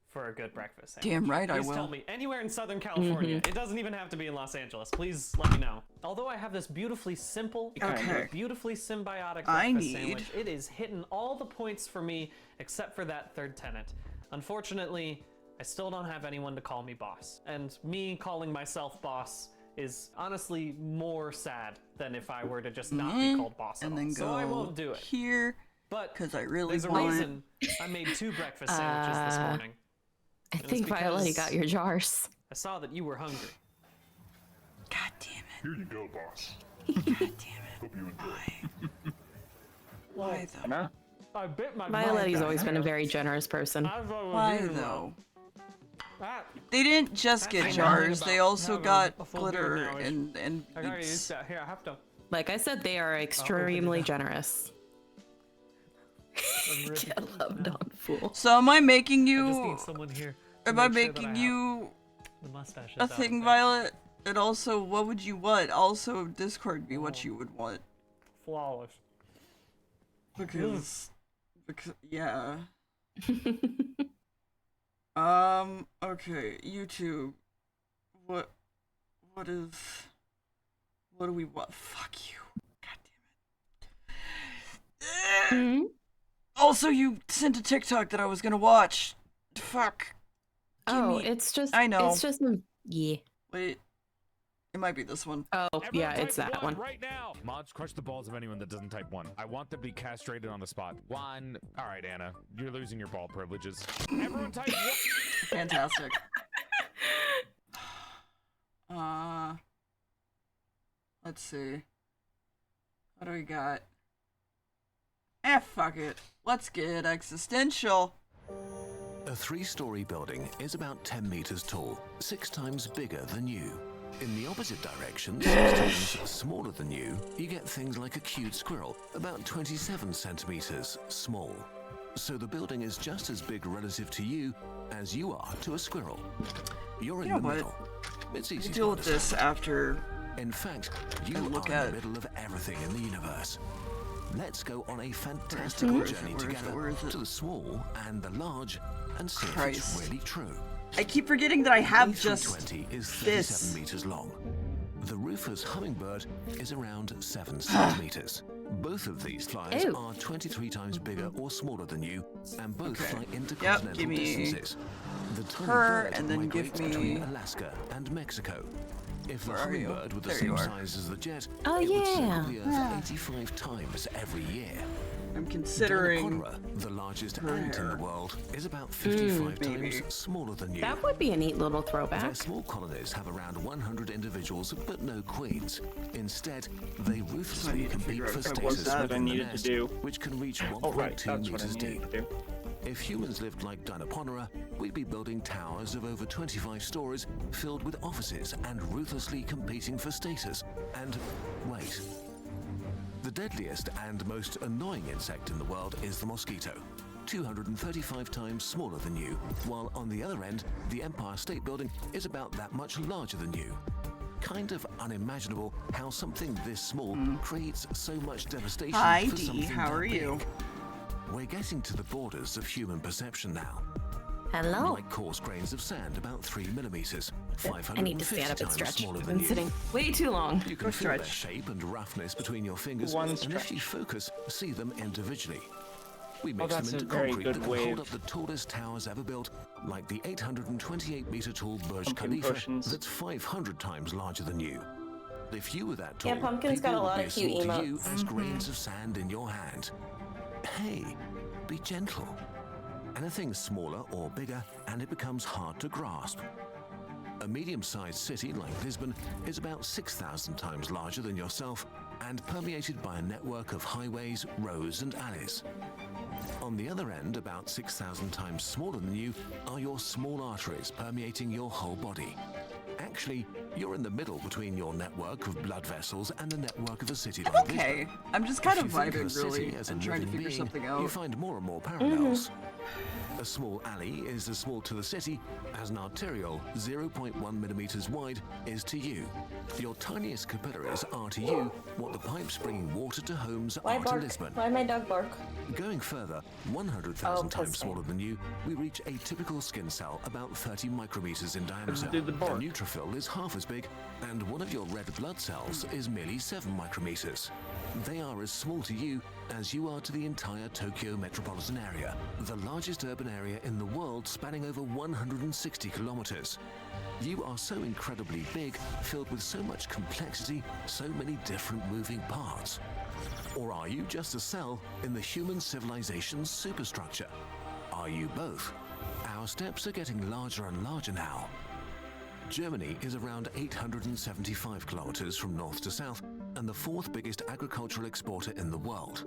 for a good breakfast sandwich. Damn right I Please tell will. me anywhere in Southern California. It doesn't even have to be in Los Angeles. Please let me know. Although I have this beautifully simple, Okay. beautifully symbiotic I breakfast need- sandwich, it is hitting all the points for me except for that third tenet. Unfortunately, I still don't have anyone to call me boss. And me calling myself boss is honestly more sad than if I were to just not be called boss at And all. then So I go won't do it. here, But because I really there's a want. reason I made 2 breakfast sandwiches this morning. I it's think Violet because- got your jars. I saw that you were hungry. God damn it. Here you go, boss. God damn it. Hope you enjoy. Why though? No? I bit my Violet's always been a very generous person. Why though? That, They didn't just get jars, they also having got a full beer glitter now is- and I gotta use it's- that. Here, I have to. Like I said, they are extremely generous. Get loved on, fool. So am I making I just you? need someone here. to Am I make sure that making have you the mustaches a out thing, there. Violet? And also, what would you want? Also, Discord me what you would want. Flawless. Because yeah. Okay, YouTube. What do we want? Fuck you. God damn it. Also, you sent a TikTok that I was gonna watch. Fuck. Oh, it's just. I know. It's just. Yeah. Wait. It might be this one. Oh, Everyone yeah, type it's that one. right now. Mods, crush the balls of anyone that doesn't type 1. I want them to be castrated on the spot. 1. All right, Anna, you're losing your ball privileges. Everyone type 1. Fantastic. Let's see. What do we got? Fuck it. Let's get existential. A 3-story building is about 10 meters tall, 6 times bigger than you. In the opposite direction, 6 times smaller than you, you get things like a cute squirrel, about 27 centimeters small. So the building is just as big relative to you as you are to a squirrel. You're in the middle. It's easy to deal with this after. In fact, you are in the middle of everything in the universe. Let's go on a fantastical journey together to the small and the large and see if it's really true. I keep forgetting that I have just 20 is 37 this. meters long. The rufous hummingbird is around 7 centimeters. Both of these flies are 23 times bigger or smaller than you, and both fly intercontinental give me distances. The tiny her, bird and then migrates give me- between Alaska and Mexico. If the hummingbird were the There same you are. size as the jet, Oh, it would yeah. circle the Earth 85 times every year. I'm considering The largest ant in the world is about 55 times smaller than you. That would be a neat little Their throwback. small colonies have around 100 individuals, but no queens. Instead, they ruthlessly compete for status That's what I within the needed to nest, do. which can reach Oh, right, 1.2 that's what I meters needed deep. to do. If humans lived like Dinoponera, we'd be building towers of over 25 stories filled with offices and ruthlessly competing for status. And wait. The deadliest and most annoying insect in the world is the mosquito, 235 times smaller than you, while on the other end, the Empire State Building is about that much larger than you. Kind of unimaginable how something this small creates so much devastation Hi, for Dee. something How that are you? big. We're getting to the borders of human perception now. Hello. Like coarse grains of sand, about 3 millimeters. I need to stand up and times stretch. smaller I've than been you. sitting way too long. You can feel their shape and roughness between your fingers, One and if stretch. you focus, see them individually. We Oh, mix that's them a into very concrete good that can hold wave. up the tallest towers ever built, like the 828-meter tall Burj Pumpkin Khalifa potions. that's 500 times larger than you. If you were that tall, Yeah, Pumpkin's got people a lot would of be cute as small to you emotes. as grains of sand in your hand. Hey, be gentle. Anything smaller or bigger, and it becomes hard to grasp. A medium-sized city like Lisbon is about 6,000 times larger than yourself and permeated by a network of highways, roads, and alleys. On the other end, about 6,000 times smaller than you, are your small arteries permeating your whole body. Actually, you're in the middle between your network of blood vessels and the network of a city like okay. Lisbon. I'm just kind If of you think vibing a city really as a and trying to living figure being, something You out. find more and more parallels. A small alley is as small to the city as an arteriole 0.1 millimeters wide is to you. Your tiniest capillaries are to you what the pipes bringing water to homes Why are to bark? Lisbon. Why my dog bark? Going further, 100,000 times pussy. smaller than you, we reach a typical skin cell about 30 micrometers in diameter. Did the A bark. neutrophil is half as big, and one of your red blood cells is merely 7 micrometers. They are as small to you as you are to the entire Tokyo metropolitan area, the largest urban area in the world spanning over 160 kilometers. You are so incredibly big, filled with so much complexity, so many different moving parts. Or are you just a cell in the human civilization's superstructure? Are you both? Our steps are getting larger and larger now. Germany is around 875 kilometers from north to south and the 4th biggest agricultural exporter in the world.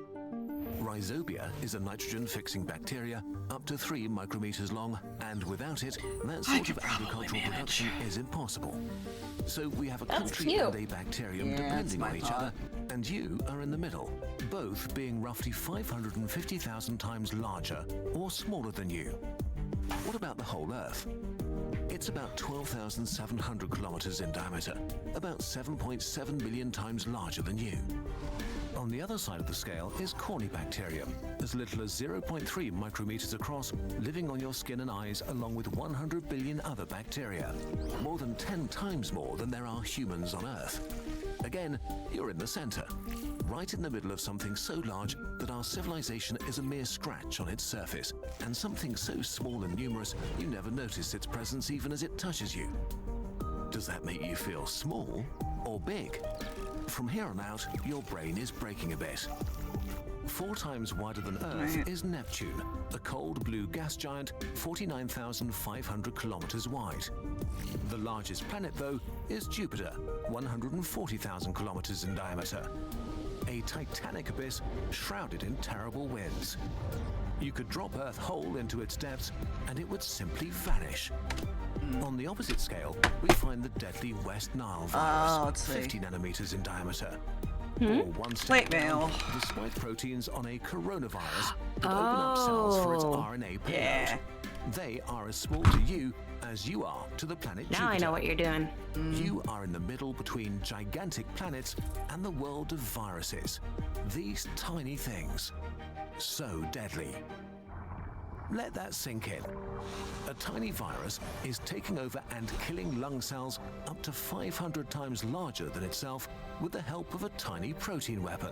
Rhizobia is a nitrogen-fixing bacteria up to 3 micrometers long, and without it, that sort of agricultural production is impossible. So we have a That's country cute. and a bacterium Yeah, depending that's on my each other, thought. and you are in the middle, both being roughly 550,000 times larger or smaller than you. What about the whole Earth? It's about 12,700 kilometers in diameter, about 7.7 million times larger than you. On the other side of the scale is Corynebacterium, as little as 0.3 micrometers across, living on your skin and eyes along with 100 billion other bacteria, more than 10 times more than there are humans on Earth. Again, you're in the center, right in the middle of something so large that our civilization is a mere scratch on its surface, and something so small and numerous you never notice its presence even as it touches you. Does that make you feel small or big? From here on out, your brain is breaking a bit. 4 times wider than Earth is Neptune, a cold blue gas giant 49,500 kilometers wide. The largest planet, though, is Jupiter, 140,000 kilometers in diameter. A titanic abyss shrouded in terrible winds. You could drop Earth whole into its depths, and it would simply vanish. On the opposite scale, we find the deadly West Nile virus, let's see. 50 nanometers in diameter. Hmm? Or one step Plate down, mail. the spike proteins on a coronavirus that open up cells for its RNA payload. Yeah. They are as small to you as you are to the planet Now I Jupiter. know what you're doing. You are in the middle between gigantic planets and the world of viruses. These tiny things. So deadly. Let that sink in. A tiny virus is taking over and killing lung cells up to 500 times larger than itself with the help of a tiny protein weapon.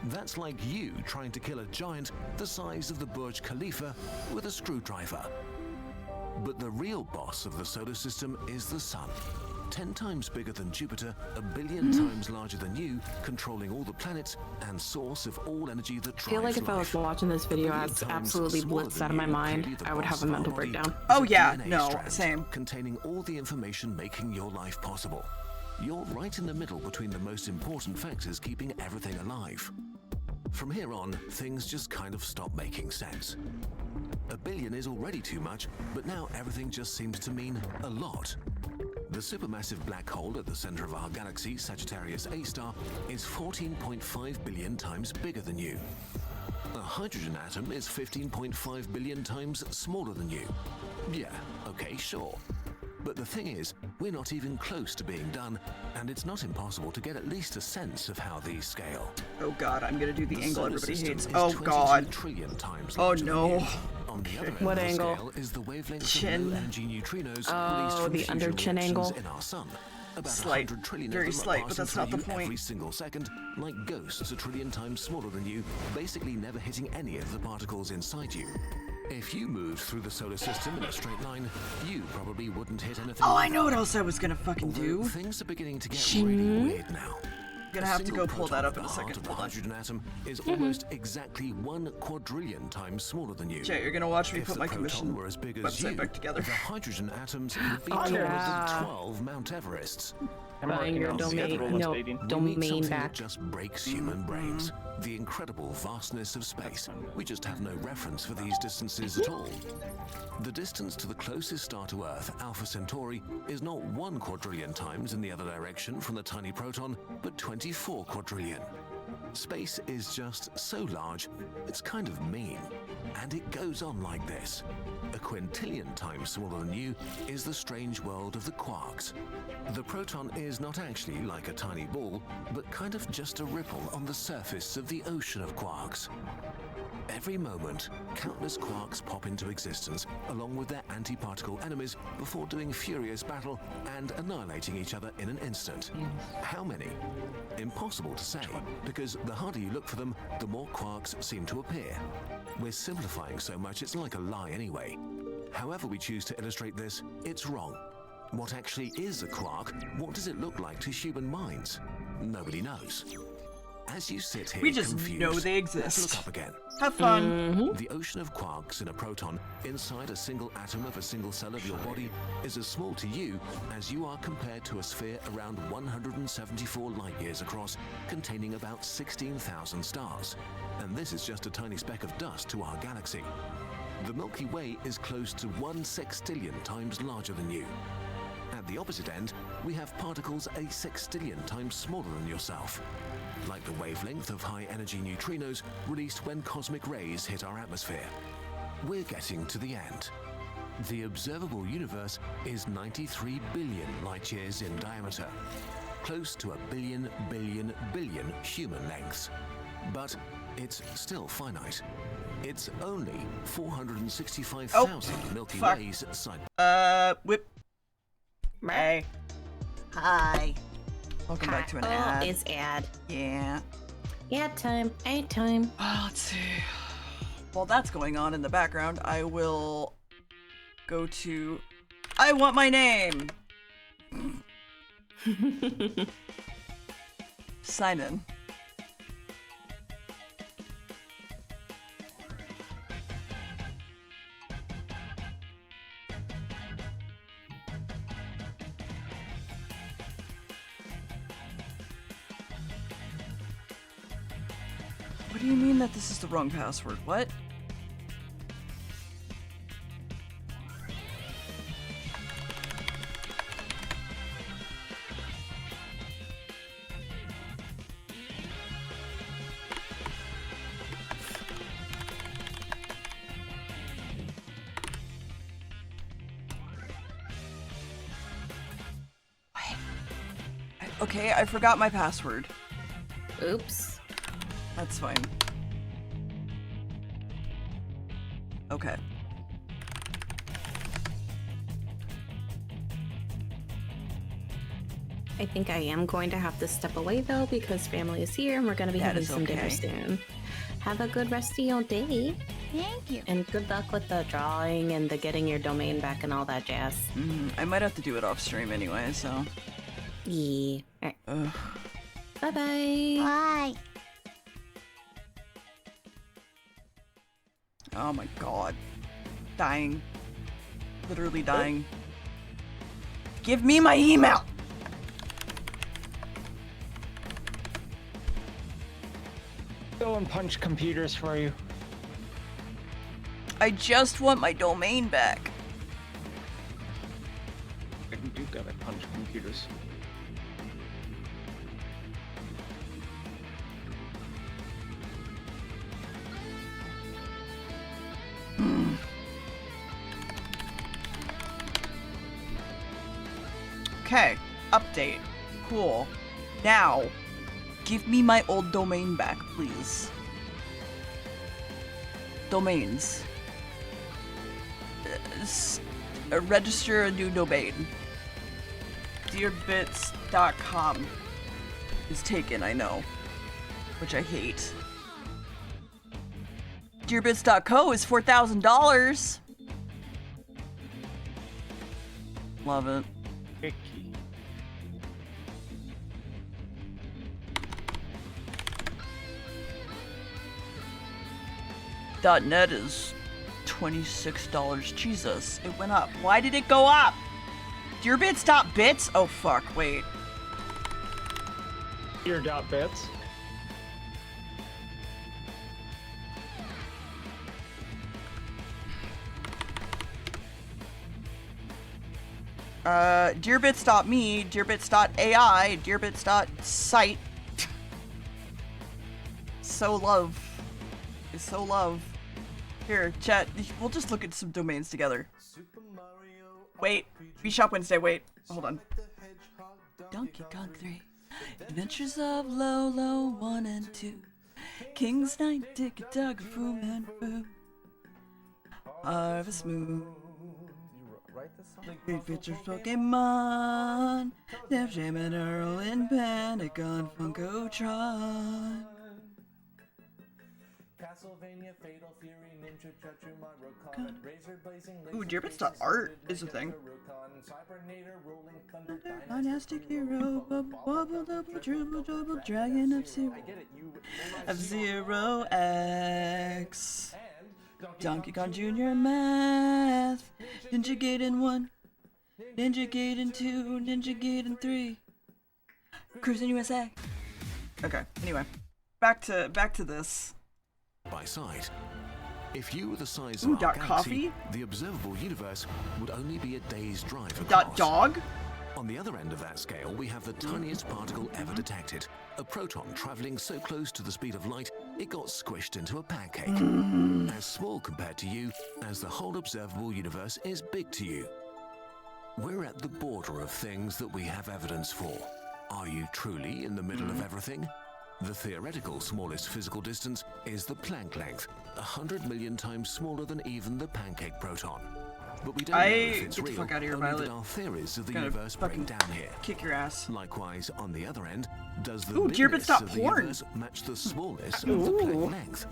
That's like you trying to kill a giant the size of the Burj Khalifa with a screwdriver. But the real boss of the solar system is the sun. 10 times bigger than Jupiter, a billion times larger than you, controlling all the planets and source of all energy that drives I feel like if I was watching this video, I'd absolutely blitz out of my mind. I would have a mental breakdown. Oh yeah, DNA no, strand same. Containing all the information making your life possible. You're right in the middle between the most important factors keeping everything alive. From here on, things just kind of stop making sense. A billion is already too much, but now everything just seems to mean a lot. The supermassive black hole at the center of our galaxy, Sagittarius A star, is 14.5 billion times bigger than you. A hydrogen atom is 15.5 billion times smaller than you. Yeah, okay, sure. But the thing is, we're not even close to being done, and it's not impossible to get at least a sense of how these scale. Oh god, I'm gonna do the angle solar everybody system hates. is Oh 22 god. trillion times Oh larger than no. you. On the other end What of the angle? scale is the wavelength Chin. of low energy neutrinos Oh, released from the under fusion chin reactions angle. in our sun. About Slight. 100 trillion Very of them slight, are but that's passing not the through you point. every single second, like ghosts a trillion times smaller than you, basically never hitting any of the particles inside you. If you moved through the solar system in a straight line, you probably wouldn't hit anything. Oh, I either. know what else I was gonna fucking Although do. things are beginning to get really weird now. I'm gonna have to go pull that up in a The heart second. of the Hold on. hydrogen atom is almost exactly 1 quadrillion times smaller than you. Jay, you're gonna watch me If put the my proton commission were as big as website you, back together. the hydrogen atoms would be Oh, taller yeah. than 12 Mount Everests. Buying your domain, no, We need domain something back. that just breaks human brains. The incredible vastness of space. We just have no reference for these distances at all. The distance to the closest star to Earth, Alpha Centauri, is not 1 quadrillion times in the other direction from the tiny proton, but 24 quadrillion. Space is just so large, it's kind of mean. And it goes on like this. A quintillion times smaller than you is the strange world of the quarks. The proton is not actually like a tiny ball, but kind of just a ripple on the surface of the ocean of quarks. Every moment, countless quarks pop into existence, along with their antiparticle enemies, before doing furious battle and annihilating each other in an instant. How many? Impossible to say, because the harder you look for them, the more quarks seem to appear. We're simplifying so much it's like a lie anyway. However we choose to illustrate this, it's wrong. What actually is a quark? What does it look like to human minds? Nobody knows. As you sit here We just confused, know they let's exist. look up again. Have fun. The ocean of quarks in a proton inside a single atom of a single cell of your body is as small to you as you are compared to a sphere around 174 light years across, containing about 16,000 stars. And this is just a tiny speck of dust to our galaxy. The Milky Way is close to 1 sextillion times larger than you. At the opposite end, we have particles a sextillion times smaller than yourself. Like the wavelength of high-energy neutrinos released when cosmic rays hit our atmosphere. We're getting to the end. The observable universe is 93 billion light-years in diameter, close to a billion human lengths. But it's still finite. It's only 465,000 Milky fuck. Ways side. Whip. Hey. Hi. Welcome back to an ad. It's ad. Yeah. Ad time. Ad time. Let's see. While that's going on in the background, I will go to I Want My Name. Sign in. What do you mean that this is the wrong password? What? Okay, I forgot my password. Oops. That's fine. Okay. I think I am going to have to step away though because family is here and we're going to be having some dinner okay. soon. Have a good rest of your day. Thank you. And good luck with the drawing and the getting your domain back and all that jazz. I might have to do it off stream anyway, so. Yeah. All right. Bye-bye. Bye. Oh my god. Dying. Literally dying. Give me my email! Go and punch computers for you. I just want my domain back. I do gotta punch computers. Okay, update. Cool. Now, give me my old domain back, please. Domains. Register a new domain. DeerBits.com is taken, I know. Which I hate. DeerBits.co is $4,000. Love it. .net is $26. Jesus, it went up. Why did it go up? DeerBits.bits? Oh fuck, wait. Deer.bits. DeerBits.me, DeerBits.ai, DeerBits.site. So love. It's so love. Here, chat, we'll just look at some domains together. Wait, eShop Wednesday, wait. Hold on. Donkey Kong 3. Adventures of Lolo 1 and 2. King's Night, Dick, Dog, Fu Man Fu. Harvest Moon. Big Picture Pokemon. Def Jam and Earl in Panic on Funkotron. Castlevania, Fatal Fury, Ninja Chuchu, Mario Kart, Razor Blazing, ooh, DeerBits.art is a thing. Dynastic Hero, Bubble, Double, Triple, Double, Dragon, F-Zero X, Donkey Kong Jr. Math, Ninja Gaiden 1, Ninja Gaiden 2, Ninja Gaiden 3, Cruising USA. Okay, anyway, back to this. By sight. If you were the size ooh, of our coffee? galaxy, the observable universe would only be a day's drive across. Dog? On the other end of that scale, we have the tiniest particle ever detected. A proton traveling so close to the speed of light, it got squished into a pancake. As small compared to you, as the whole observable universe is big to you. We're at the border of things that we have evidence for. Are you truly in the middle of everything? The theoretical smallest physical distance is the Planck length, 100 million times smaller than even the pancake proton. But we don't know if it's get the real, fuck out of here, only Violet. that our theories of the Gonna universe break down here. Kick your ass. Likewise, on the other end, does the ooh, bigness of the DeerBits.porn universe match the smallness of the Planck length?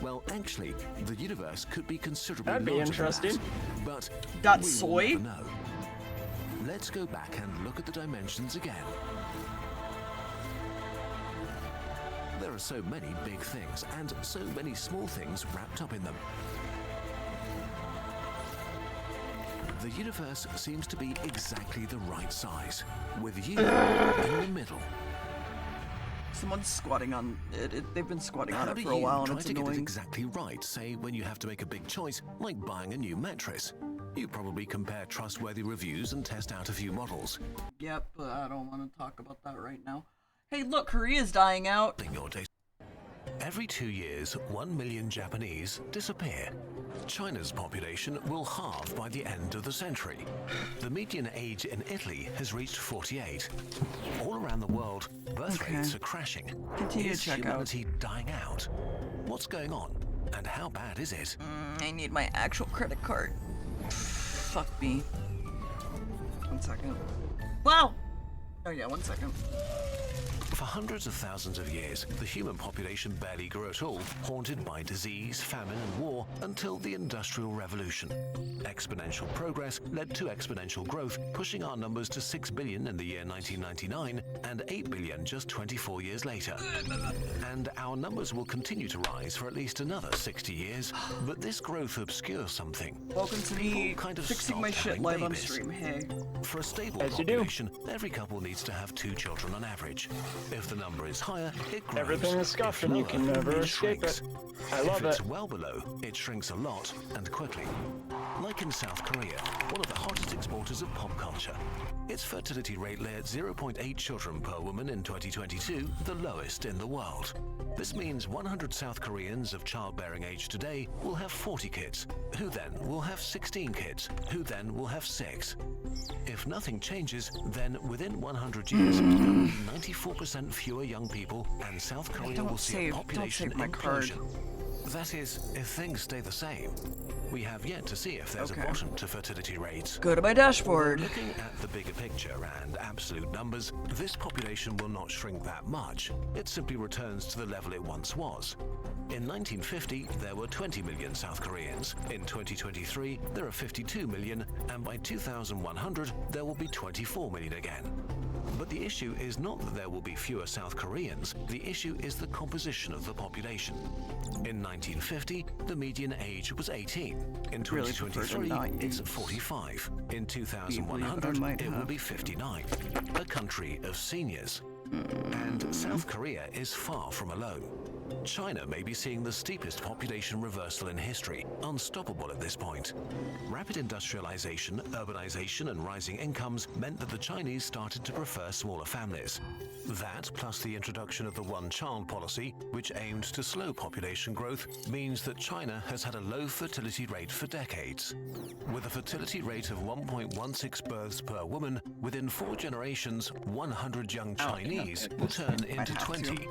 Well, actually, the universe could be considerably That'd be larger interesting. than that, but Dot we will soy? never know. Let's go back and look at the dimensions again. There are so many big things and so many small things wrapped up in them. The universe seems to be exactly the right size, with you in the middle. Someone's squatting on it. They've been squatting on How it do for a you while and try it's to get it annoying. exactly right, say when you have to make a big choice, like buying a new mattress? You probably compare trustworthy reviews and test out a few models. Yep, but I don't want to talk about that right now. Hey, look, Korea's dying out. Your taste. Every 2 years, 1 million Japanese disappear. China's population will halve by the end of the century. The median age in Italy has reached 48. All around the world, birth rates are crashing. Continue Is to check humanity dying out? What's going on, and how bad is it? I need my actual credit card. Fuck me. 1 second. Wow! Oh yeah, 1 second. For hundreds of thousands of years, the human population barely grew at all, haunted by disease, famine, and war until the Industrial Revolution. Exponential progress led to exponential growth, pushing our numbers to 6 billion in the year 1999 and 8 billion just 24 years later. And our numbers will continue to rise for at least another 60 years, but this growth obscures something. Welcome to me fixing my shit live on stream, hey. For a stable population, every couple needs to have 2 children on average. If the number is higher, it grows. Everything is scuffed and you can never escape it. I love it. If it's well below, it shrinks a lot and quickly. Like in South Korea, one of the hottest exporters of pop culture. Its fertility rate lay at 0.8 children per woman in 2022, the lowest in the world. This means 100 South Koreans of childbearing age today will have 40 kids, who then will have 16 kids, who then will have 6. If nothing changes, then within 100 years, there will be 94% fewer young people, and South Korea will see a population implosion. That is, if things stay the same. We have yet to see if there's a bottom to fertility rates. Go to my dashboard. Looking at the bigger picture and absolute numbers, this population will not shrink that much. It simply returns to the level it once was. In 1950, there were 20 million South Koreans. In 2023, there are 52 million, and by 2100, there will be 24 million again. But the issue is not that there will be fewer South Koreans, the issue is the composition of the population. In 1950, the median age was 18. In 2023, it's 45. In 2100, it will be 59. A country of seniors. And South Korea is far from alone. China may be seeing the steepest population reversal in history, unstoppable at this point. Rapid industrialization, urbanization, and rising incomes meant that the Chinese started to prefer smaller families. That, plus the introduction of the one-child policy, which aimed to slow population growth, means that China has had a low fertility rate for decades. With a fertility rate of 1.16 births per woman, within 4 generations, 100 young Chinese will turn into 20.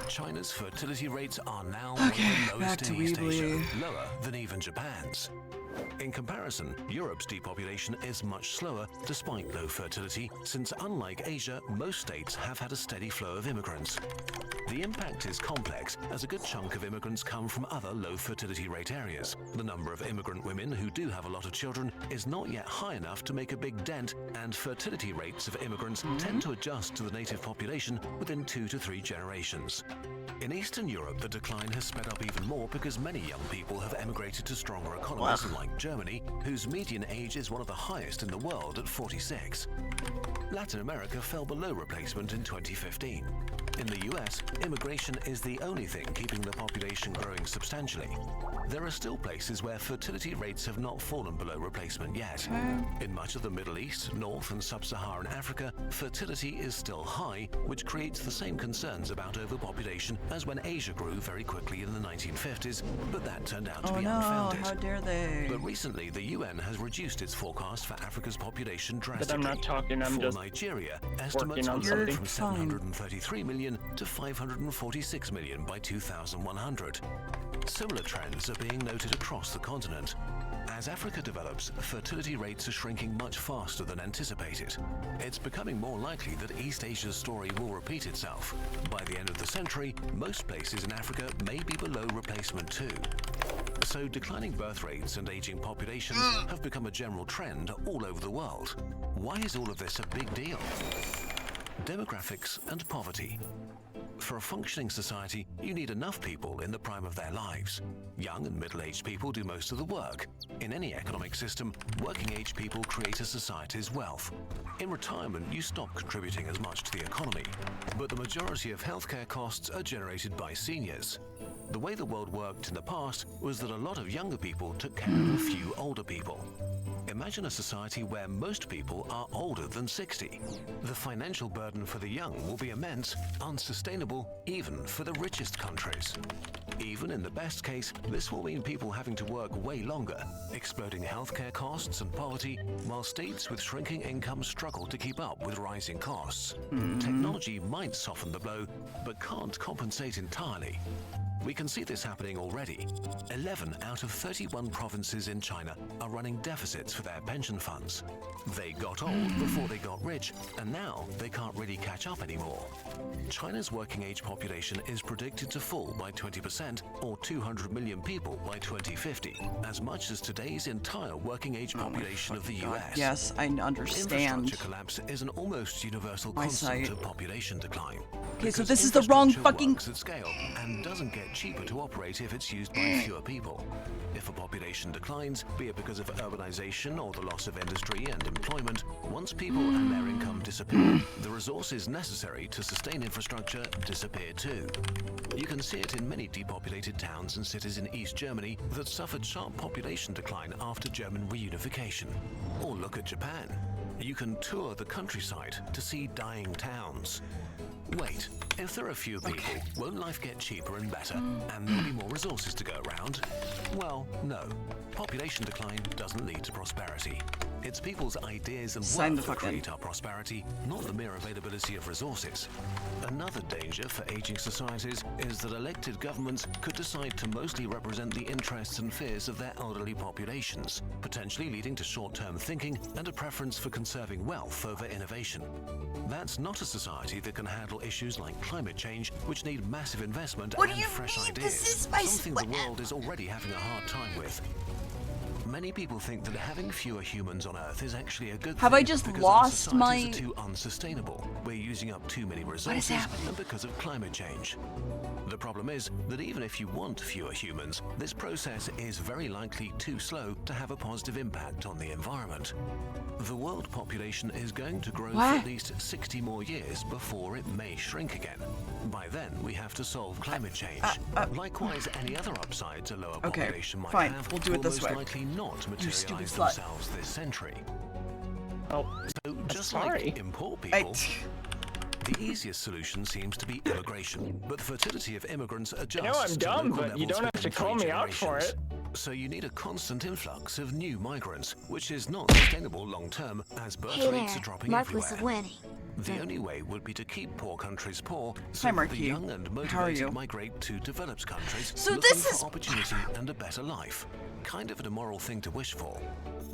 China's fertility rates are now one of the lowest in East Asia, lower than even Japan's. In comparison, Europe's depopulation is much slower despite low fertility, since unlike Asia, most states have had a steady flow of immigrants. The impact is complex, as a good chunk of immigrants come from other low fertility rate areas. The number of immigrant women who do have a lot of children is not yet high enough to make a big dent, and fertility rates of immigrants tend to adjust to the native population within 2 to 3 generations. In Eastern Europe, the decline has sped up even more because many young people have emigrated to stronger economies like Germany, whose median age is one of the highest in the world at 46. Latin America fell below replacement in 2015. In the US, immigration is the only thing keeping the population growing substantially. There are still places where fertility rates have not fallen below replacement yet. In much of the Middle East, North and Sub-Saharan Africa, fertility is still high, which creates the same concerns about overpopulation as when Asia grew very quickly in the 1950s, but that turned out to be unfounded. How dare they? But recently, the UN has reduced its forecast for Africa's population drastically. But I'm not talking, I'm for just Nigeria, estimates will go from 733 million to 546 million by 2100. Similar trends are being noted across the continent. As Africa develops, fertility rates are shrinking much faster than anticipated. It's becoming more likely that East Asia's story will repeat itself. By the end of the century, most places in Africa may be below replacement too. So declining birth rates and aging populations have become a general trend all over the world. Why is all of this a big deal? Demographics and poverty. For a functioning society, you need enough people in the prime of their lives. Young and middle-aged people do most of the work. In any economic system, working-age people create a society's wealth. In retirement, you stop contributing as much to the economy, but the majority of healthcare costs are generated by seniors. The way the world worked in the past was that a lot of younger people took care of a few older people. Imagine a society where most people are older than 60. The financial burden for the young will be immense, unsustainable even for the richest countries. Even in the best case, this will mean people having to work way longer, exploding healthcare costs and poverty, while states with shrinking incomes struggle to keep up with rising costs. Technology might soften the blow, but can't compensate entirely. We can see this happening already. 11 out of 31 provinces in China are running deficits for their pension funds. They got old before they got rich, and now they can't really catch up anymore. China's working age population is predicted to fall by 20%, or 200 million people by 2050, as much as today's entire working age population of the US. Yes, I understand. Infrastructure collapse is an almost universal constant of population decline. Okay, so this is the wrong fucking works at scale and doesn't get cheaper to operate if it's used by fewer people. If a population declines, be it because of urbanization or the loss of industry and employment, once people and their income disappear, the resources necessary to sustain infrastructure disappear too. You can see it in many depopulated towns and cities in East Germany that suffered sharp population decline after German reunification. Or look at Japan. You can tour the countryside to see dying towns. Wait, if there are fewer people, won't life get cheaper and better, and there'll be more resources to go around? Well, no. Population decline doesn't lead to prosperity. It's people's ideas and work that create our prosperity, not the mere availability of resources. Another danger for aging societies is that elected governments could decide to mostly represent the interests and fears of their elderly populations, potentially leading to short-term thinking and a preference for conserving wealth over innovation. That's not a society that can handle issues like climate change, which need massive investment and fresh ideas, something the world is already having a hard time with. Many people think that having fewer humans on Earth is actually a good thing. Have I just lost my... Are too unsustainable. We're using up too many resources, and because of climate change. The problem is that even if you want fewer humans, this process is very likely too slow to have a positive impact on the environment. The world population is going to grow for at least 60 more years before it may shrink again. By then, we have to solve climate change. Likewise, any other upsides a lower population might have we'll do it this most way. likely not materialize themselves this century. So just like import people, the easiest solution seems to be immigration, but the fertility of immigrants adjusts. I know I'm dumb, but you don't have to call me out for it. So you need a constant influx of new migrants, which is not sustainable long-term as birth rates are dropping everywhere. The only way would be to keep poor countries poor, so that the young and motivated migrate to developed countries looking for opportunity and a better life. Kind of an immoral thing to wish for.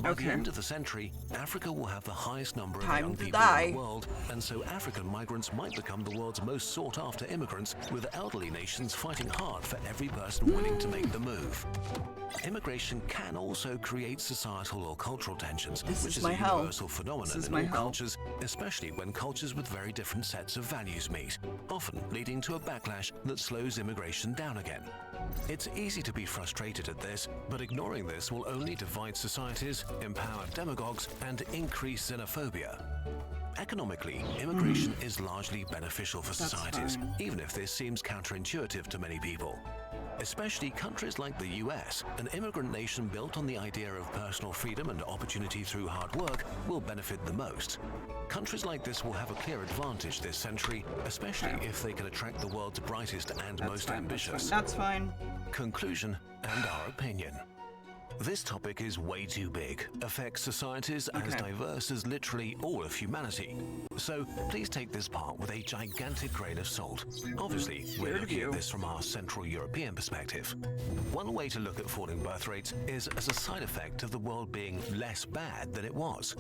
By the end of the century, Africa will have the highest number of young people in the world, and so African migrants might become the world's most sought-after immigrants, with elderly nations fighting hard for every person willing to make the move. Immigration can also create societal or cultural tensions, which is a universal phenomenon in all cultures, especially when cultures with very different sets of values meet, often leading to a backlash that slows immigration down again. It's easy to be frustrated at this, but ignoring this will only divide societies, empower demagogues, and increase xenophobia. Economically, immigration is largely beneficial for societies, even if this seems counterintuitive to many people. Especially countries like the US, an immigrant nation built on the idea of personal freedom and opportunity through hard work, will benefit the most. Countries like this will have a clear advantage this century, especially if they can attract the world's brightest and most ambitious. That's fine. Conclusion and our opinion. This topic is way too big, affects societies as diverse as literally all of humanity. So please take this part with a gigantic grain of salt. Obviously, we're looking at this from our Central European perspective. One way to look at falling birth rates is as a side effect of the world being less bad than it was.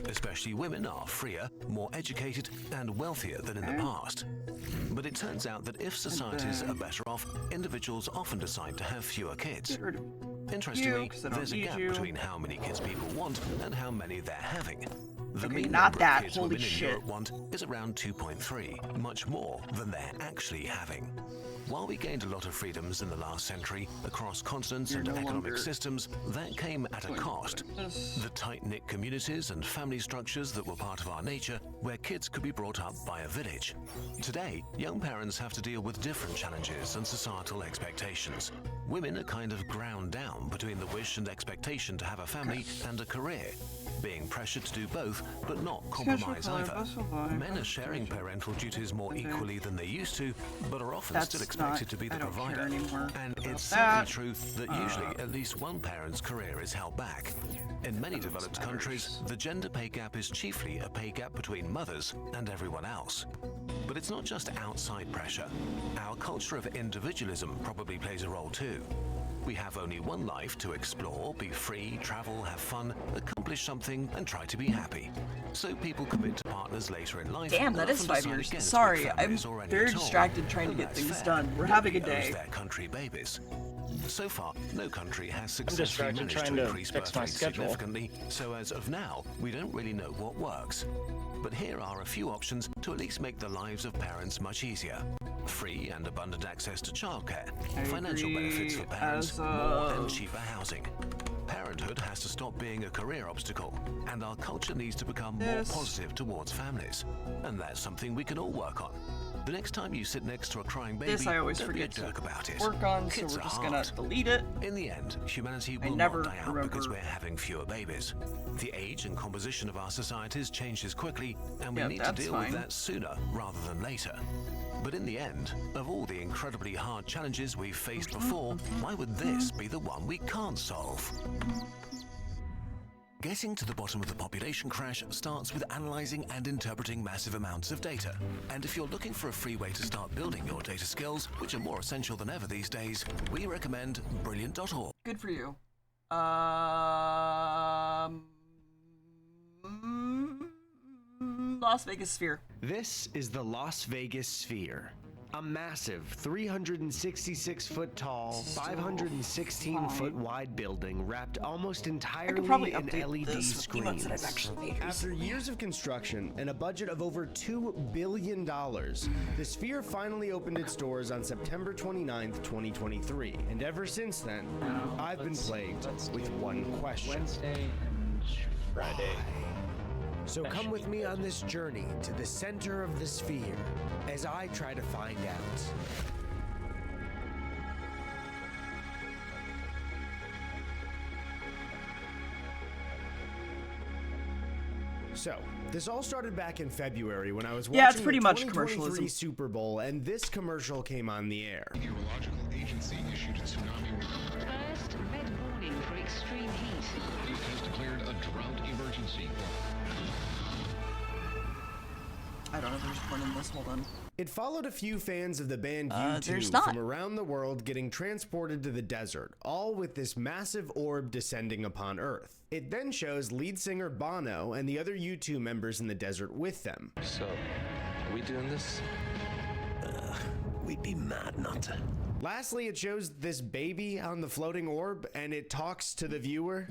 Especially women are freer, more educated, and wealthier than in the past. But it turns out that if societies are better off, individuals often decide to have fewer kids. Interestingly, there's a gap between how many kids people want and how many they're having. The Okay, mean not number that. of kids Holy women in shit. Europe want is around 2.3, much more than they're actually having. While we gained a lot of freedoms in the last century across continents and economic systems, that came at a cost. The tight-knit communities and family structures that were part of our nature, where kids could be brought up by a village. Today, young parents have to deal with different challenges and societal expectations. Women are kind of ground down between the wish and expectation to have a family and a career, being pressured to do both, but not compromise either. Men are sharing parental duties more equally than they used to, but are often still expected to be the provider. And it's certainly true that usually at least one parent's career is held back. In many developed countries, the gender pay gap is chiefly a pay gap between mothers and everyone else. But it's not just outside pressure. Our culture of individualism probably plays a role too. We have only one life to explore, be free, travel, have fun, accomplish something, and try to be happy. So people commit to partners later in life. Damn, that is 5 years. Sorry, I'm very distracted trying to get things done. We're having a day. Their country babies. So far, no country has successfully managed to increase birth rates significantly, so as of now, we don't really know what works. But here are a few options to at least make the lives of parents much easier. Free and abundant access to childcare, financial benefits for parents, more and cheaper housing. Parenthood has to stop being a career obstacle, and our culture needs to become more positive towards families. And that's something we can all work on. The next time you sit next to a crying baby, This I always don't forget be a jerk about it. work on, so Kids we're are just gonna hard. delete it. In the end, humanity will never not die out remember. because we're having fewer babies. The age and composition of our societies changes quickly, and we Yeah, need to that's deal fine. with that sooner rather than later. But in the end, of all the incredibly hard challenges we've faced before, why would this be the one we can't solve? Getting to the bottom of the population crash starts with analyzing and interpreting massive amounts of data. And if you're looking for a free way to start building your data skills, which are more essential than ever these days, we recommend Brilliant.org. Good for you. Las Vegas Sphere. This is the Las Vegas Sphere. A massive 366-foot tall, 516-foot wide building wrapped almost entirely probably in update LED this with the ones screens. that I've actually made After years of construction and a budget of over $2 billion, the Sphere finally opened its doors on September 29th, 2023. And ever since then, I've been plagued with one question. Wednesday and Friday. So come with me on this journey to the center of the Sphere as I try to find out. So, this all started back in February when I was watching it's pretty the much 2023 commercialism. Super Bowl, and this commercial came on the air. Meteorological agency issued a tsunami warning. First, red warning for extreme heat. It has declared a drought emergency. I don't know if there's one in this. Hold on. It followed a few fans of the band there's U2 not. from around the world getting transported to the desert, all with this massive orb descending upon Earth. It then shows lead singer Bono and the other U2 members in the desert with them. So, are we doing this? We'd be mad not to. Lastly, it shows this baby on the floating orb, and it talks to the viewer.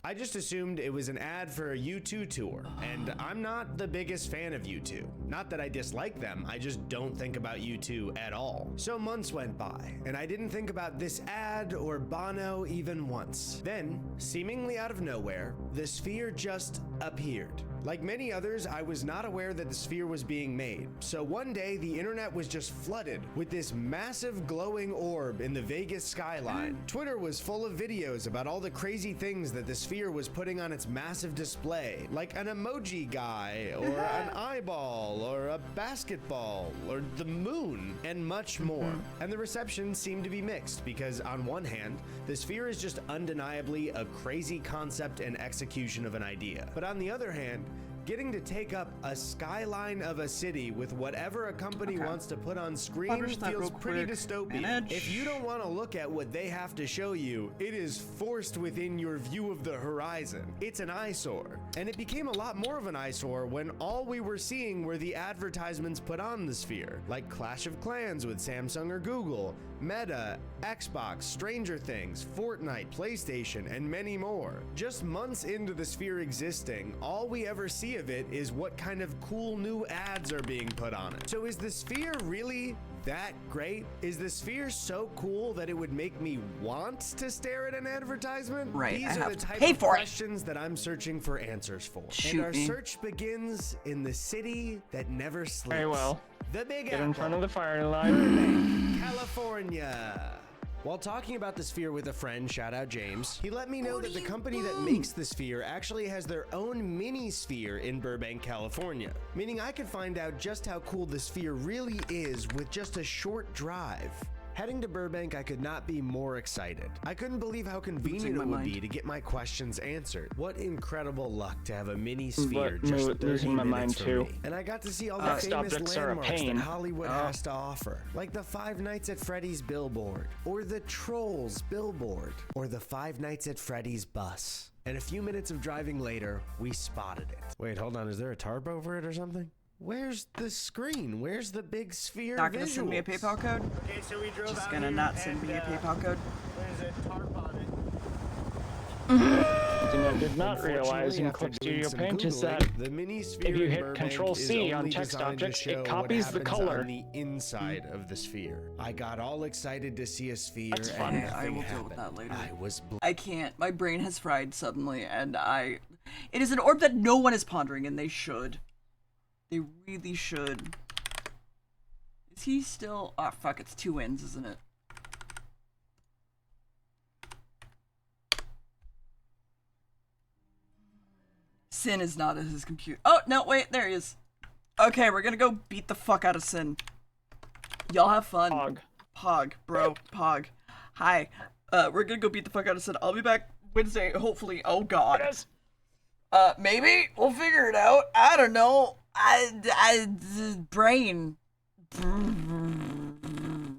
I just assumed it was an ad for a U2 tour, and I'm not the biggest fan of U2. Not that I dislike them, I just don't think about U2 at all. So months went by, and I didn't think about this ad or Bono even once. Then, seemingly out of nowhere, the Sphere just appeared. Like many others, I was not aware that the Sphere was being made. So one day, the internet was just flooded with this massive glowing orb in the Vegas skyline. Twitter was full of videos about all the crazy things that the Sphere was putting on its massive display, like an emoji guy, or an eyeball, or a basketball, or the moon, and much more. And the reception seemed to be mixed, because on one hand, the Sphere is just undeniably a crazy concept and execution of an idea. But on the other hand, getting to take up a skyline of a city with whatever a company wants to put on screen Publish that feels real pretty quick. dystopian. Manage. If you don't want to look at what they have to show you, it is forced within your view of the horizon. It's an eyesore. And it became a lot more of an eyesore when all we were seeing were the advertisements put on the Sphere, like Clash of Clans with Samsung or Google, Meta, Xbox, Stranger Things, Fortnite, PlayStation, and many more. Just months into the Sphere existing, all we ever see of it is what kind of cool new ads are being put on it. So is the Sphere really that great? Is the Sphere so cool that it would make me want to stare at an advertisement? Right, I These are have the to type pay of for it. questions that I'm searching for answers for. Shoot and our me. search begins in the city that never sleeps. Very well. The Big Get Apple. in front of the fire line. California. While talking about the Sphere with a friend, shout out James, he let me know that the company that makes the Sphere actually has their own mini Sphere in Burbank, California. Meaning I could find out just how cool the Sphere really is with just a short drive. Heading to Burbank, I could not be more excited. I couldn't believe how convenient it would be to get my questions answered. What incredible luck to have a mini Sphere just 30 losing my mind minutes from too. me. And I got to see all the Next famous objects are a landmarks that pain. Hollywood has to offer, like the Five Nights at Freddy's billboard, or the Trolls billboard, or the Five Nights at Freddy's bus. And a few minutes of driving later, we spotted it. Wait, hold on, is there a tarp over it or something? Where's the screen? Where's the big sphere? Not gonna send me a visuals? PayPal code? Okay, so we drove Just out gonna here not send me a and, PayPal code. There's a tarp on it. I did not realize in Clip Studio Paint is that the mini sphere if you in hit Burbank Control is C on only text designed to objects, show it what copies the happens color. on the inside of the sphere. I got all excited to see a sphere That's and fun. nothing I will deal happened. with that later. I was I can't. My brain has fried suddenly, and it is an orb that no one is pondering, and they should. They really should. Is he still? Oh fuck! It's 2 wins, isn't it? Sin is not at his computer. Oh no! Wait, there he is. Okay, we're gonna go beat the fuck out of Sin. Y'all have fun. Pog, bro, Pog. Hi. We're gonna go beat the fuck out of Sin. I'll be back Wednesday, hopefully. Oh god. Maybe we'll figure it out. I don't know. Brain.